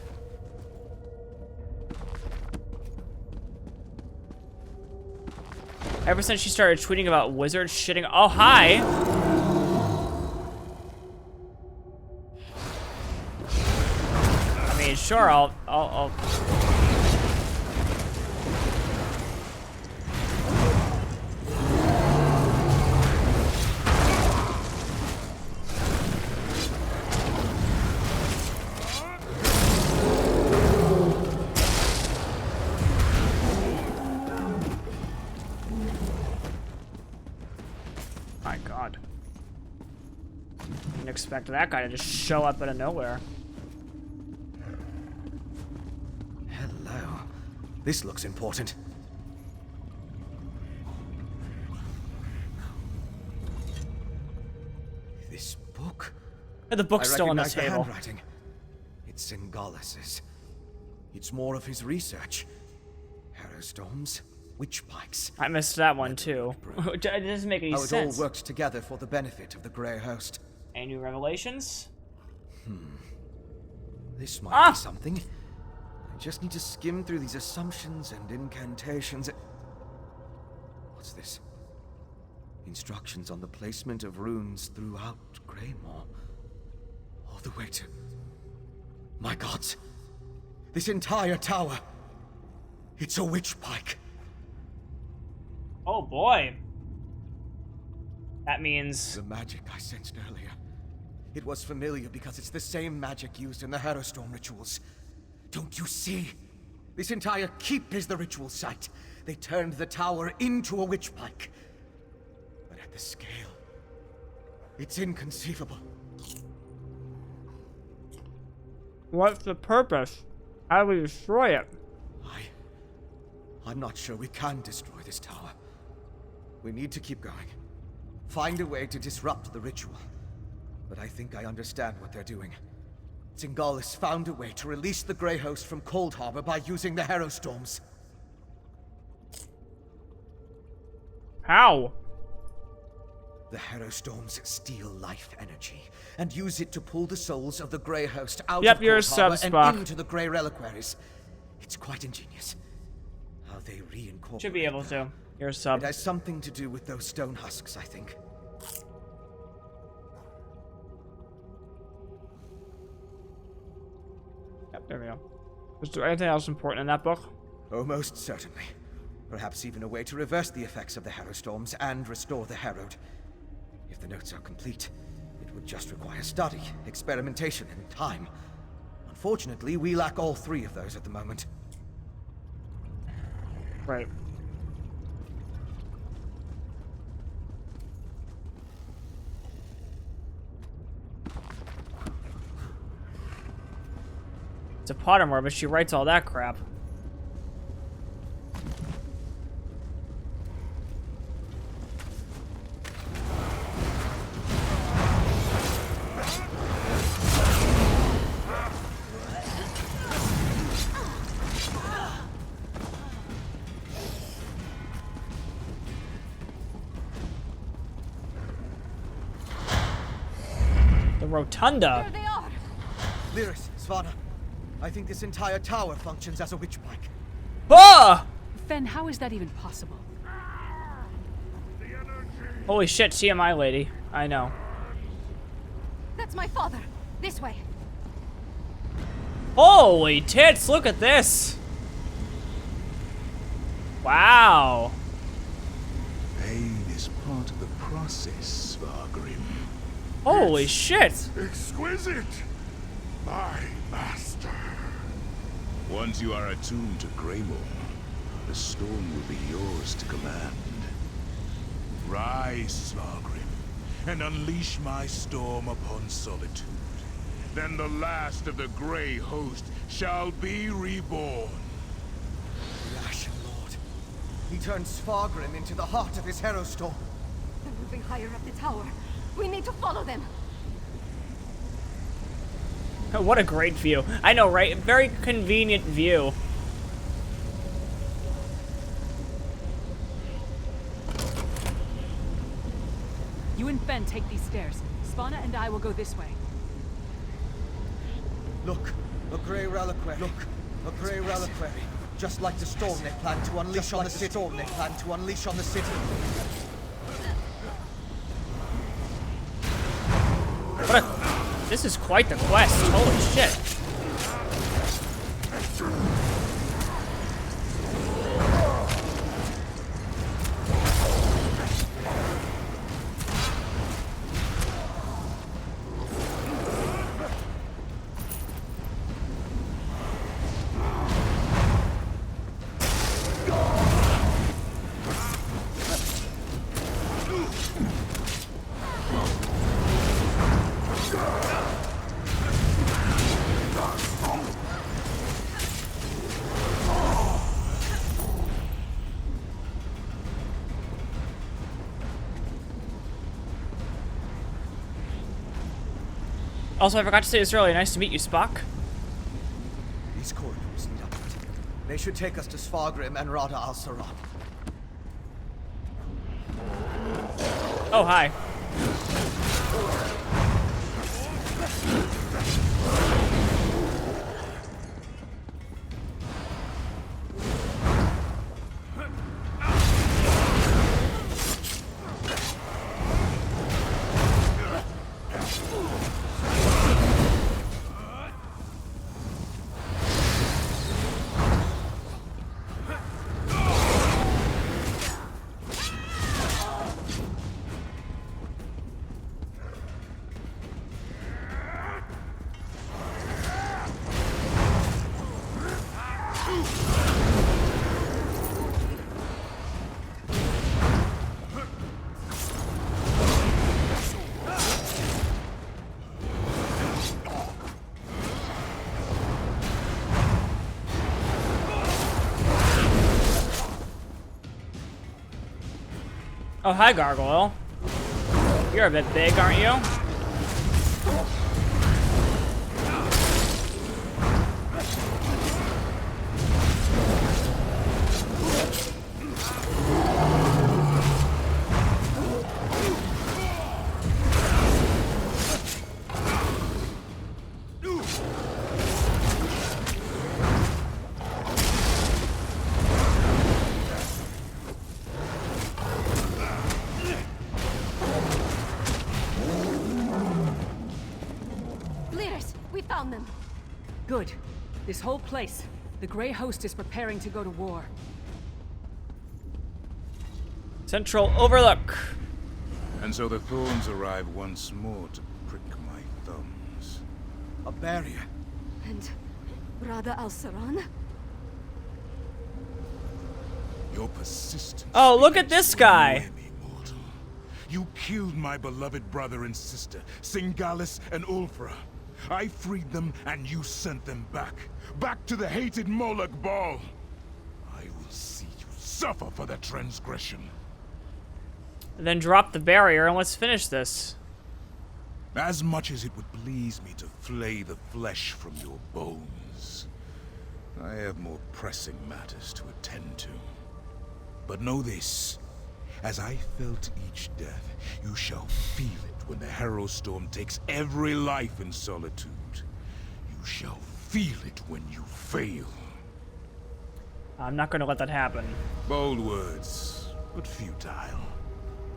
S1: Ever since she started tweeting about wizards shitting— oh, hi! I mean, sure, I'll... My god. Didn't expect that guy to just show up out of nowhere.
S9: Hello. This looks important. This book?
S1: The book's still on the table.
S9: The handwriting. It's Singalis's. It's more of his research. Harrowstorms, witch pikes.
S1: I missed that one too. It doesn't make any sense.
S9: How it all worked together for the benefit of the Grey Host.
S1: Any new revelations?
S9: This might be something. I just need to skim through these assumptions and incantations. What's this? Instructions on the placement of runes throughout Greymore. All the way to... My gods! This entire tower! It's a witch pike!
S1: Oh boy. That means...
S9: The magic I sensed earlier. It was familiar because it's the same magic used in the Harrowstorm rituals. Don't you see? This entire keep is the ritual site. They turned the tower into a witch pike. But at the scale, it's inconceivable.
S1: What's the purpose? How do we destroy it?
S9: I'm not sure we can destroy this tower. We need to keep going. Find a way to disrupt the ritual. But I think I understand what they're doing. Singalis found a way to release the Grey Host from Cold Harbor by using the Harrow Storms.
S1: How?
S9: The Harrow Storms steal life energy and use it to pull the souls of the Grey Host out of
S1: you're a
S9: Cold Harbor
S1: sub,
S9: and
S1: Spock.
S9: into the Grey Reliquaries. It's quite ingenious. How they reincorporate.
S1: Should be able to. You're a sub.
S9: It has something to do with those stone husks, I think.
S1: Yep, there we go. Was there anything else important in that book?
S9: Oh, most certainly. Perhaps even a way to reverse the effects of the Harrow Storms and restore the Harrowed. If the notes are complete, it would just require study, experimentation, and time. Unfortunately, we lack all three of those at the moment.
S1: Right. It's a Pottermore, but she writes all that crap. The Rotunda.
S8: There they are!
S9: Lyris, Svana, I think this entire tower functions as a witch pike.
S1: Ah!
S5: Fen, how is that even possible?
S1: Holy shit, TMI lady. I know.
S8: That's my father. This way.
S1: Holy tits, look at this. Wow.
S22: Pain is part of the process, Svargrim.
S1: Holy shit.
S6: Exquisite, my master.
S22: Once you are attuned to Greymore, the storm will be yours to command. Rise, Svargrim, and unleash my storm upon Solitude. Then the last of the Grey Host shall be reborn.
S9: The Ashen Lord. He turns Svargrim into the heart of his Harrow Storm.
S8: They're moving higher up the tower. We need to follow them.
S1: What a great view. I know, right? Very convenient view.
S5: You and Fen take these stairs. Spana and I will go this way.
S9: Look, a Grey Reliquary. Look, a Grey Reliquary. Just like the storm they plan to unleash on the city.
S1: What a... This is quite the quest. Holy shit. Also, I forgot to say this earlier. Nice to meet you, Spock.
S9: These corridors lead upward. They should take us to Svargrim and Rada al-Saran.
S1: Oh, hi. Oh, hi, Gargoyle. You're a bit big, aren't you?
S5: Good. This whole place, the Grey Host is preparing to go to war.
S1: Central Overlook.
S22: And so the thorns arrive once more to prick my thumbs.
S9: A barrier.
S15: And Brother Al-Saran?
S22: Your persistence.
S1: Oh, look at this guy.
S22: You killed my beloved brother and sister, Singalis and Ulfra. I freed them, and you sent them back. Back to the hated Moloch Ball. I will see you suffer for that transgression.
S1: Then drop the barrier and let's finish this.
S22: As much as it would please me to flay the flesh from your bones, I have more pressing matters to attend to. But know this. As I felt each death, you shall feel it when the Harrow Storm takes every life in Solitude. You shall feel it when you fail.
S1: I'm not going to let that happen.
S22: Bold words, but futile.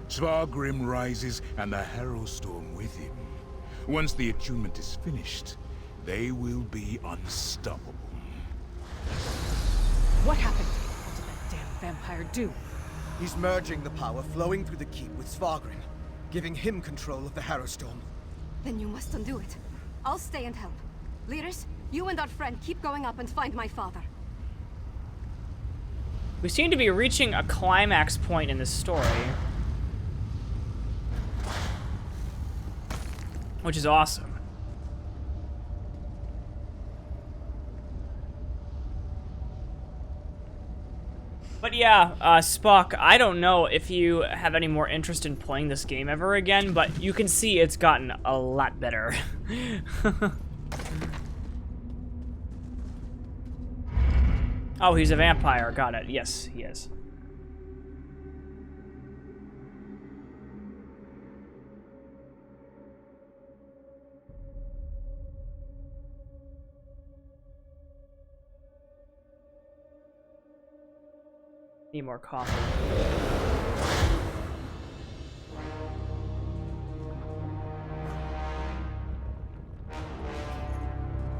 S22: Svargrim rises and the Harrow Storm with him. Once the attunement is finished, they will be unstoppable.
S5: What happened? What did that damn vampire do?
S9: He's merging the power flowing through the keep with Svargrim, giving him control of the Harrow Storm.
S15: Then you must undo it. I'll stay and help. Leaders, you and our friend keep going up and find my father.
S1: We seem to be reaching a climax point in this story. Which is awesome. But yeah, Spock, I don't know if you have any more interest in playing this game ever again, but you can see it's gotten a lot better. Oh, he's a vampire. Got it. Yes, he is. Need more coffee.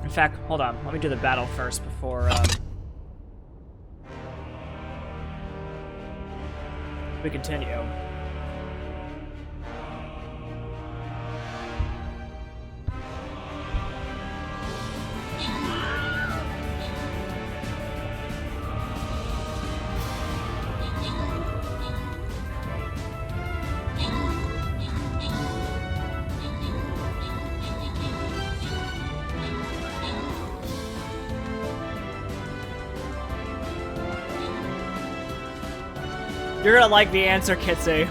S1: In fact, hold on. Let me do the battle first before we continue. You're gonna like the answer, Kitsy.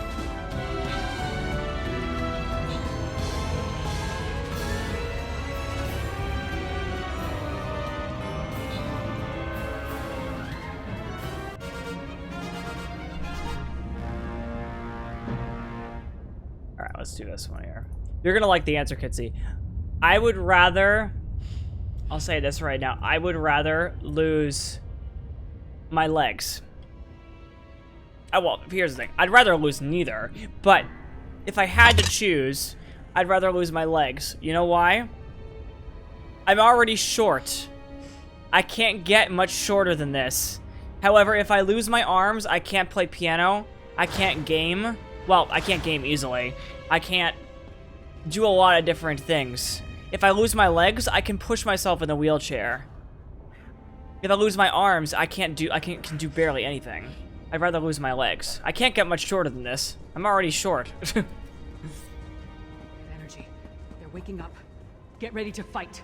S1: Alright, let's do this one here. You're gonna like the answer, Kitsy. I would rather... I'll say this right now. I would rather lose my legs. Well, here's the thing. I'd rather lose neither, but if I had to choose, I'd rather lose my legs. You know why? I'm already short. I can't get much shorter than this. However, if I lose my arms, I can't play piano. I can't game. Well, I can't game easily. I can't do a lot of different things. If I lose my legs, I can push myself in the wheelchair. If I lose my arms, I can do barely anything. I'd rather lose my legs. I can't get much shorter than this. I'm already short.
S5: Energy. They're waking up. Get ready to fight.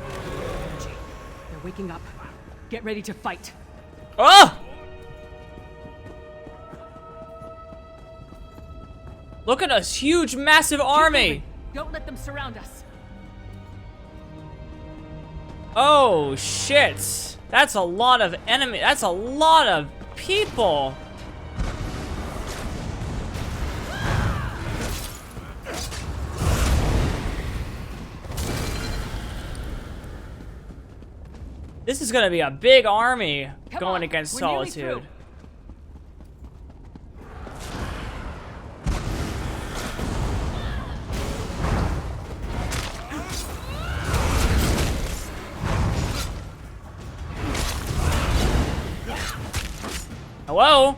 S5: Energy. They're waking up.
S21: Get ready to fight.
S1: Oh! Look at us, huge, massive army.
S21: Don't let them surround us.
S1: Oh shit! That's a lot of enemy. That's a lot of people. This is gonna be a big army going against Solitude. Hello?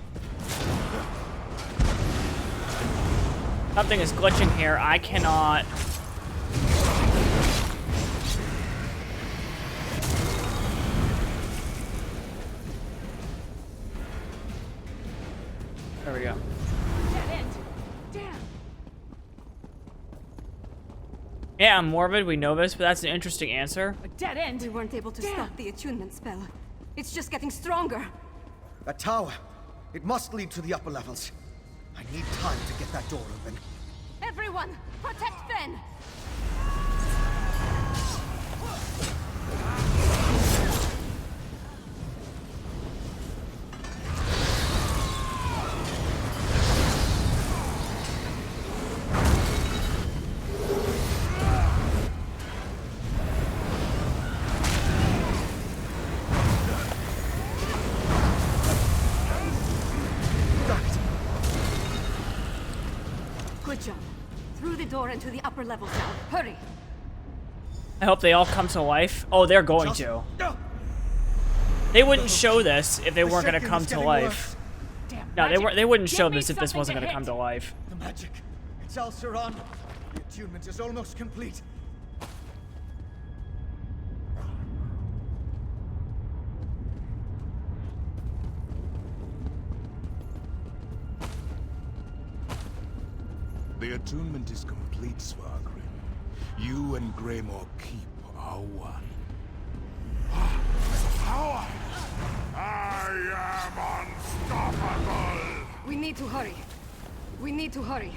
S1: Something is glitching here. I cannot. There we go.
S21: Dead end. Damn.
S1: Yeah, I'm morbid. We know this, but that's an interesting answer.
S21: A dead end.
S15: We weren't able to stop the attunement spell. It's just getting stronger.
S9: That tower. It must lead to the upper levels. I need time to get that door open.
S15: Everyone, protect Fen! Good job. Through the door into the upper levels now. Hurry!
S1: I hope they all come to life. Oh, they're going to. They wouldn't show this if they weren't going to come to life. No, they wouldn't show this if this wasn't going to come to life.
S9: The magic. It's all surrounded. The attunement is almost complete.
S22: The attunement is complete, Svargrim. You and Greymore Keep are one.
S6: Power! I am unstoppable!
S15: We need to hurry. We need to hurry.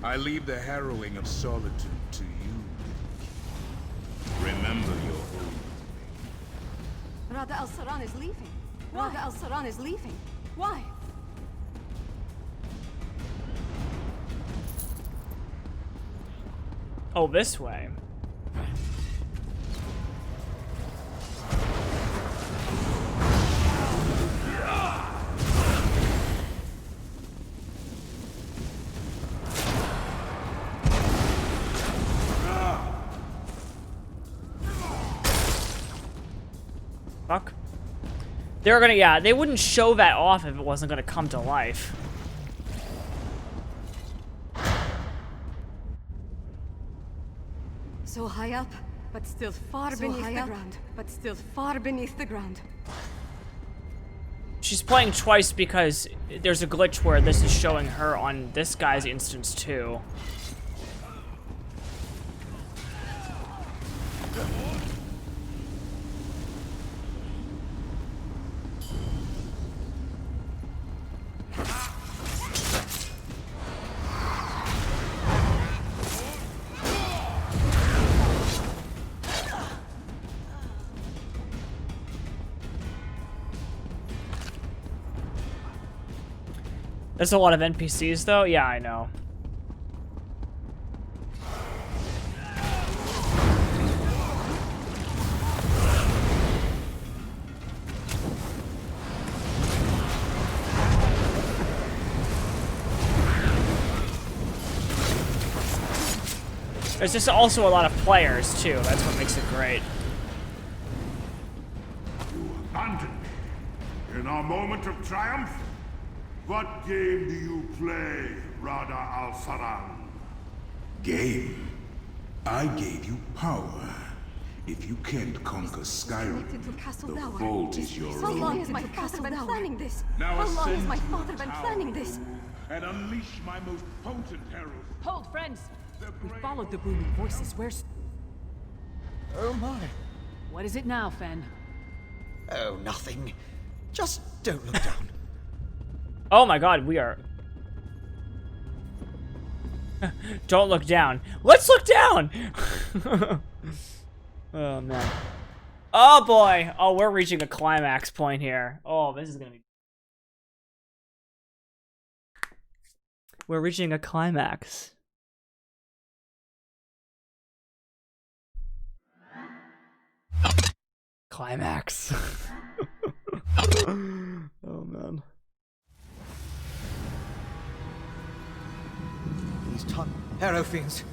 S22: I leave the harrowing of solitude to you, little Keep. Remember your oath.
S15: Rada al-Saran is leaving. Rada al-Saran is leaving. Why?
S1: Oh, this way. Fuck. They're gonna, yeah, they wouldn't show that off if it wasn't gonna come to life.
S15: So high up, but still far beneath the ground. But still far beneath the ground.
S1: She's playing twice because there's a glitch where this is showing her on this guy's instance too. There's a lot of NPCs though? Yeah, I know. There's just also a lot of players too. That's what makes it great.
S6: You abandoned me in our moment of triumph? What game do you play, Rada al-Saran?
S22: Game? I gave you power. If you can't conquer Skyrim, the vault is your own.
S15: How long has my father been planning this?
S22: Now
S15: How long has
S22: ascend
S15: my
S22: to
S15: father
S22: the
S15: been
S22: tower
S15: planning this?
S22: and unleash my most potent herald.
S21: Hold, friends. We followed the booming voices. Where's...
S9: Oh my.
S21: What is it now, Fen?
S9: Oh, nothing. Just don't look down.
S1: Oh my god, we are... Don't look down. Let's look down! Oh, man. Oh, boy. Oh, we're reaching a climax point here. Oh, this is gonna be... We're reaching a climax. Climax. Oh, man.
S9: These Harrow fiends.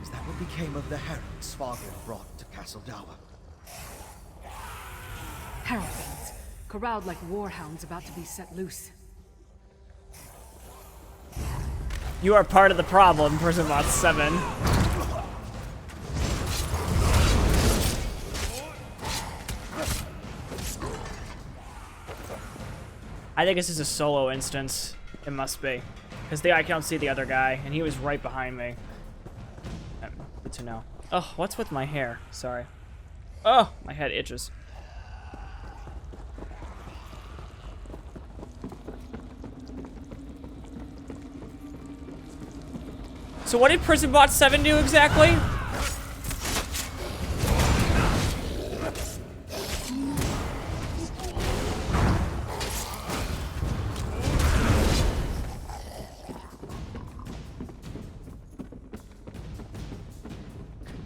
S9: Is that what became of the herald Svargrim brought to Castle Dower?
S5: Harrow fiends, corralled like warhounds about to be set loose.
S1: You are part of the problem, Person Bot 7. I think this is a solo instance. It must be. Because I can't see the other guy, and he was right behind me. Good to know. Oh, what's with my hair? Sorry. Oh, my head itches. So what did Prison Bot 7 do exactly?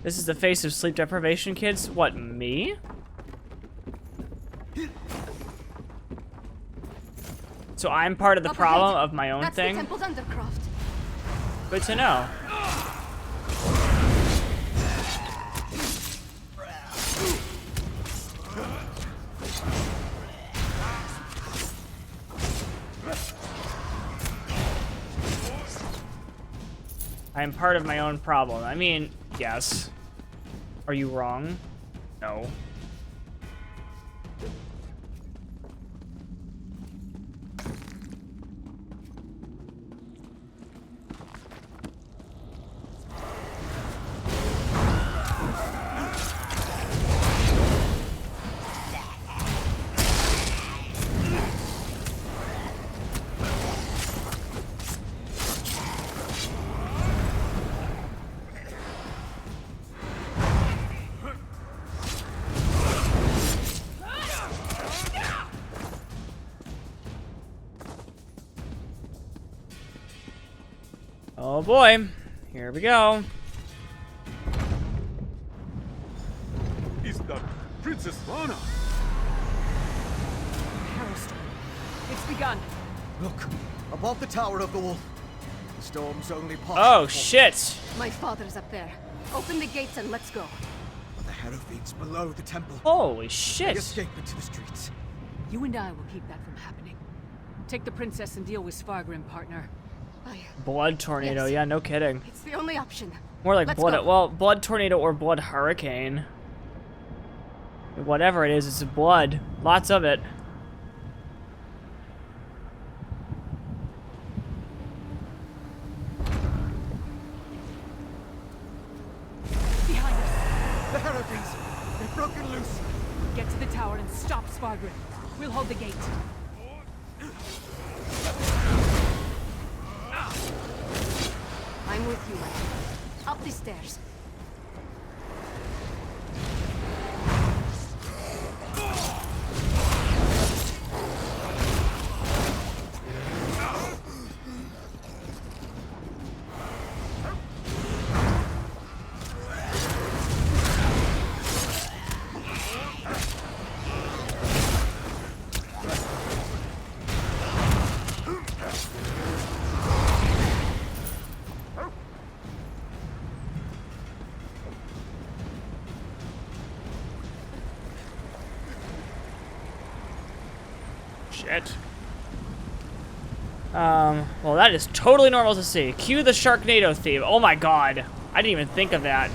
S1: This is the face of sleep deprivation, kids. What, me? So I'm part of the problem of my own thing?
S8: That's the temple's undercroft.
S1: Good to know. I am part of my own problem. I mean, yes. Are you wrong? No. Oh boy, here we go.
S12: Is that Princess Lana?
S5: Harrowstorm. It's begun.
S9: Look, above the Tower of the Wolf. The storm's only part.
S1: Oh shit!
S8: My father's up there. Open the gates and let's go.
S9: But the Harrow fiends below the temple.
S1: Holy shit!
S9: They escape into the streets.
S5: You and I will keep that from happening. Take the princess and deal with Svargrim, partner.
S1: Blood tornado, yeah, no kidding.
S8: It's the only option.
S1: More like
S8: Let's
S1: blood,
S8: go.
S1: well, blood tornado or blood hurricane. Whatever it is, it's blood. Lots of it.
S5: Behind us.
S9: The Harrow fiends, they've broken loose.
S5: Get to the tower and stop Svargrim. We'll hold the gate.
S8: I'm with you, Mike. Up the stairs.
S1: Shit. Well, that is totally normal to see. Cue the Sharknado theme. Oh my god. I didn't even think of that.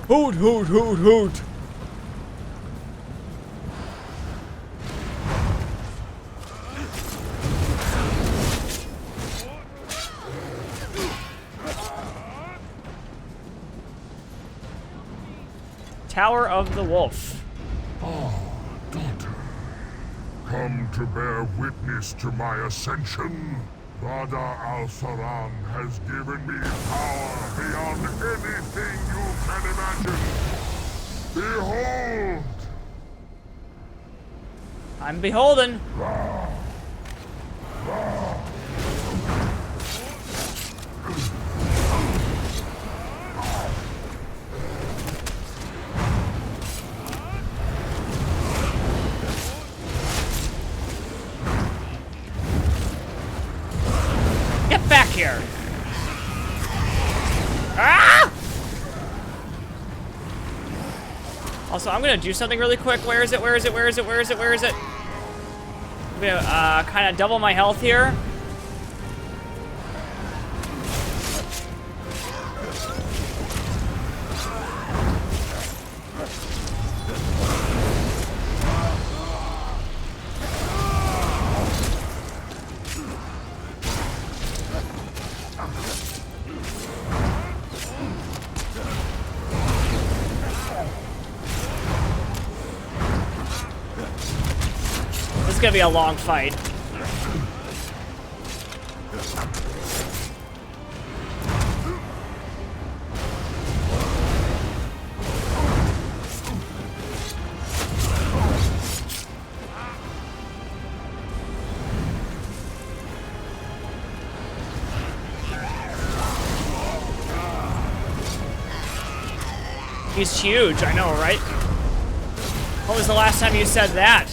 S1: Hoot, hoot, hoot, hoot. Tower of the Wolf.
S6: Oh, daughter. Come to bear witness to my ascension. Father Al-Saran has given me power beyond anything you can imagine. Behold!
S1: I'm beholden. Get back here! Ah! Also, I'm gonna do something really quick. Where is it? Where is it? Where is it? Where is it? Where is it? I'm gonna kind of double my health here. This is gonna be a long fight. He's huge, I know, right? When was the last time you said that?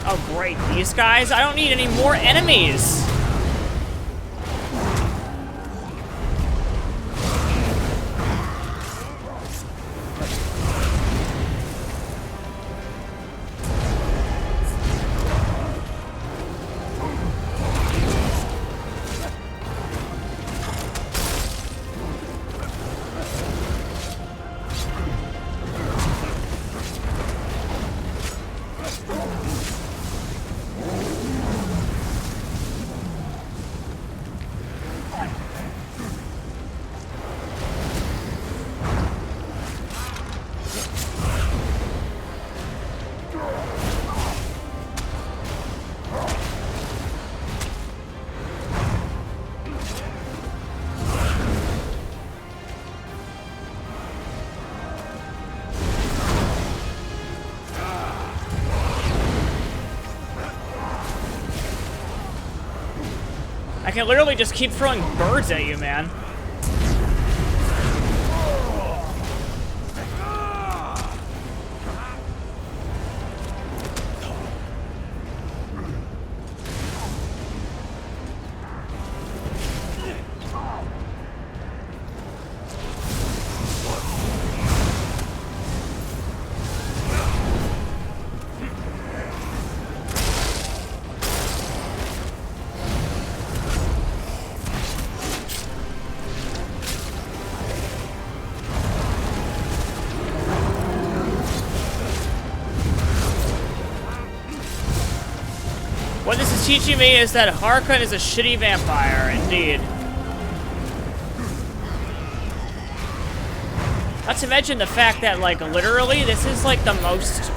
S1: Oh great, these guys? I don't need any more enemies! I can literally just keep throwing birds at you, man. What this is teaching me is that Harkon is a shitty vampire, indeed. Not to mention the fact that, like, literally, this is, like, the most...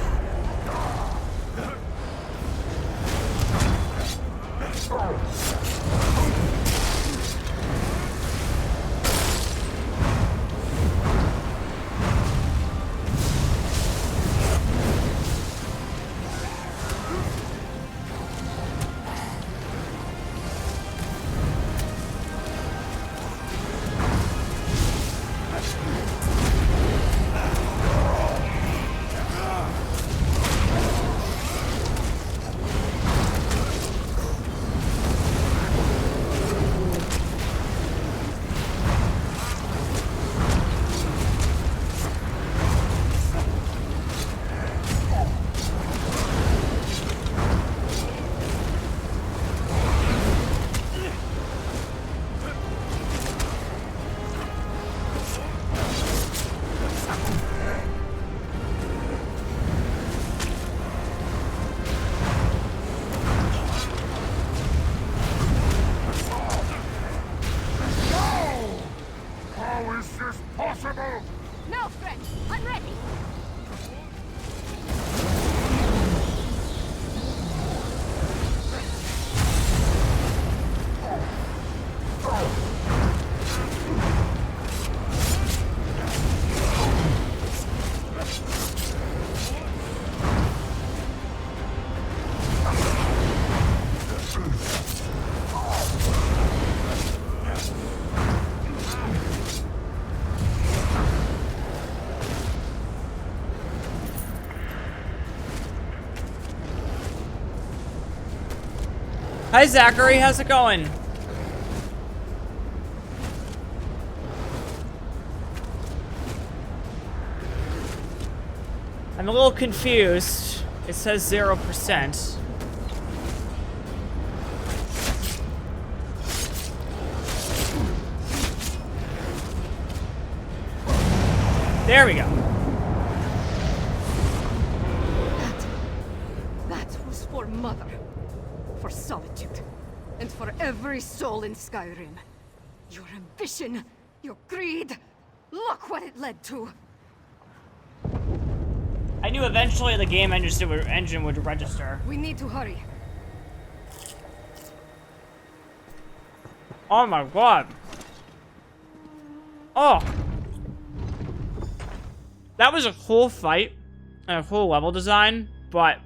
S6: How is this possible?
S8: No, friend! I'm ready!
S1: Hi, Zachary. How's it going? I'm a little confused. It says 0%. There we go.
S8: That was for Mother. For Solitude. And for every soul in Skyrim. Your ambition, your greed, look what it led to.
S1: I knew eventually the game engine would register.
S8: We need to hurry.
S1: Oh my god. Oh. That was a cool fight and a cool level design, but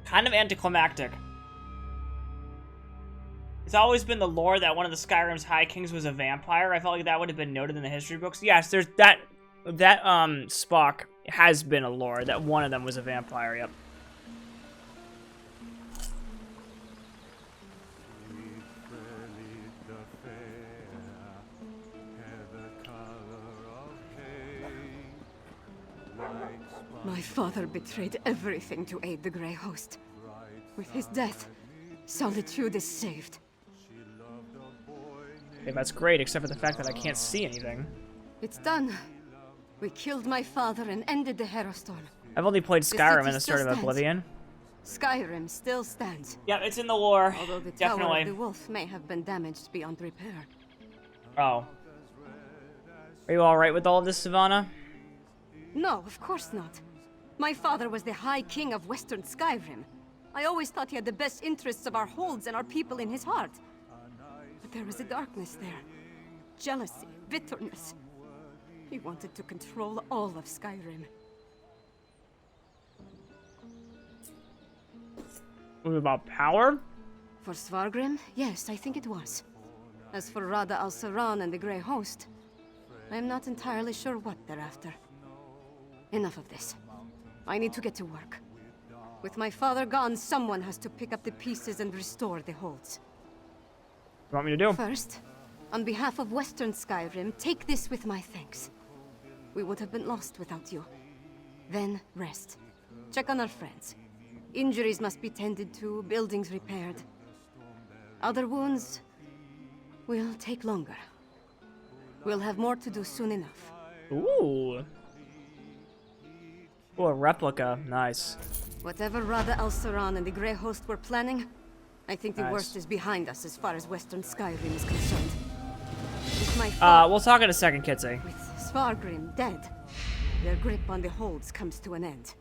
S1: kind of anticlimactic. It's always been the lore that one of the Skyrim's High Kings was a vampire. I felt like that would have been noted in the history books. Yes, there's that Spock has been a lore that one of them was a vampire, yep.
S8: My father betrayed everything to aid the Grey Host. With his death, Solitude is saved.
S1: Okay, that's great, except for the fact that I can't see anything.
S8: It's done. We killed my father and ended the Herostorm.
S1: I've only played Skyrim in the start of Oblivion.
S8: Skyrim still stands.
S1: Yeah, it's in the lore.
S8: Although the
S1: Definitely.
S8: Tower of the Wolf may have been damaged beyond repair.
S1: Oh. Are you alright with all of this, Savannah?
S8: No, of course not. My father was the High King of Western Skyrim. I always thought he had the best interests of our holds and our people in his heart. But there was a darkness there. Jealousy, bitterness. He wanted to control all of Skyrim.
S1: Was it about power?
S8: For Svargrim, yes, I think it was. As for Rada al-Saran and the Grey Host, I am not entirely sure what they're after. Enough of this. I need to get to work. With my father gone, someone has to pick up the pieces and restore the holds.
S1: What do you want me to do?
S8: First, on behalf of Western Skyrim, take this with my thanks. We would have been lost without you. Then, rest. Check on our friends. Injuries must be tended to, buildings repaired. Other wounds will take longer. We'll have more to do soon enough.
S1: Ooh. Oh, a replica. Nice.
S8: Whatever Rada al-Saran and the Grey Host were planning, I think the
S1: Nice.
S8: worst is behind us as far as Western Skyrim is concerned. With my
S1: We'll talk in a second, Kitsy.
S8: with Svargrim dead, their grip on the holds comes to an end.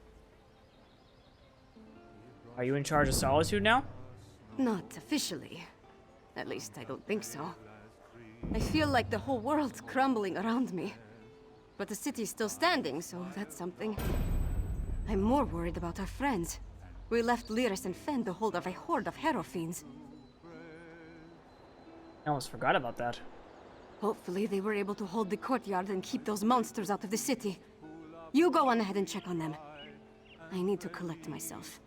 S1: Are you in charge of Solitude now?
S8: Not officially. At least I don't think so. I feel like the whole world's crumbling around me. But the city's still standing, so that's something. I'm more worried about our friends. We left Lyris and Fen the hold of a horde of Hero fiends.
S1: I almost forgot about that.
S8: Hopefully they were able to hold the courtyard and keep those monsters out of the city. You go on ahead and check on them. I need to collect myself.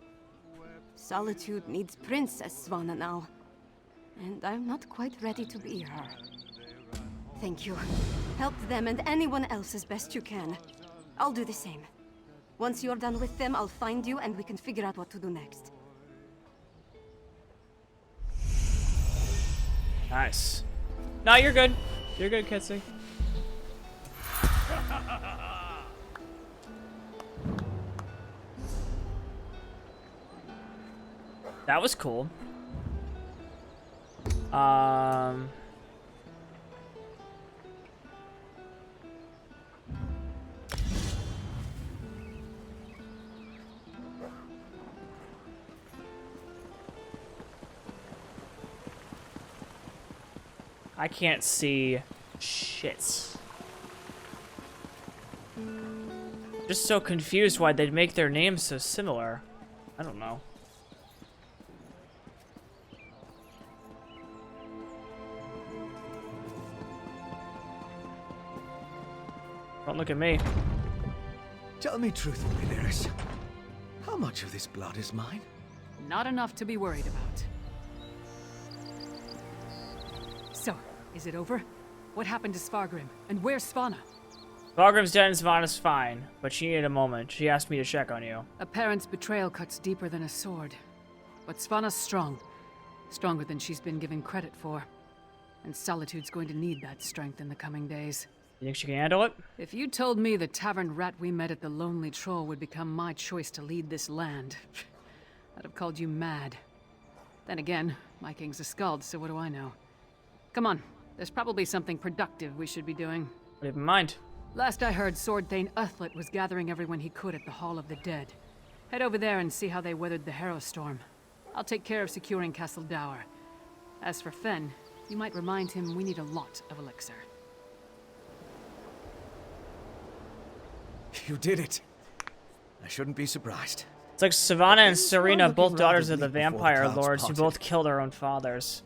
S8: Solitude needs Princess Svanna now. And I'm not quite ready to be her. Thank you. Help them and anyone else as best you can. I'll do the same. Once you're done with them, I'll find you and we can figure out what to do next.
S1: Nice. No, you're good. You're good, Kitsy. That was cool. I can't see shit. Just so confused why they'd make their names so similar. I don't know. Don't look at me.
S9: Tell me truthfully, Lyris. How much of this blood is mine?
S5: Not enough to be worried about. So, is it over? What happened to Svargrim? And where's Svanna?
S1: Svargrim's dead and Svanna's fine, but she needed a moment. She asked me to check on you.
S5: A parent's betrayal cuts deeper than a sword. But Svanna's strong. Stronger than she's been given credit for. And Solitude's going to need that strength in the coming days.
S1: You think she can handle it?
S5: If you told me the tavern rat we met at the Lonely Troll would become my choice to lead this land, I'd have called you mad. Then again, my king's a skald, so what do I know? Come on, there's probably something productive we should be doing.
S1: What do you have in mind?
S5: Last I heard, Sword Thane Uthlet was gathering everyone he could at the Hall of the Dead. Head over there and see how they weathered the Harrow Storm. I'll take care of securing Castle Dower. As for Fen, you might remind him we need a lot of elixir.
S9: You did it. I shouldn't be surprised.
S1: It's like Svanna and Serena, both daughters of the vampire lords who both killed their own fathers.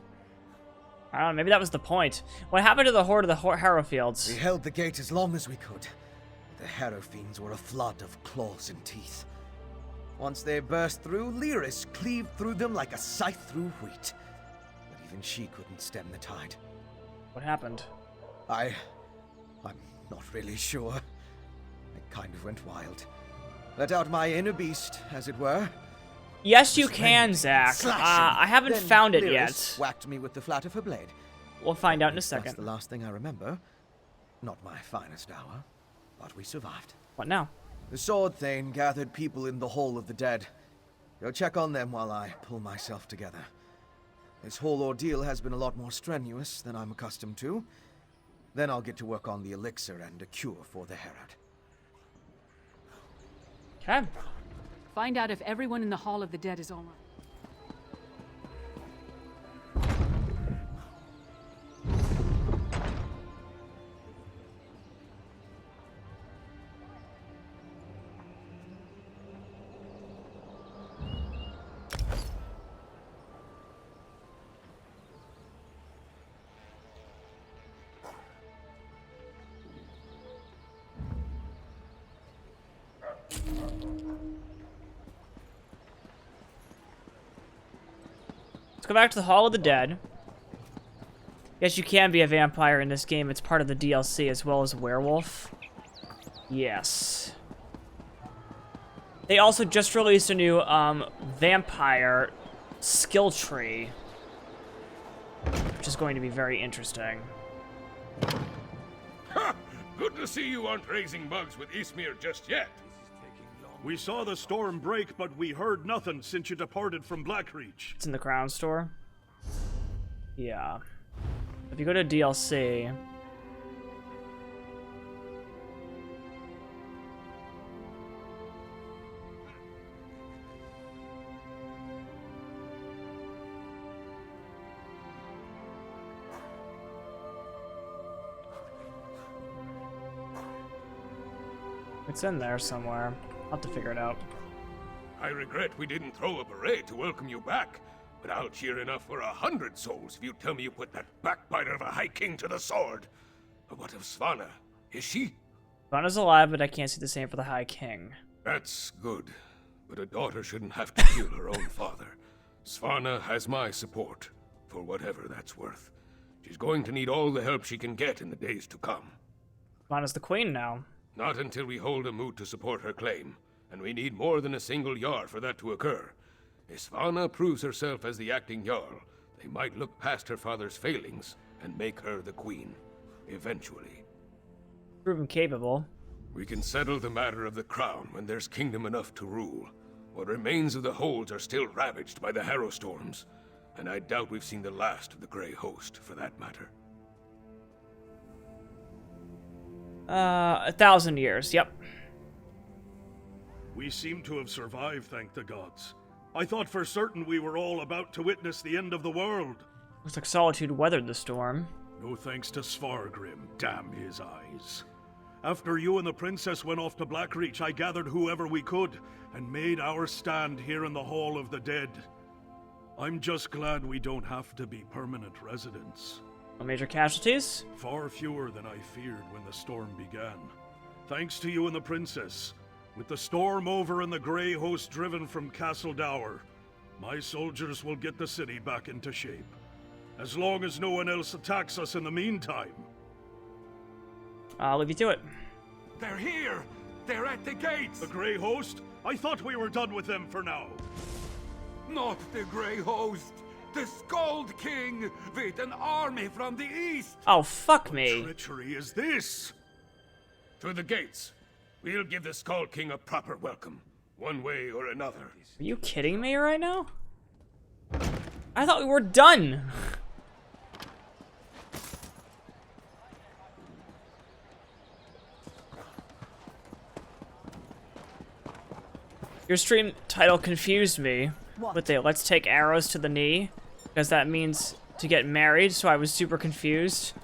S1: I don't know, maybe that was the point. What happened to the horde of the Harrowfields?
S9: We held the gate as long as we could. The Harrow Fiends were a flood of claws and teeth. Once they burst through, Lyris cleaved through them like a scythe through wheat. But even she couldn't stem the tide.
S1: What happened?
S9: I'm not really sure. I kind of went wild. Let out my inner beast, as it were.
S1: Yes, you can, Zach. I haven't found it
S9: Lyris
S1: yet.
S9: Whacked me with the flat of her blade.
S1: We'll find out in a second.
S9: That's the last thing I remember. Not my finest hour, but we survived.
S1: What now?
S9: The Sword Thane gathered people in the Hall of the Dead. Go check on them while I pull myself together. This whole ordeal has been a lot more strenuous than I'm accustomed to. Then I'll get to work on the elixir and a cure for the Herod.
S1: Okay.
S5: Find out if everyone in the Hall of the Dead is all right.
S1: Let's go back to the Hall of the Dead. Yes, you can be a vampire in this game. It's part of the DLC as well as a werewolf. Yes. They also just released a new vampire skill tree, which is going to be very interesting.
S12: Ha! Good to see you aren't raising bugs with Ismir just yet. We saw the storm break, but we heard nothing since you departed from Blackreach.
S1: It's in the Crown Store. Yeah. If you go to DLC... It's in there somewhere. I'll have to figure it out.
S12: I regret we didn't throw a parade to welcome you back, but I'll cheer enough for 100 souls if you tell me you put that backbiter of a High King to the sword. But what of Svanna? Is she?
S1: Svanna's alive, but I can't see the same for the High King.
S12: That's good, but a daughter shouldn't have to kill her own father. Svanna has my support, for whatever that's worth. She's going to need all the help she can get in the days to come.
S1: Svanna's the queen now.
S12: Not until we hold a moot to support her claim, and we need more than a single Jarl for that to occur. If Svanna proves herself as the acting Jarl, they might look past her father's failings and make her the queen, eventually.
S1: Proven capable.
S12: We can settle the matter of the crown when there's kingdom enough to rule. What remains of the holds are still ravaged by the Harrow storms, and I doubt we've seen the last of the Grey Host, for that matter.
S1: 1,000 years, yep.
S12: We seem to have survived, thank the gods. I thought for certain we were all about to witness the end of the world.
S1: Looks like Solitude weathered the storm.
S12: No thanks to Svargrim, damn his eyes. After you and the princess went off to Blackreach, I gathered whoever we could and made our stand here in the Hall of the Dead. I'm just glad we don't have to be permanent residents.
S1: No major casualties?
S12: Far fewer than I feared when the storm began. Thanks to you and the princess. With the storm over and the Grey Host driven from Castle Dower, my soldiers will get the city back into shape. As long as no one else attacks us in the meantime.
S1: I'll leave you to it.
S12: They're here! They're at the gates! The Grey Host? I thought we were done with them for now.
S14: Not the Grey Host! The Skald King with an army from the east!
S1: Oh, fuck me.
S12: What treachery is this?
S19: To the gates. We'll give the Skald King a proper welcome, one way or another.
S1: Are you kidding me right now? I thought we were done. Your stream title confused me with the "let's take arrows to the knee," because that means to get married, so I was super confused.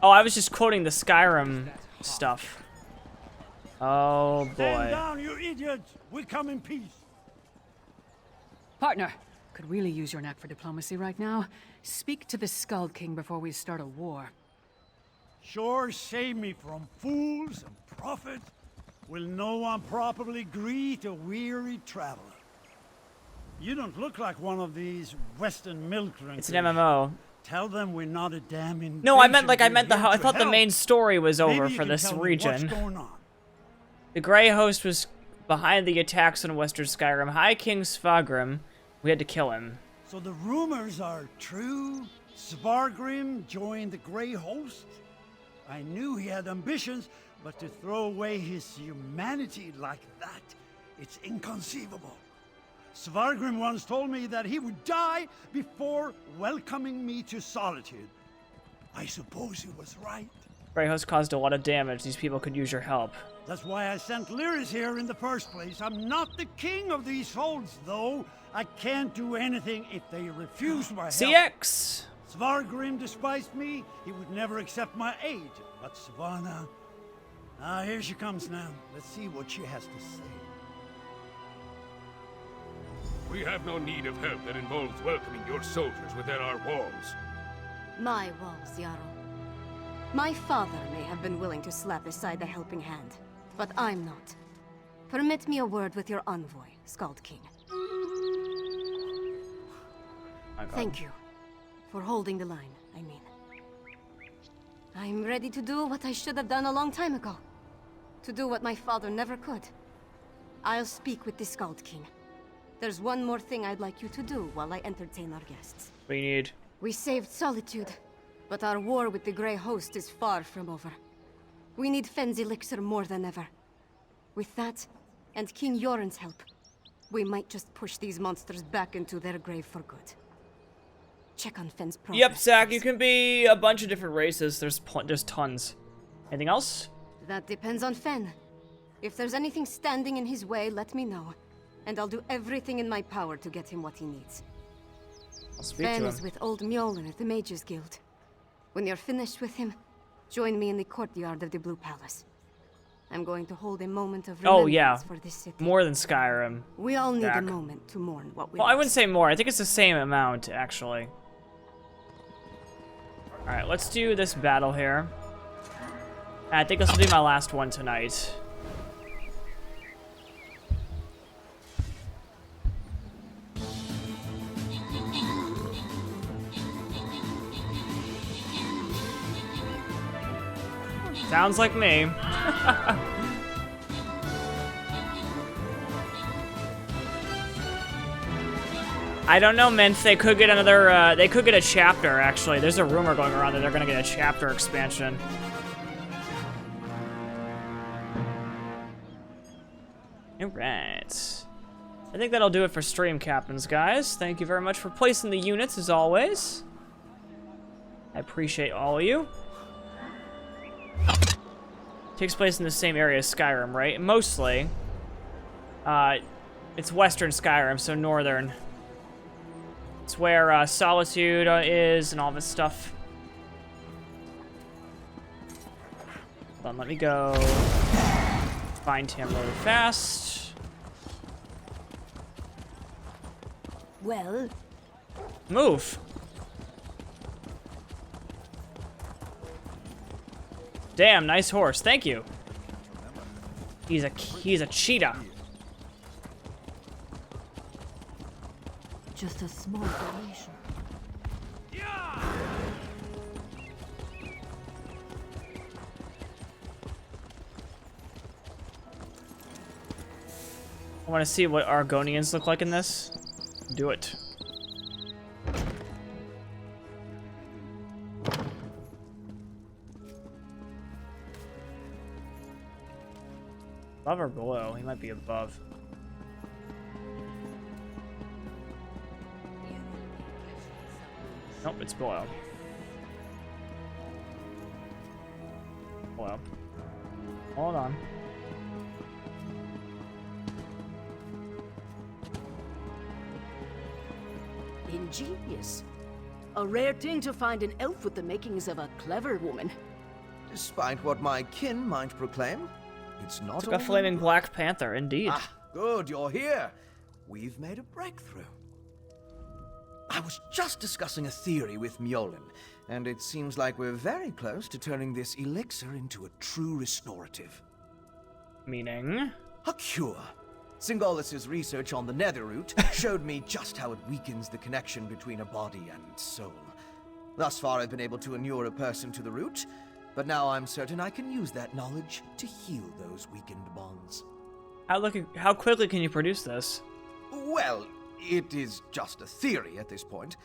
S1: Oh, I was just quoting the Skyrim stuff. Oh boy.
S23: Stand down, you idiots! We come in peace.
S5: Partner, could really use your knack for diplomacy right now. Speak to the Skald King before we start a war.
S23: Sure, save me from fools and prophets. Will no one properly greet a weary traveler? You don't look like one of these Western milk drinkers.
S1: It's an MMO.
S23: Tell them we're not a damn invasion.
S1: No, I thought the
S23: help.
S1: main story was over
S23: Maybe you
S1: for
S23: can
S1: this
S23: tell me
S1: region.
S23: what's going on.
S1: The Grey Host was behind the attacks on Western Skyrim. High King Svagrim, we had to kill him.
S23: So the rumors are true? Svargrim joined the Grey Host? I knew he had ambitions, but to throw away his humanity like that, it's inconceivable. Svargrim once told me that he would die before welcoming me to solitude. I suppose he was right.
S1: Grey Host caused a lot of damage. These people could use your help.
S23: That's why I sent Lyris here in the first place. I'm not the king of these folds, though. I can't do anything if they refuse my help.
S1: CX!
S23: Svargrim despised me. He would never accept my aid. But Svanna... here she comes now. Let's see what she has to say.
S19: We have no need of help that involves welcoming your soldiers within our walls.
S8: My walls, Jarl. My father may have been willing to slap aside the helping hand, but I'm not. Permit me a word with your envoy, Skald King. Thank you for holding the line, I mean. I'm ready to do what I should have done a long time ago. To do what my father never could. I'll speak with the Skald King. There's one more thing I'd like you to do while I entertain our guests.
S1: What do you need?
S8: We saved Solitude, but our war with the Grey Host is far from over. We need Fenn's elixir more than ever. With that, and King Yoren's help, we might just push these monsters back into their grave for good. Check on Fenn's progress.
S1: Yep, Zach, you can be a bunch of different races. There's tons. Anything else?
S8: That depends on Fenn. If there's anything standing in his way, let me know. And I'll do everything in my power to get him what he needs.
S1: I'll speak
S8: Fenn
S1: to
S8: is
S1: him.
S8: with old Mjolnir, the Mages Guild. When you're finished with him, join me in the courtyard of the Blue Palace. I'm going to hold a moment of remembrance for this city.
S1: More than Skyrim.
S8: We all need
S1: Zach.
S8: a moment to mourn what we
S1: Well, I wouldn't
S8: lost.
S1: say more. I think it's the same amount, actually. Alright, let's do this battle here. I think this will be my last one tonight. Sounds like me. I don't know, Mint. They could get another, they could get a chapter, actually. There's a rumor going around that they're gonna get a chapter expansion. Alright. I think that'll do it for stream captains, guys. Thank you very much for placing the units, as always. I appreciate all of you. Takes place in the same area as Skyrim, right? Mostly. It's Western Skyrim, so Northern. It's where Solitude is and all this stuff. Hold on, let me go find him really fast.
S10: Well,
S1: move. Damn, nice horse. Thank you. He's a cheetah.
S2: Just a small donation.
S1: I want to see what Argonians look like in this. Do it. Above or below? He might be above. Nope, it's below. Below. Hold on.
S4: Ingenious. A rare thing to find an elf with the makings of a clever woman.
S9: Despite what my kin might proclaim, it's not
S1: It's like a flaming Black Panther, indeed.
S9: Ah, good, you're here. We've made a breakthrough. I was just discussing a theory with Mjolnir, and it seems like we're very close to turning this elixir into a true restorative.
S1: Meaning?
S9: A cure. Singolis's research on the Netherroot showed me just how it weakens the connection between a body and soul. Thus far, I've been able to inure a person to the root, but now I'm certain I can use that knowledge to heal those weakened bonds.
S1: How quickly can you produce this?
S9: Well, it is just a theory at this point.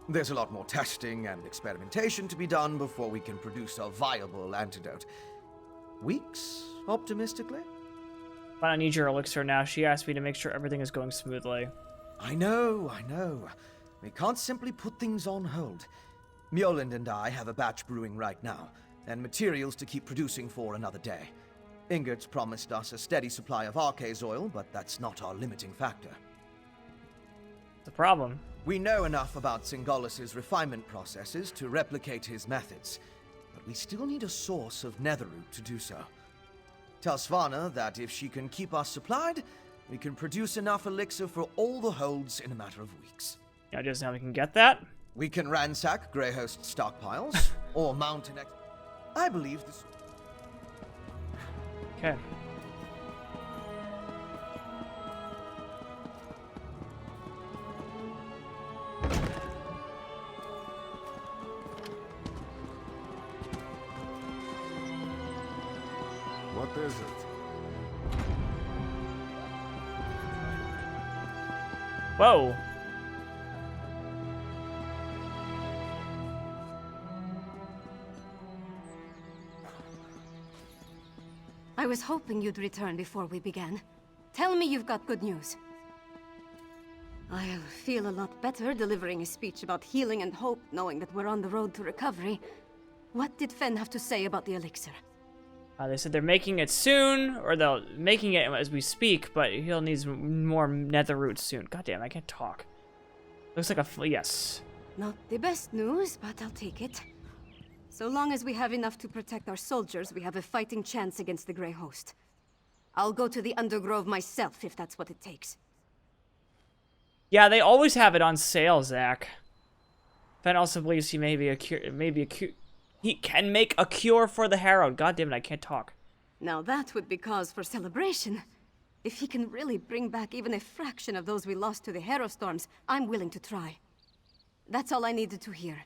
S9: There's a lot more testing and experimentation to be done before we can produce a viable antidote. Weeks, optimistically?
S1: But I need your elixir now. She asked me to make sure everything is going smoothly.
S9: I know. We can't simply put things on hold. Mjolnir and I have a batch brewing right now, and materials to keep producing for another day. Ingrid's promised us a steady supply of Arcase oil, but that's not our limiting factor.
S1: The problem.
S9: We know enough about Singolis's refinement processes to replicate his methods, but we still need a source of Netherroot to do so. Tell Svanna that if she can keep us supplied, we can produce enough elixir for all the holds in a matter of weeks.
S1: Yeah, just how we can get that?
S9: We can ransack Greyhost's stockpiles, or mount an I believe this...
S1: Okay.
S6: What is it?
S1: Whoa.
S8: I was hoping you'd return before we began. Tell me you've got good news. I'll feel a lot better delivering a speech about healing and hope, knowing that we're on the road to recovery. What did Fen have to say about the elixir?
S1: They said they're making it soon, or they're making it as we speak, but he'll need more Netherroot soon. Goddamn, I can't talk. Looks like yes.
S8: Not the best news, but I'll take it. So long as we have enough to protect our soldiers, we have a fighting chance against the Grey Host. I'll go to the Undergrove myself, if that's what it takes.
S1: Yeah, they always have it on sale, Zach. Fen also believes he he can make a cure for the Harrowed. God damn it, I can't talk.
S8: Now that would be cause for celebration. If he can really bring back even a fraction of those we lost to the Harrow Storms, I'm willing to try. That's all I needed to hear.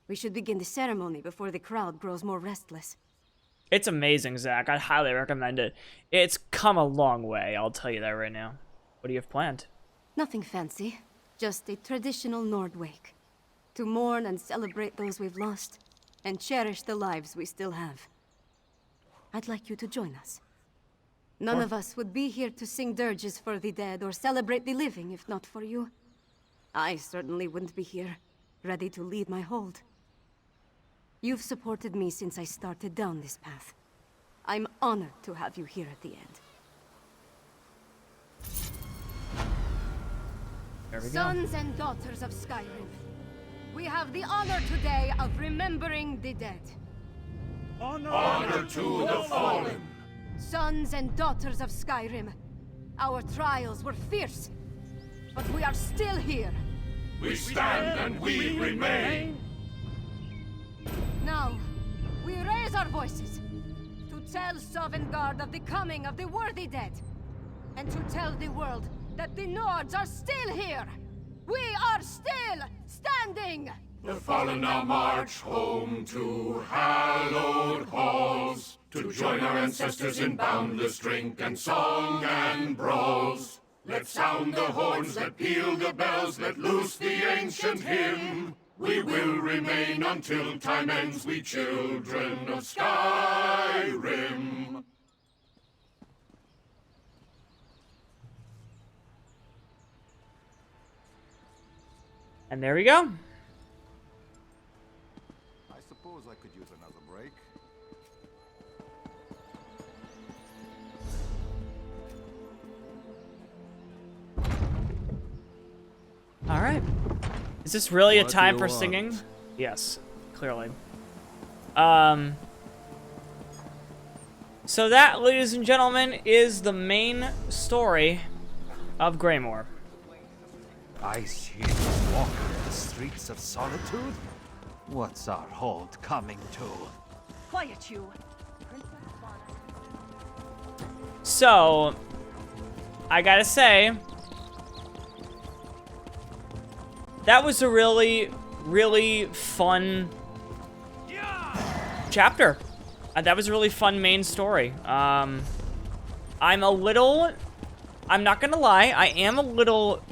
S8: We should begin the ceremony before the crowd grows more restless.
S1: It's amazing, Zach. I'd highly recommend it. It's come a long way, I'll tell you that right now. What do you have planned?
S8: Nothing fancy. Just a traditional Nord wake. To mourn and celebrate those we've lost, and cherish the lives we still have. I'd like you to join us. None of us would be here to sing dirges for the dead or celebrate the living if not for you. I certainly wouldn't be here, ready to lead my hold. You've supported me since I started down this path. I'm honored to have you here at the end.
S1: There we go.
S8: Sons and daughters of Skyrim, we have the honor today of remembering the dead.
S14: Honor to the fallen.
S8: Sons and daughters of Skyrim, our trials were fierce, but we are still here.
S14: We stand and we remain.
S8: Now, we raise our voices to tell Sovngarde of the coming of the worthy dead, and to tell the world that the Nords are still here. We are still standing!
S14: The fallen now march home to hallowed halls, to join our ancestors in boundless drink and song and brawls. Let sound the horns, let peal the bells, let loose the ancient hymn. We will remain until time ends, we children of Skyrim.
S1: And there we go.
S3: I suppose I could use another break.
S1: All right. Is this really a
S18: What
S1: time
S18: do
S1: for
S18: you
S1: singing?
S18: want?
S1: Yes, clearly. So that, ladies and gentlemen, is the main story of Greymoor.
S18: I see you walking the streets of solitude. What's our hold coming to?
S21: Quiet you.
S1: So, I gotta say, that was a really, really fun chapter. That was a really fun main story. I'm not gonna lie, I am a little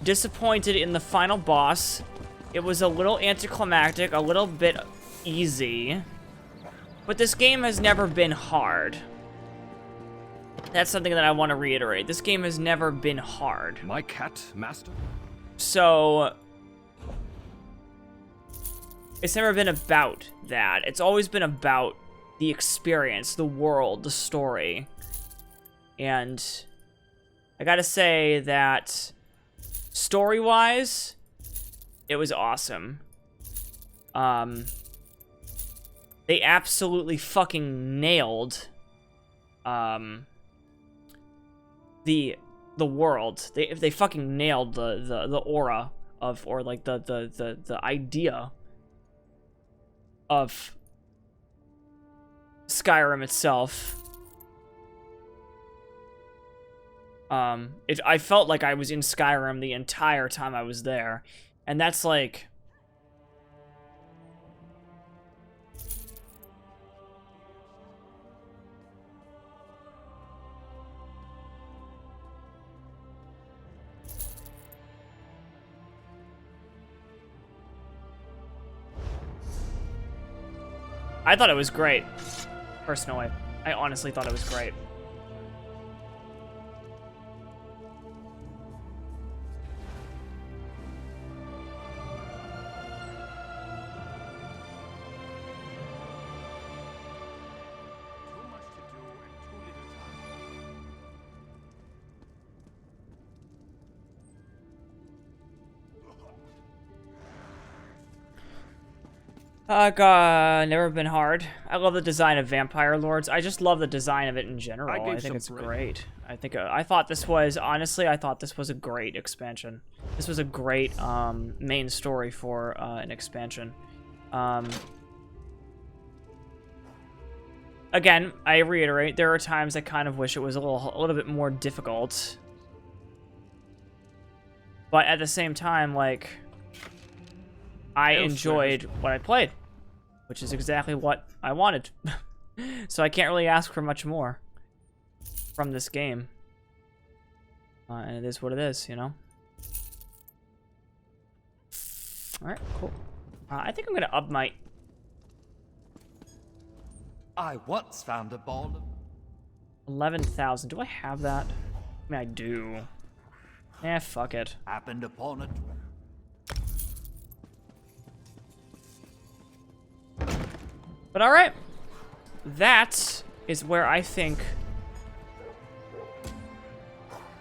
S1: disappointed in the final boss. It was a little anticlimactic, a little bit easy. But this game has never been hard. That's something that I want to reiterate. This game has never been hard.
S19: My cat, master?
S1: So, it's never been about that. It's always been about the experience, the world, the story. And I gotta say that story-wise, it was awesome. They absolutely fucking nailed the world. They fucking nailed the aura of, or like the idea of Skyrim itself. I felt like I was in Skyrim the entire time I was there, and that's like, I thought it was great, personally. I honestly thought it was great. Never been hard. I love the design of Vampire Lords. I just love the design of it in general. I think it's great. I thought this was, honestly, I thought this was a great expansion. This was a great main story for an expansion. Again, I reiterate, there are times I kind of wish it was a little bit more difficult. But at the same time, like, I enjoyed what I played, which is exactly what I wanted. So I can't really ask for much more from this game. And it is what it is, you know? Alright, cool. I think I'm gonna up my...
S18: I once found a ball of...
S1: 11,000. Do I have that? I mean, I do. Eh, fuck it.
S18: Happened upon it.
S1: But alright. That is where I think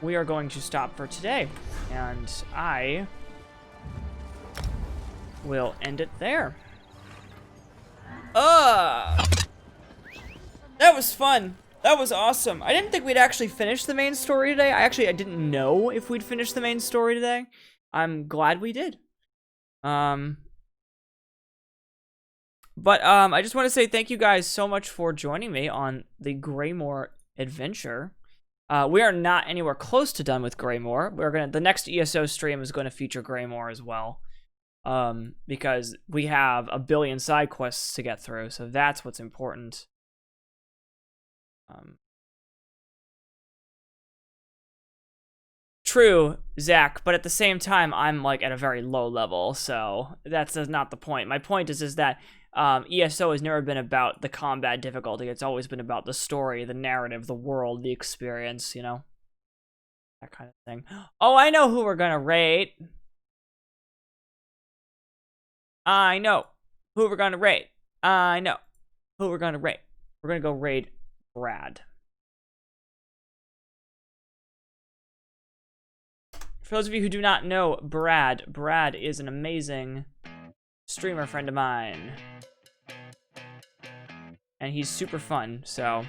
S1: we are going to stop for today. And I will end it there. That was fun. That was awesome. I didn't think we'd actually finish the main story today. I didn't know if we'd finish the main story today. I'm glad we did. But I just want to say thank you guys so much for joining me on the Greymoor adventure. We are not anywhere close to done with Greymoor. The next ESO stream is going to feature Greymoor as well. Because we have a billion side quests to get through, so that's what's important. True, Zach, but at the same time, I'm like at a very low level, so that's not the point. My point is that ESO has never been about the combat difficulty. It's always been about the story, the narrative, the world, the experience, you know? That kind of thing. Oh, I know who we're gonna raid. I know who we're gonna raid. I know who we're gonna raid. We're gonna go raid Brad. For those of you who do not know Brad is an amazing streamer friend of mine. And he's super fun, so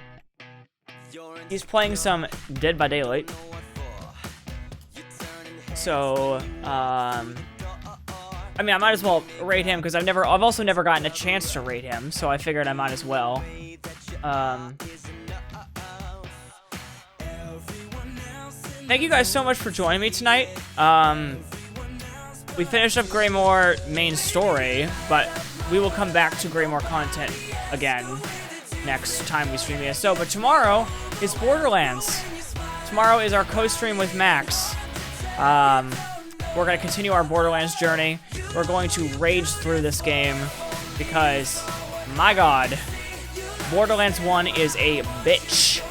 S1: he's playing some Dead by Daylight. So, I mean, I might as well raid him because I've also never gotten a chance to raid him, so I figured I might as well. Thank you guys so much for joining me tonight. We finished up Greymoor main story, but we will come back to Greymoor content again next time we stream ESO. But tomorrow is Borderlands. Tomorrow is our co-stream with Max. We're going to continue our Borderlands journey. We're going to rage through this game because, my god, Borderlands 1 is a bitch.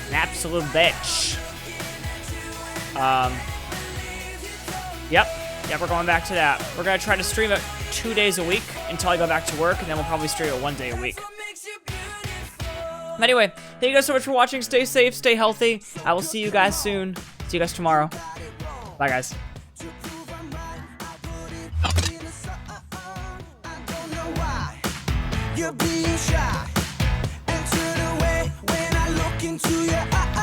S1: An absolute bitch. Yep, we're going back to that. We're going to try to stream it 2 days a week until I go back to work, and then we'll probably stream it 1 day a week. Anyway, thank you guys so much for watching. Stay safe, stay healthy. I will see you guys soon. See you guys tomorrow. Bye, guys.
S11: You're being shy and turn away when I look into your eyes.